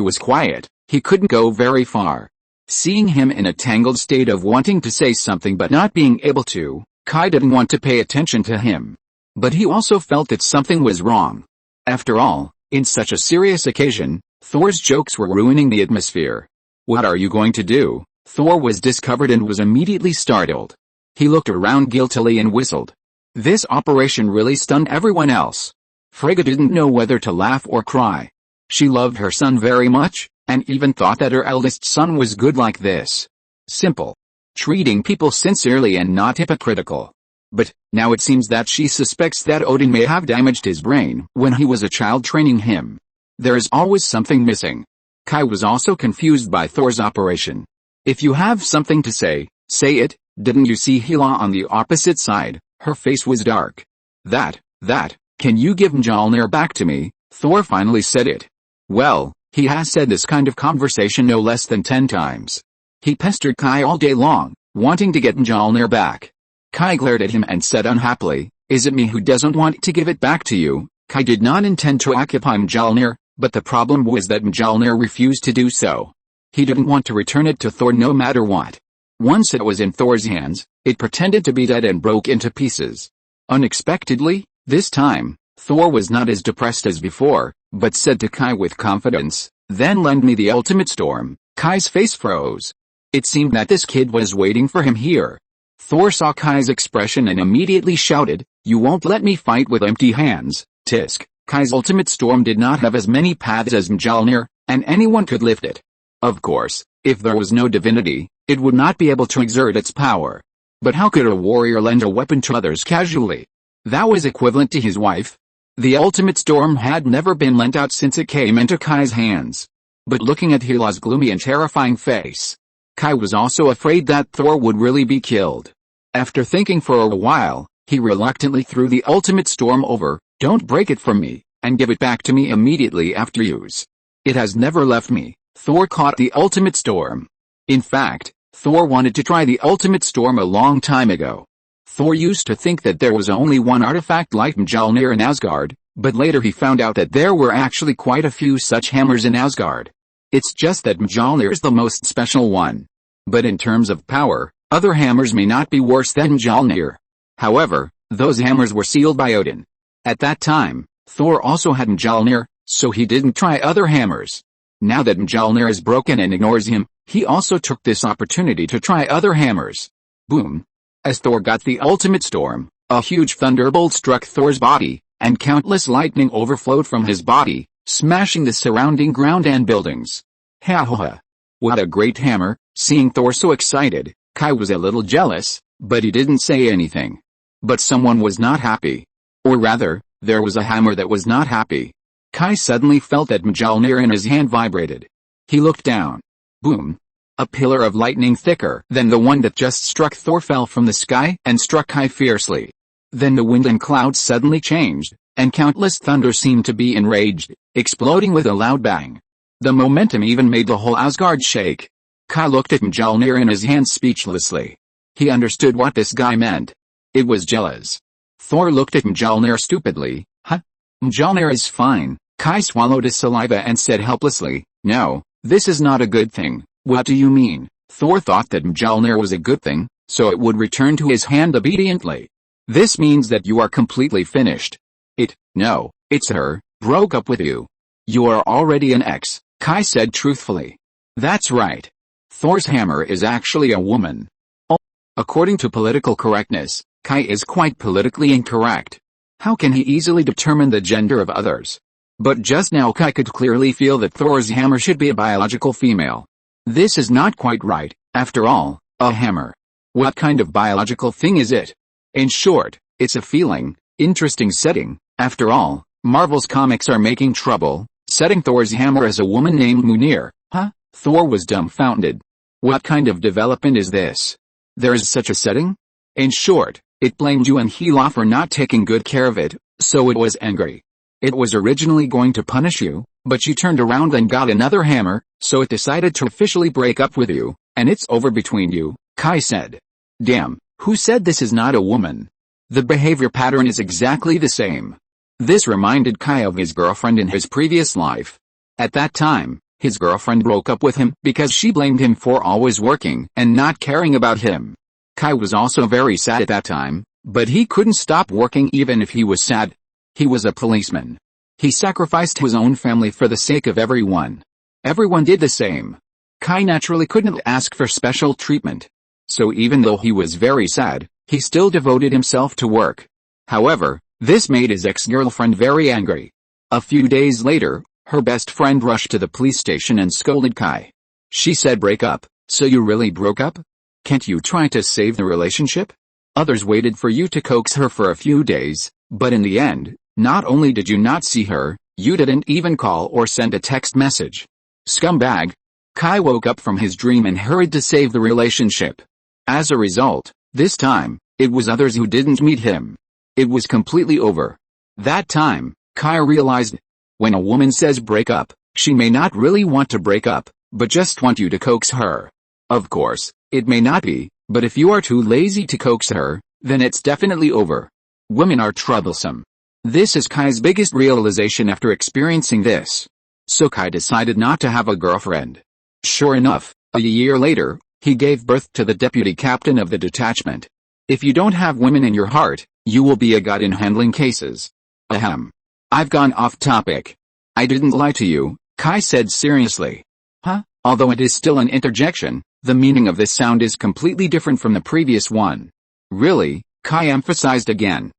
was quiet, he couldn't go very far. Seeing him in a tangled state of wanting to say something but not being able to, Kai didn't want to pay attention to him. But he also felt that something was wrong. After all, in such a serious occasion, Thor's jokes were ruining the atmosphere. What are you going to do? Thor was discovered and was immediately startled. He looked around guiltily and whistled. This operation really stunned everyone else. Frigga didn't know whether to laugh or cry. She loved her son very much, and even thought that her eldest son was good like this. Simple. Treating people sincerely and not hypocritical. But, now it seems that she suspects that Odin may have damaged his brain when he was a child training him. There is always something missing. Kai was also confused by Thor's operation. If you have something to say it. Didn't you see Hela on the opposite side? Her face was dark. That, can you give Mjolnir back to me? Thor finally said it. Well, he has said this kind of conversation no less than 10 times. He pestered Kai all day long, wanting to get Mjolnir back. Kai glared at him and said unhappily, Is it me who doesn't want to give it back to you? Kai did not intend to occupy Mjolnir, but the problem was that Mjolnir refused to do so. He didn't want to return it to Thor no matter what. Once it was in Thor's hands, it pretended to be dead and broke into pieces. Unexpectedly, this time, Thor was not as depressed as before, but said to Kai with confidence, "Then lend me the ultimate storm." Kai's face froze. It seemed that this kid was waiting for him here. Thor saw Kai's expression and immediately shouted, "You won't let me fight with empty hands." Tisk. Kai's ultimate storm did not have as many paths as Mjolnir, and anyone could lift it. Of course, if there was no divinity, it would not be able to exert its power. But how could a warrior lend a weapon to others casually? That was equivalent to his wife. The ultimate storm had never been lent out since it came into Kai's hands. But looking at Hela's gloomy and terrifying face, Kai was also afraid that Thor would really be killed. After thinking for a while, he reluctantly threw the ultimate storm over. "Don't break it from me, and give it back to me immediately after use. It has never left me." Thor caught the ultimate storm. In fact, Thor wanted to try the ultimate storm a long time ago. Thor used to think that there was only one artifact like Mjolnir in Asgard, but later he found out that there were actually quite a few such hammers in Asgard. It's just that Mjolnir is the most special one. But in terms of power, other hammers may not be worse than Mjolnir. However, those hammers were sealed by Odin. At that time, Thor also had Mjolnir, so he didn't try other hammers. Now that Mjolnir is broken and ignores him, he also took this opportunity to try other hammers. Boom! As Thor got the ultimate storm, a huge thunderbolt struck Thor's body, and countless lightning overflowed from his body, smashing the surrounding ground and buildings. Ha ha ha! What a great hammer! Seeing Thor so excited, Kai was a little jealous, but he didn't say anything. But someone was not happy. Or rather, there was a hammer that was not happy. Kai suddenly felt that Mjolnir in his hand vibrated. He looked down. Boom! A pillar of lightning thicker than the one that just struck Thor fell from the sky and struck Kai fiercely. Then the wind and clouds suddenly changed, and countless thunder seemed to be enraged, exploding with a loud bang. The momentum even made the whole Asgard shake. Kai looked at Mjolnir in his hand speechlessly. He understood what this guy meant. It was jealous. Thor looked at Mjolnir stupidly. Huh? Mjolnir is fine. Kai swallowed his saliva and said helplessly, "No, this is not a good thing." "What do you mean?" Thor thought that Mjolnir was a good thing, so it would return to his hand obediently. "This means that you are completely finished." No, it's her, broke up with you. "You are already an ex," Kai said truthfully. "That's right. Thor's hammer is actually a woman." Oh. According to political correctness, Kai is quite politically incorrect. How can he easily determine the gender of others? But just now Kai could clearly feel that Thor's hammer should be a biological female. This is not quite right. After all, a hammer. What kind of biological thing is it? In short, it's a feeling. Interesting setting. After all, Marvel's comics are making trouble, setting Thor's hammer as a woman named Munir. Huh? Thor was dumbfounded. What kind of development is this? There is such a setting? In short, it blamed you and Hela for not taking good care of it, so it was angry. It was originally going to punish you, but you turned around and got another hammer, so it decided to officially break up with you, and it's over between you, Kai said. Damn, who said this is not a woman? The behavior pattern is exactly the same. This reminded Kai of his girlfriend in his previous life. At that time, his girlfriend broke up with him because she blamed him for always working and not caring about him. Kai was also very sad at that time, but he couldn't stop working even if he was sad. He was a policeman. He sacrificed his own family for the sake of everyone. Everyone did the same. Kai naturally couldn't ask for special treatment. So even though he was very sad, he still devoted himself to work. However, this made his ex-girlfriend very angry. A few days later, her best friend rushed to the police station and scolded Kai. She said, "Break up, so you really broke up? Can't you try to save the relationship?" Others waited for you to coax her for a few days, but in the end, not only did you not see her, you didn't even call or send a text message. Scumbag. Kai woke up from his dream and hurried to save the relationship. As a result, this time, it was others who didn't meet him. It was completely over. That time, Kai realized, when a woman says break up, she may not really want to break up, but just want you to coax her. Of course, it may not be, but if you are too lazy to coax her, then it's definitely over. Women are troublesome. This is Kai's biggest realization after experiencing this. So Kai decided not to have a girlfriend. Sure enough, a year later, he gave birth to the deputy captain of the detachment. If you don't have women in your heart, you will be a god in handling cases. Ahem. I've gone off topic. I didn't lie to you, Kai said seriously. Huh? Although it is still an interjection, the meaning of this sound is completely different from the previous one. Really? Kai emphasized again.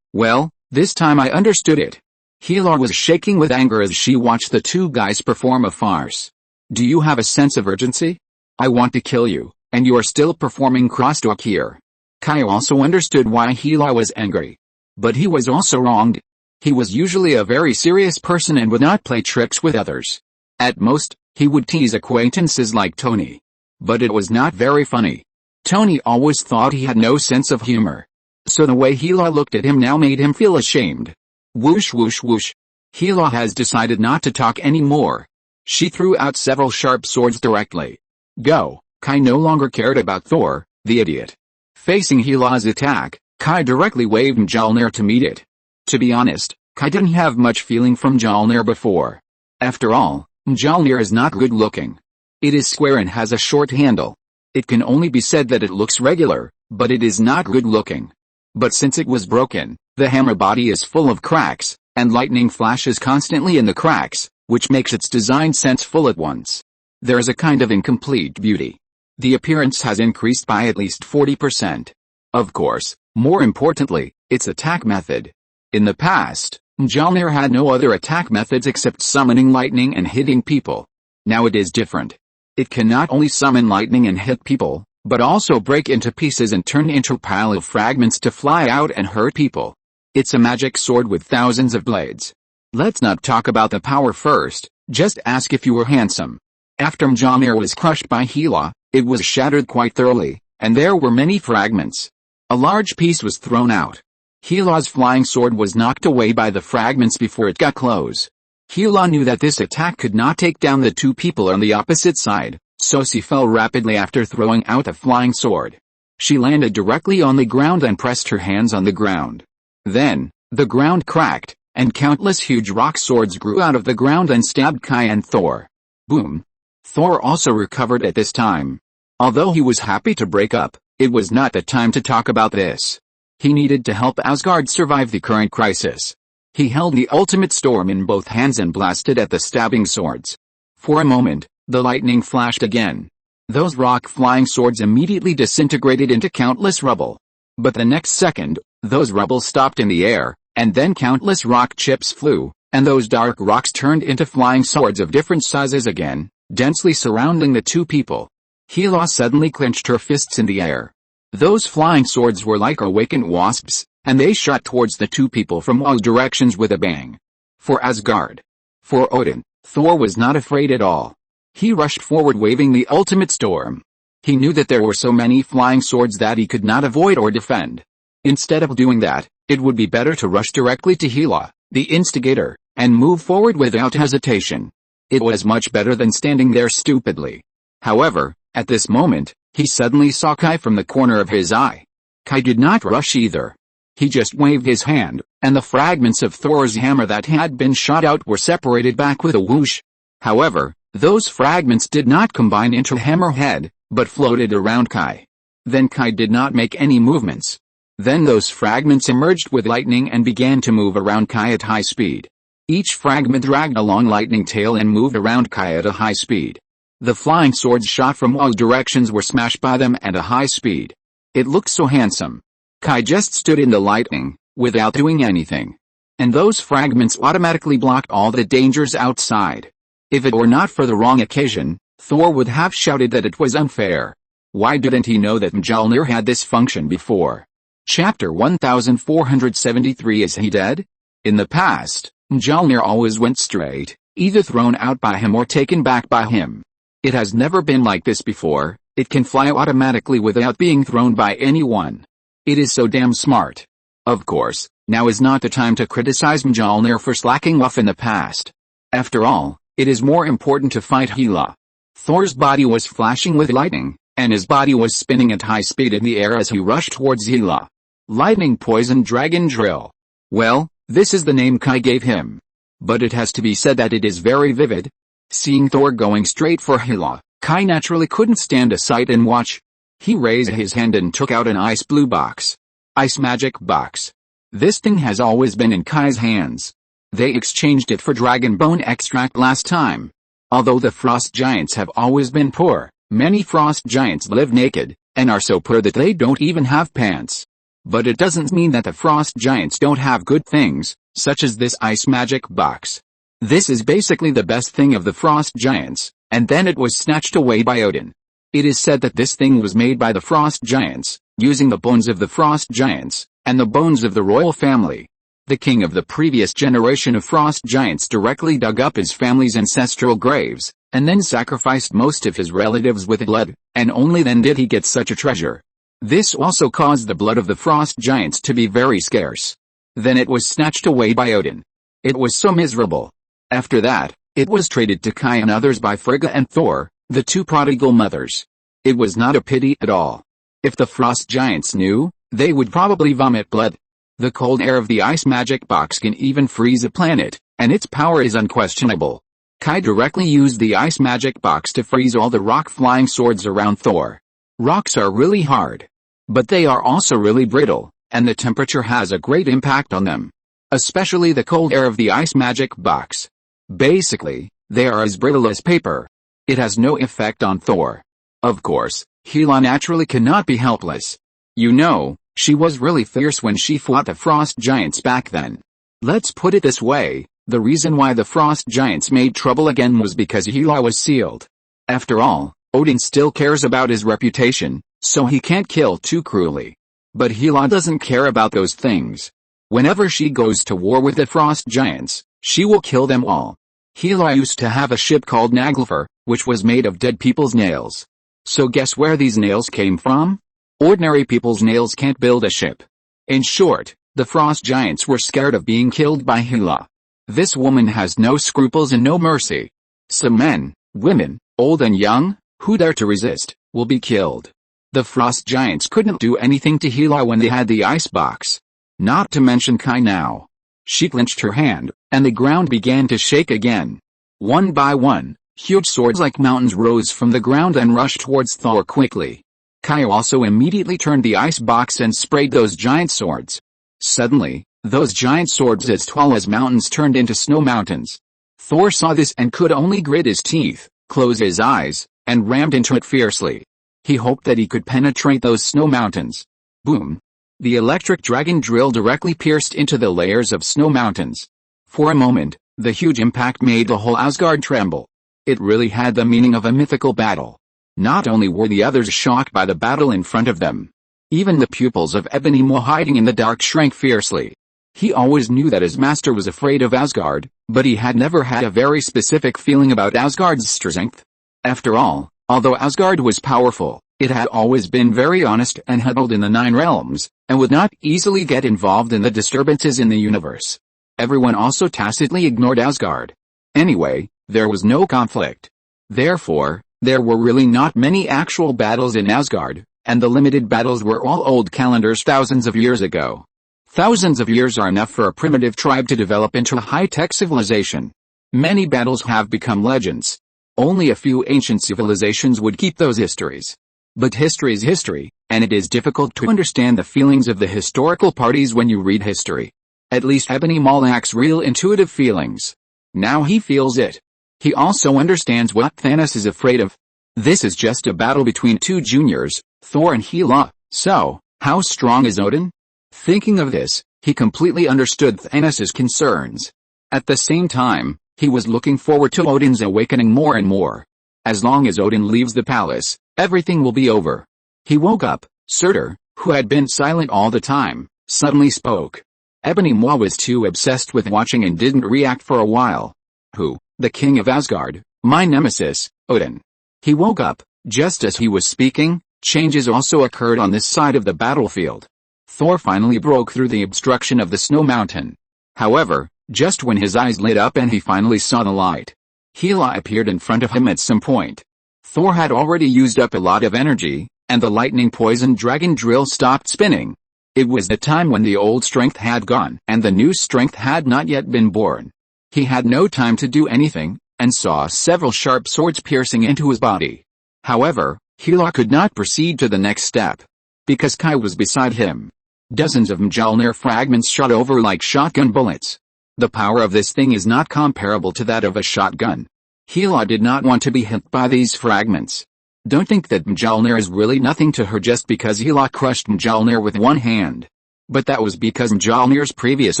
Well, this time I understood it. Hila was shaking with anger as she watched the two guys perform a farce. Do you have a sense of urgency? I want to kill you, and you are still performing crosstalk here. Kai also understood why Hila was angry. But he was also wronged. He was usually a very serious person and would not play tricks with others. At most, he would tease acquaintances like Tony. But it was not very funny. Tony always thought he had no sense of humor. So the way Hila looked at him now made him feel ashamed. Whoosh whoosh whoosh. Hila has decided not to talk anymore. She threw out several sharp swords directly. Go. Kai no longer cared about Thor, the idiot. Facing Hila's attack, Kai directly waved Mjolnir to meet it. To be honest, Kai didn't have much feeling from Mjolnir before. After all, Mjolnir is not good looking. It is square and has a short handle. It can only be said that it looks regular, but it is not good looking. But since it was broken, the hammer body is full of cracks, and lightning flashes constantly in the cracks, which makes its design sense full at once. There is a kind of incomplete beauty. The appearance has increased by at least 40%. Of course, more importantly, its attack method. In the past, Mjolnir had no other attack methods except summoning lightning and hitting people. Now it is different. It can not only summon lightning and hit people, but also break into pieces and turn into a pile of fragments to fly out and hurt people. It's a magic sword with thousands of blades. Let's not talk about the power first, just ask if you were handsome. After Mjolnir was crushed by Hela, it was shattered quite thoroughly, and there were many fragments. A large piece was thrown out. Hela's flying sword was knocked away by the fragments before it got close. Hela knew that this attack could not take down the two people on the opposite side, so she fell rapidly after throwing out the flying sword. She landed directly on the ground and pressed her hands on the ground. Then, the ground cracked, and countless huge rock swords grew out of the ground and stabbed Kai and Thor. Boom. Thor also recovered at this time. Although he was happy to break up, it was not the time to talk about this. He needed to help Asgard survive the current crisis. He held the ultimate storm in both hands and blasted at the stabbing swords. For a moment, the lightning flashed again. Those rock flying swords immediately disintegrated into countless rubble. But the next second, those rubble stopped in the air, and then countless rock chips flew, and those dark rocks turned into flying swords of different sizes again, densely surrounding the two people. Hela suddenly clenched her fists in the air. Those flying swords were like awakened wasps, and they shot towards the two people from all directions with a bang. For Asgard. For Odin, Thor was not afraid at all. He rushed forward waving the ultimate storm. He knew that there were so many flying swords that he could not avoid or defend. Instead of doing that, it would be better to rush directly to Hela, the instigator, and move forward without hesitation. It was much better than standing there stupidly. However, at this moment, he suddenly saw Kai from the corner of his eye. Kai did not rush either. He just waved his hand, and the fragments of Thor's hammer that had been shot out were separated back with a whoosh. However, those fragments did not combine into Hammerhead, but floated around Kai. Then Kai did not make any movements. Then those fragments emerged with lightning and began to move around Kai at high speed. Each fragment dragged a long lightning tail and moved around Kai at a high speed. The flying swords shot from all directions were smashed by them at a high speed. It looked so handsome. Kai just stood in the lightning, without doing anything. And those fragments automatically blocked all the dangers outside. If it were not for the wrong occasion, Thor would have shouted that it was unfair. Why didn't he know that Mjolnir had this function before? Chapter 1473. Is he dead? In the past, Mjolnir always went straight, either thrown out by him or taken back by him. It has never been like this before. It can fly automatically without being thrown by anyone. It is so damn smart. Of course, now is not the time to criticize Mjolnir for slacking off in the past. After all, it is more important to fight Hela. Thor's body was flashing with lightning, and his body was spinning at high speed in the air as he rushed towards Hela. Lightning poison dragon drill. Well, this is the name Kai gave him. But it has to be said that it is very vivid. Seeing Thor going straight for Hela, Kai naturally couldn't stand aside and watch. He raised his hand and took out an ice blue box. Ice magic box. This thing has always been in Kai's hands. They exchanged it for dragon bone extract last time. Although the frost giants have always been poor, many frost giants live naked, and are so poor that they don't even have pants. But it doesn't mean that the frost giants don't have good things, such as this ice magic box. This is basically the best thing of the frost giants, and then it was snatched away by Odin. It is said that this thing was made by the frost giants, using the bones of the frost giants, and the bones of the royal family. The king of the previous generation of frost giants directly dug up his family's ancestral graves, and then sacrificed most of his relatives with blood, and only then did he get such a treasure. This also caused the blood of the frost giants to be very scarce. Then it was snatched away by Odin. It was so miserable. After that, it was traded to Kai and others by Frigga and Thor, the two prodigal mothers. It was not a pity at all. If the frost giants knew, they would probably vomit blood. The cold air of the ice magic box can even freeze a planet, and its power is unquestionable. Kai directly used the ice magic box to freeze all the rock flying swords around Thor. Rocks are really hard. But they are also really brittle, and the temperature has a great impact on them. Especially the cold air of the ice magic box. Basically, they are as brittle as paper. It has no effect on Thor. Of course, Hela naturally cannot be helpless. You know, she was really fierce when she fought the frost giants back then. Let's put it this way, the reason why the frost giants made trouble again was because Hela was sealed. After all, Odin still cares about his reputation, so he can't kill too cruelly. But Hela doesn't care about those things. Whenever she goes to war with the frost giants, she will kill them all. Hela used to have a ship called Naglfar, which was made of dead people's nails. So guess where these nails came from? Ordinary people's nails can't build a ship. In short, the frost giants were scared of being killed by Hela. This woman has no scruples and no mercy. Some men, women, old and young, who dare to resist, will be killed. The frost giants couldn't do anything to Hela when they had the ice box. Not to mention Kai now. She clenched her hand, and the ground began to shake again. One by one, huge swords like mountains rose from the ground and rushed towards Thor quickly. Kai also immediately turned the ice box and sprayed those giant swords. Suddenly, those giant swords as tall as mountains turned into snow mountains. Thor saw this and could only grit his teeth, close his eyes, and rammed into it fiercely. He hoped that he could penetrate those snow mountains. Boom! The electric dragon drill directly pierced into the layers of snow mountains. For a moment, the huge impact made the whole Asgard tremble. It really had the meaning of a mythical battle. Not only were the others shocked by the battle in front of them. Even the pupils of Ebony Maw hiding in the dark shrank fiercely. He always knew that his master was afraid of Asgard, but he had never had a very specific feeling about Asgard's strength. After all, although Asgard was powerful, it had always been very honest and huddled in the 9 realms, and would not easily get involved in the disturbances in the universe. Everyone also tacitly ignored Asgard. Anyway, there was no conflict. Therefore, there were really not many actual battles in Asgard, and the limited battles were all old calendars thousands of years ago. Thousands of years are enough for a primitive tribe to develop into a high-tech civilization. Many battles have become legends. Only a few ancient civilizations would keep those histories. But history is history, and it is difficult to understand the feelings of the historical parties when you read history. At least Ebony Maw lacks real intuitive feelings. Now he feels it. He also understands what Thanos is afraid of. This is just a battle between two juniors, Thor and Hela, so, how strong is Odin? Thinking of this, he completely understood Thanos' concerns. At the same time, he was looking forward to Odin's awakening more and more. As long as Odin leaves the palace, everything will be over. He woke up. Surtur, who had been silent all the time, suddenly spoke. Ebony Maw was too obsessed with watching and didn't react for a while. Who? The king of Asgard, my nemesis, Odin. He woke up. Just as he was speaking, changes also occurred on this side of the battlefield. Thor finally broke through the obstruction of the snow mountain. However, just when his eyes lit up and he finally saw the light, Hela appeared in front of him at some point. Thor had already used up a lot of energy, and the lightning poison dragon drill stopped spinning. It was the time when the old strength had gone and the new strength had not yet been born. He had no time to do anything, and saw several sharp swords piercing into his body. However, Hela could not proceed to the next step, because Kai was beside him. Dozens of Mjolnir fragments shot over like shotgun bullets. The power of this thing is not comparable to that of a shotgun. Hela did not want to be hit by these fragments. Don't think that Mjolnir is really nothing to her just because Hela crushed Mjolnir with one hand. But that was because Mjolnir's previous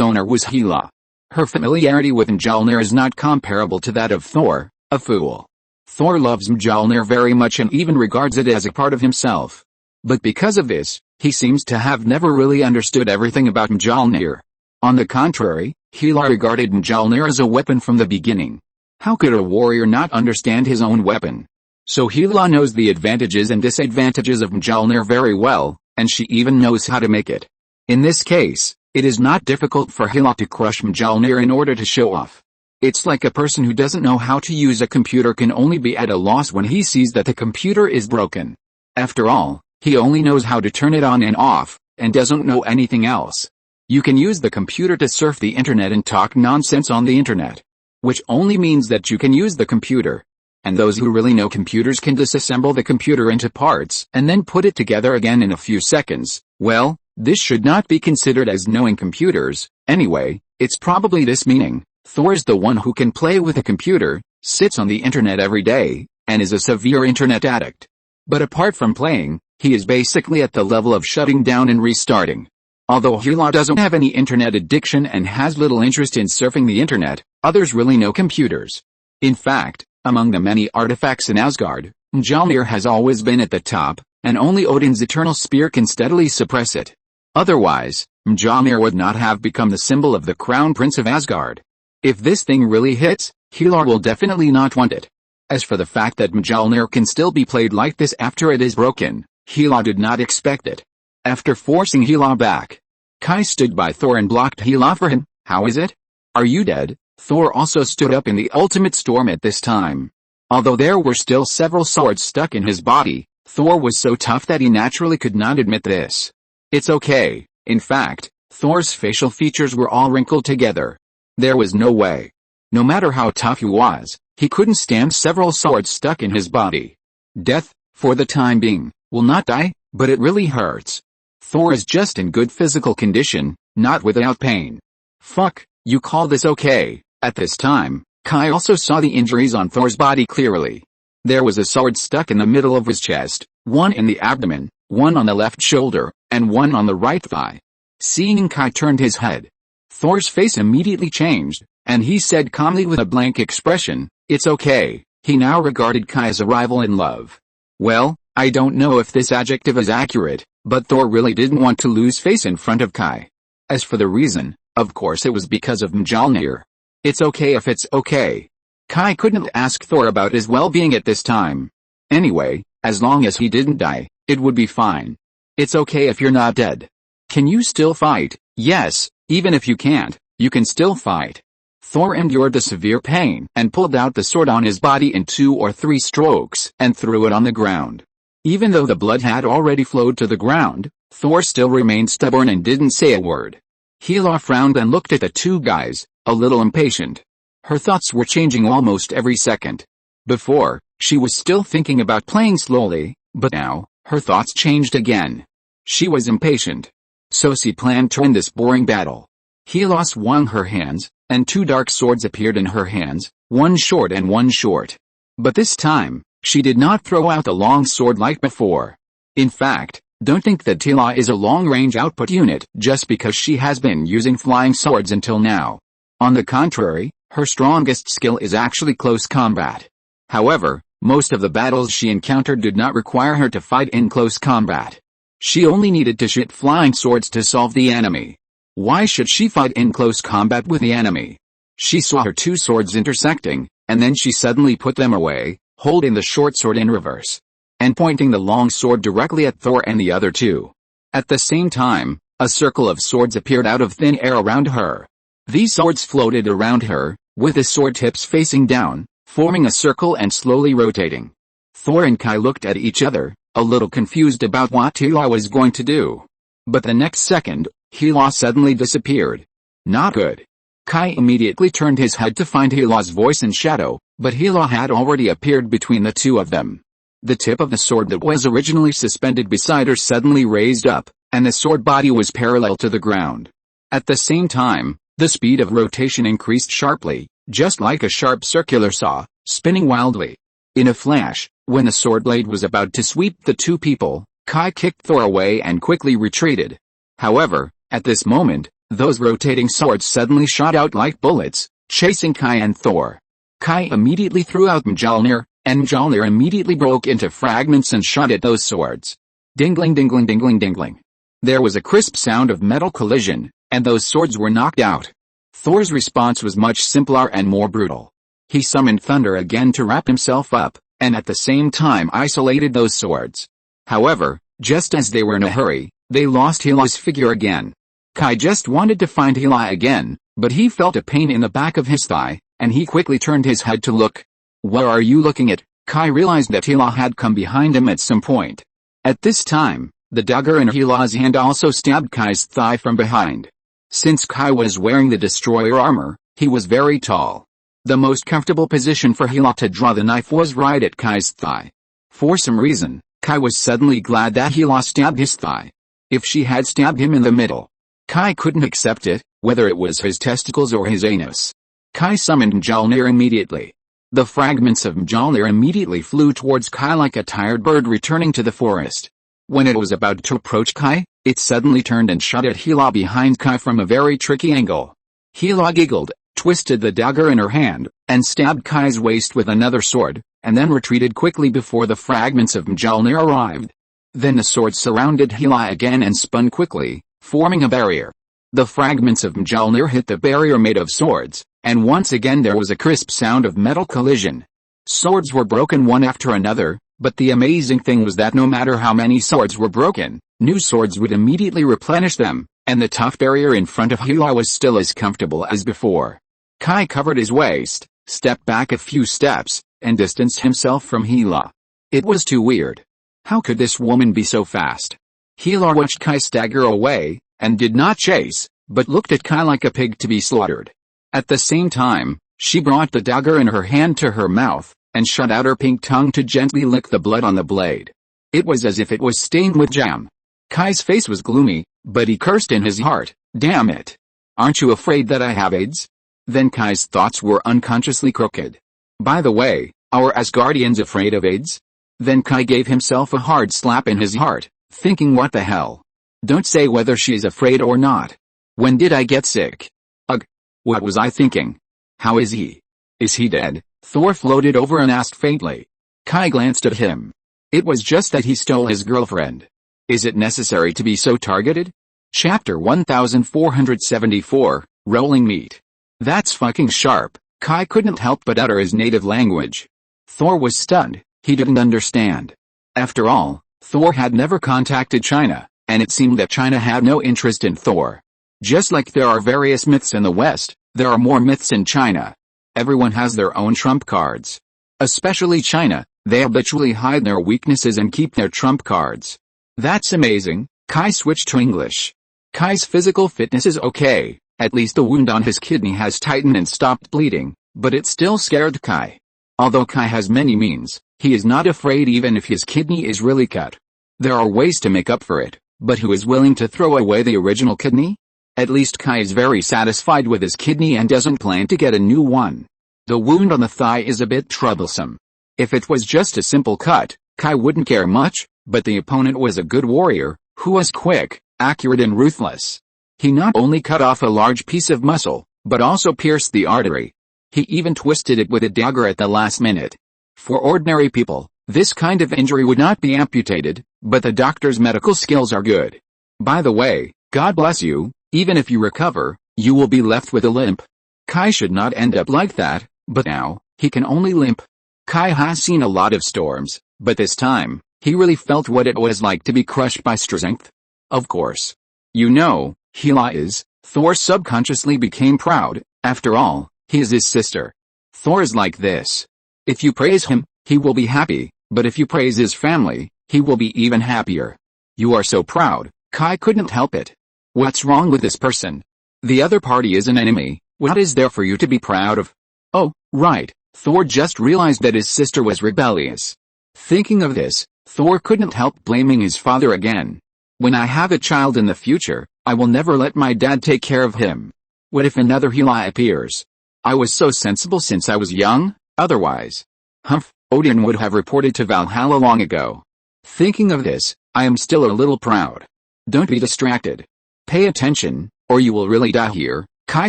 owner was Hela. Her familiarity with Mjolnir is not comparable to that of Thor, a fool. Thor loves Mjolnir very much and even regards it as a part of himself. But because of this, he seems to have never really understood everything about Mjolnir. On the contrary, Hela regarded Mjolnir as a weapon from the beginning. How could a warrior not understand his own weapon? So Hela knows the advantages and disadvantages of Mjolnir very well, and she even knows how to make it. In this case, it is not difficult for Hela to crush Mjolnir in order to show off. It's like a person who doesn't know how to use a computer can only be at a loss when he sees that the computer is broken. After all, he only knows how to turn it on and off, and doesn't know anything else. You can use the computer to surf the internet and talk nonsense on the internet. Which only means that you can use the computer. And those who really know computers can disassemble the computer into parts and then put it together again in a few seconds. Well, this should not be considered as knowing computers. Anyway, it's probably this meaning. Thor's the one who can play with a computer, sits on the internet every day, and is a severe internet addict. But apart from playing, he is basically at the level of shutting down and restarting. Although Hela doesn't have any internet addiction and has little interest in surfing the internet, others really know computers. In fact, among the many artifacts in Asgard, Mjolnir has always been at the top, and only Odin's eternal spear can steadily suppress it. Otherwise, Mjolnir would not have become the symbol of the crown prince of Asgard. If this thing really hits, Hela will definitely not want it. As for the fact that Mjolnir can still be played like this after it is broken, Hela did not expect it. After forcing Hela back, Kai stood by Thor and blocked Hela for him. How is it? Are you dead? Thor also stood up in the ultimate storm at this time. Although there were still several swords stuck in his body, Thor was so tough that he naturally could not admit this. It's okay. In fact, Thor's facial features were all wrinkled together. There was no way. No matter how tough he was, he couldn't stand several swords stuck in his body. Death, for the time being, will not die, but it really hurts. Thor is just in good physical condition, not without pain. Fuck, you call this okay? At this time, Kai also saw the injuries on Thor's body clearly. There was a sword stuck in the middle of his chest, one in the abdomen, one on the left shoulder, and one on the right thigh. Seeing Kai turned his head, Thor's face immediately changed, and he said calmly with a blank expression, "It's okay." He now regarded Kai as a rival in love. Well, I don't know if this adjective is accurate, but Thor really didn't want to lose face in front of Kai. As for the reason, of course it was because of Mjolnir. It's okay if it's okay. Kai couldn't ask Thor about his well-being at this time. Anyway, as long as he didn't die, it would be fine. It's okay if you're not dead. Can you still fight? Yes, even if you can't, you can still fight. Thor endured the severe pain and pulled out the sword on his body in 2 or 3 strokes and threw it on the ground. Even though the blood had already flowed to the ground, Thor still remained stubborn and didn't say a word. Hela frowned and looked at the two guys, a little impatient. Her thoughts were changing almost every second. Before, she was still thinking about playing slowly, but now, her thoughts changed again. She was impatient. So she planned to end this boring battle. Hela swung her hands, and 2 dark swords appeared in her hands, one short and one short. But this time, she did not throw out the long sword like before. In fact, don't think that Hela is a long-range output unit just because she has been using flying swords until now. On the contrary, her strongest skill is actually close combat. However, most of the battles she encountered did not require her to fight in close combat. She only needed to shoot flying swords to solve the enemy. Why should she fight in close combat with the enemy? She saw her 2 swords intersecting, and then she suddenly put them away, holding the short sword in reverse, and pointing the long sword directly at Thor and the other 2. At the same time, a circle of swords appeared out of thin air around her. These swords floated around her, with the sword tips facing down, forming a circle and slowly rotating. Thor and Kai looked at each other, a little confused about what Hela was going to do. But the next second, Hela suddenly disappeared. Not good. Kai immediately turned his head to find Hela's voice in shadow, but Hela had already appeared between the two of them. The tip of the sword that was originally suspended beside her suddenly raised up, and the sword body was parallel to the ground. At the same time, the speed of rotation increased sharply, just like a sharp circular saw, spinning wildly. In a flash, when the sword blade was about to sweep the two people, Kai kicked Thor away and quickly retreated. However, at this moment, those rotating swords suddenly shot out like bullets, chasing Kai and Thor. Kai immediately threw out Mjolnir, and Mjolnir immediately broke into fragments and shot at those swords. Dingling dingling dingling dingling. There was a crisp sound of metal collision, and those swords were knocked out. Thor's response was much simpler and more brutal. He summoned thunder again to wrap himself up, and at the same time isolated those swords. However, just as they were in a hurry, they lost Hela's figure again. Kai just wanted to find Hela again, but he felt a pain in the back of his thigh, and he quickly turned his head to look. "Where are you looking at?" Kai realized that Hela had come behind him at some point. At this time, the dagger in Hela's hand also stabbed Kai's thigh from behind. Since Kai was wearing the destroyer armor, he was very tall. The most comfortable position for Hela to draw the knife was right at Kai's thigh. For some reason, Kai was suddenly glad that Hela stabbed his thigh. If she had stabbed him in the middle, Kai couldn't accept it, whether it was his testicles or his anus. Kai summoned Mjolnir immediately. The fragments of Mjolnir immediately flew towards Kai like a tired bird returning to the forest. When it was about to approach Kai, it suddenly turned and shot at Hela behind Kai from a very tricky angle. Hela giggled, twisted the dagger in her hand, and stabbed Kai's waist with another sword, and then retreated quickly before the fragments of Mjolnir arrived. Then the sword surrounded Hela again and spun quickly, forming a barrier. The fragments of Mjolnir hit the barrier made of swords, and once again there was a crisp sound of metal collision. Swords were broken one after another, but the amazing thing was that no matter how many swords were broken, new swords would immediately replenish them, and the tough barrier in front of Hela was still as comfortable as before. Kai covered his waist, stepped back a few steps, and distanced himself from Hela. It was too weird. How could this woman be so fast? Hela watched Kai stagger away, and did not chase, but looked at Kai like a pig to be slaughtered. At the same time, she brought the dagger in her hand to her mouth, and shot out her pink tongue to gently lick the blood on the blade. It was as if it was stained with jam. Kai's face was gloomy, but he cursed in his heart, "Damn it! Aren't you afraid that I have AIDS?" Then Kai's thoughts were unconsciously crooked. "By the way, are Asgardians afraid of AIDS?" Then Kai gave himself a hard slap in his heart, thinking, what the hell? Don't say whether she's afraid or not. When did I get sick? Ugh. What was I thinking? How is he? Is he dead? Thor floated over and asked faintly. Kai glanced at him. It was just that he stole his girlfriend. Is it necessary to be so targeted? Chapter 1474, Rolling Meat. That's fucking sharp. Kai couldn't help but utter his native language. Thor was stunned. He didn't understand. After all, Thor had never contacted China, and it seemed that China had no interest in Thor. Just like there are various myths in the West, there are more myths in China. Everyone has their own trump cards. Especially China, they habitually hide their weaknesses and keep their trump cards. That's amazing. Kai switched to English. Kai's physical fitness is okay, at least the wound on his kidney has tightened and stopped bleeding, but it still scared Kai. Although Kai has many means, he is not afraid even if his kidney is really cut. There are ways to make up for it, but who is willing to throw away the original kidney? At least Kai is very satisfied with his kidney and doesn't plan to get a new one. The wound on the thigh is a bit troublesome. If it was just a simple cut, Kai wouldn't care much, but the opponent was a good warrior, who was quick, accurate and ruthless. He not only cut off a large piece of muscle, but also pierced the artery. He even twisted it with a dagger at the last minute. For ordinary people, this kind of injury would not be amputated, but the doctor's medical skills are good. By the way, God bless you, even if you recover, you will be left with a limp. Kai should not end up like that, but now, he can only limp. Kai has seen a lot of storms, but this time, he really felt what it was like to be crushed by strength. Of course. You know, Hela is, Thor subconsciously became proud. After all, he is his sister. Thor is like this. If you praise him, he will be happy, but if you praise his family, he will be even happier. You are so proud, Kai couldn't help it. What's wrong with this person? The other party is an enemy, what is there for you to be proud of? Oh, right, Thor just realized that his sister was rebellious. Thinking of this, Thor couldn't help blaming his father again. When I have a child in the future, I will never let my dad take care of him. What if another Hela appears? I was so sensible since I was young, otherwise. Humph, Odin would have reported to Valhalla long ago. Thinking of this, I am still a little proud. Don't be distracted. Pay attention, or you will really die here. Kai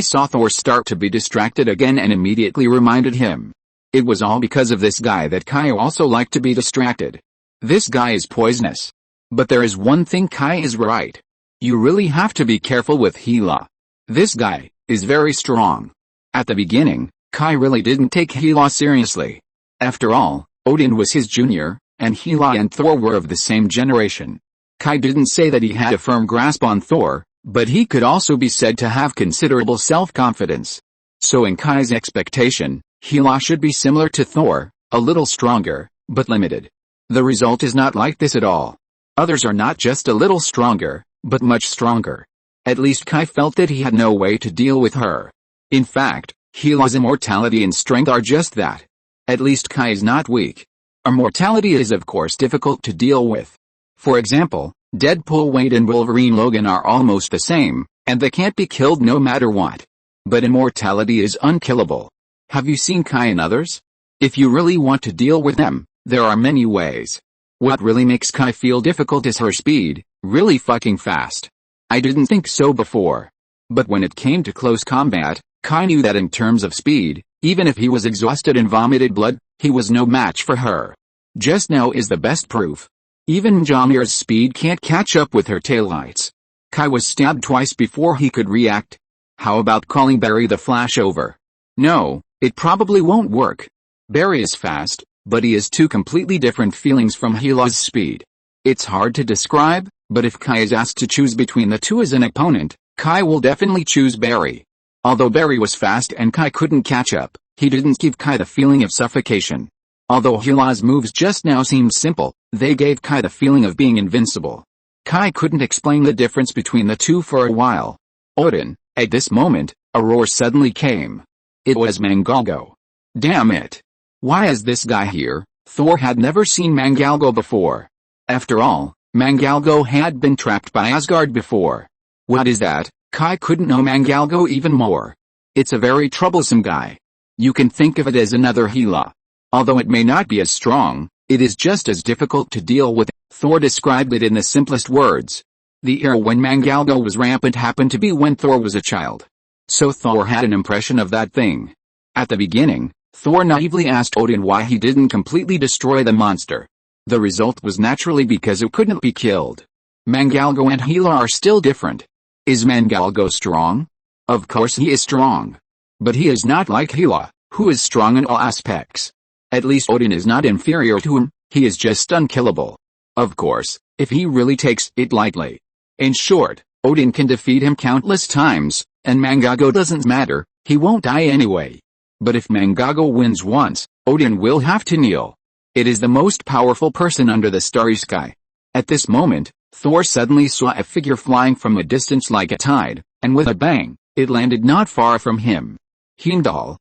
saw Thor start to be distracted again and immediately reminded him. It was all because of this guy that Kai also liked to be distracted. This guy is poisonous. But there is one thing Kai is right. You really have to be careful with Hela. This guy is very strong. At the beginning, Kai really didn't take Hela seriously. After all, Odin was his junior, and Hela and Thor were of the same generation. Kai didn't say that he had a firm grasp on Thor, but he could also be said to have considerable self-confidence. So in Kai's expectation, Hela should be similar to Thor, a little stronger, but limited. The result is not like this at all. Others are not just a little stronger, but much stronger. At least Kai felt that he had no way to deal with her. In fact, Hela's immortality and strength are just that. At least Kai is not weak. Immortality is of course difficult to deal with. For example, Deadpool Wade and Wolverine Logan are almost the same, and they can't be killed no matter what. But immortality is unkillable. Have you seen Kai and others? If you really want to deal with them, there are many ways. What really makes Kai feel difficult is her speed, really fucking fast. I didn't think so before. But when it came to close combat, Kai knew that in terms of speed, even if he was exhausted and vomited blood, he was no match for her. Just now is the best proof. Even Mjolnir's speed can't catch up with her taillights. Kai was stabbed twice before he could react. How about calling Barry the Flash over? No, it probably won't work. Barry is fast, but he has two completely different feelings from Hela's speed. It's hard to describe, but if Kai is asked to choose between the two as an opponent, Kai will definitely choose Barry. Although Barry was fast and Kai couldn't catch up, he didn't give Kai the feeling of suffocation. Although Hela's moves just now seemed simple, they gave Kai the feeling of being invincible. Kai couldn't explain the difference between the two for a while. Odin, at this moment, a roar suddenly came. It was Mangalgo. Damn it. Why is this guy here? Thor had never seen Mangalgo before. After all, Mangalgo had been trapped by Asgard before. What is that? Kai couldn't know Mangalgo even more. It's a very troublesome guy. You can think of it as another Hela. Although it may not be as strong, it is just as difficult to deal with. Thor described it in the simplest words. The era when Mangalgo was rampant happened to be when Thor was a child. So Thor had an impression of that thing. At the beginning, Thor naively asked Odin why he didn't completely destroy the monster. The result was naturally because it couldn't be killed. Mangalgo and Hela are still different. Is Mangalgo strong? Of course he is strong. But he is not like Hela, who is strong in all aspects. At least Odin is not inferior to him, he is just unkillable. Of course, if he really takes it lightly. In short, Odin can defeat him countless times, and Mangalgo doesn't matter, he won't die anyway. But if Mangalgo wins once, Odin will have to kneel. It is the most powerful person under the starry sky. At this moment, Thor suddenly saw a figure flying from a distance like a tide, and with a bang, it landed not far from him. Heimdall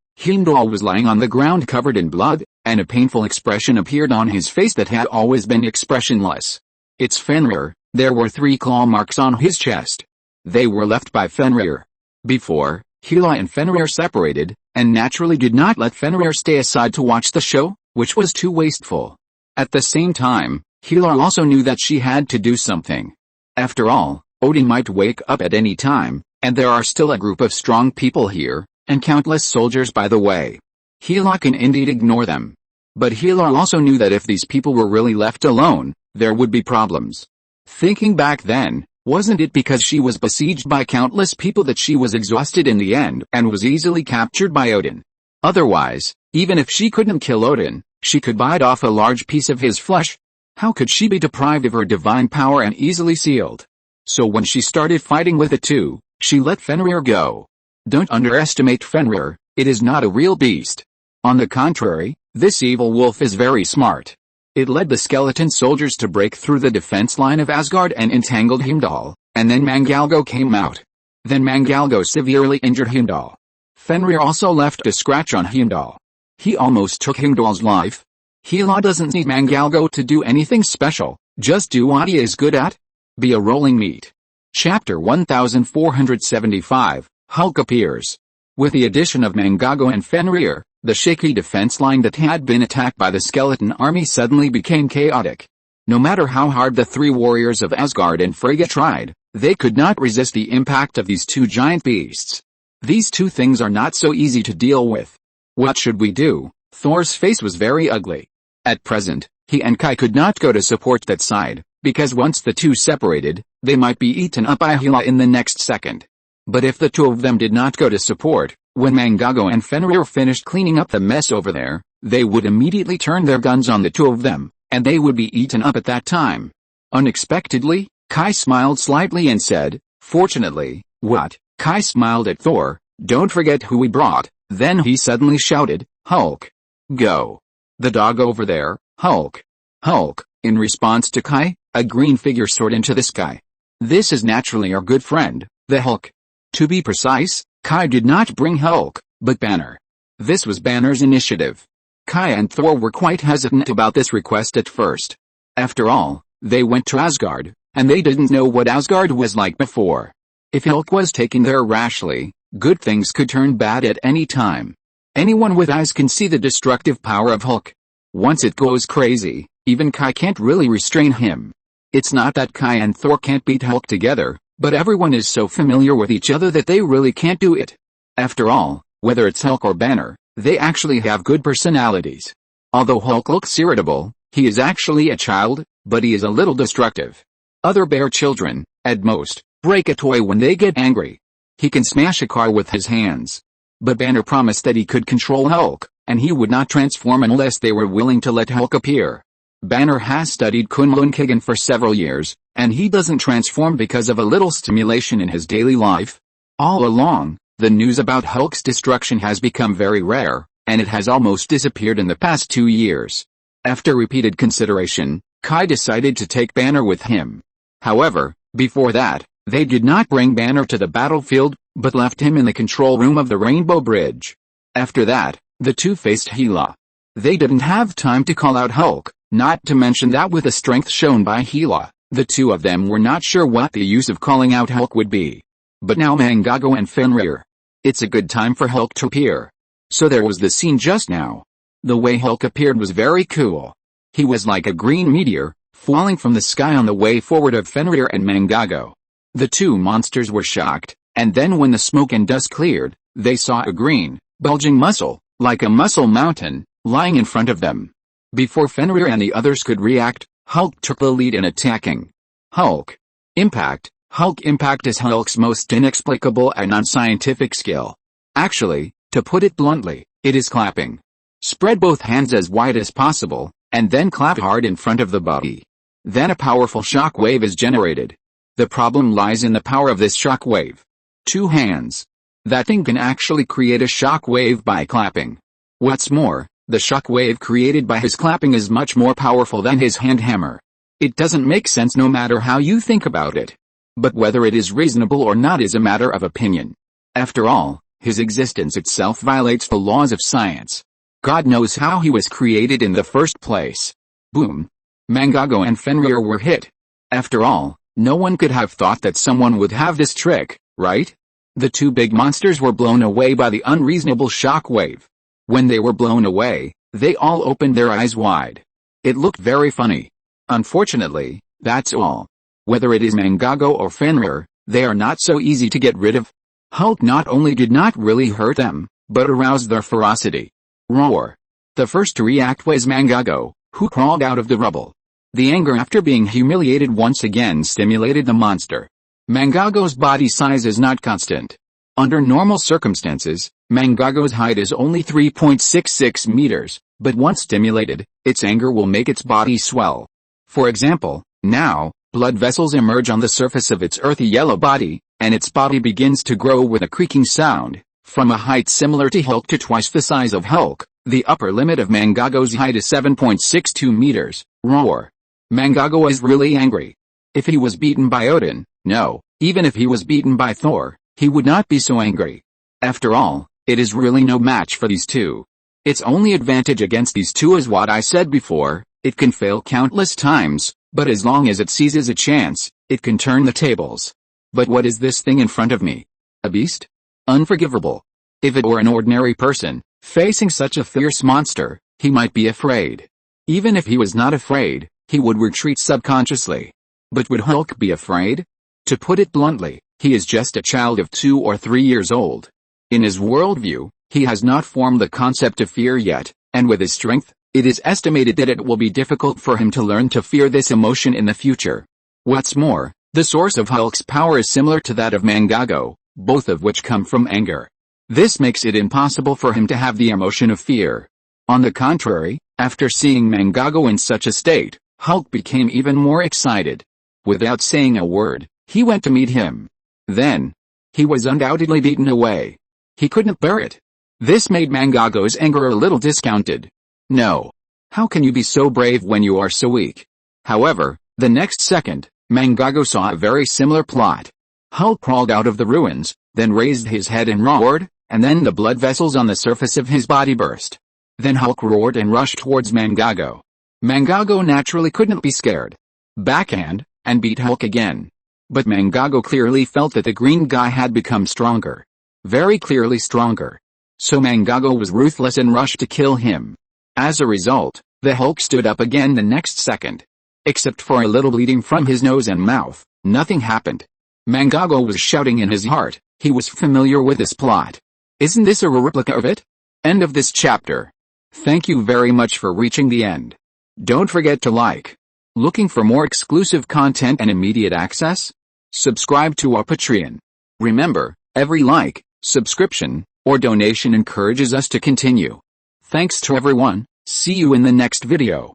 was lying on the ground covered in blood, and a painful expression appeared on his face that had always been expressionless. It's Fenrir. There were 3 claw marks on his chest. They were left by Fenrir. Before, Hela and Fenrir separated, and naturally did not let Fenrir stay aside to watch the show, which was too wasteful. At the same time, Hela also knew that she had to do something. After all, Odin might wake up at any time, and there are still a group of strong people here, and countless soldiers by the way. Hela can indeed ignore them. But Hela also knew that if these people were really left alone, there would be problems. Thinking back then, wasn't it because she was besieged by countless people that she was exhausted in the end and was easily captured by Odin? Otherwise, even if she couldn't kill Odin, she could bite off a large piece of his flesh. How could she be deprived of her divine power and easily sealed? So when she started fighting with the two, she let Fenrir go. Don't underestimate Fenrir, it is not a real beast. On the contrary, this evil wolf is very smart. It led the skeleton soldiers to break through the defense line of Asgard and entangled Heimdall, and then Mangalgo came out. Then Mangalgo severely injured Heimdall. Fenrir also left a scratch on Heimdall. He almost took Heimdall's life. Hela doesn't need Mangalgo to do anything special, just do what he is good at. Be a rolling meat. Chapter 1475, Hulk appears. With the addition of Mangago and Fenrir, the shaky defense line that had been attacked by the skeleton army suddenly became chaotic. No matter how hard the three warriors of Asgard and Frigga tried, they could not resist the impact of these two giant beasts. These two things are not so easy to deal with. What should we do? Thor's face was very ugly. At present, he and Kai could not go to support that side, because once the two separated, they might be eaten up by Hela in the next second. But if the two of them did not go to support, when Mangago and Fenrir finished cleaning up the mess over there, they would immediately turn their guns on the two of them, and they would be eaten up at that time. Unexpectedly, Kai smiled slightly and said, "Fortunately, what?" Kai smiled at Thor. "Don't forget who we brought." Then he suddenly shouted, "Hulk! Go! The dog over there, Hulk! Hulk!" In response to Kai, a green figure soared into the sky. This is naturally our good friend, the Hulk. To be precise, Kai did not bring Hulk, but Banner. This was Banner's initiative. Kai and Thor were quite hesitant about this request at first. After all, they went to Asgard, and they didn't know what Asgard was like before. If Hulk was taken there rashly, good things could turn bad at any time. Anyone with eyes can see the destructive power of Hulk. Once it goes crazy, even Kai can't really restrain him. It's not that Kai and Thor can't beat Hulk together, but everyone is so familiar with each other that they really can't do it. After all, whether it's Hulk or Banner, they actually have good personalities. Although Hulk looks irritable, he is actually a child, but he is a little destructive. Other bear children, at most, break a toy when they get angry. He can smash a car with his hands. But Banner promised that he could control Hulk, and he would not transform unless they were willing to let Hulk appear. Banner has studied Kunlun for several years, and he doesn't transform because of a little stimulation in his daily life. All along, the news about Hulk's destruction has become very rare, and it has almost disappeared in the past 2 years. After repeated consideration, Kai decided to take Banner with him. However, before that, they did not bring Banner to the battlefield, but left him in the control room of the Rainbow Bridge. After that, the two faced Hela. They didn't have time to call out Hulk, not to mention that with the strength shown by Hela, the two of them were not sure what the use of calling out Hulk would be. But now Mangago and Fenrir. It's a good time for Hulk to appear. So there was the scene just now. The way Hulk appeared was very cool. He was like a green meteor, falling from the sky on the way forward of Fenrir and Mangago. The two monsters were shocked, and then when the smoke and dust cleared, they saw a green, bulging muscle, like a muscle mountain, lying in front of them. Before Fenrir and the others could react, Hulk took the lead in attacking. Hulk Impact. Hulk Impact is Hulk's most inexplicable and unscientific skill. Actually, to put it bluntly, it is clapping. Spread both hands as wide as possible, and then clap hard in front of the body. Then a powerful shock wave is generated. The problem lies in the power of this shock wave. 2 hands. That thing can actually create a shock wave by clapping. What's more, the shock wave created by his clapping is much more powerful than his hand hammer. It doesn't make sense no matter how you think about it. But whether it is reasonable or not is a matter of opinion. After all, his existence itself violates the laws of science. God knows how he was created in the first place. Boom. Mangago and Fenrir were hit. After all, no one could have thought that someone would have this trick, right? The two big monsters were blown away by the unreasonable shock wave. When they were blown away, they all opened their eyes wide. It looked very funny. Unfortunately, that's all. Whether it is Mangago or Fenrir, they are not so easy to get rid of. Hulk not only did not really hurt them, but aroused their ferocity. Roar. The first to react was Mangago, who crawled out of the rubble. The anger after being humiliated once again stimulated the monster. Mangago's body size is not constant. Under normal circumstances, Mangago's height is only 3.66 meters, but once stimulated, its anger will make its body swell. For example, now, blood vessels emerge on the surface of its earthy yellow body, and its body begins to grow with a creaking sound, From a height similar to Hulk to twice the size of Hulk, the upper limit of Mangago's height is 7.62 meters. Roar. Mangago is really angry. If he was beaten by Odin, no, even if he was beaten by Thor, he would not be so angry. After all, it is really no match for these two. Its only advantage against these two is what I said before: it can fail countless times, but as long as it seizes a chance, it can turn the tables. But what is this thing in front of me? A beast? Unforgivable. If it were an ordinary person, facing such a fierce monster, he might be afraid. Even if he was not afraid, he would retreat subconsciously. But would Hulk be afraid? To put it bluntly, he is just a child of 2 or 3 years old. In his worldview, he has not formed the concept of fear yet, and with his strength, it is estimated that it will be difficult for him to learn to fear this emotion in the future. What's more, the source of Hulk's power is similar to that of Mangago, both of which come from anger. This makes it impossible for him to have the emotion of fear. On the contrary, after seeing Mangago in such a state, Hulk became even more excited. Without saying a word, he went to meet him. Then, he was undoubtedly beaten away. He couldn't bear it. This made Mangago's anger a little discounted. No. How can you be so brave when you are so weak? However, the next second, Mangago saw a very similar plot. Hulk crawled out of the ruins, then raised his head and roared, and then the blood vessels on the surface of his body burst. Then Hulk roared and rushed towards Mangago. Mangago naturally couldn't be scared. Backhand, and beat Hulk again. But Mangago clearly felt that the green guy had become stronger. Very clearly stronger. So Mangago was ruthless and rushed to kill him. As a result, the Hulk stood up again the next second. Except for a little bleeding from his nose and mouth, nothing happened. Mangago was shouting in his heart. He was familiar with this plot. Isn't this a replica of it? End of this chapter. Thank you very much for reaching the end. Don't forget to like. Looking for more exclusive content and immediate access? Subscribe to our Patreon. Remember, every like, subscription, or donation encourages us to continue. Thanks to everyone. See you in the next video.